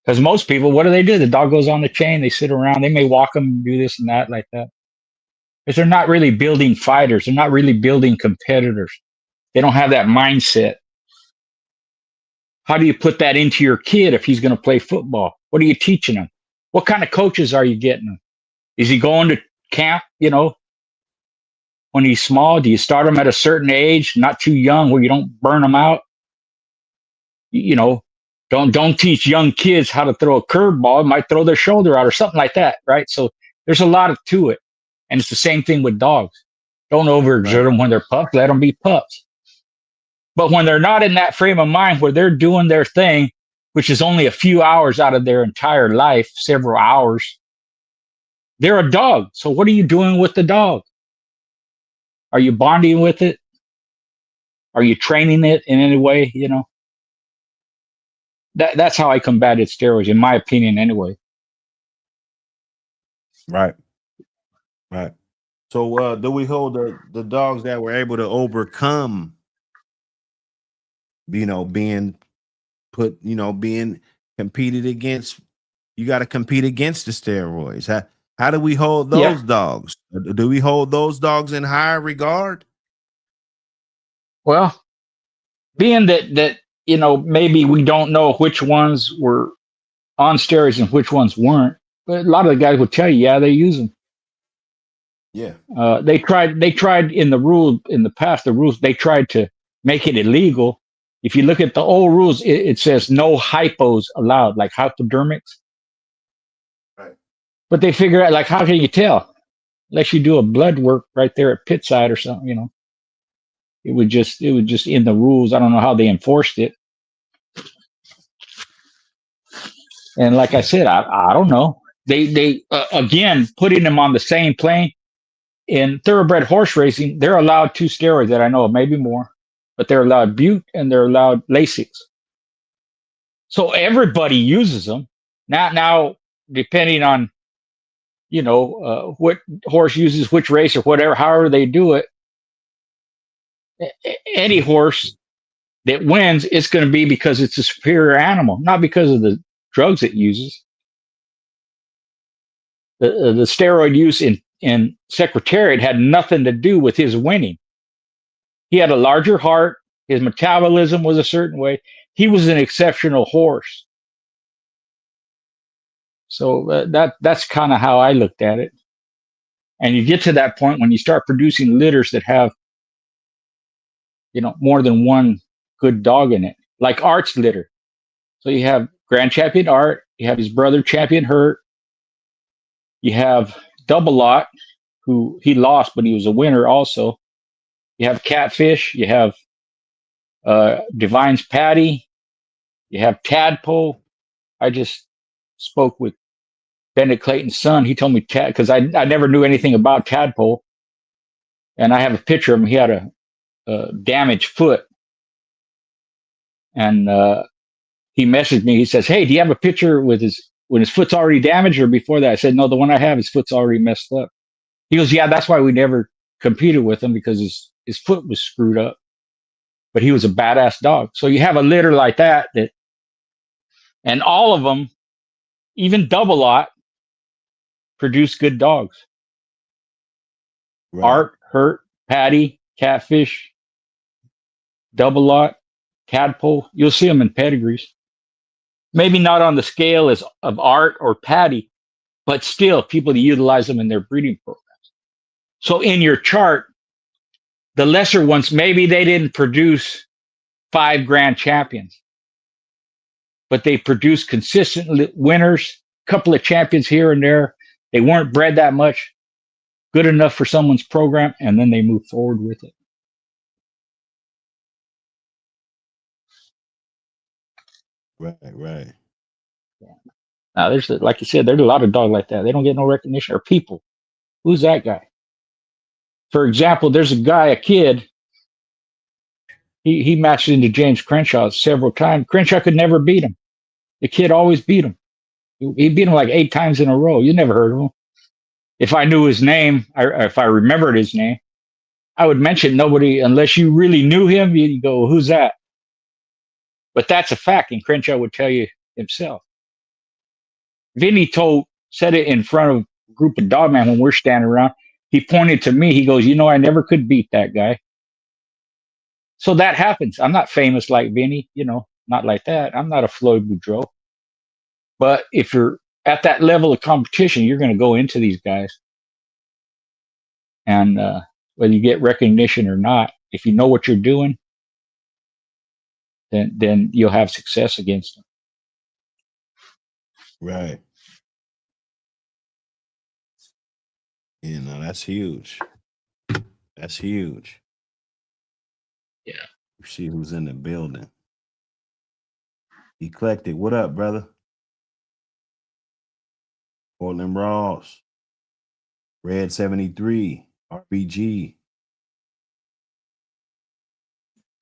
Because most people, what do? The dog goes on the chain. They sit around. They may walk them and do this and that like that. Because they're not really building fighters. They're not really building competitors. They don't have that mindset. How do you put that into your kid if he's going to play football? What are you teaching him? What kind of coaches are you getting him? Is he going to camp, when he's small? Do you start him at a certain age, not too young, where you don't burn them out? You know, don't teach young kids how to throw a curveball. It might throw their shoulder out or something like that, right? So there's a lot to it. And it's the same thing with dogs. Don't overexert Right. them when they're pups. Let them be pups. But when they're not in that frame of mind where they're doing their thing, which is only a few hours out of their entire life, several hours, they're a dog. So what are you doing with the dog? Are you bonding with it? Are you training it in any way? That's how I combated steroids, in my opinion, anyway. Right. Right. So do we hold the dogs that were able to overcome, being being competed against? You got to compete against the steroids. How do we hold Yeah. those dogs? Do we hold those dogs in higher regard? Well, being that maybe we don't know which ones were on steroids and which ones weren't, but a lot of the guys would tell you, yeah, they use them. Yeah. They tried in the past, the rules, they tried to make it illegal. If you look at the old rules, it says no hypos allowed, like hypodermics. Right. But they figure out, like, how can you tell? Unless you do a blood work right there at pit side or something, it would just in the rules. I don't know how they enforced it. And like I said, I don't know. They again, putting them on the same plane. In thoroughbred horse racing, they're allowed 2 steroids that I know of, maybe more, but they're allowed Bute and they're allowed Lasix. So everybody uses them. Now, depending on what horse uses which race or whatever, however they do it, any horse that wins, it's going to be because it's a superior animal, not because of the drugs it uses. The steroid use in Secretariat had nothing to do with his winning. He had a larger heart. His metabolism was a certain way. He was an exceptional horse. So that's kind of how I looked at it. And you get to that point when you start producing litters that have, more than one good dog in it, like Art's litter. So you have Grand Champion Art, you have his brother Champion Hurt, you have Double Lot, who he lost, but he was a winner also. You have Catfish, you have Divine's Patty, you have Tadpole. I just spoke with Bennett Clayton's son. He told me because I never knew anything about Tadpole, and I have a picture of him. He had a damaged foot, and he messaged me. He says, "Hey, do you have a picture with when his foot's already damaged or before that?" I said, "No, the one I have, his foot's already messed up." He goes, "Yeah, that's why we never competed with him because his foot was screwed up, but he was a badass dog." So you have a litter like that, and all of them, even Double Lot, produce good dogs. Right. Art, Hurt, Patty, Catfish, Double Lot, Tadpole. You'll see them in pedigrees. Maybe not on the scale of Art or Patty, but still people utilize them in their breeding programs. So in your chart, the lesser ones, maybe they didn't produce 5 grand champions, but they produced consistent winners, a couple of champions here and there. They weren't bred that much, good enough for someone's program, and then they move forward with it. Right. Now, like you said, there's a lot of dogs like that. They don't get no recognition or people. Who's that guy? For example, there's a kid. He matched into James Crenshaw several times. Crenshaw could never beat him. The kid always beat him. He beat him like 8 times in a row. You never heard of him. If I knew his name, or if I remembered his name, I would mention nobody unless you really knew him. You go, who's that? But that's a fact, and Crenshaw would tell you himself. Vinny said it in front of a group of dogmen when we're standing around. He pointed to me. He goes, I never could beat that guy. So that happens. I'm not famous like Vinny, not like that. I'm not a Floyd Boudreau. But if you're at that level of competition, you're going to go into these guys. And whether you get recognition or not, if you know what you're doing, then you'll have success against them. Right. That's huge. That's huge. Yeah. You see who's in the building. Eclectic. What up, brother? Portland Ross. Red 73. RBG.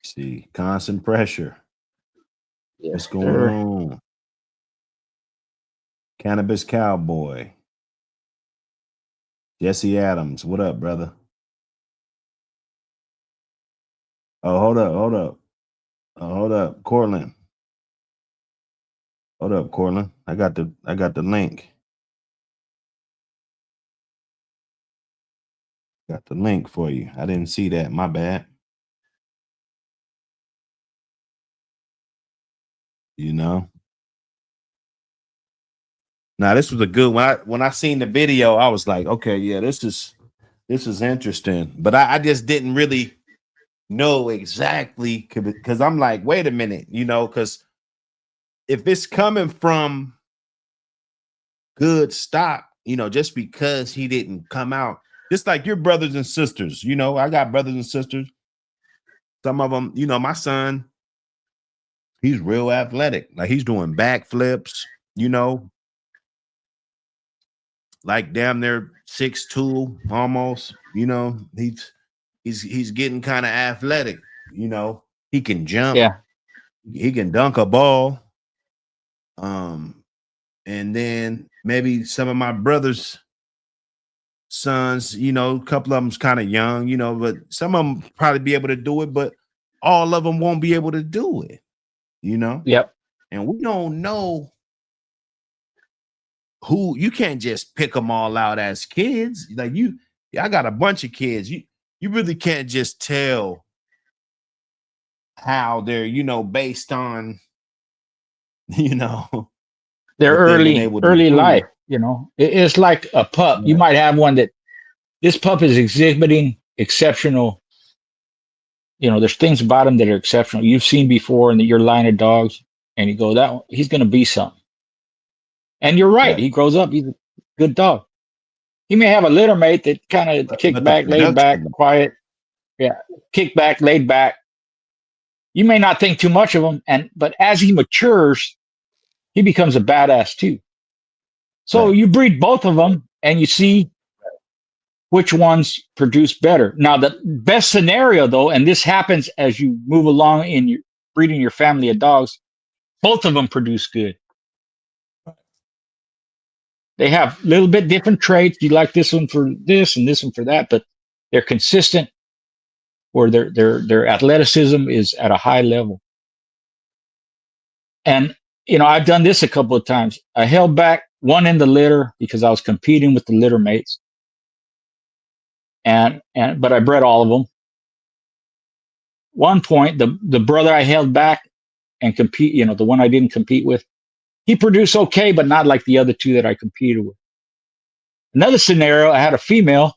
See, constant pressure. Yes, What's going on? Cannabis Cowboy. Jesse Adams. What up, brother? Oh, hold up. Cortland. Hold up, Cortland. I got the link. Got the link for you. I didn't see that. My bad. Now this was a good one. When I seen the video, I was like, okay, yeah, this is interesting. But I just didn't really know exactly because I'm like, wait a minute, because if it's coming from good stock, just because he didn't come out, just like your brothers and sisters, I got brothers and sisters. Some of them, my son, he's real athletic. Like he's doing backflips, like damn near 6'2", almost. He's getting kind of athletic. He can jump. Yeah. He can dunk a ball. And then maybe some of my brothers' sons, a couple of them's kind of young, but some of them probably be able to do it. But all of them won't be able to do it, Yep. And we don't know who. You can't just pick them all out as kids. Like I got a bunch of kids. You really can't just tell how they're, based on, their what they've been able to early do. life. It's like a pup. You might have one that this pup is exhibiting exceptional. There's things about him that are exceptional. You've seen before in your line of dogs, and you go, that one, he's going to be something. And you're right. Right. He grows up. He's a good dog. He may have a litter mate that kind of kick But the back, laid back, production- quiet. Yeah, kick back, laid back. You may not think too much of him, but as he matures, he becomes a badass too. So Right. you breed both of them, and you see which ones produce better. Now, the best scenario, though, and this happens as you move along in your breeding your family of dogs, both of them produce good. They have a little bit different traits. You like this one for this and this one for that, but they're consistent, or their athleticism is at a high level. And I've done this a couple of times. I held back one in the litter because I was competing with the litter mates, but I bred all of them. One point, the brother I held back and compete, the one I didn't compete with, he produced okay, but not like the other two that I competed with. Another scenario, I had a female.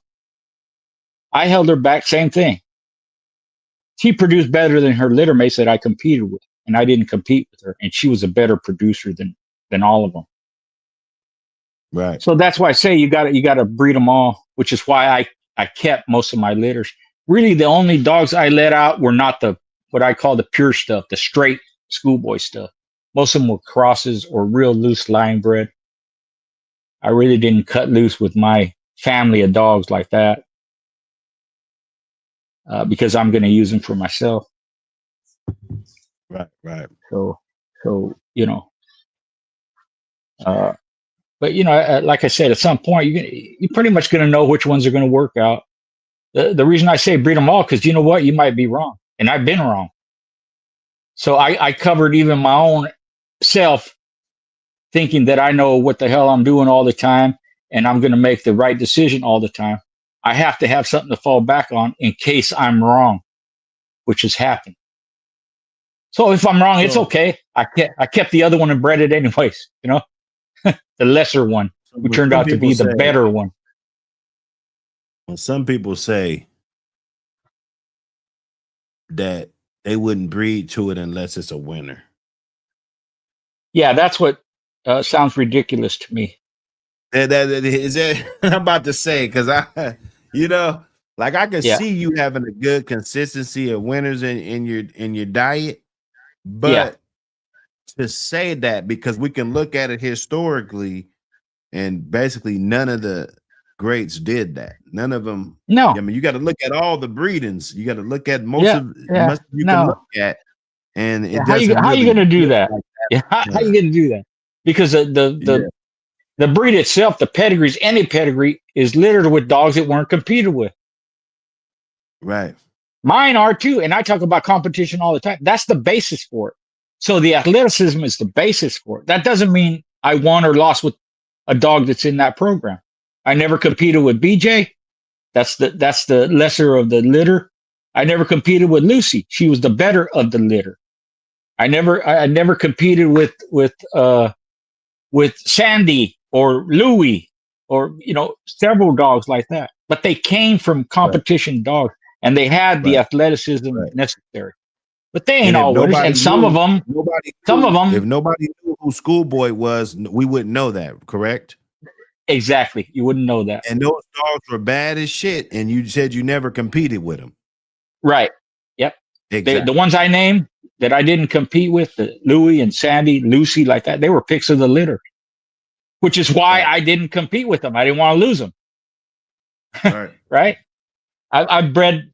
I held her back, same thing. She produced better than her litter mates that I competed with, and I didn't compete with her, and she was a better producer than all of them. Right. So that's why I say you got to breed them all, which is why I kept most of my litters. Really, the only dogs I let out were not what I call the pure stuff, the straight schoolboy stuff. Most of them were crosses or real loose line bred. I really didn't cut loose with my family of dogs like that because I'm going to use them for myself. Right. So but like I said, at some point you're pretty much going to know which ones are going to work out. The reason I say breed them all, because you know what, you might be wrong, and I've been wrong. So I covered even my own self, thinking that I know what the hell I'm doing all the time, and I'm going to make the right decision all the time. I have to have something to fall back on in case I'm wrong, which has happened. So if I'm wrong, it's okay. I kept the other one and bred it anyways. The lesser one, who turned out to be the better one. When some people say that they wouldn't breed to it unless it's a winner. Yeah, that's what sounds ridiculous to me. That is that I'm about to say, because I can see you having a good consistency of winners in your diet, but to say that, because we can look at it historically, and basically none of the greats did that. None of them. No, I mean, you got to look at all the breedings. You got to look at most you can look at, and it doesn't. How you going to do that? How you going to do that? Because the breed itself, the pedigrees, any pedigree is littered with dogs that weren't competed with. Right. Mine are too, and I talk about competition all the time. That's the basis for it. So the athleticism is the basis for it. That doesn't mean I won or lost with a dog that's in that program. I never competed with BJ. That's the lesser of the litter. I never competed with Lucy. She was the better of the litter. I never competed with Sandy or Louie or several dogs like that. But they came from competition dogs, and they had the athleticism necessary. But they ain't all winners, and some of them. If nobody knew who Schoolboy was, we wouldn't know that. Correct? Exactly. You wouldn't know that. And those dogs were bad as shit, and you said you never competed with them. Right. Yep. Exactly. The ones I named that I didn't compete with, the Louie and Sandy, Lucy, like that, they were picks of the litter, which is why I didn't compete with them. I didn't want to lose them. Right. Right. I bred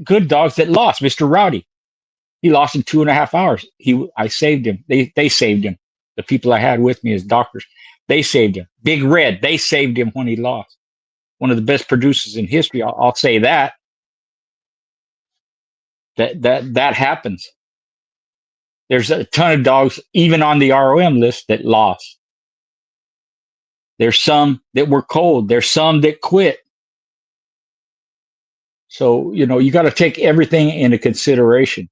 good dogs that lost. Mr. Rowdy, he lost in 2.5 hours. I saved him. They saved him. The people I had with me as doctors, they saved him. Big Red, they saved him when he lost. One of the best producers in history. I'll say that. That happens. There's a ton of dogs, even on the ROM list, that lost. There's some that were cold. There's some that quit. So, you got to take everything into consideration.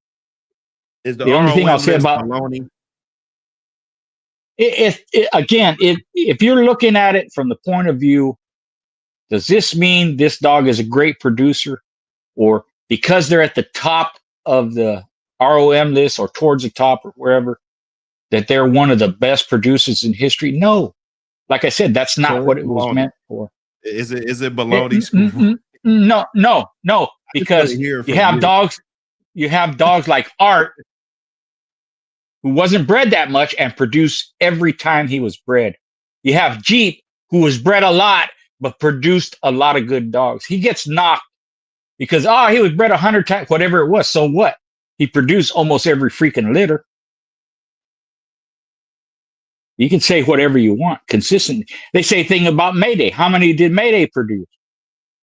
Is the The only thing I'll ROM say list about baloney? if you're looking at it from the point of view, does this mean this dog is a great producer, or because they're at the top of the ROM list or towards the top or wherever, that they're one of the best producers in history? No. Like I said, that's not So what it's it was baloney. meant for. Is it baloney? No, I just because couldn't hear you from have you. dogs like Art, who wasn't bred that much and produced every time he was bred. You have Jeep, who was bred a lot but produced a lot of good dogs. He gets knocked because he was bred 100 times, whatever it was. So what? He produced almost every freaking litter. You can say whatever you want. Consistent. They say thing about Mayday. How many did Mayday produce?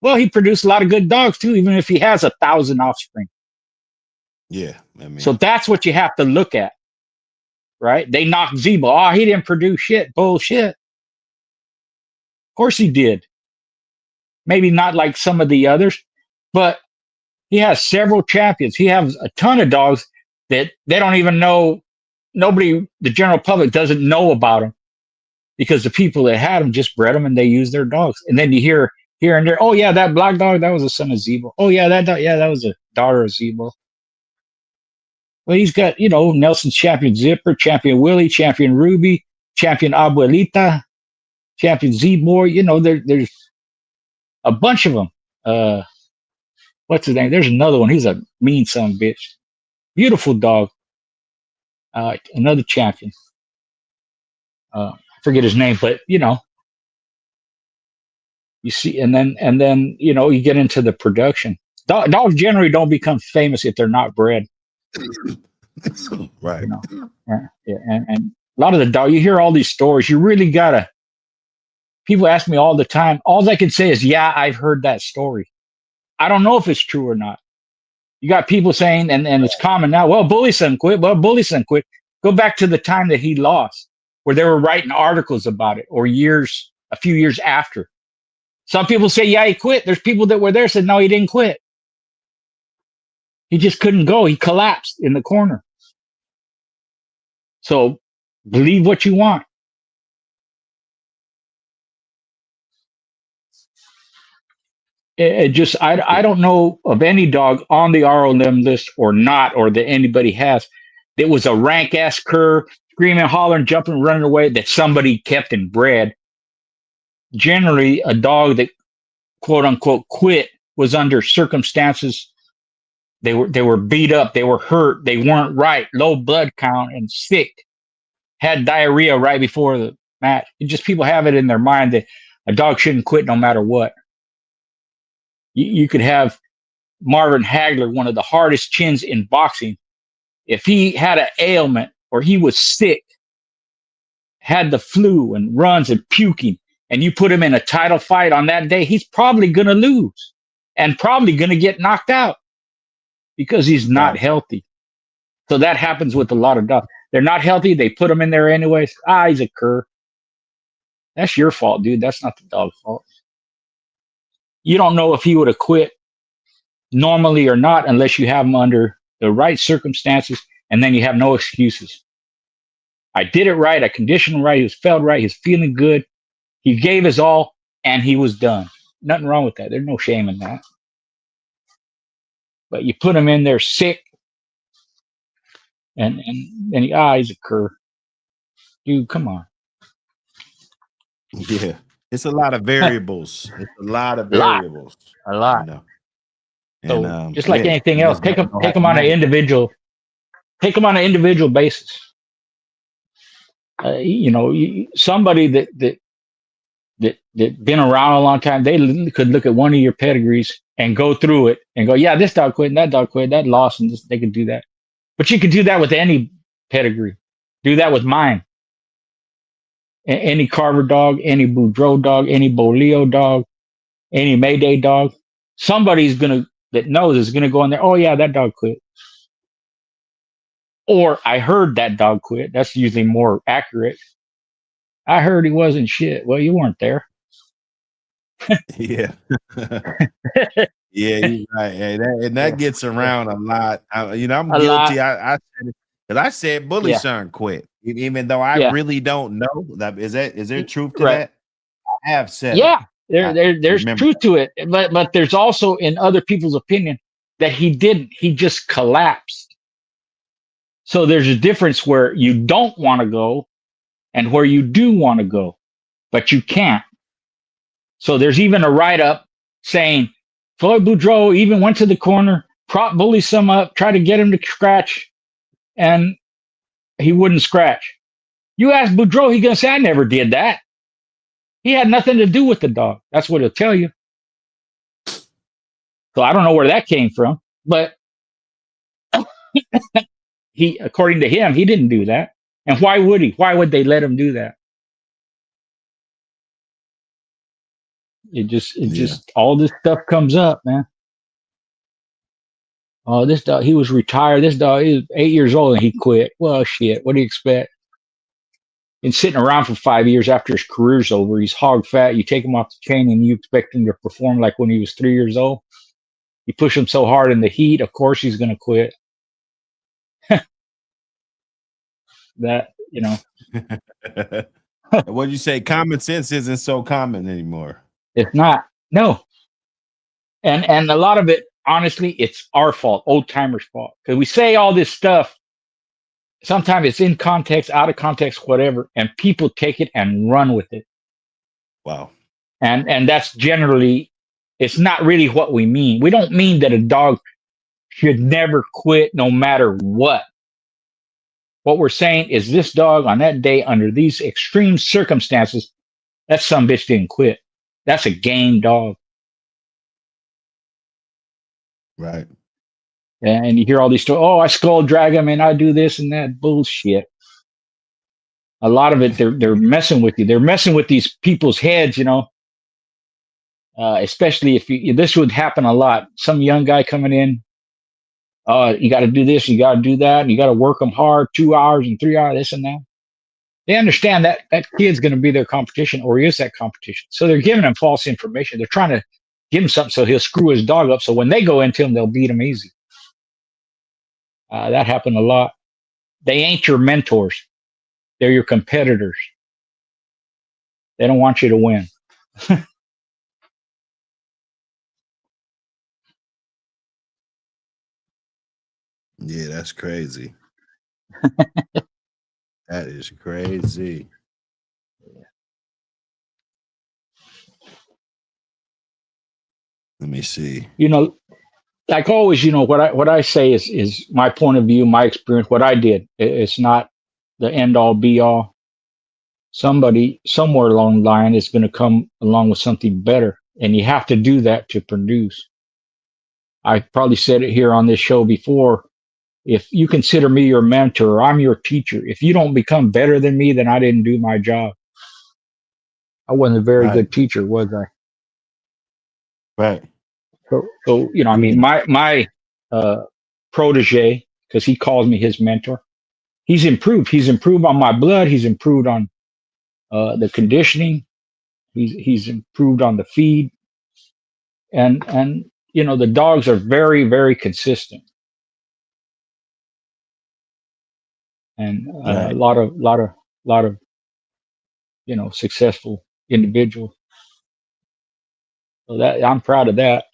Well, he produced a lot of good dogs too, even if he has 1,000 offspring. Yeah, I mean, So that's what you have to look at, right? They knocked Zebo. He didn't produce shit. Bullshit. Of course he did. Maybe not like some of the others, but he has several champions. He has a ton of dogs that they don't even know. Nobody, the general public, doesn't know about them because the people that had them just bred them and they use their dogs. And then you hear here and there, oh yeah, that black dog, that was a son of Zebo. Oh yeah, that was a daughter of Zebo. Well, he's got, Nelson's champion Zipper, champion Willie, champion Ruby, champion Abuelita, champion Zebor. There's a bunch of them. What's his name? There's another one. He's a mean son of a bitch. Beautiful dog. Another champion. I forget his name, but you see, and then you get into the production. Dogs generally don't become famous if they're not bred. right. Yeah, and a lot of the dog, you hear all these stories. You really gotta. People ask me all the time. All I can say is, yeah, I've heard that story. I don't know if it's true or not. You got people saying, and it's common now, well, Bully son quit. Well, Bully son quit. Go back to the time that he lost, where they were writing articles about it, or a few years after. Some people say, yeah, he quit. There's people that were there said, no, he didn't quit. He just couldn't go. He collapsed in the corner. So believe what you want. I don't know of any dog on the ROM list or not, or that anybody has, that was a rank ass cur, screaming, hollering, jumping, running away, that somebody kept and bred. Generally, a dog that quote unquote quit was under circumstances. They were beat up, they were hurt, they weren't right, low blood count and sick, had diarrhea right before the match. People have it in their mind that a dog shouldn't quit no matter what. You could have Marvin Hagler, one of the hardest chins in boxing. If he had an ailment or he was sick, had the flu and runs and puking, and you put him in a title fight on that day, he's probably going to lose and probably going to get knocked out because he's not healthy. So that happens with a lot of dogs. They're not healthy. They put him in there anyways. He's a cur. That's your fault, dude. That's not the dog's fault. You don't know if he would have quit normally or not unless you have him under the right circumstances, and then you have no excuses. I did it right. I conditioned him right. He was felt right. He's feeling good. He gave his all, and he was done. Nothing wrong with that. There's no shame in that. But you put him in there sick, and he's a cur. Dude, come on. Yeah, it's a lot of variables. It's a lot of A lot. variables. A lot. You know? So And, just like yeah, anything you else, just take gotta them know how to on an manage. individual basis. Somebody that been around a long time, they could look at one of your pedigrees and go through it and go, yeah, this dog quit and that dog quit, that lost, and they could do that. But you can do that with any pedigree. Do that with mine. Any Carver dog, any Boudreaux dog, any Bolio dog, any Mayday dog. Somebody's that knows is gonna go in there. Oh yeah, that dog quit. Or I heard that dog quit. That's usually more accurate. I heard he wasn't shit. Well, you weren't there. Yeah. Yeah, you're right. Hey, that gets around a lot. I'm A guilty. lot. I said it because I said Bully Yeah. Son quit, even though I Yeah. really don't know. Is there truth to Right. that? I have said it. Yeah. There's Remember. truth to it. But there's also in other people's opinion that he didn't. He just collapsed. So there's a difference where you don't want to go and where you do want to go, but you can't. So there's even a write up saying Floyd Boudreaux even went to the corner, prop Bully Some up, tried to get him to scratch, and he wouldn't scratch. You ask Boudreaux, he's going to say, I never did that. He had nothing to do with the dog. That's what he'll tell you. So I don't know where that came from, but he, according to him, he didn't do that. And why would he? Why would they let him do that? It just all this stuff comes up, man. Oh, this dog, he was retired. This dog, he was 8 years old and he quit. Well, shit, what do you expect? Been sitting around for 5 years after his career's over. He's hog fat. You take him off the chain and you expect him to perform like when he was 3 years old. You push him so hard in the heat, of course he's going to quit. That, What'd you say? Common sense isn't so common anymore. it's not. No. And a lot of it, honestly, it's our fault, old timers' fault. Because we say all this stuff. Sometimes it's in context, out of context, whatever, and people take it and run with it. Wow. And that's generally, it's not really what we mean. We don't mean that a dog should never quit no matter what. What we're saying is this dog on that day, under these extreme circumstances, that some bitch didn't quit. That's a game dog. Right. And you hear all these stories. Oh, I skull drag him and I do this and that bullshit. A lot of it, they're messing with you. They're messing with these people's heads, especially if this would happen a lot. Some young guy coming in, you got to do this, you got to do that, and you got to work them hard, 2 hours and 3 hours, this and that. They understand that that kid's going to be their competition, or he is that competition. So they're giving him false information. They're trying to give him something so he'll screw his dog up. So when they go into him, they'll beat him easy. That happened a lot. They ain't your mentors. They're your competitors. They don't want you to win. Yeah, that's crazy. That is crazy. Let me see. Like always, what I say is my point of view, my experience, what I did. It's not the end all be all. Somebody somewhere along the line is going to come along with something better, and you have to do that to produce. I probably said it here on this show before. If you consider me your mentor, I'm your teacher. If you don't become better than me, then I didn't do my job. I wasn't a very Right. good teacher, was I? Right. So I mean, my protege, because he calls me his mentor, he's improved. He's improved on my blood. He's improved on the conditioning. He's improved on the feed, and the dogs are very, very consistent, and a Right. lot of successful individuals. So that I'm proud of that.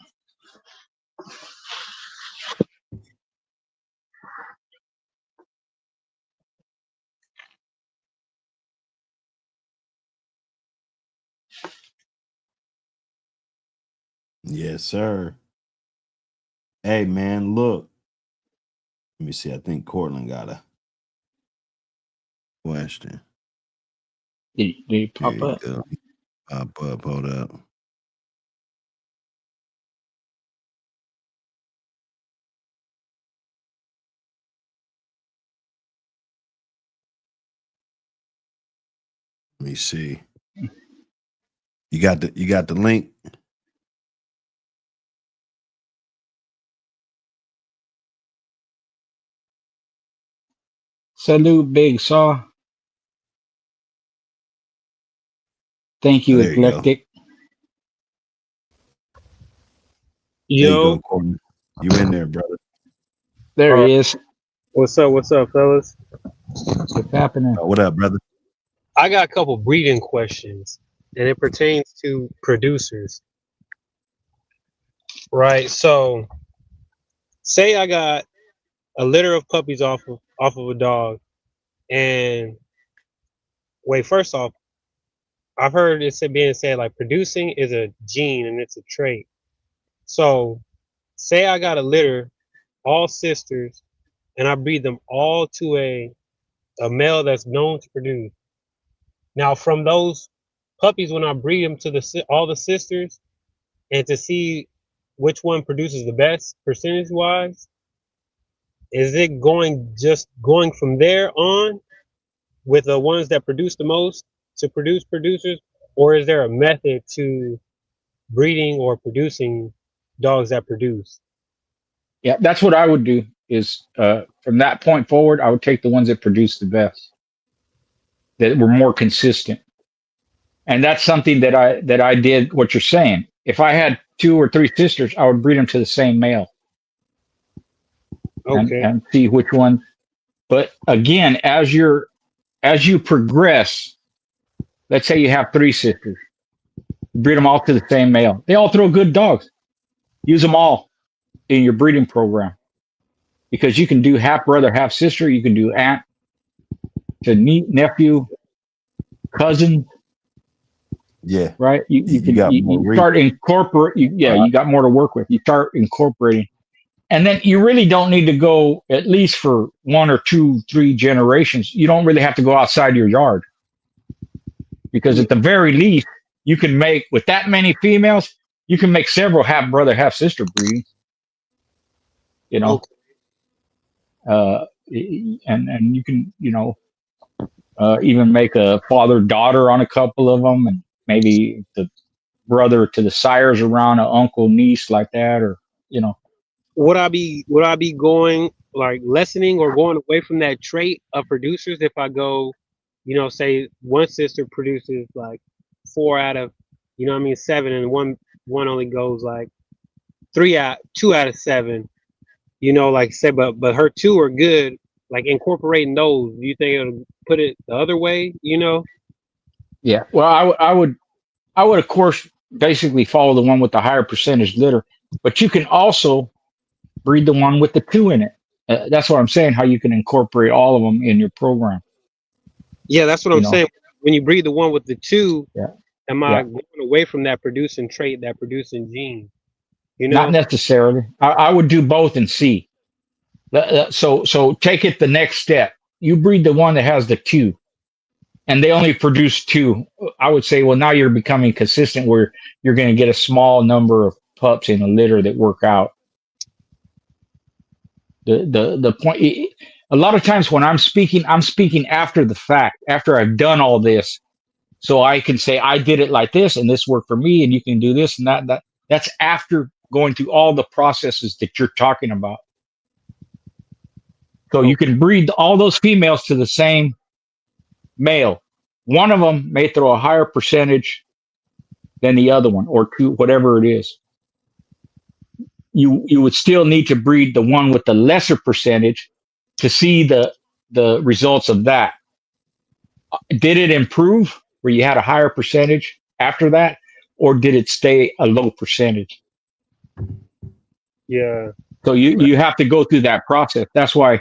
Yes, sir. Hey, man, look. Let me see. I think Cortland got a question. Did he Here pop you up? go. Pop up. Hold up. Let me see. You got the link? Salute, Big Saw. Thank you, There you go. Eclectic. There you go, Yo, Courtney. You in there, brother? There all right. he is. What's up, fellas? What's happening? What up, brother? I got a couple breeding questions, and it pertains to producers, right? So, say I got a litter of puppies off of a dog, and wait, first off, I've heard being said like producing is a gene and it's a trait. So, say I got a litter, all sisters, and I breed them all to a male that's known to produce. Now, from those puppies, when I breed them to all the sisters, and to see which one produces the best percentage wise, is it going from there on with the ones that produce the most to produce producers, or is there a method to breeding or producing dogs that produce? Yeah, that's what I would do. Is from that point forward, I would take the ones that produce the best, that were more consistent, and that's something that I did. What you're saying. If I had 2 or 3 sisters, I would breed them to the same male Okay. and see which one. But again, as you progress, let's say you have 3 sisters, breed them all to the same male. They all throw good dogs. Use them all in your breeding program because you can do half brother, half sister. You can do aunt to nephew, cousin. Yeah. Right. You can got more you start incorporate. You got more to work with. You start incorporating, and then you really don't need to go at least for 1 or 2, 3 generations. You don't really have to go outside your yard because at the very least, you can make with that many females, you can make several half brother, half sister breedings. You know, and you can even make a father daughter on a couple of them, and maybe the brother to the sires around, an uncle niece like that, or Would I be going like lessening or going away from that trait of producers if I go, say one sister produces like 4 out of, 7, and one only goes like 2 out of 7, like say, but her 2 are good, like incorporating those. Do you think it'll put it the other way? Yeah. Well, I would of course basically follow the one with the higher percentage litter, but you can also breed the one with the 2 in it. That's what I'm saying. How you can incorporate all of them in your program. Yeah, that's what I'm saying. When you breed the one with the 2, Yeah. am I going away from that producing trait, that producing gene? Not necessarily. I would do both and see. So take it the next step. You breed the one that has the 2, and they only produce 2. I would say, well, now you're becoming consistent where you're going to get a small number of pups in a litter that work out. The point. A lot of times when I'm speaking after the fact, after I've done all this, so I can say I did it like this, and this worked for me, and you can do this and that. That's after going through all the processes that you're talking about. So you can breed all those females to the same male. One of them may throw a higher percentage than the other one, or 2, whatever it is. You would still need to breed the one with the lesser percentage to see the results of that. Did it improve where you had a higher percentage after that, or did it stay a low percentage? Yeah. So you have to go through that process. That's why,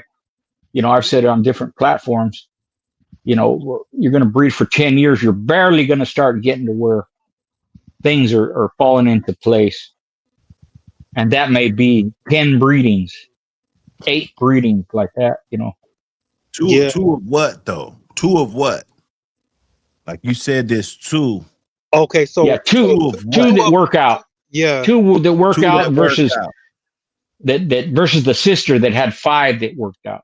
I've said it on different platforms. You're going to breed for 10 years. You're barely going to start getting to where things are falling into place. And that may be 10 breedings, 8 breedings like that, Two of what though? 2 of what? Like you said, there's 2. Okay, so yeah, two that work out. Yeah. 2 that work 2 out that versus work out. that versus the sister that had 5 that worked out.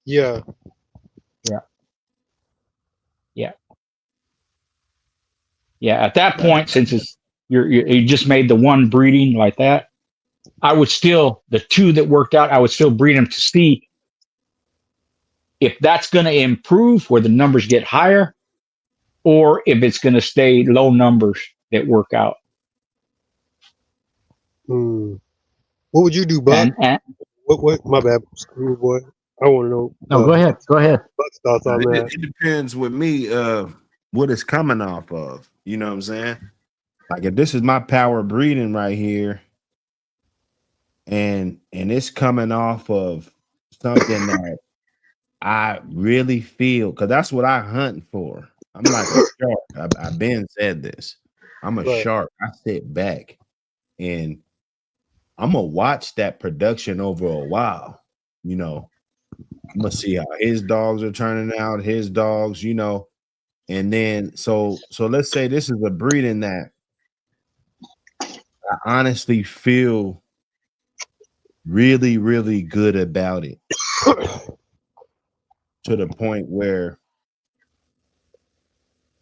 Yeah. Yeah. At that point, since it's you just made the one breeding like that, I would still the 2 that worked out. I would still breed them to see if that's going to improve where the numbers get higher, or if it's going to stay low numbers that work out. What would you do, Buck? And What? My bad, screw boy. I want to know no, go ahead. Go ahead. Buck's thoughts on that. It depends with me what it's coming off of. You know what I'm saying? Like if this is my power breeding right here, and it's coming off of something that I really feel, because that's what I hunt for. I'm like a shark. I've been said this. I'm a shark. I sit back and I'm gonna watch that production over a while. You know, I'm gonna see how his dogs are turning out, his dogs, you know, and then so let's say this is a breeding that I honestly feel really, really good about it to the point where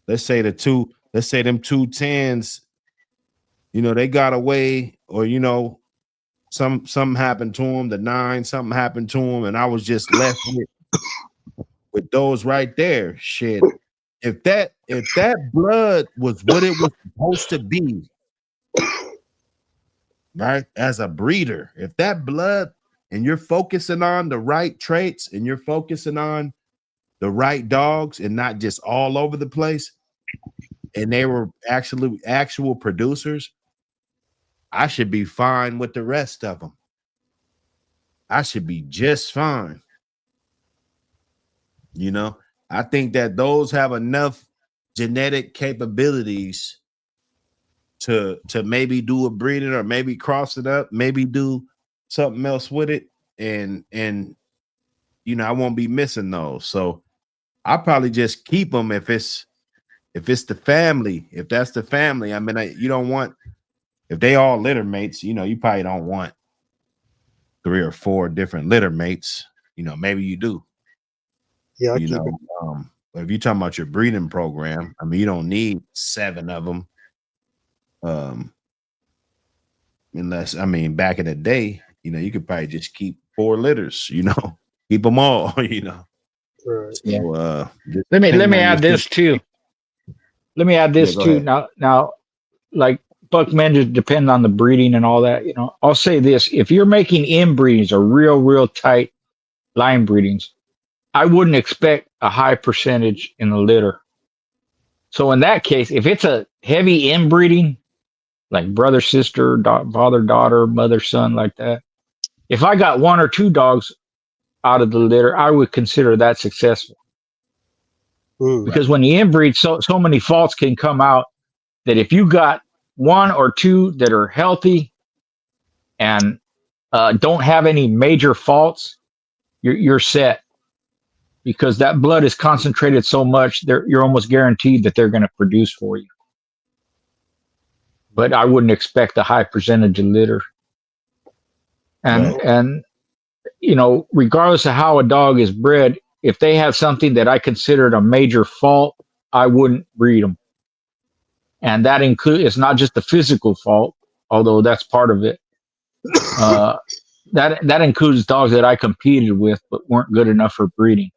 let's say them 210s, you know, they got away, or you know, something happened to them, the 9, something happened to them, and I was just left with those right there. Shit. If that blood was what it was supposed to be, right? As a breeder, if that blood, and you're focusing on the right traits and you're focusing on the right dogs and not just all over the place, and they were actual producers, I should be fine with the rest of them. I should be just fine. You know, I think that those have enough genetic capabilities to maybe do a breeding, or maybe cross it up, maybe do something else with it, and you know, I won't be missing those. So I'll probably just keep them if it's the family. If that's the family, I mean, you don't want, if they all litter mates, you know, you probably don't want 3 or 4 different litter mates. You know, maybe you do. Yeah, you know, if you're talking about your breeding program, I mean, you don't need 7 of them. Unless, I mean, back in the day, you know, you could probably just keep 4 litters, you know, keep them all, you know. Right. So let me add this too. Let me add this too. Ahead. Now, like Buck mentioned, depend on the breeding and all that. You know, I'll say this: if you're making inbreedings or real tight line breedings, I wouldn't expect a high percentage in the litter. So in that case, if it's a heavy inbreeding, like brother, sister, father, daughter, mother, son, like that, if I got 1 or 2 dogs out of the litter, I would consider that successful. Because when you inbreed, so many faults can come out that if you got 1 or 2 that are healthy and don't have any major faults, you're set, because that blood is concentrated so much, you're almost guaranteed that they're going to produce for you. But I wouldn't expect a high percentage of litter. And you know, regardless of how a dog is bred, if they have something that I considered a major fault, I wouldn't breed them. And that includes, it's not just the physical fault, although that's part of it. That includes dogs that I competed with but weren't good enough for breeding.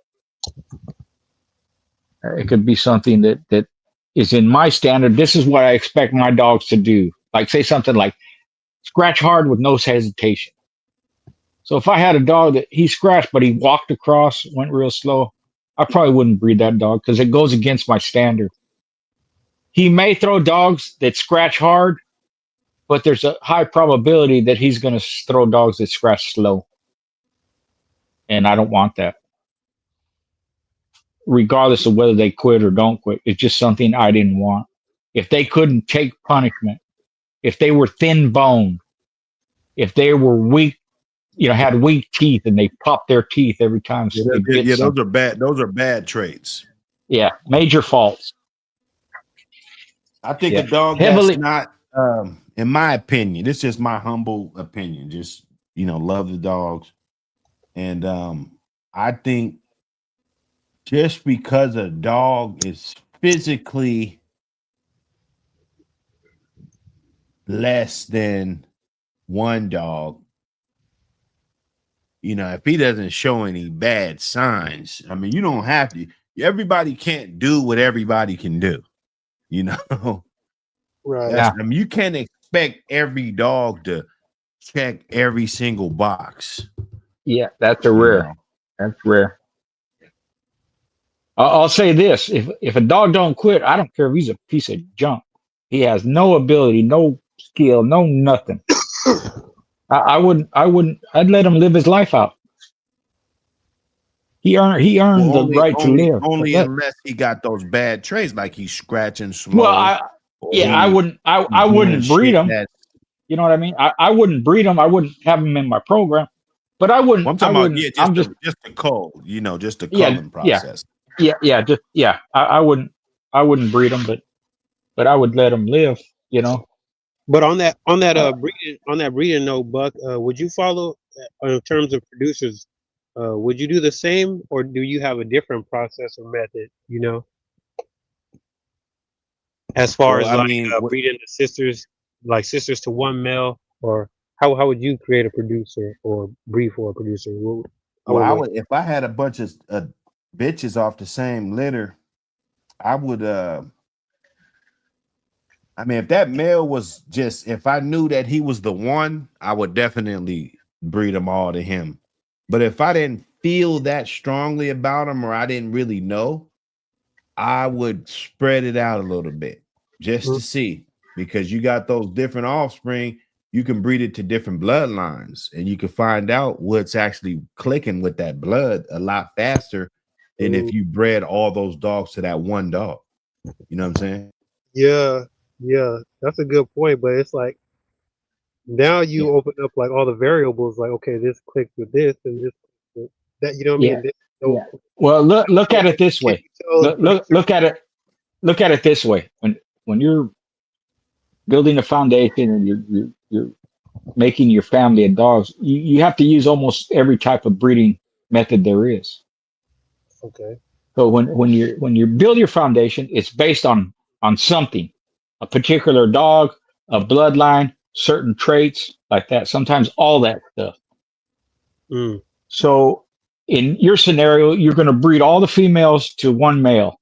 It could be something that is in my standard. This is what I expect my dogs to do. Like say something like scratch hard with no hesitation. So if I had a dog that he scratched but he walked across, went real slow, I probably wouldn't breed that dog because it goes against my standard. He may throw dogs that scratch hard, but there's a high probability that he's going to throw dogs that scratch slow. And I don't want that. Regardless of whether they quit or don't quit, it's just something I didn't want. If they couldn't take punishment, if they were thin boned, if they were weak, you know, had weak teeth and they popped their teeth every time they bit something. Those are bad. Those are bad traits. Yeah, major faults. I think a dog that's not, in my opinion, this is just my humble opinion, just, you know, love the dogs. And I think just because a dog is physically less than one dog, you know, if he doesn't show any bad signs, I mean, you don't have to. Everybody can't do what everybody can do. You know, Right. I mean, you can't expect every dog to check every single box. Yeah, that's a rare. That's rare. I'll say this: if a dog don't quit, I don't care if he's a piece of junk. He has no ability, no skill, no nothing. I wouldn't. I'd let him live his life out. He earned Well, the right to live. only unless he got those bad traits, like he's scratching slow. Well, I wouldn't. I wouldn't breed him. You know what I mean? I wouldn't breed him. I wouldn't have him in my program. But I wouldn't. Well, I'm talking about just the cold. You know, just the culling process. I wouldn't breed them, but I would let them live. You know. But on that breeding note, Buck, would you follow in terms of producers? Would you do the same, or do you have a different process or method? You know, as far as breeding the sisters, like sisters to one male, or how would you create a producer or breed for a producer? I would, if I had a bunch of bitches off the same litter, I would. I mean, if that male was if I knew that he was the one, I would definitely breed them all to him. But if I didn't feel that strongly about him, or I didn't really know, I would spread it out a little bit just to see, because you got those different offspring. You can breed it to different bloodlines, and you can find out what's actually clicking with that blood a lot faster than if you bred all those dogs to that one dog. You know what I'm saying? Yeah, that's a good point. But it's like now you open up like all the variables. Like, okay, this clicks with this, and this with that. You know what I mean? Well, look at it this way. Look at it this way. When you're building a foundation and you're making your family of dogs, you have to use almost every type of breeding method there is. Okay. So when you build your foundation, it's based on something, a particular dog, a bloodline, certain traits like that. Sometimes all that stuff. So in your scenario, you're going to breed all the females to one male.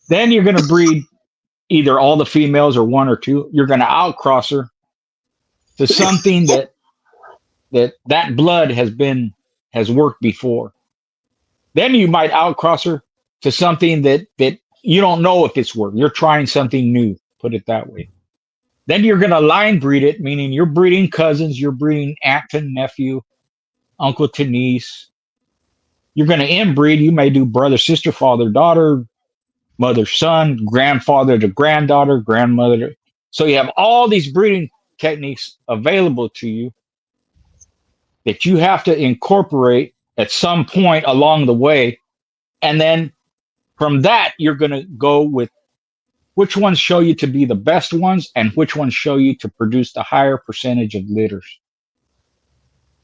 Then you're going to breed either all the females or one or two. You're going to outcross her to something that blood has worked before. Then you might outcross her to something that you don't know if it's working. You're trying something new, put it that way. Then you're going to line breed it, meaning you're breeding cousins, you're breeding aunt to nephew, uncle to niece. You're going to inbreed. You may do brother, sister, father, daughter, mother, son, grandfather to granddaughter, grandmother. So you have all these breeding techniques available to you that you have to incorporate at some point along the way. And then from that, you're going to go with which ones show you to be the best ones and which ones show you to produce the higher percentage of litters.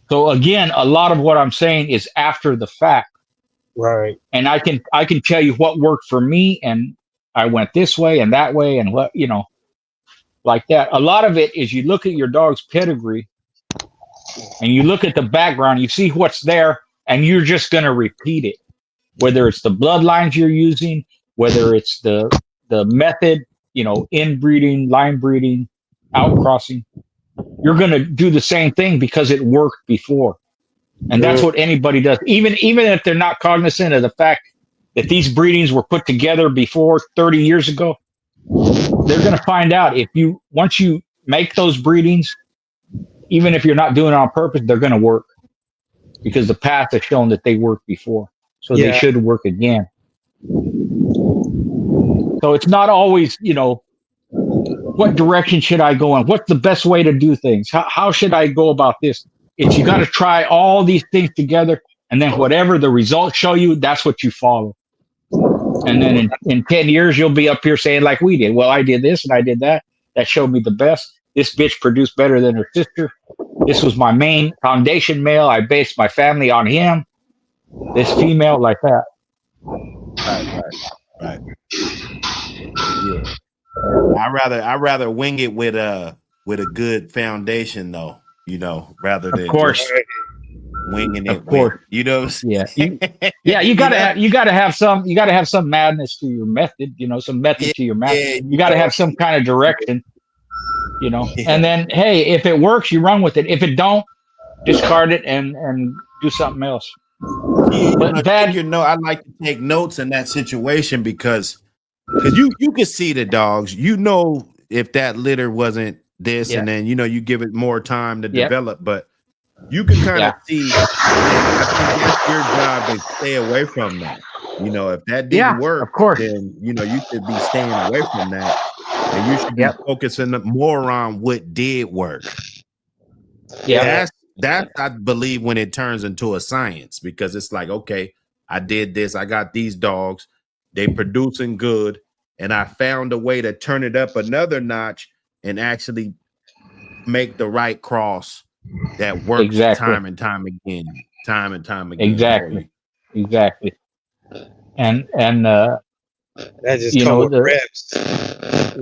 So again, a lot of what I'm saying is after the fact. Right. And I can tell you what worked for me, and I went this way and that way, and what, like that. A lot of it is you look at your dog's pedigree and you look at the background, you see what's there, and you're just going to repeat it. Whether it's the bloodlines you're using, whether it's the method, inbreeding, line breeding, outcrossing, you're going to do the same thing because it worked before. And that's what anybody does. Even if they're not cognizant of the fact that these breedings were put together before 30 years ago, they're going to find out once you make those breedings, even if you're not doing it on purpose, they're going to work because the past has shown that they worked before. So they should work again. So it's not always, what direction should I go in? What's the best way to do things? How should I go about this? It's you got to try all these things together, and then whatever the results show you, that's what you follow. And then in 10 years, you'll be up here saying like we did. Well, I did this and I did that. That showed me the best. This bitch produced better than her sister. This was my main foundation male. I based my family on him. This female, like that. Right. Yeah. I rather wing it with a good foundation though, rather than of course. winging Of it with. course. You know what Yeah. I'm saying? You You know? gotta have some madness to your method, some Yeah, method to your method. yeah, You gotta have some kind of direction, yeah. and then hey, if it works, you run with it. If it don't, discard it and do something else. Yeah, But take that, your note. I like to take notes in that situation because you can see the dogs. You know if that litter wasn't this, yeah, and then you give it more time to yep, develop, but you can kind of yeah, see, and I think that's your job to stay away from that. If that didn't yeah, work, of course, then you should be staying away from that, and you should be yep, focusing more on what did work. yep, That's I believe when it turns into a science, because it's like, okay, I did this, I got these dogs, they producing good, and I found a way to turn it up another notch and actually make the right cross that works exactly, time and time again, for exactly, you. exactly, and That just come with the reps.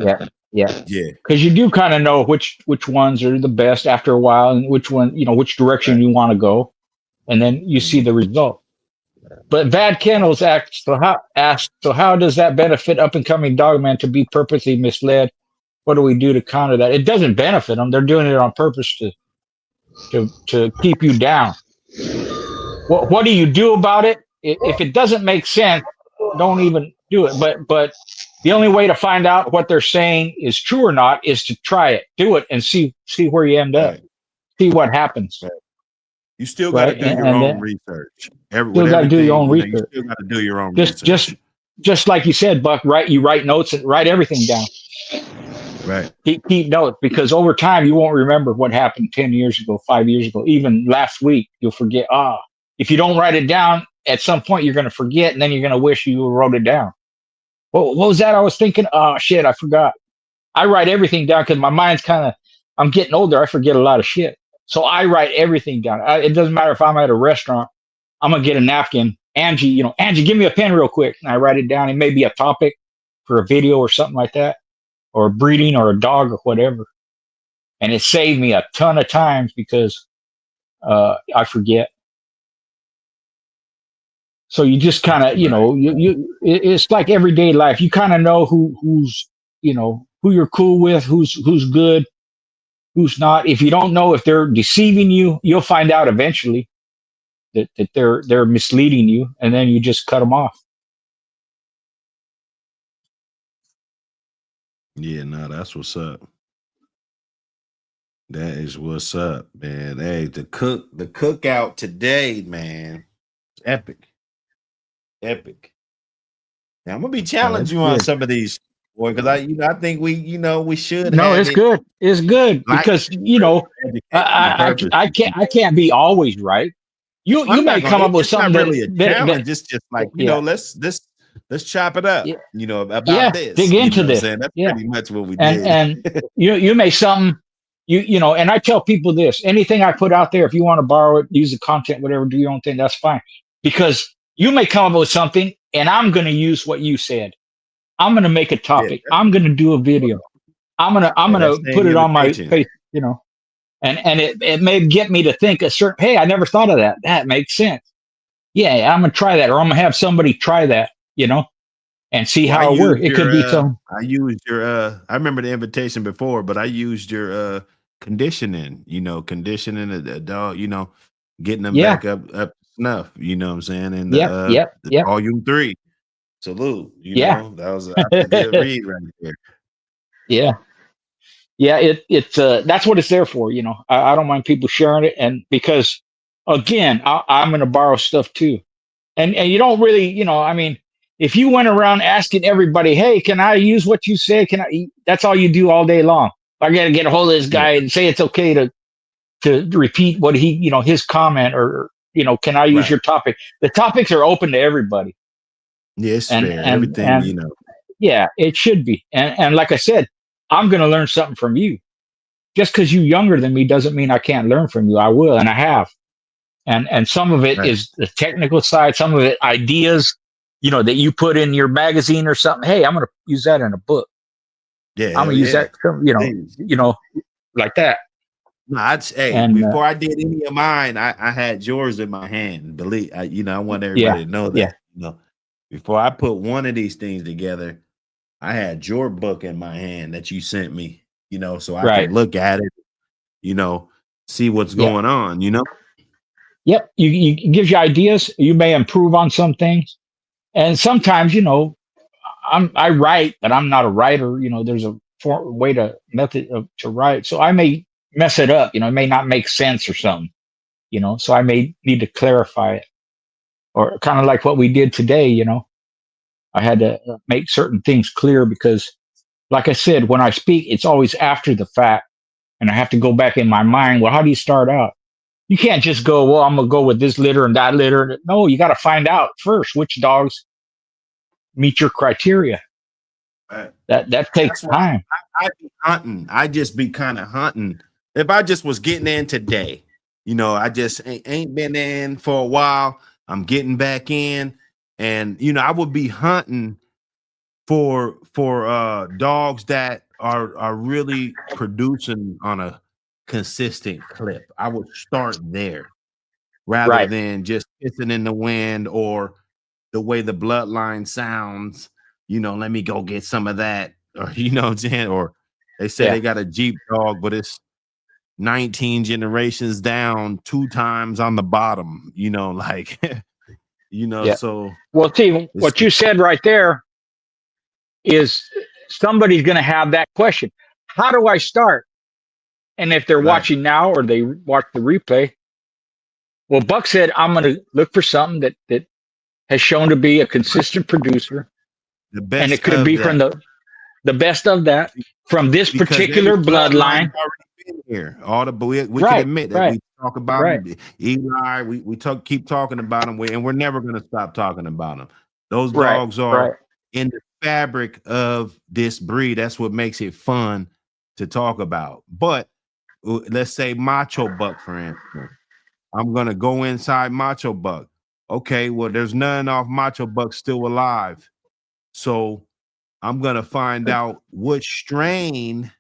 yeah, yeah, Yeah, because you do kind of know which ones are the best after a while, and which one, which direction right. you want to go, and then you see Mhm. the result. But Vad Kennels asks, so how does that benefit up and coming dogman to be purposely misled? What do we do to counter that? It doesn't benefit them. They're doing it on purpose to keep you down. What do you do about it? If it doesn't make sense, don't even do it. But the only way to find out what they're saying is true or not is to try it, do it, and see where you end up, Right, see what happens, right. You still got to right? do your And own then research. still With got to do your everything, own you research. still got to do your own Just just research. just like you said, Buck. You write notes and write everything down. Right. Keep notes, because over time you won't remember what happened 10 years ago, 5 years ago, even last week. You'll forget. If you don't write it down, at some point you're going to forget, and then you're going to wish you wrote it down. What was that I was thinking? Oh shit, I forgot. I write everything down because my mind's I'm getting older. I forget a lot of shit. So I write everything down. It doesn't matter if I'm at a restaurant, I'm going to get a napkin. Angie, Angie, give me a pen real quick. And I write it down. It may be a topic for a video or something like that, or breeding or a dog or whatever. And it saved me a ton of times because I forget. So you just kind of, Right. it's like everyday life. You kind of know who's, who you're cool with, who's good, who's not. If you don't know if they're deceiving you, you'll find out eventually that they're misleading you, and then you just cut them off. Yeah, no, that's what's up. That is what's up, man. Hey, the cookout today, man. Epic. Epic. Now I'm gonna be Yeah, it's challenging you on good. some of these, boy, because I think we should No, have it's it good. It's good like because educational purposes. I can't be always right. You I'm may not come gonna. up with It's not something really a that challenge. It's just like yeah, let's chop it up. yeah, About yeah, this. dig You know into what I'm this. saying? That's Yeah. pretty much what we and did. and you may something and I tell people this: anything I put out there, if you want to borrow it, use the content, whatever, do your own thing, that's fine, because you may come up with something and I'm going to use what you said. I'm going to make a Yeah, topic. I'm going to do a video. I'm and going that's to saying put it on my imitation. face, and it may get me to think a certain, hey, I never thought of that makes sense. Yeah, I'm going to try that, or I'm going to have somebody try that, and see Well, how it works. It could be some. I used your I remember the invitation before, but I used your conditioning, conditioning a dog, getting them Yeah. back up to snuff, you know what I'm saying? And Yep. Yep. the Yep. volume 3. Salute, Yeah. that's a good read right there. Yeah. Yeah, it's that's what it's there for. I don't mind people sharing it, and because again, I'm going to borrow stuff too, and you don't really, I mean, if you went around asking everybody, hey, can I use what you say? Can I? That's all you do all day long. I got to get a hold of this Yeah, guy and say it's okay to repeat what he, his comment, or can I use right. your topic? The topics are open to everybody, Yeah, it's and fair. and Everything, and yeah, it should be, and like I said, I'm going to learn something from you. Just because you're younger than me doesn't mean I can't learn from you. I will, and I have. And some of it right. is the technical side. Some of it ideas, that you put in your magazine or something. Hey, I'm going to use that in a book. Yeah, I'm hell going to use yeah. that, Please. like that. No, hey, And before I did any of mine, I had yours in my hand. I want yeah, everybody to know yeah, that. Before I put one of these things together, I had your book in my hand that you sent me. So I right, can look at it. See what's yeah, going on. yep. It gives you ideas. You may improve on some things, and sometimes I write, but I'm not a writer. There's a way to method to write, so I may mess it up. It may not make sense or something. So I may need to clarify it, or kind of like what we did today. I had to make certain things clear because, like I said, when I speak, it's always after the fact, and I have to go back in my mind. Well, how do you start out? You can't just go, well, I'm gonna go with this litter and that litter. No, you got to find out first which dogs meet your criteria. Right. That takes That's why time. I be hunting. I just be kind of hunting. If I just was getting in today, I just ain't been in for a while. I'm getting back in, and I would be hunting for dogs that are really producing on a consistent clip. I would start there rather Right. than just pissing in the wind or the way the bloodline sounds. Let me go get some of that, or what I'm saying, or they say Yeah. they got a Jeep dog, but it's 19 generations down, 2 times on the bottom. Like Yeah. so Well, see, it's what you said right there is somebody's going to have that question. How do I start? And if they're right. watching now or they watch the replay, well, Buck said, I'm going to look for something that has shown to be a consistent producer. The And best it could of be from that. the best of that from this Because every particular bloodline's bloodline. already been here. All the we could Right, admit that right, we talk about right, them. Eli, we keep talking about them, and we're never going to stop talking about them. Those right, dogs are right. in the fabric of this breed. That's what makes it fun to talk about. But let's say Macho Buck, for instance. I'm going to go inside Macho Buck. Okay, well, there's none off Macho Buck still alive. So I'm going to find out which strain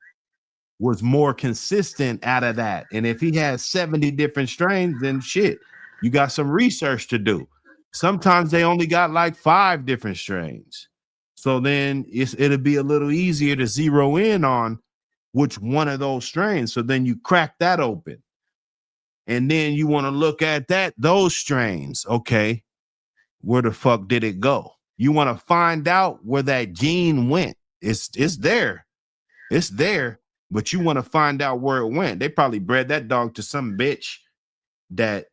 was more consistent out of that. And if he has 70 different strains, then shit, you got some research to do. Sometimes they only got like 5 different strains. So then it'll be a little easier to zero in on which one of those strains. So then you crack that open. And then you want to look at those strains. Okay, where the fuck did it go? You want to find out where that gene went. It's there. It's there, but you want to find out where it went. They probably bred that dog to some bitch that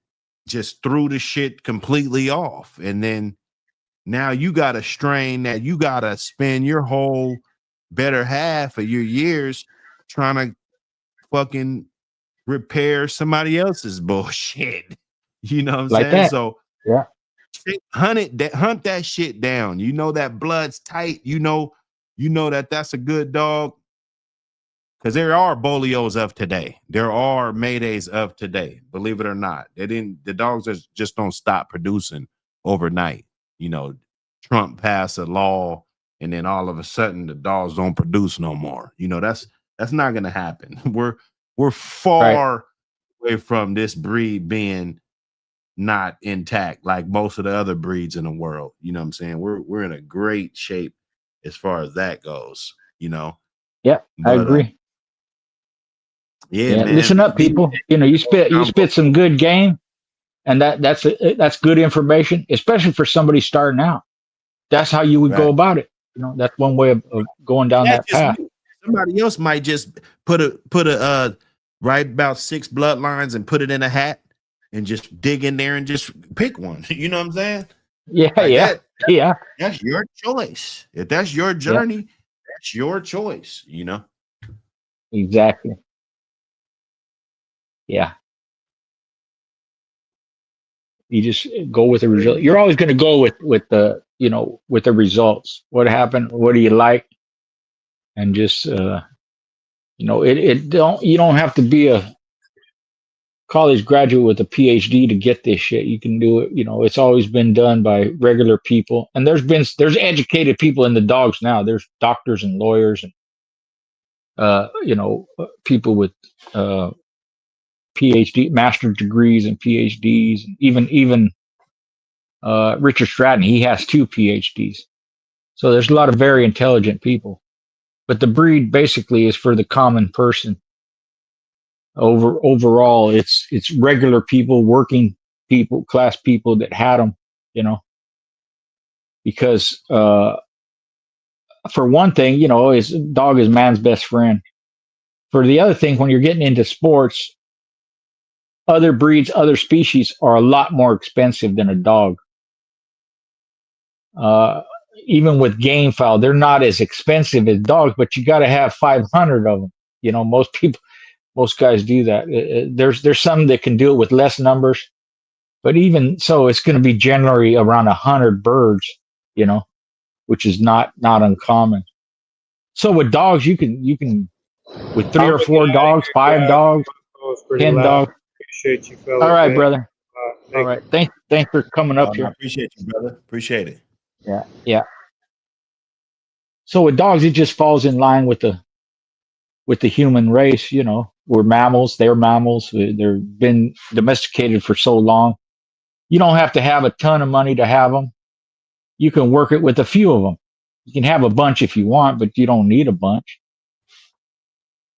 just threw the shit completely off. And then now you got a strain that you got to spend your whole better half of your years trying to fucking repair somebody else's bullshit. You know what I'm Like saying? that. So Yeah. hunt that shit down. That blood's tight. That's a good dog. Because there are Bolios of today. There are Maydays of today. Believe it or not. The dogs just don't stop producing overnight. Trump passed a law and then all of a sudden the dogs don't produce no more. That's not gonna happen. We're Right. far away from this breed being not intact like most of the other breeds in the world. You know what I'm saying? We're in a great shape as far as that goes. Yeah, I But agree. yeah, Yeah, man. listen up, people. You spit some good game, and that's good information, especially for somebody starting out. That's how you would go Right. about it. That's one way of going down That's that just path. me. Somebody else might just put a write about 6 bloodlines and put it in a hat and just dig in there and just pick one. You know what I'm saying? Yeah, Like yeah, yeah, that's your choice. If that's your yeah. journey, that's your choice. Exactly. Yeah. You just go with the result. You're always going to go with the with the results. What happened? What do you like? And just it don't you don't have to be a college graduate with a PhD to get this shit. You can do it. It's always been done by regular people. And there's educated people in the dogs now. There's doctors and lawyers and people with PhD, master's degrees and PhDs. Even Richard Stratton, he has 2 PhDs. So there's a lot of very intelligent people. But the breed basically is for the common person. Overall, it's regular people, working people, class people that had them, you know, because for one thing, you know, is dog is man's best friend. For the other thing, when you're getting into sports, other breeds, other species are a lot more expensive than a dog. Uh, Even with game fowl, they're not as expensive as dogs, but you got to have 500 of them. You know, most guys do that. There's some that can do it with less numbers, but even so, it's going to be generally around 100 birds. You know, which is not uncommon. So with dogs, you can with 3 I'm or gonna get 4 out of dogs, here, 5 guys. dogs, My phone's pretty 10 loud. dogs. Appreciate you, All fellas, right, man. brother. All Thank right. you. Thanks for coming up I here. appreciate you, brother. Appreciate it. Yeah, yeah. So with dogs, it just falls in line with the human race. You know, we're mammals. They're mammals. They've been domesticated for so long. You don't have to have a ton of money to have them. You can work it with a few of them. You can have a bunch if you want, but you don't need a bunch.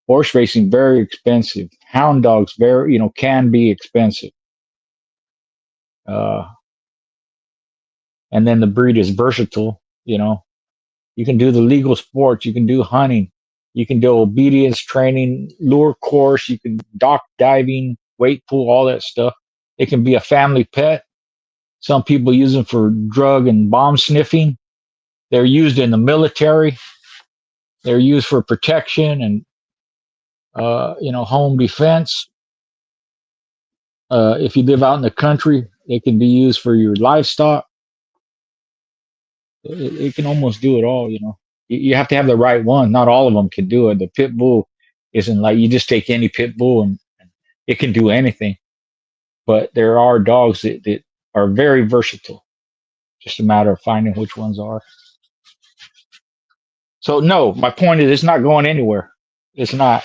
Horse racing very expensive. Hound dogs very, can be expensive. Uh, and then the breed is versatile. You know, you can do the legal sports. You can do hunting. You can do obedience training, lure course. You can dock diving, weight pool, all that stuff. It can be a family pet. Some people use them for drug and bomb sniffing. They're used in the military. They're used for protection and home defense. If you live out in the country, it can be used for your livestock. It can almost do it all. You know, you have to have the right one. Not all of them can do it. The pit bull isn't like you just take any pit bull and it can do anything. But there are dogs that are very versatile. Just a matter of finding which ones are. So no, my point is it's not going anywhere. It's not.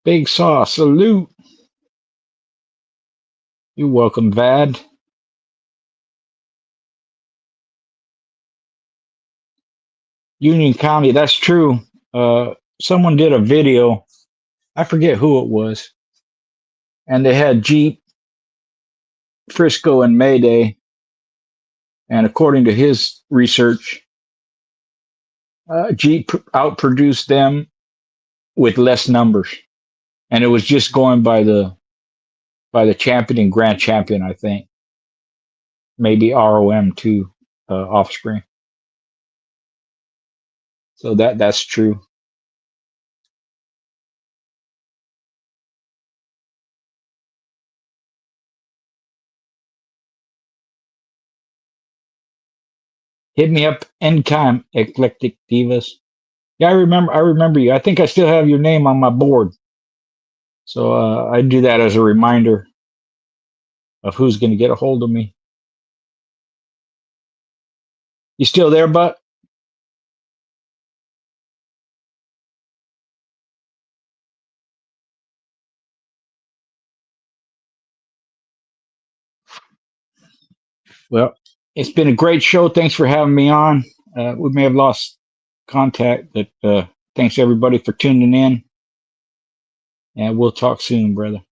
Big Saw, salute. You're welcome, Vad. Union County, that's true. Someone did a video. I forget who it was, and they had Jeep, Frisco, and Mayday. And according to his research, Jeep outproduced them with less numbers, and it was just going by the champion and grand champion, I think, maybe ROM too, offspring. So that's true. Hit me up anytime, Eclectic Divas. Yeah, I remember you. I think I still have your name on my board. So I do that as a reminder of who's going to get a hold of me. You still there, Buck? Well, it's been a great show. Thanks for having me on. We may have lost contact, but thanks everybody for tuning in. And we'll talk soon, brother.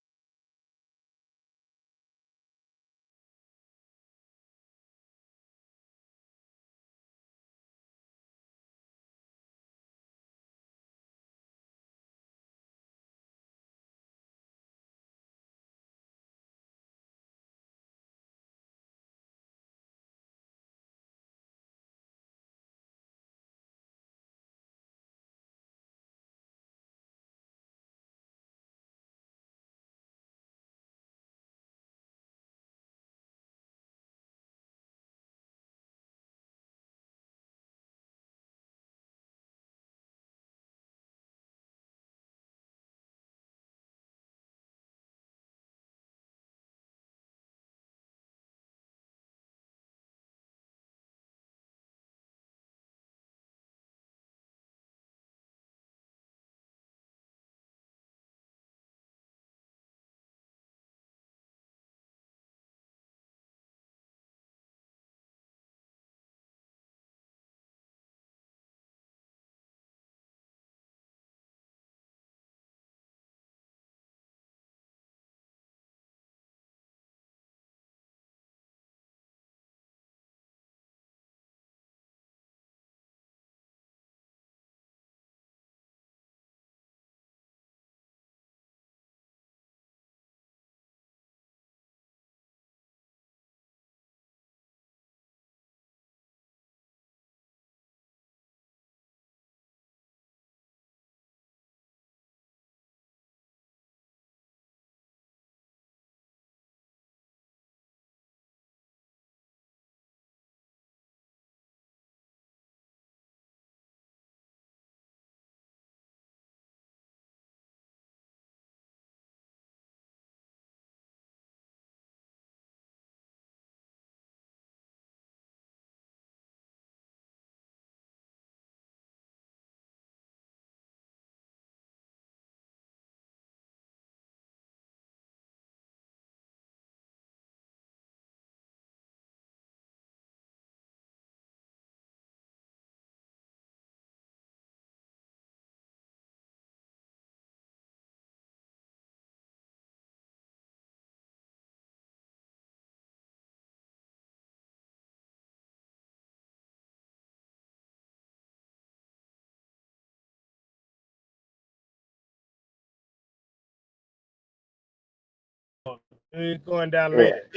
It's going down Yeah. later.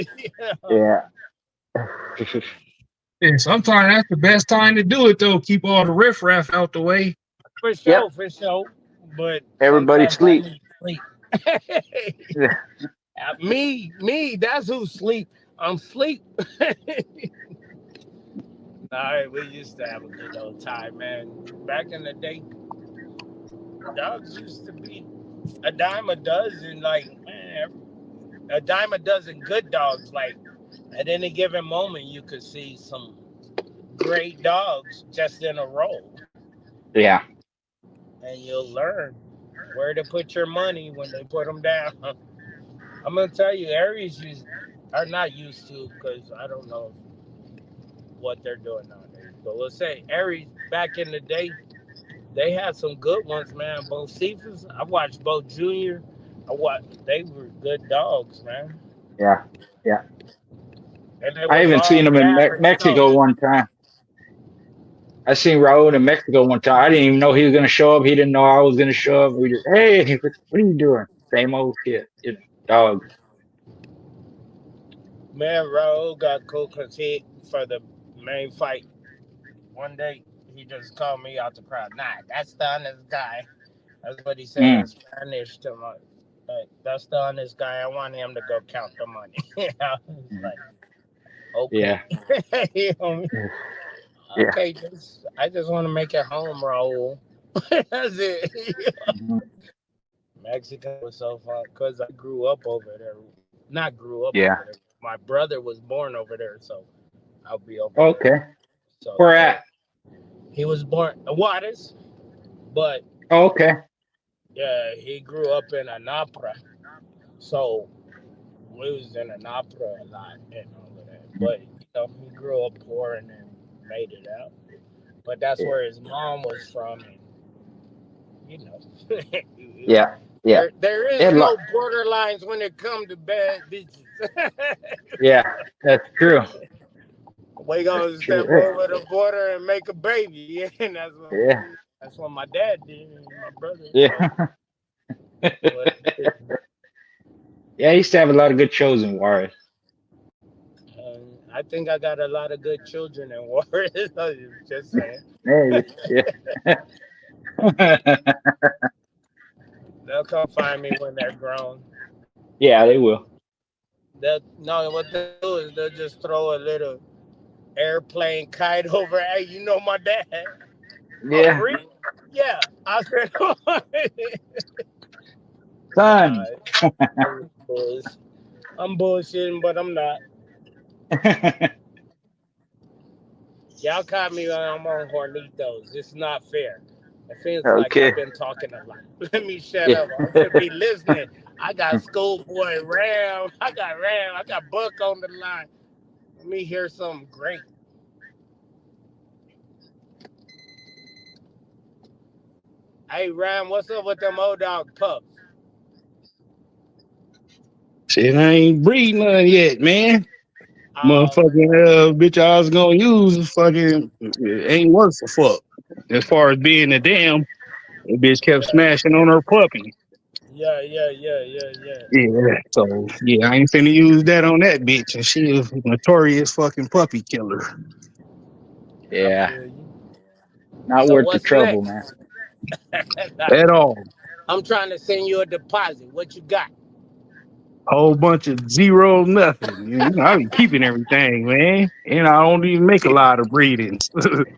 Yeah. And sometimes that's the best time to do it, though. Keep all the riffraff out the way. For Yep. sure, for sure. But Everybody sometimes I sleep. need sleep. Yeah. me, that's who sleep. I'm sleep. All right, we used to have a good old time, man. Back in the day, dogs used to be a dime a dozen, like, man, a dime a dozen good dogs. Like, at any given moment, you could see some great dogs just in a row. Yeah. And you'll learn where to put your money when they put them down. I'm going to tell you, are not used to, because I don't know what they're doing nowadays. But let's say Aries, back in the day, they had some good ones, man. Both Cephas, I watched both Junior. They were good dogs, man. Yeah. Yeah. And they I was even all seen him in average Mexico dogs. one time. I seen Raul in Mexico one time. I didn't even know he was going to show up. He didn't know I was going to show up. We just, hey, what are you doing? Same old shit. Dogs. Man, Raul got cool because for the main fight, one day, he just called me out the crowd. Nah, that's the honest guy. That's what he said in Mm. Spanish to my. That's the honest guy. I want him to go count the money. I was like, okay. Yeah. You know what I mean? Yeah. Okay, I just want to make it home, Raul. That's it. Mhm. Mexico was so fun because I grew up over there. Not grew up Yeah. over there. My brother was born over there, so I'll be over there. Okay. So Where yeah, at? he was born in Juarez, but Oh, okay. yeah, he grew up in Anapra. So we was in Anapra a lot and all of that. But he grew up poor and then made it out. But that's Yeah. where his mom was from, and you know, Yeah. Yeah. there They is had a lot. no borderlines when it comes to bad bitches. Yeah. That's true. We That's gonna true. step over the border and make a baby, and Yeah. that's what my dad did and my brother. So, Yeah. but Yeah. I used to have a lot of good shows in Juarez. I think I got a lot of good children in Juarez. Just saying. Maybe. Yeah. They'll come find me when they're grown. Yeah, they will. No, what they do is they'll just throw a little airplane kite over. Hey, you know my dad? Oh, Yeah. really? Yeah. I said, nah, Son. I'm bullshitting, but I'm not. Y'all caught me when I'm on Hornitos. It's not fair. It feels like Okay. I've been talking a lot. Let me shut Yeah. up. I'm gonna be listening. I got Schoolboy Ram. I got Buck on the line. Let me hear something great. Hey Ram, what's up with them old dog pups? Shit, I ain't breed none yet, man. Oh Motherfucking man. bitch I was gonna use fucking ain't worth a fuck. As far as being a damn, that bitch kept Yeah, smashing on her puppy. yeah. Yeah, so yeah, I ain't finna use that on that bitch, and she is a notorious fucking puppy killer. I Yeah. feel you. Not So worth the what's trouble, next? man. At all. I'm trying to send you a deposit. What you got? Whole bunch of zero nothing. You know, I be keeping everything, man. And I don't even make a lot of breedings.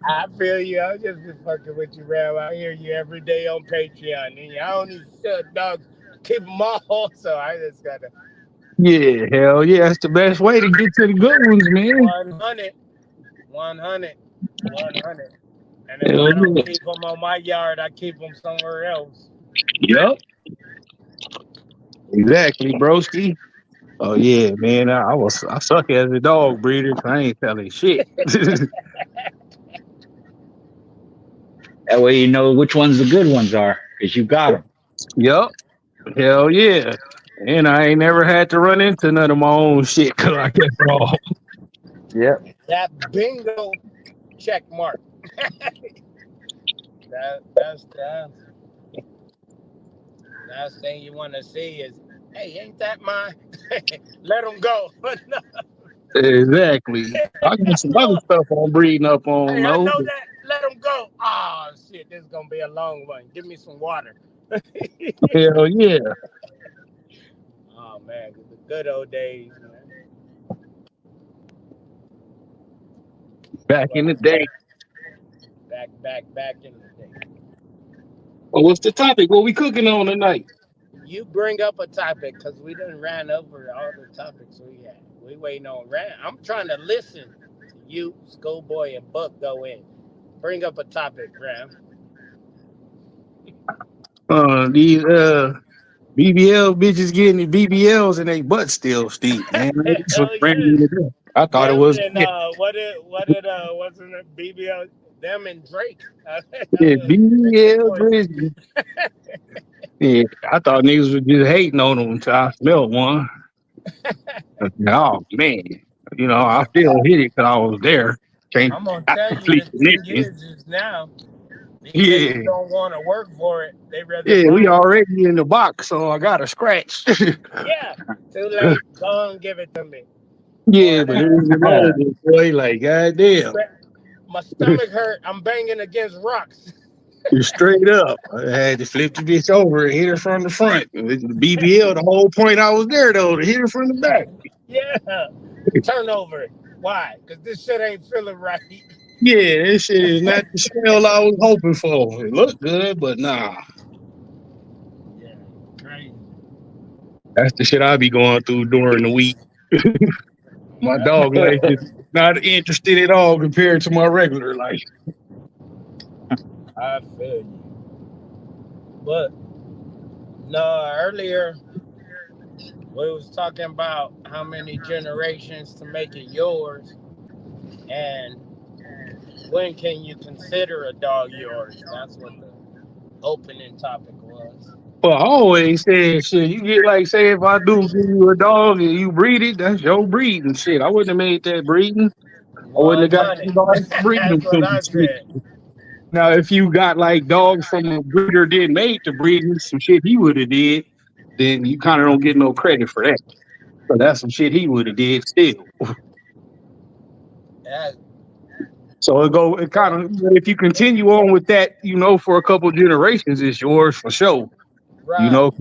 I feel you. I'm just been fucking with you, Ram. I hear you every day on Patreon. And I don't even sell dogs, keep them all. So I just gotta Yeah, hell yeah, that's the best way to get to the good ones, man. 100, 100, 100. And if Hell I don't yeah. keep them on my yard, I keep them somewhere else. Yep, exactly, broski. Oh yeah, man. I suck as a dog breeder. So I ain't telling shit. That way you know which ones the good ones are, because you got them. Yep, hell yeah. And I ain't never had to run into none of my own shit because I kept it all. Yep. That bingo check mark. That's the last thing you want to see is Hey, ain't that mine? Let him go. No. Exactly. I got some other stuff I'm breeding up on Hey, I though. know that. Let him go. Oh shit, this is gonna be a long one. Give me some water. Hell yeah. Oh man, the good old days, man. Back in the Well, day. back in the day. Well, what's the topic? What we cooking on tonight? You bring up a topic because we didn't ran over all the topics we had. We waiting on Ran. I'm trying to listen to you, Schoolboy, and Buck go in. Bring up a topic, Ram. These BBL bitches getting the BBLs and they butt still stink, man. This was Hell brand yeah. new today. I thought it Them was and wasn't it BBL? Them and Drake. yeah, Drake and BBL Poison. bitches. Yeah, I thought niggas was just hating on them until I smelled one. Oh man, I still hit it because I was there. Can't I'm gonna not tell you complete the thing connection. is now these Yeah, niggas don't want to work for it. They rather yeah, we buy it. already in the box, so I got a scratch. Yeah, too late. Go and give it to me. Yeah, Or but it was an old boy, like goddamn. my stomach hurt. I'm banging against rocks. Straight up. I had to flip the bitch over and hit her from the front. With the BBL, the whole point I was there though, to hit her from the back. Yeah, turnover. Why? Because this shit ain't feeling right. Yeah, this shit is not the smell I was hoping for. It looked good, but nah. Yeah, crazy. That's the shit I be going through during the week. My dog life is not interested at all compared to my regular life. I feel you. But no, earlier we was talking about how many generations to make it yours, and when can you consider a dog yours? That's what the opening topic was. But I always said shit, you get like say if I do give you a dog and you breed it, that's your breeding shit. I wouldn't have made that breeding. I wouldn't have got 100. nobody to breed That's them what to I shit. said. Now if you got like dogs from a breeder didn't made to breeding, some shit he would have did, then you kind of don't get no credit for that. So that's some shit he would have did still. Yeah, So it kind but of if you continue on with that, for a couple generations, it's yours for sure. You right. know,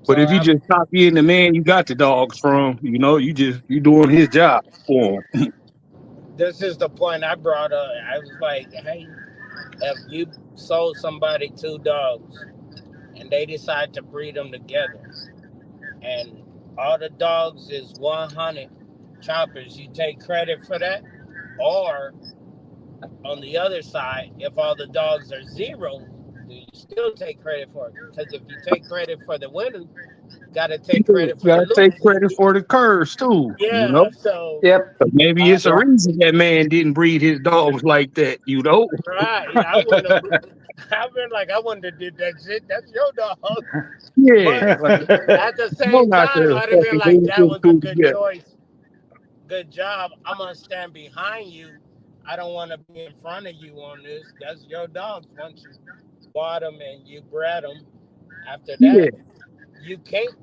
but So if you just stop being the man you got the dogs from, you doing his job for him. this is the point I brought up. I was like, hey, if you sold somebody two dogs and they decide to breed them together, and all the dogs is 100 choppers, you take credit for that? Or on the other side, if all the dogs are zero, do you still take credit for it? Because if you take credit for the winners, you got to take You credit for the gotta take losers. credit for the curse too. Yeah, so Yep. So maybe I, it's a reason that man didn't breed his dogs like that. right, I wouldn't have. I've been like, I wouldn't have did that shit. That's your dog. But Yeah, like at the I'm same not time, there I'd have been fucking like, doing that two was a good together. choice. Good job. I'm gonna stand behind you. I don't want to be in front of you on this. That's your dogs. Once you bought them and you bred them, after Yeah, that, you can't.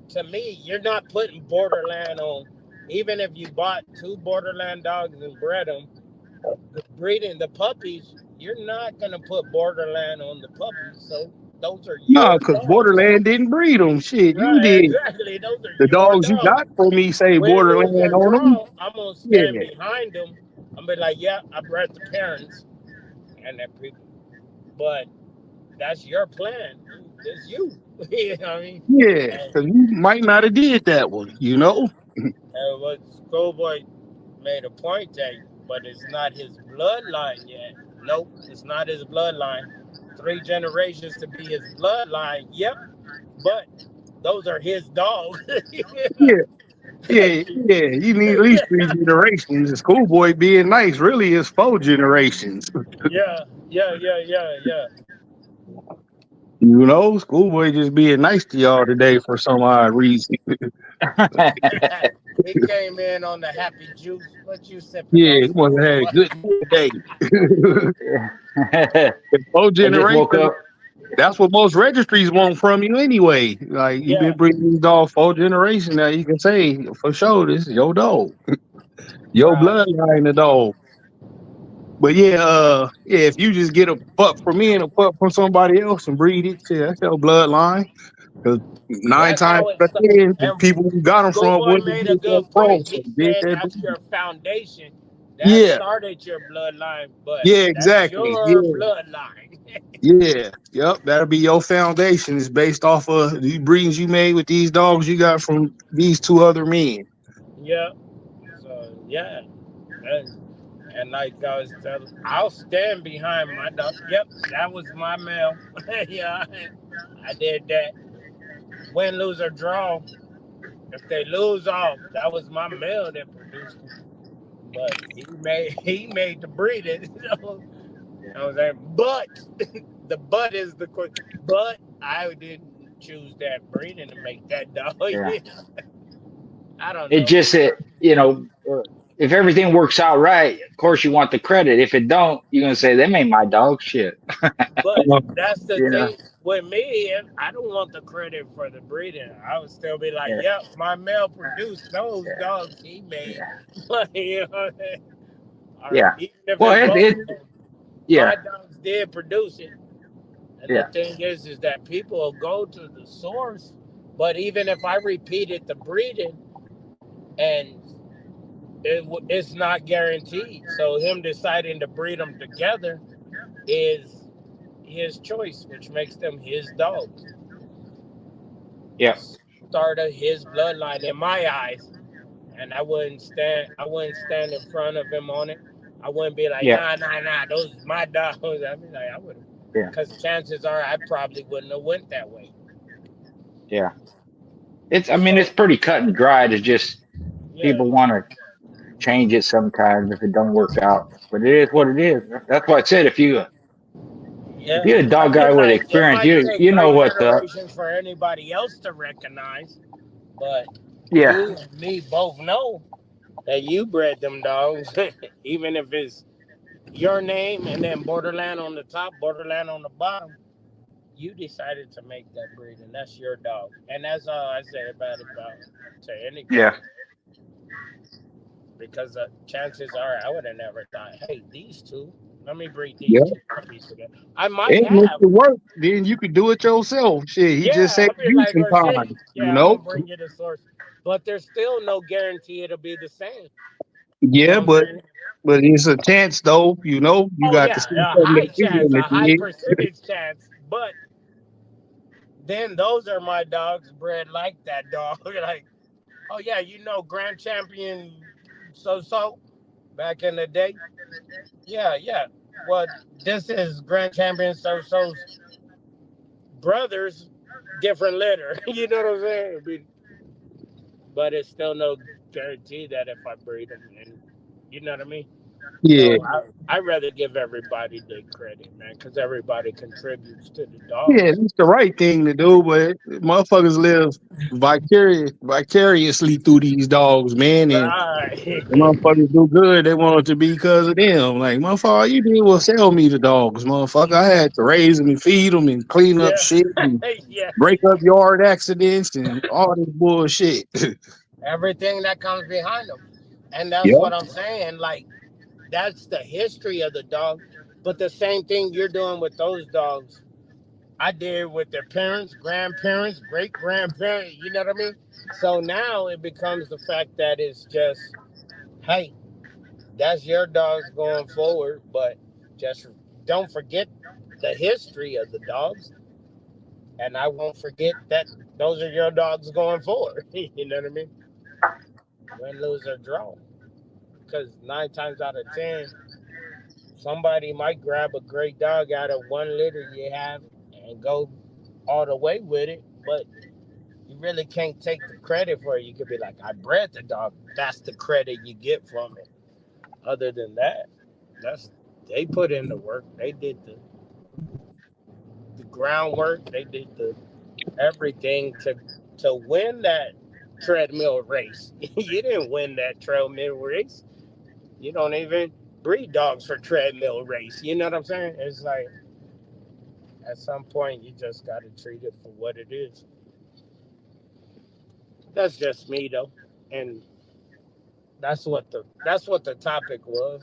To me, you're not putting borderland on. Even if you bought two borderland dogs and bred them, breeding the puppies, you're not gonna put borderland on the puppies. So those are no, your because dogs. Borderland didn't breed them. Shit, you Right, did. exactly. Those are The your dogs you dogs. got from me say Win, lose, Borderland or on them. draw, I'm gonna Yeah, stand behind them. I'm be like, yeah, I bred the parents and that people, but that's your plan. It's you. You know what I mean? yeah, And because you might not have did that one. what Schoolboy made a point at, but it's not his bloodline yet. Nope, it's not his bloodline. 3 generations to be his bloodline. Yep, but those are his dogs. Yeah, yeah, yeah. You need at least 3 generations. The schoolboy being nice really is 4 generations. Yeah, yeah, yeah, yeah, yeah. Schoolboy just being nice to y'all today for some odd reason. He came in on the happy juice. What you sipping Yeah, on, he must have had a Schoolboy? good day. I Four just woke generations. up. That's what most registries want from you anyway. Like you've Yeah, been breeding these dogs 4 generations now. You can say for sure this is your dog, your right. bloodline, the dog. But yeah, yeah, if you just get a pup from me and a pup from somebody else and breed it, shit, that's your bloodline. Because nine That's times how out it's. of ten, the And people who got them Schoolboy from wouldn't made a did that good point. cross or He did said that that's breed. your foundation. That Yeah, started your bloodline, but yeah, that's exactly. your Yeah, bloodline. yeah, yep. That'll be your foundation. It's based off of the breedings you made with these dogs you got from these two other men. Yeah. So yeah, and like I was telling, I'll stand behind my dog. Yep, that was my male. Yeah, I did that. Win, lose or draw. If they lose off, that was my male that produced it. But he made the breeding. You know what I'm saying? But the but is the quick. But I didn't choose that breeding to make that dog. Yeah. I don't It know. just if everything works out right, of course you want the credit. If it don't, you're gonna say them ain't my dog shit. But Uh, that's the You know. thing with me. I don't want the credit for the breeding. I would still be like, Yeah. "Yep, my male produced those Yeah. dogs he made." Yeah. You know, or Yeah. even if Well, it's both, it my yeah. dogs did produce it. And the Yeah. thing is that people will go to the source. But even if I repeated the breeding, and it's not guaranteed, so him deciding to breed them together is his choice, which makes them his dogs. Yeah. Start of his bloodline in my eyes, and I wouldn't stand in front of him on it. I wouldn't be like, Yeah. nah, those are my dogs. I mean, like, I would, Yeah. because chances are I probably wouldn't have went that way. Yeah. I mean, it's So pretty cut and dried. It's just yeah, people want to change it sometimes if it don't work out. But it is what it is. That's why I said if yeah. you're a I dog guy mean, with like, it experience, might take you know three what's up. generations for anybody else to recognize, but Yeah. you and me both know that you bred them dogs, even if it's your name and then Borderland on the top, Borderland on the bottom. You decided to make that breed, and that's your dog. And that's all I say about to Yeah. anybody, because chances are I would have never thought, hey, these two, let me breed these yeah. two puppies together. I might And if have, it work, then you could do it yourself. Shit, he just yeah, saved I'll be you like, some well, shit, time. You yeah, I'm know. gonna bring you the source, but there's still no guarantee it'll be the same. You know Yeah, what I'm but saying? it's a chance though. You know, you Oh got to yeah, see a something high they chance, did a and high they did. percentage chance, but then those are my dogs bred like that dog. Like, oh yeah, Grand Champion so back in the day. Yeah. Well, this is Grand Champion so's brothers, different litter. You know what I'm saying? But it's still no guarantee that if I breed them, and you know what I mean. Yeah, So I rather give everybody their credit, man, because everybody contributes to the yeah, dogs. it's the right thing to do, but motherfuckers live vicariously through these dogs, man, and Right. the motherfuckers do good. They want it to be because of them. Like, motherfucker, all you did was sell me the dogs, motherfucker. I had to raise them and feed them and clean up Yeah. shit and Yeah. break up yard accidents and all this bullshit. Everything that comes behind them. And that's Yep. what I'm saying. Like, that's the history of the dog. But the same thing you're doing with those dogs, I did with their parents, grandparents, great grandparents. You know what I mean? So now it becomes the fact that it's just, hey, that's your dogs going forward, but just don't forget the history of the dogs, and I won't forget that those are your dogs going forward. You know what I mean? Win, lose, or draw. Because 9 times out of 10, somebody might grab a great dog out of one litter you have and go all the way with it, but you really can't take the credit for it. You could be like, I bred the dog. That's the credit you get from it. Other than that, that's they put in the work. They did the groundwork. They did the everything to win that treadmill race. You didn't win that treadmill race. You don't even breed dogs for treadmill race. You know what I'm saying? It's like At some point, you just got to treat it for what it is. That's just me though, and that's what the topic was.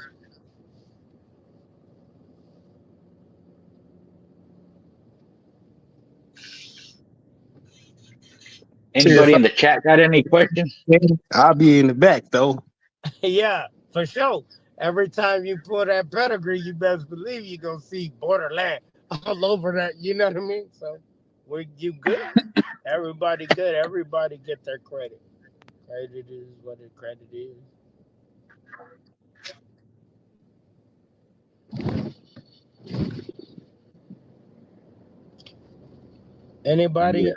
Shit, if Anybody in the chat got any questions? I'll be in the back though. Yeah, for sure. Every time you pull that pedigree, you best believe you gonna see borderland all over that. You know what I mean? So, you good? Everybody good. Everybody get their credit. Credit is what the credit is. Yeah. Anybody?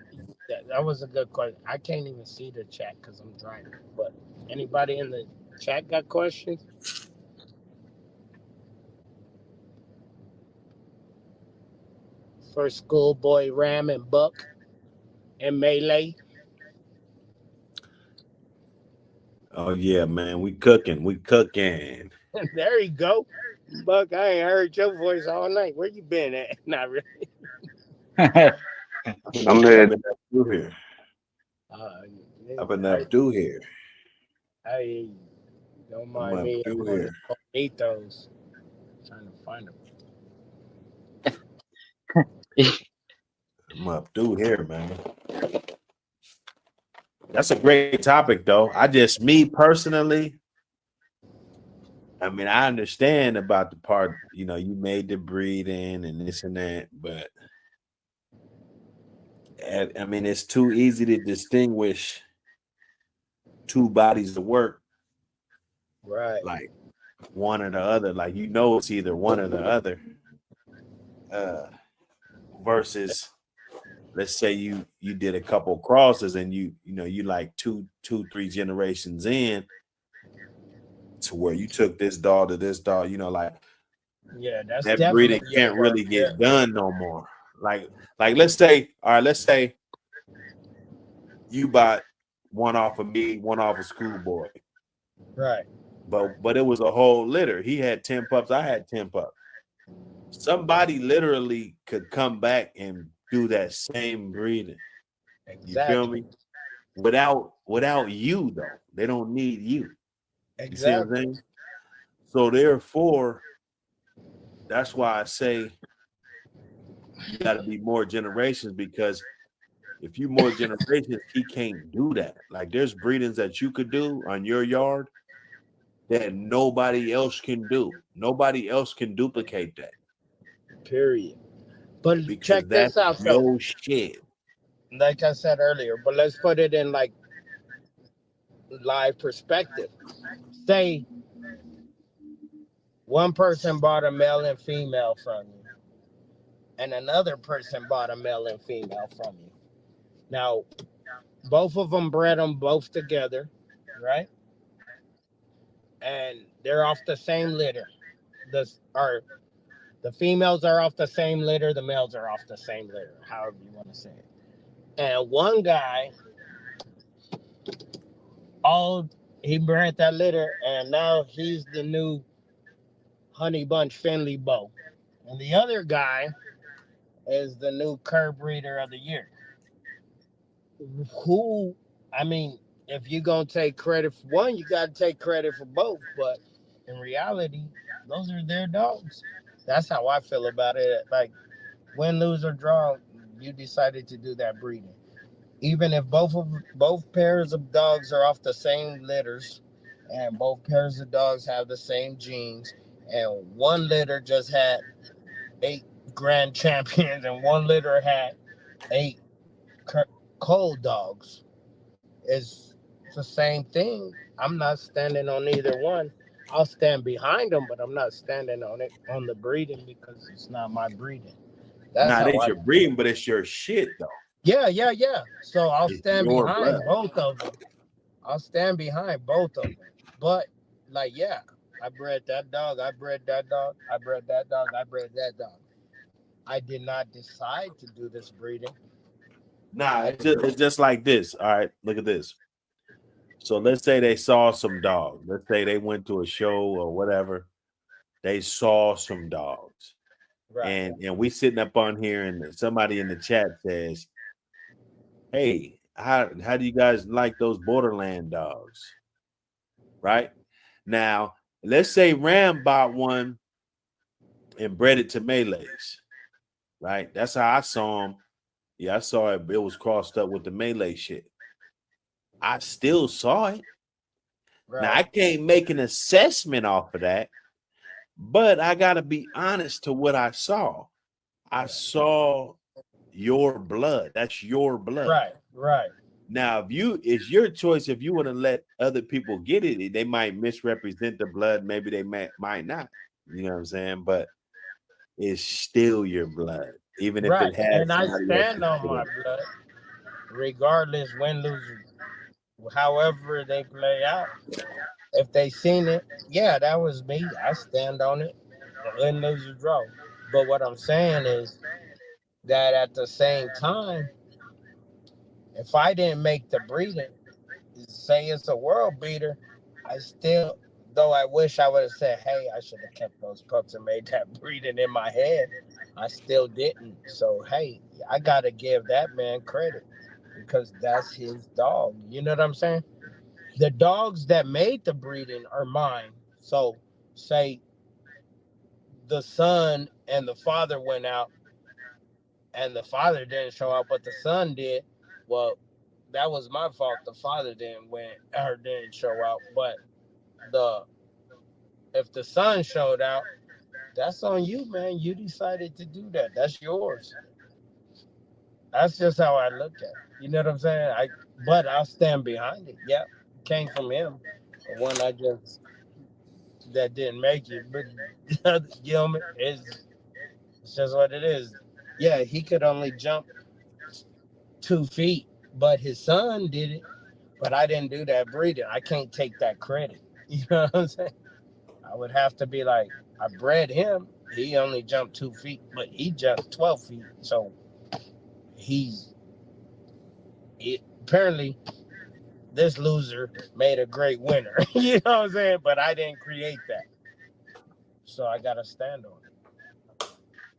That was a good question. I can't even see the chat because I'm driving. But anybody in the chat got questions? For Schoolboy Ram and Buck and Melee? Oh yeah, man. We cooking. We cooking. There you go. Buck, I ain't heard your voice all night. Where you been at? Not really. I'm here. I've been up through here. Uh, I've been I, up through here. I don't I'm mind up me. through I'm on the here. Bonitos trying to find them. I'm up through here, man. That's a great topic, though. Me personally, I mean, I understand about the part, you made the breeding and this and that, but I mean, it's too easy to distinguish two bodies of work, Right. like one or the other. Like, it's either one or the other, versus, let's say you did a couple crosses and you like two, 3 generations in to where you took this dog to this dog, like Yeah, that's that breeding definitely your can't work. really Yeah. get done no more. Like let's say, all right, let's say you bought one off of me, one off of Schoolboy, Right. but it was a whole litter. He had 10 pups, I had 10 pups. Somebody literally could come back and do that same breeding. You feel Exactly. me? Without you though. They don't need you. You see what I'm Exactly. saying? So therefore, that's why I say you got to be more generations, because if you more generations, he can't do that. Like, there's breedings that you could do on your yard that nobody else can do. Nobody else can duplicate that, Period. But because check that's this out though. your shit. Like I said earlier, but let's put it in like live perspective. Say one person bought a male and female from you, and another person bought a male and female from you. Now, both of them bred them both together, right? And they're off the same litter. The females are off the same litter, the males are off the same litter, however you want to say it. And one guy, all he bred that litter, and now he's the new Honey Bunch Finley Bow. And the other guy is the new Cur Breeder of the Year. Who, I mean, if you're going to take credit for one, you got to take credit for both. But in reality, those are their dogs. That's how I feel about it. Like, win, lose, or draw, you decided to do that breeding. Even if both pairs of dogs are off the same litters, and both pairs of dogs have the same genes, and one litter just had 8 grand champions, and one litter had 8 cold dogs, it's the same thing. I'm not standing on either one. I'll stand behind them, but I'm not standing on it on the breeding because it's not my breeding. That's Nah, it how ain't I your breeding, but it's your shit though. yeah. So I'll It's stand your behind blood. both of them. I'll stand behind both of them. But like, yeah, I bred that dog. I bred that dog. I bred that dog. I bred that dog. I did not decide to do this breeding. Nah, it's just like this. All right, look at this. So let's say they saw some dogs. Let's say they went to a show or whatever. They saw some dogs. Right. and we sitting up on here, and somebody in the chat says, "Hey, how do you guys like those Borderland dogs?" Right now, let's say Ram bought one and bred it to Malays. Right, that's how I saw him. Yeah, I saw it. It was crossed up with the Malay shit. I still saw it. Now I Right. can't make an assessment off of that, but I gotta be honest to what I saw. I saw your blood. That's your blood. Right. Right. Now, if it's your choice, if you want to let other people get it, they might misrepresent the blood. Maybe they might not. You know what I'm saying? But it's still your blood, even if Right. it has And I somebody stand else's on my blood. blood, regardless win, lose, however they play out. If they seen it, yeah, that was me. I stand on it. Win, lose, or draw. But what I'm saying is that at the same time, if I didn't make the breeding, say it's a world beater, I still, though I wish I would have said, hey, I should have kept those pups and made that breeding in my head. I still didn't. So, hey, I got to give that man credit because that's his dog. You know what I'm saying? The dogs that made the breeding are mine. So, say the son and the father went out and the father didn't show up, but the son did. Well, that was my fault. The father didn't show out. But the if the son showed out, that's on you, man. You decided to do that. That's yours. That's just how I look at it. You know what I'm saying? But I'll stand behind it. Yeah, it came from him. The one I just that didn't make it, but you know, it's just what it is. Yeah, he could only jump 2 feet, but his son did it. But I didn't do that breeding. I can't take that credit. You know what I'm saying? I would have to be like, I bred him. He only jumped 2 feet, but he jumped 12 feet. So he's apparently this loser made a great winner. You know what I'm saying? But I didn't create that. So I got to stand on it.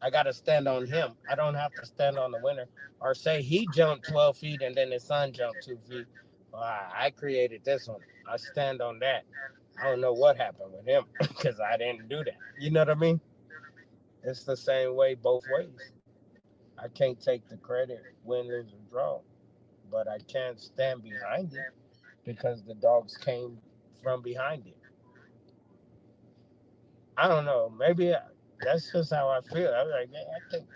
I got to stand on him. I don't have to stand on the winner or say he jumped 12 feet and then his son jumped 2 feet. Well, I created this one. I stand on that. I don't know what happened with him because I didn't do that. You know what I mean? It's the same way both ways. I can't take the credit, win, lose, or draw, but I can't stand behind it because the dogs came from behind it. I don't know. Maybe that's just how I feel. I'm like, man, I think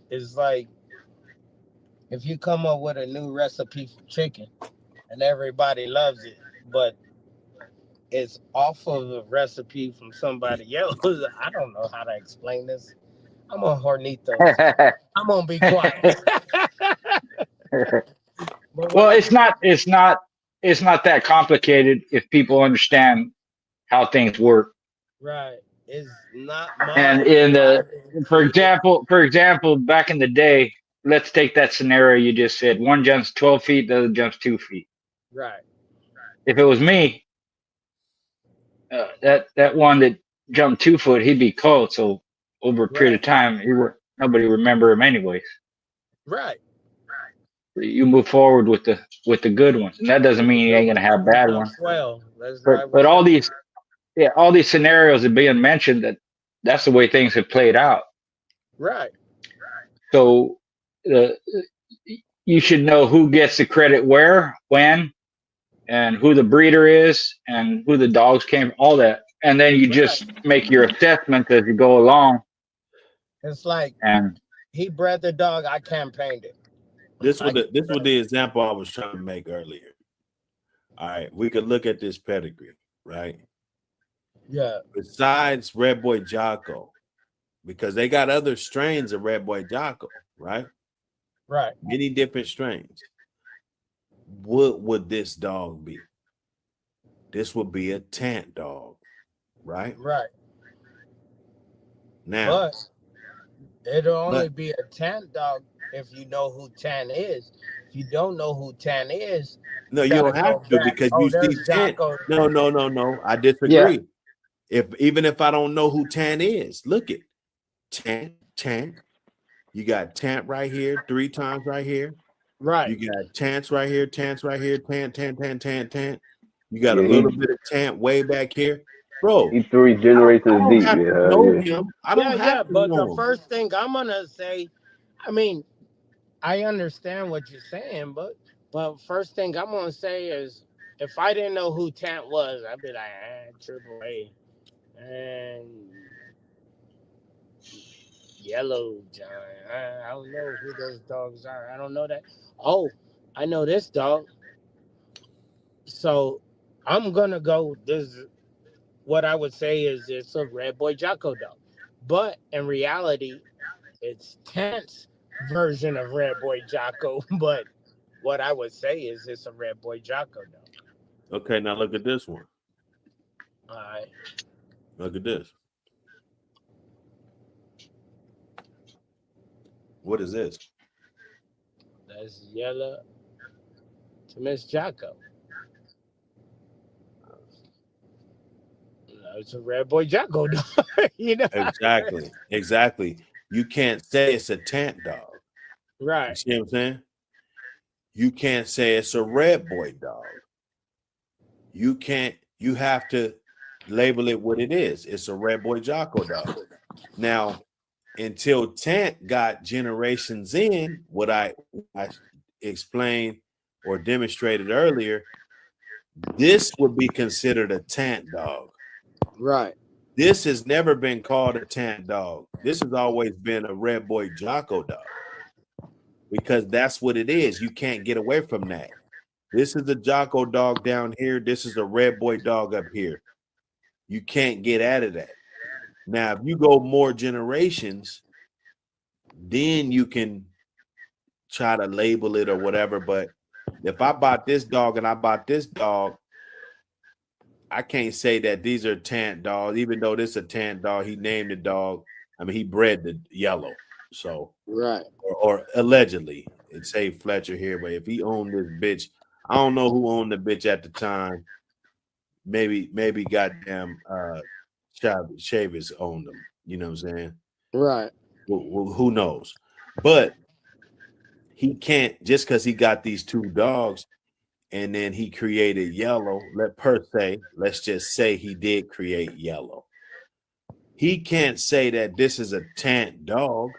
it's like if you come up with a new recipe for chicken and everybody loves it, but it's off of a recipe from somebody else. I don't know how to explain this. I'm on Hornitos. I'm gonna be quiet. But what Well, I'm it's not that complicated if people understand how things work. right is not And mine. in I the didn't create it. for example, back in the day, let's take that scenario you just said. One jumps 12 feet, the other jumps 2 feet. Right, If it was me, that one that jumped 2 foot, he'd be cold. So over a period right, of time, nobody remember him anyways. right. You move forward with the good ones, and that doesn't With the mean you good ain't one, gonna have who bad ones. jumps well. That's like we But said. all these scenarios are being mentioned that's the way things have played out. Right, So uh, you should know who gets the credit where, when, and who the breeder is, and who the dogs came, all that, and then you right. just make your assessments as you go along. It's like And he bred the dog. I campaigned it. This I was the example I was trying to make earlier. All right, we could look at this pedigree, right? yeah, Besides Red Boy Jocko, because they got other strains of Red Boy Jocko, right? right, Many different strains. What would this dog be? This would be a tant dog, right? right. Now, But it'll only but be a tan dog if you know who tan is. If you don't know who tan is, no, you you gotta don't have go to back. because Oh, you see there's tant. Jocko. No. I yeah, disagree. Even if I don't know who Tan is, look it. tant. You got tant right here, 3 times right here. Right. You got tants right here, tant. You got a Yeah, little bit of tant way back here. Bro, he 3 I generations don't deep. have to Yeah, know yeah. him. I don't have Yeah. to But the know him. first thing I'm gonna say, I mean, I understand what you're saying, but first thing I'm gonna say is, if I didn't know who Tant was, I'd be like, Triple A, and Yellow Giant. I don't know who those dogs are. I don't know that. Oh, I know this dog. So I'm gonna go. This what I would say is it's a Red Boy Jocko dog, but in reality, it's Tant's version of Red Boy Jocko. But what I would say is it's a Red Boy Jocko dog. Okay, now look at this one. All right. Look at this. What is this? That's yellow to Miss Jocko. It's a Red Boy Jocko dog. You know? Exactly. You can't say it's a tant dog. You Right. see what I'm saying? You can't say it's a Red Boy dog. You have to label it what it is. It's a Red Boy Jocko dog. Now, until Tant got generations in, what I explained or demonstrated earlier, this would be considered a Tant dog. Right. This has never been called a Tant dog. This has always been a Red Boy Jocko dog, because that's what it is. You can't get away from that. This is a Jocko dog down here. This is a Red Boy dog up here. You can't get out of that. Now, if you go more generations, then you can try to label it or whatever. But if I bought this dog and I bought this dog, I can't say that these are tant dogs, even though this is a tant dog. He named the dog. I mean, he bred the yellow. So, Right. or allegedly, it say Fletcher here, but if he owned this bitch, I don't know who owned the bitch at the time. Maybe goddamn Chavis owned them. You know what I'm saying? Right. Well, who knows? But he can't, just because he got these 2 dogs and then he created yellow. Let's just say he did create yellow. He can't say that this is a tant dog,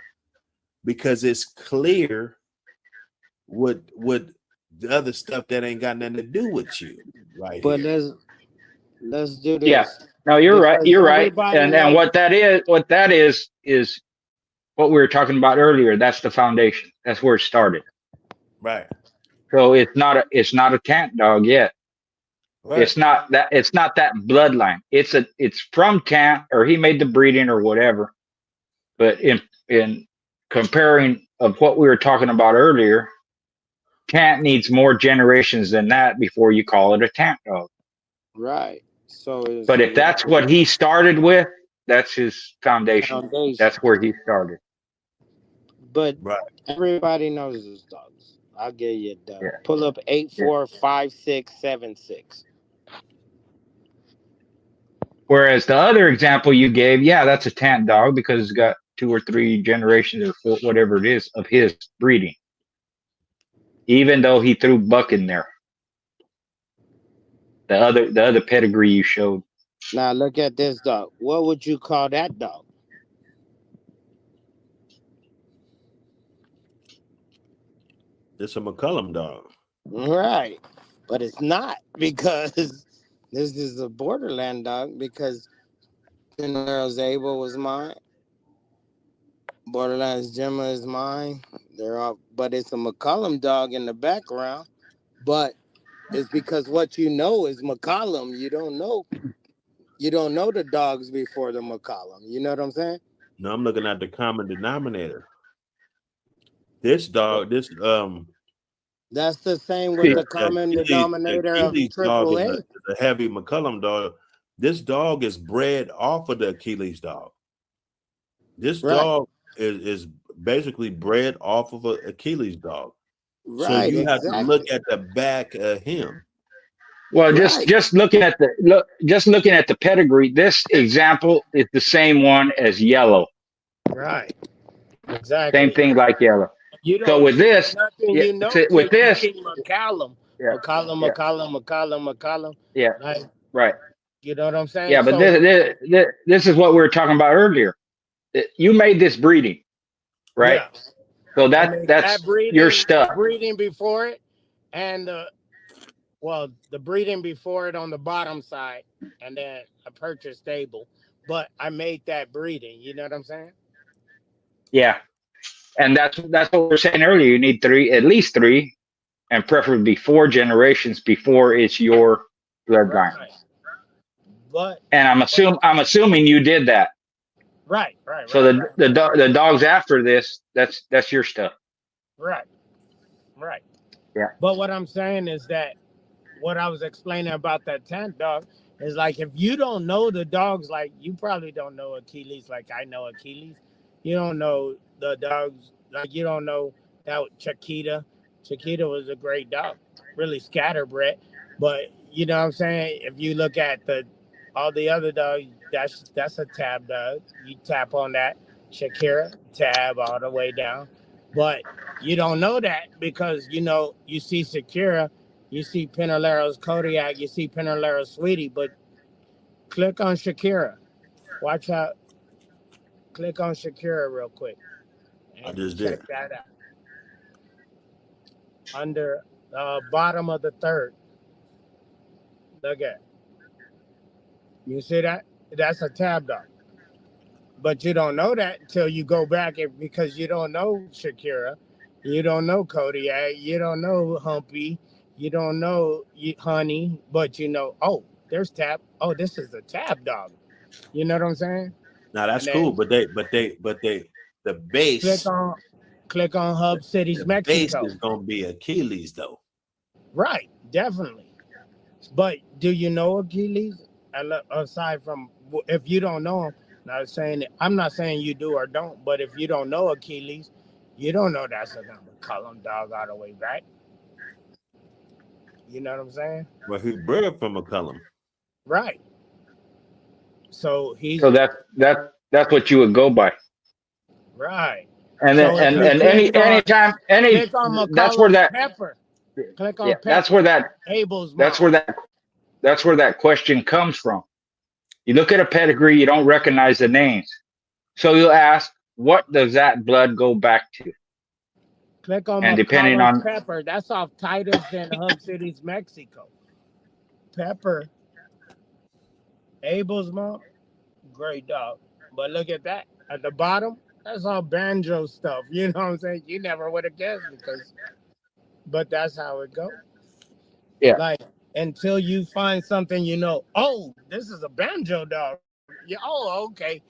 because it's clear what the other stuff that ain't got nothing to do with you right But here. let's do this. Yeah. No, you're right. Because You're right. everybody And knows- what that is what we were talking about earlier. That's the foundation. That's where it started. Right. So it's not a tant dog yet. Right. It's not that bloodline. It's from tant, or he made the breeding or whatever. But in comparing of what we were talking about earlier, tant needs more generations than that before you call it a tant dog. Right. So But if that's what he started with, that's his foundation. That's where he started. But Right. everybody knows those dogs. I'll give you that. Yeah. Pull up 845676. Whereas the other example you gave, yeah, that's a tant dog because it's got 2 or 3 generations or whatever it is of his breeding. Even though he threw Buck in there. The other pedigree you showed. Now look at this dog. What would you call that dog? It's a McCullum dog. Right. But it's not, because this is a borderland dog, because General's Abel was mine. Borderlands Gemma is mine. They're all, but it's a McCollum dog in the background. But it's because what you know is McCollum. You don't know the dogs before the McCollum. You know what I'm saying? No, I'm looking at the common denominator. This dog, That's the same with the common denominator of Triple A. The heavy McCullum dog. This dog is bred off of the Achilles dog. This dog is basically bred off of an Achilles dog. Right. So you have to look at the back of him. Well, just looking at the pedigree, this example is the same one as yellow. Right. Same Exactly. thing like yellow. You So don't with see this, nothing yeah, you know till with you this, see McCallum. yeah, McCallum, yeah, McCallum, McCallum, McCallum. yeah, Like, right. you know what I'm saying? Yeah, but So this is what we were talking about earlier. You made this breeding, right? yeah. So I mean that's your that stuff. breeding before it, and well, the breeding before it on the bottom side, and then a purchase stable. But I made that breeding. You know what I'm saying? Yeah, and that's what we were saying earlier. You need three, at least three, and preferably 4 generations before it's your bloodline. Right. But And I'm assuming you did that. right, right, So right, right, the dogs after this, that's your stuff. right, right. Yeah. But what I'm saying is that what I was explaining about that tent dog is like if you don't know the dogs, like you probably don't know Achilles like I know Achilles. You don't know the dogs like you don't know that Chiquita. Chiquita was a great dog, really scatterbred. But you know what I'm saying? If you look at the all the other dogs, that's a tab dog. You tap on that, Shakira, tab all the way down. But you don't know that because you know you see Shakira, you see Pinalero's Kodiak, you see Pinalero's Sweetie, but click on Shakira. Watch out. Click on Shakira real quick I and just check did. that out. Under bottom of the third. Look at it. You see that? That's a tab dog. But you don't know that until you go back because you don't know Shakira, you don't know Kodiak, you don't know Humpy, you don't know Honey, but you know, oh, there's Tab. Oh, this is a Tab dog. You know what I'm saying? Now And that's cool, then but the click base on click on Hub Cities, the base Mexico. is gonna be Achilles though. Right, definitely. But do you know Achilles? Aside from if you don't know him, not saying I'm not saying you do or don't, but if you don't know Achilles, you don't know that's a number. Call him dog all the way back. You know what I'm saying? Well, he bred from McCullum. Right. So So he's that's what you would go by. right. And then So if you and anytime click on that's where McCollum's that Pepper, click yeah on Pepper, Abel's that's mom. where that question comes from. You look at a pedigree, you don't recognize the names. So you'll ask, what does that blood go back to? Click on And depending McCollum's on Pepper. That's off Titus and Hub Cities, Mexico. Pepper, Abel's mom, great dog. But look at that. At the bottom, that's all banjo stuff. You know what I'm saying? You never would have guessed because but that's how it goes. yeah, Like until you find something you know, oh, this is a banjo dog. Yeah, oh, okay.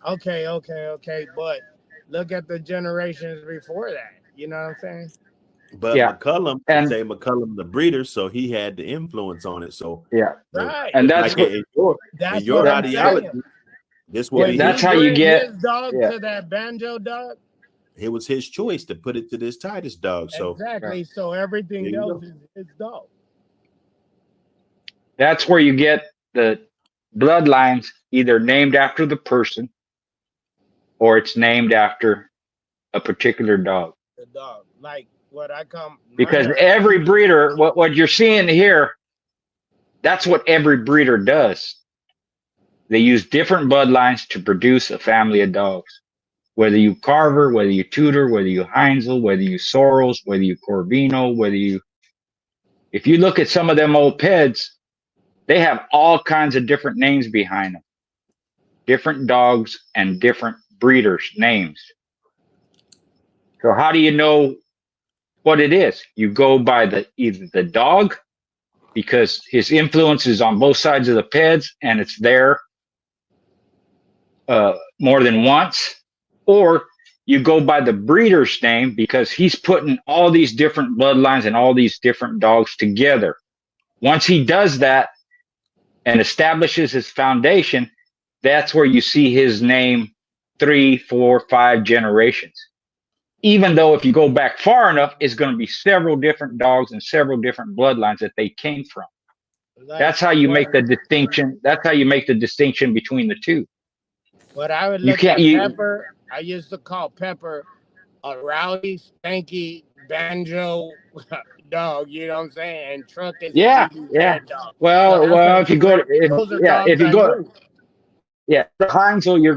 Okay. But look at the generations before that. You know what I'm saying? But yeah, McCullum, they and say McCullum the breeder, so he had the influence on it. So yeah, Right. and just that's like what in That's your what I'm that saying. ideology, this will yeah, When be he his that's how you choice. bred get his dog yeah, to that banjo dog, It was his choice to put it to this Titus dog. So right. exactly. So there everything you else go. is his dog. That's where you get the bloodlines either named after the person or it's named after a particular dog. The dog. Like what I come my Because dog. every breeder, what you're seeing here, that's what every breeder does. They use different bloodlines to produce a family of dogs. Whether you Carver, whether you Tudor, whether you Heinzel, whether you Soros, whether you Corvino, if you look at some of them old peds, they have all kinds of different names behind them, different dogs and different breeders' names. So how do you know what it is? You go by either the dog, because his influence is on both sides of the peds and it's there more than once, or you go by the breeder's name because he's putting all these different bloodlines and all these different dogs together. Once he does that and establishes his foundation, that's where you see his name 3, 4, 5 generations. Even though if you go back far enough, it's going to be several different dogs and several different bloodlines that they came from. Like That's how you what make the distinction. That's how you make the distinction between the two. what I would You look can't at you Pepper, I used to call Pepper a rowdy, spanky, banjo dog. You know what I'm saying? And Truck is a Yeah, GB yeah. head dog. So that's Well, a if you go to, those are yeah, if dogs you I go, knew. yeah, the Heinzel, you're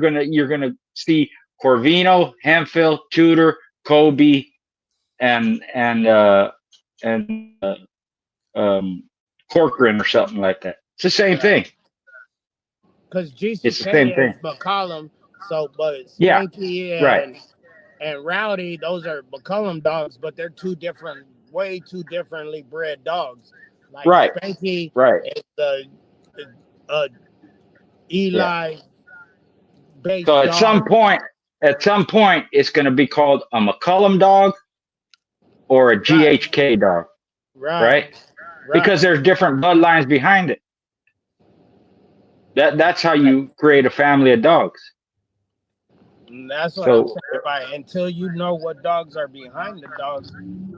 gonna see Corvino, Hemphill, Tudor, Kobe, and Corcoran or something like that. It's the same Right. thing. Because It's the same GCK is thing. McCollum. So, but Yeah, Spanky right, and Rowdy, those are McCollum dogs, but they're two different, way too differently bred dogs. Like right, Spanky right. is the uh, Yeah. Eli So based at some dog. point, it's going to be called a McCullum dog or a Right, GHK dog, right, right? Because right. there's different bloodlines behind it. That's how Right. you create a family of dogs. And that's what I'm So saying. Right. Until you know what dogs are behind the dogs,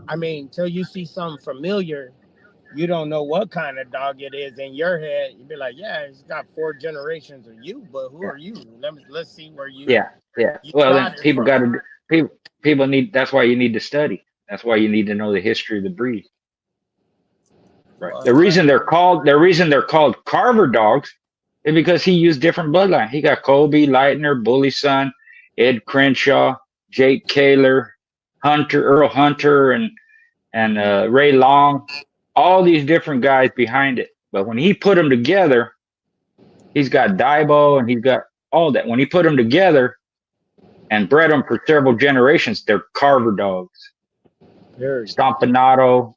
I mean, until you see something familiar, you don't know what kind of dog it is in your head. You'd be like, yeah, it's got 4 generations of you, but who yeah, are you? Let's see where you yeah, yeah. you Well, then got it people from. got to people need. That's why you need to study. That's why you need to know the history of the breed. Right. Well, The reason they're called Carver dogs is because he used different bloodline. He got Colby, Leitner, Bully Son, Ed Crenshaw, Jake Kaler, Earl Hunter, and Ray Long. All these different guys behind it. But when he put them together, he's got Daibo and he's got all that. When he put them together and bred them for several generations, they're Carver dogs. period. Stompanato,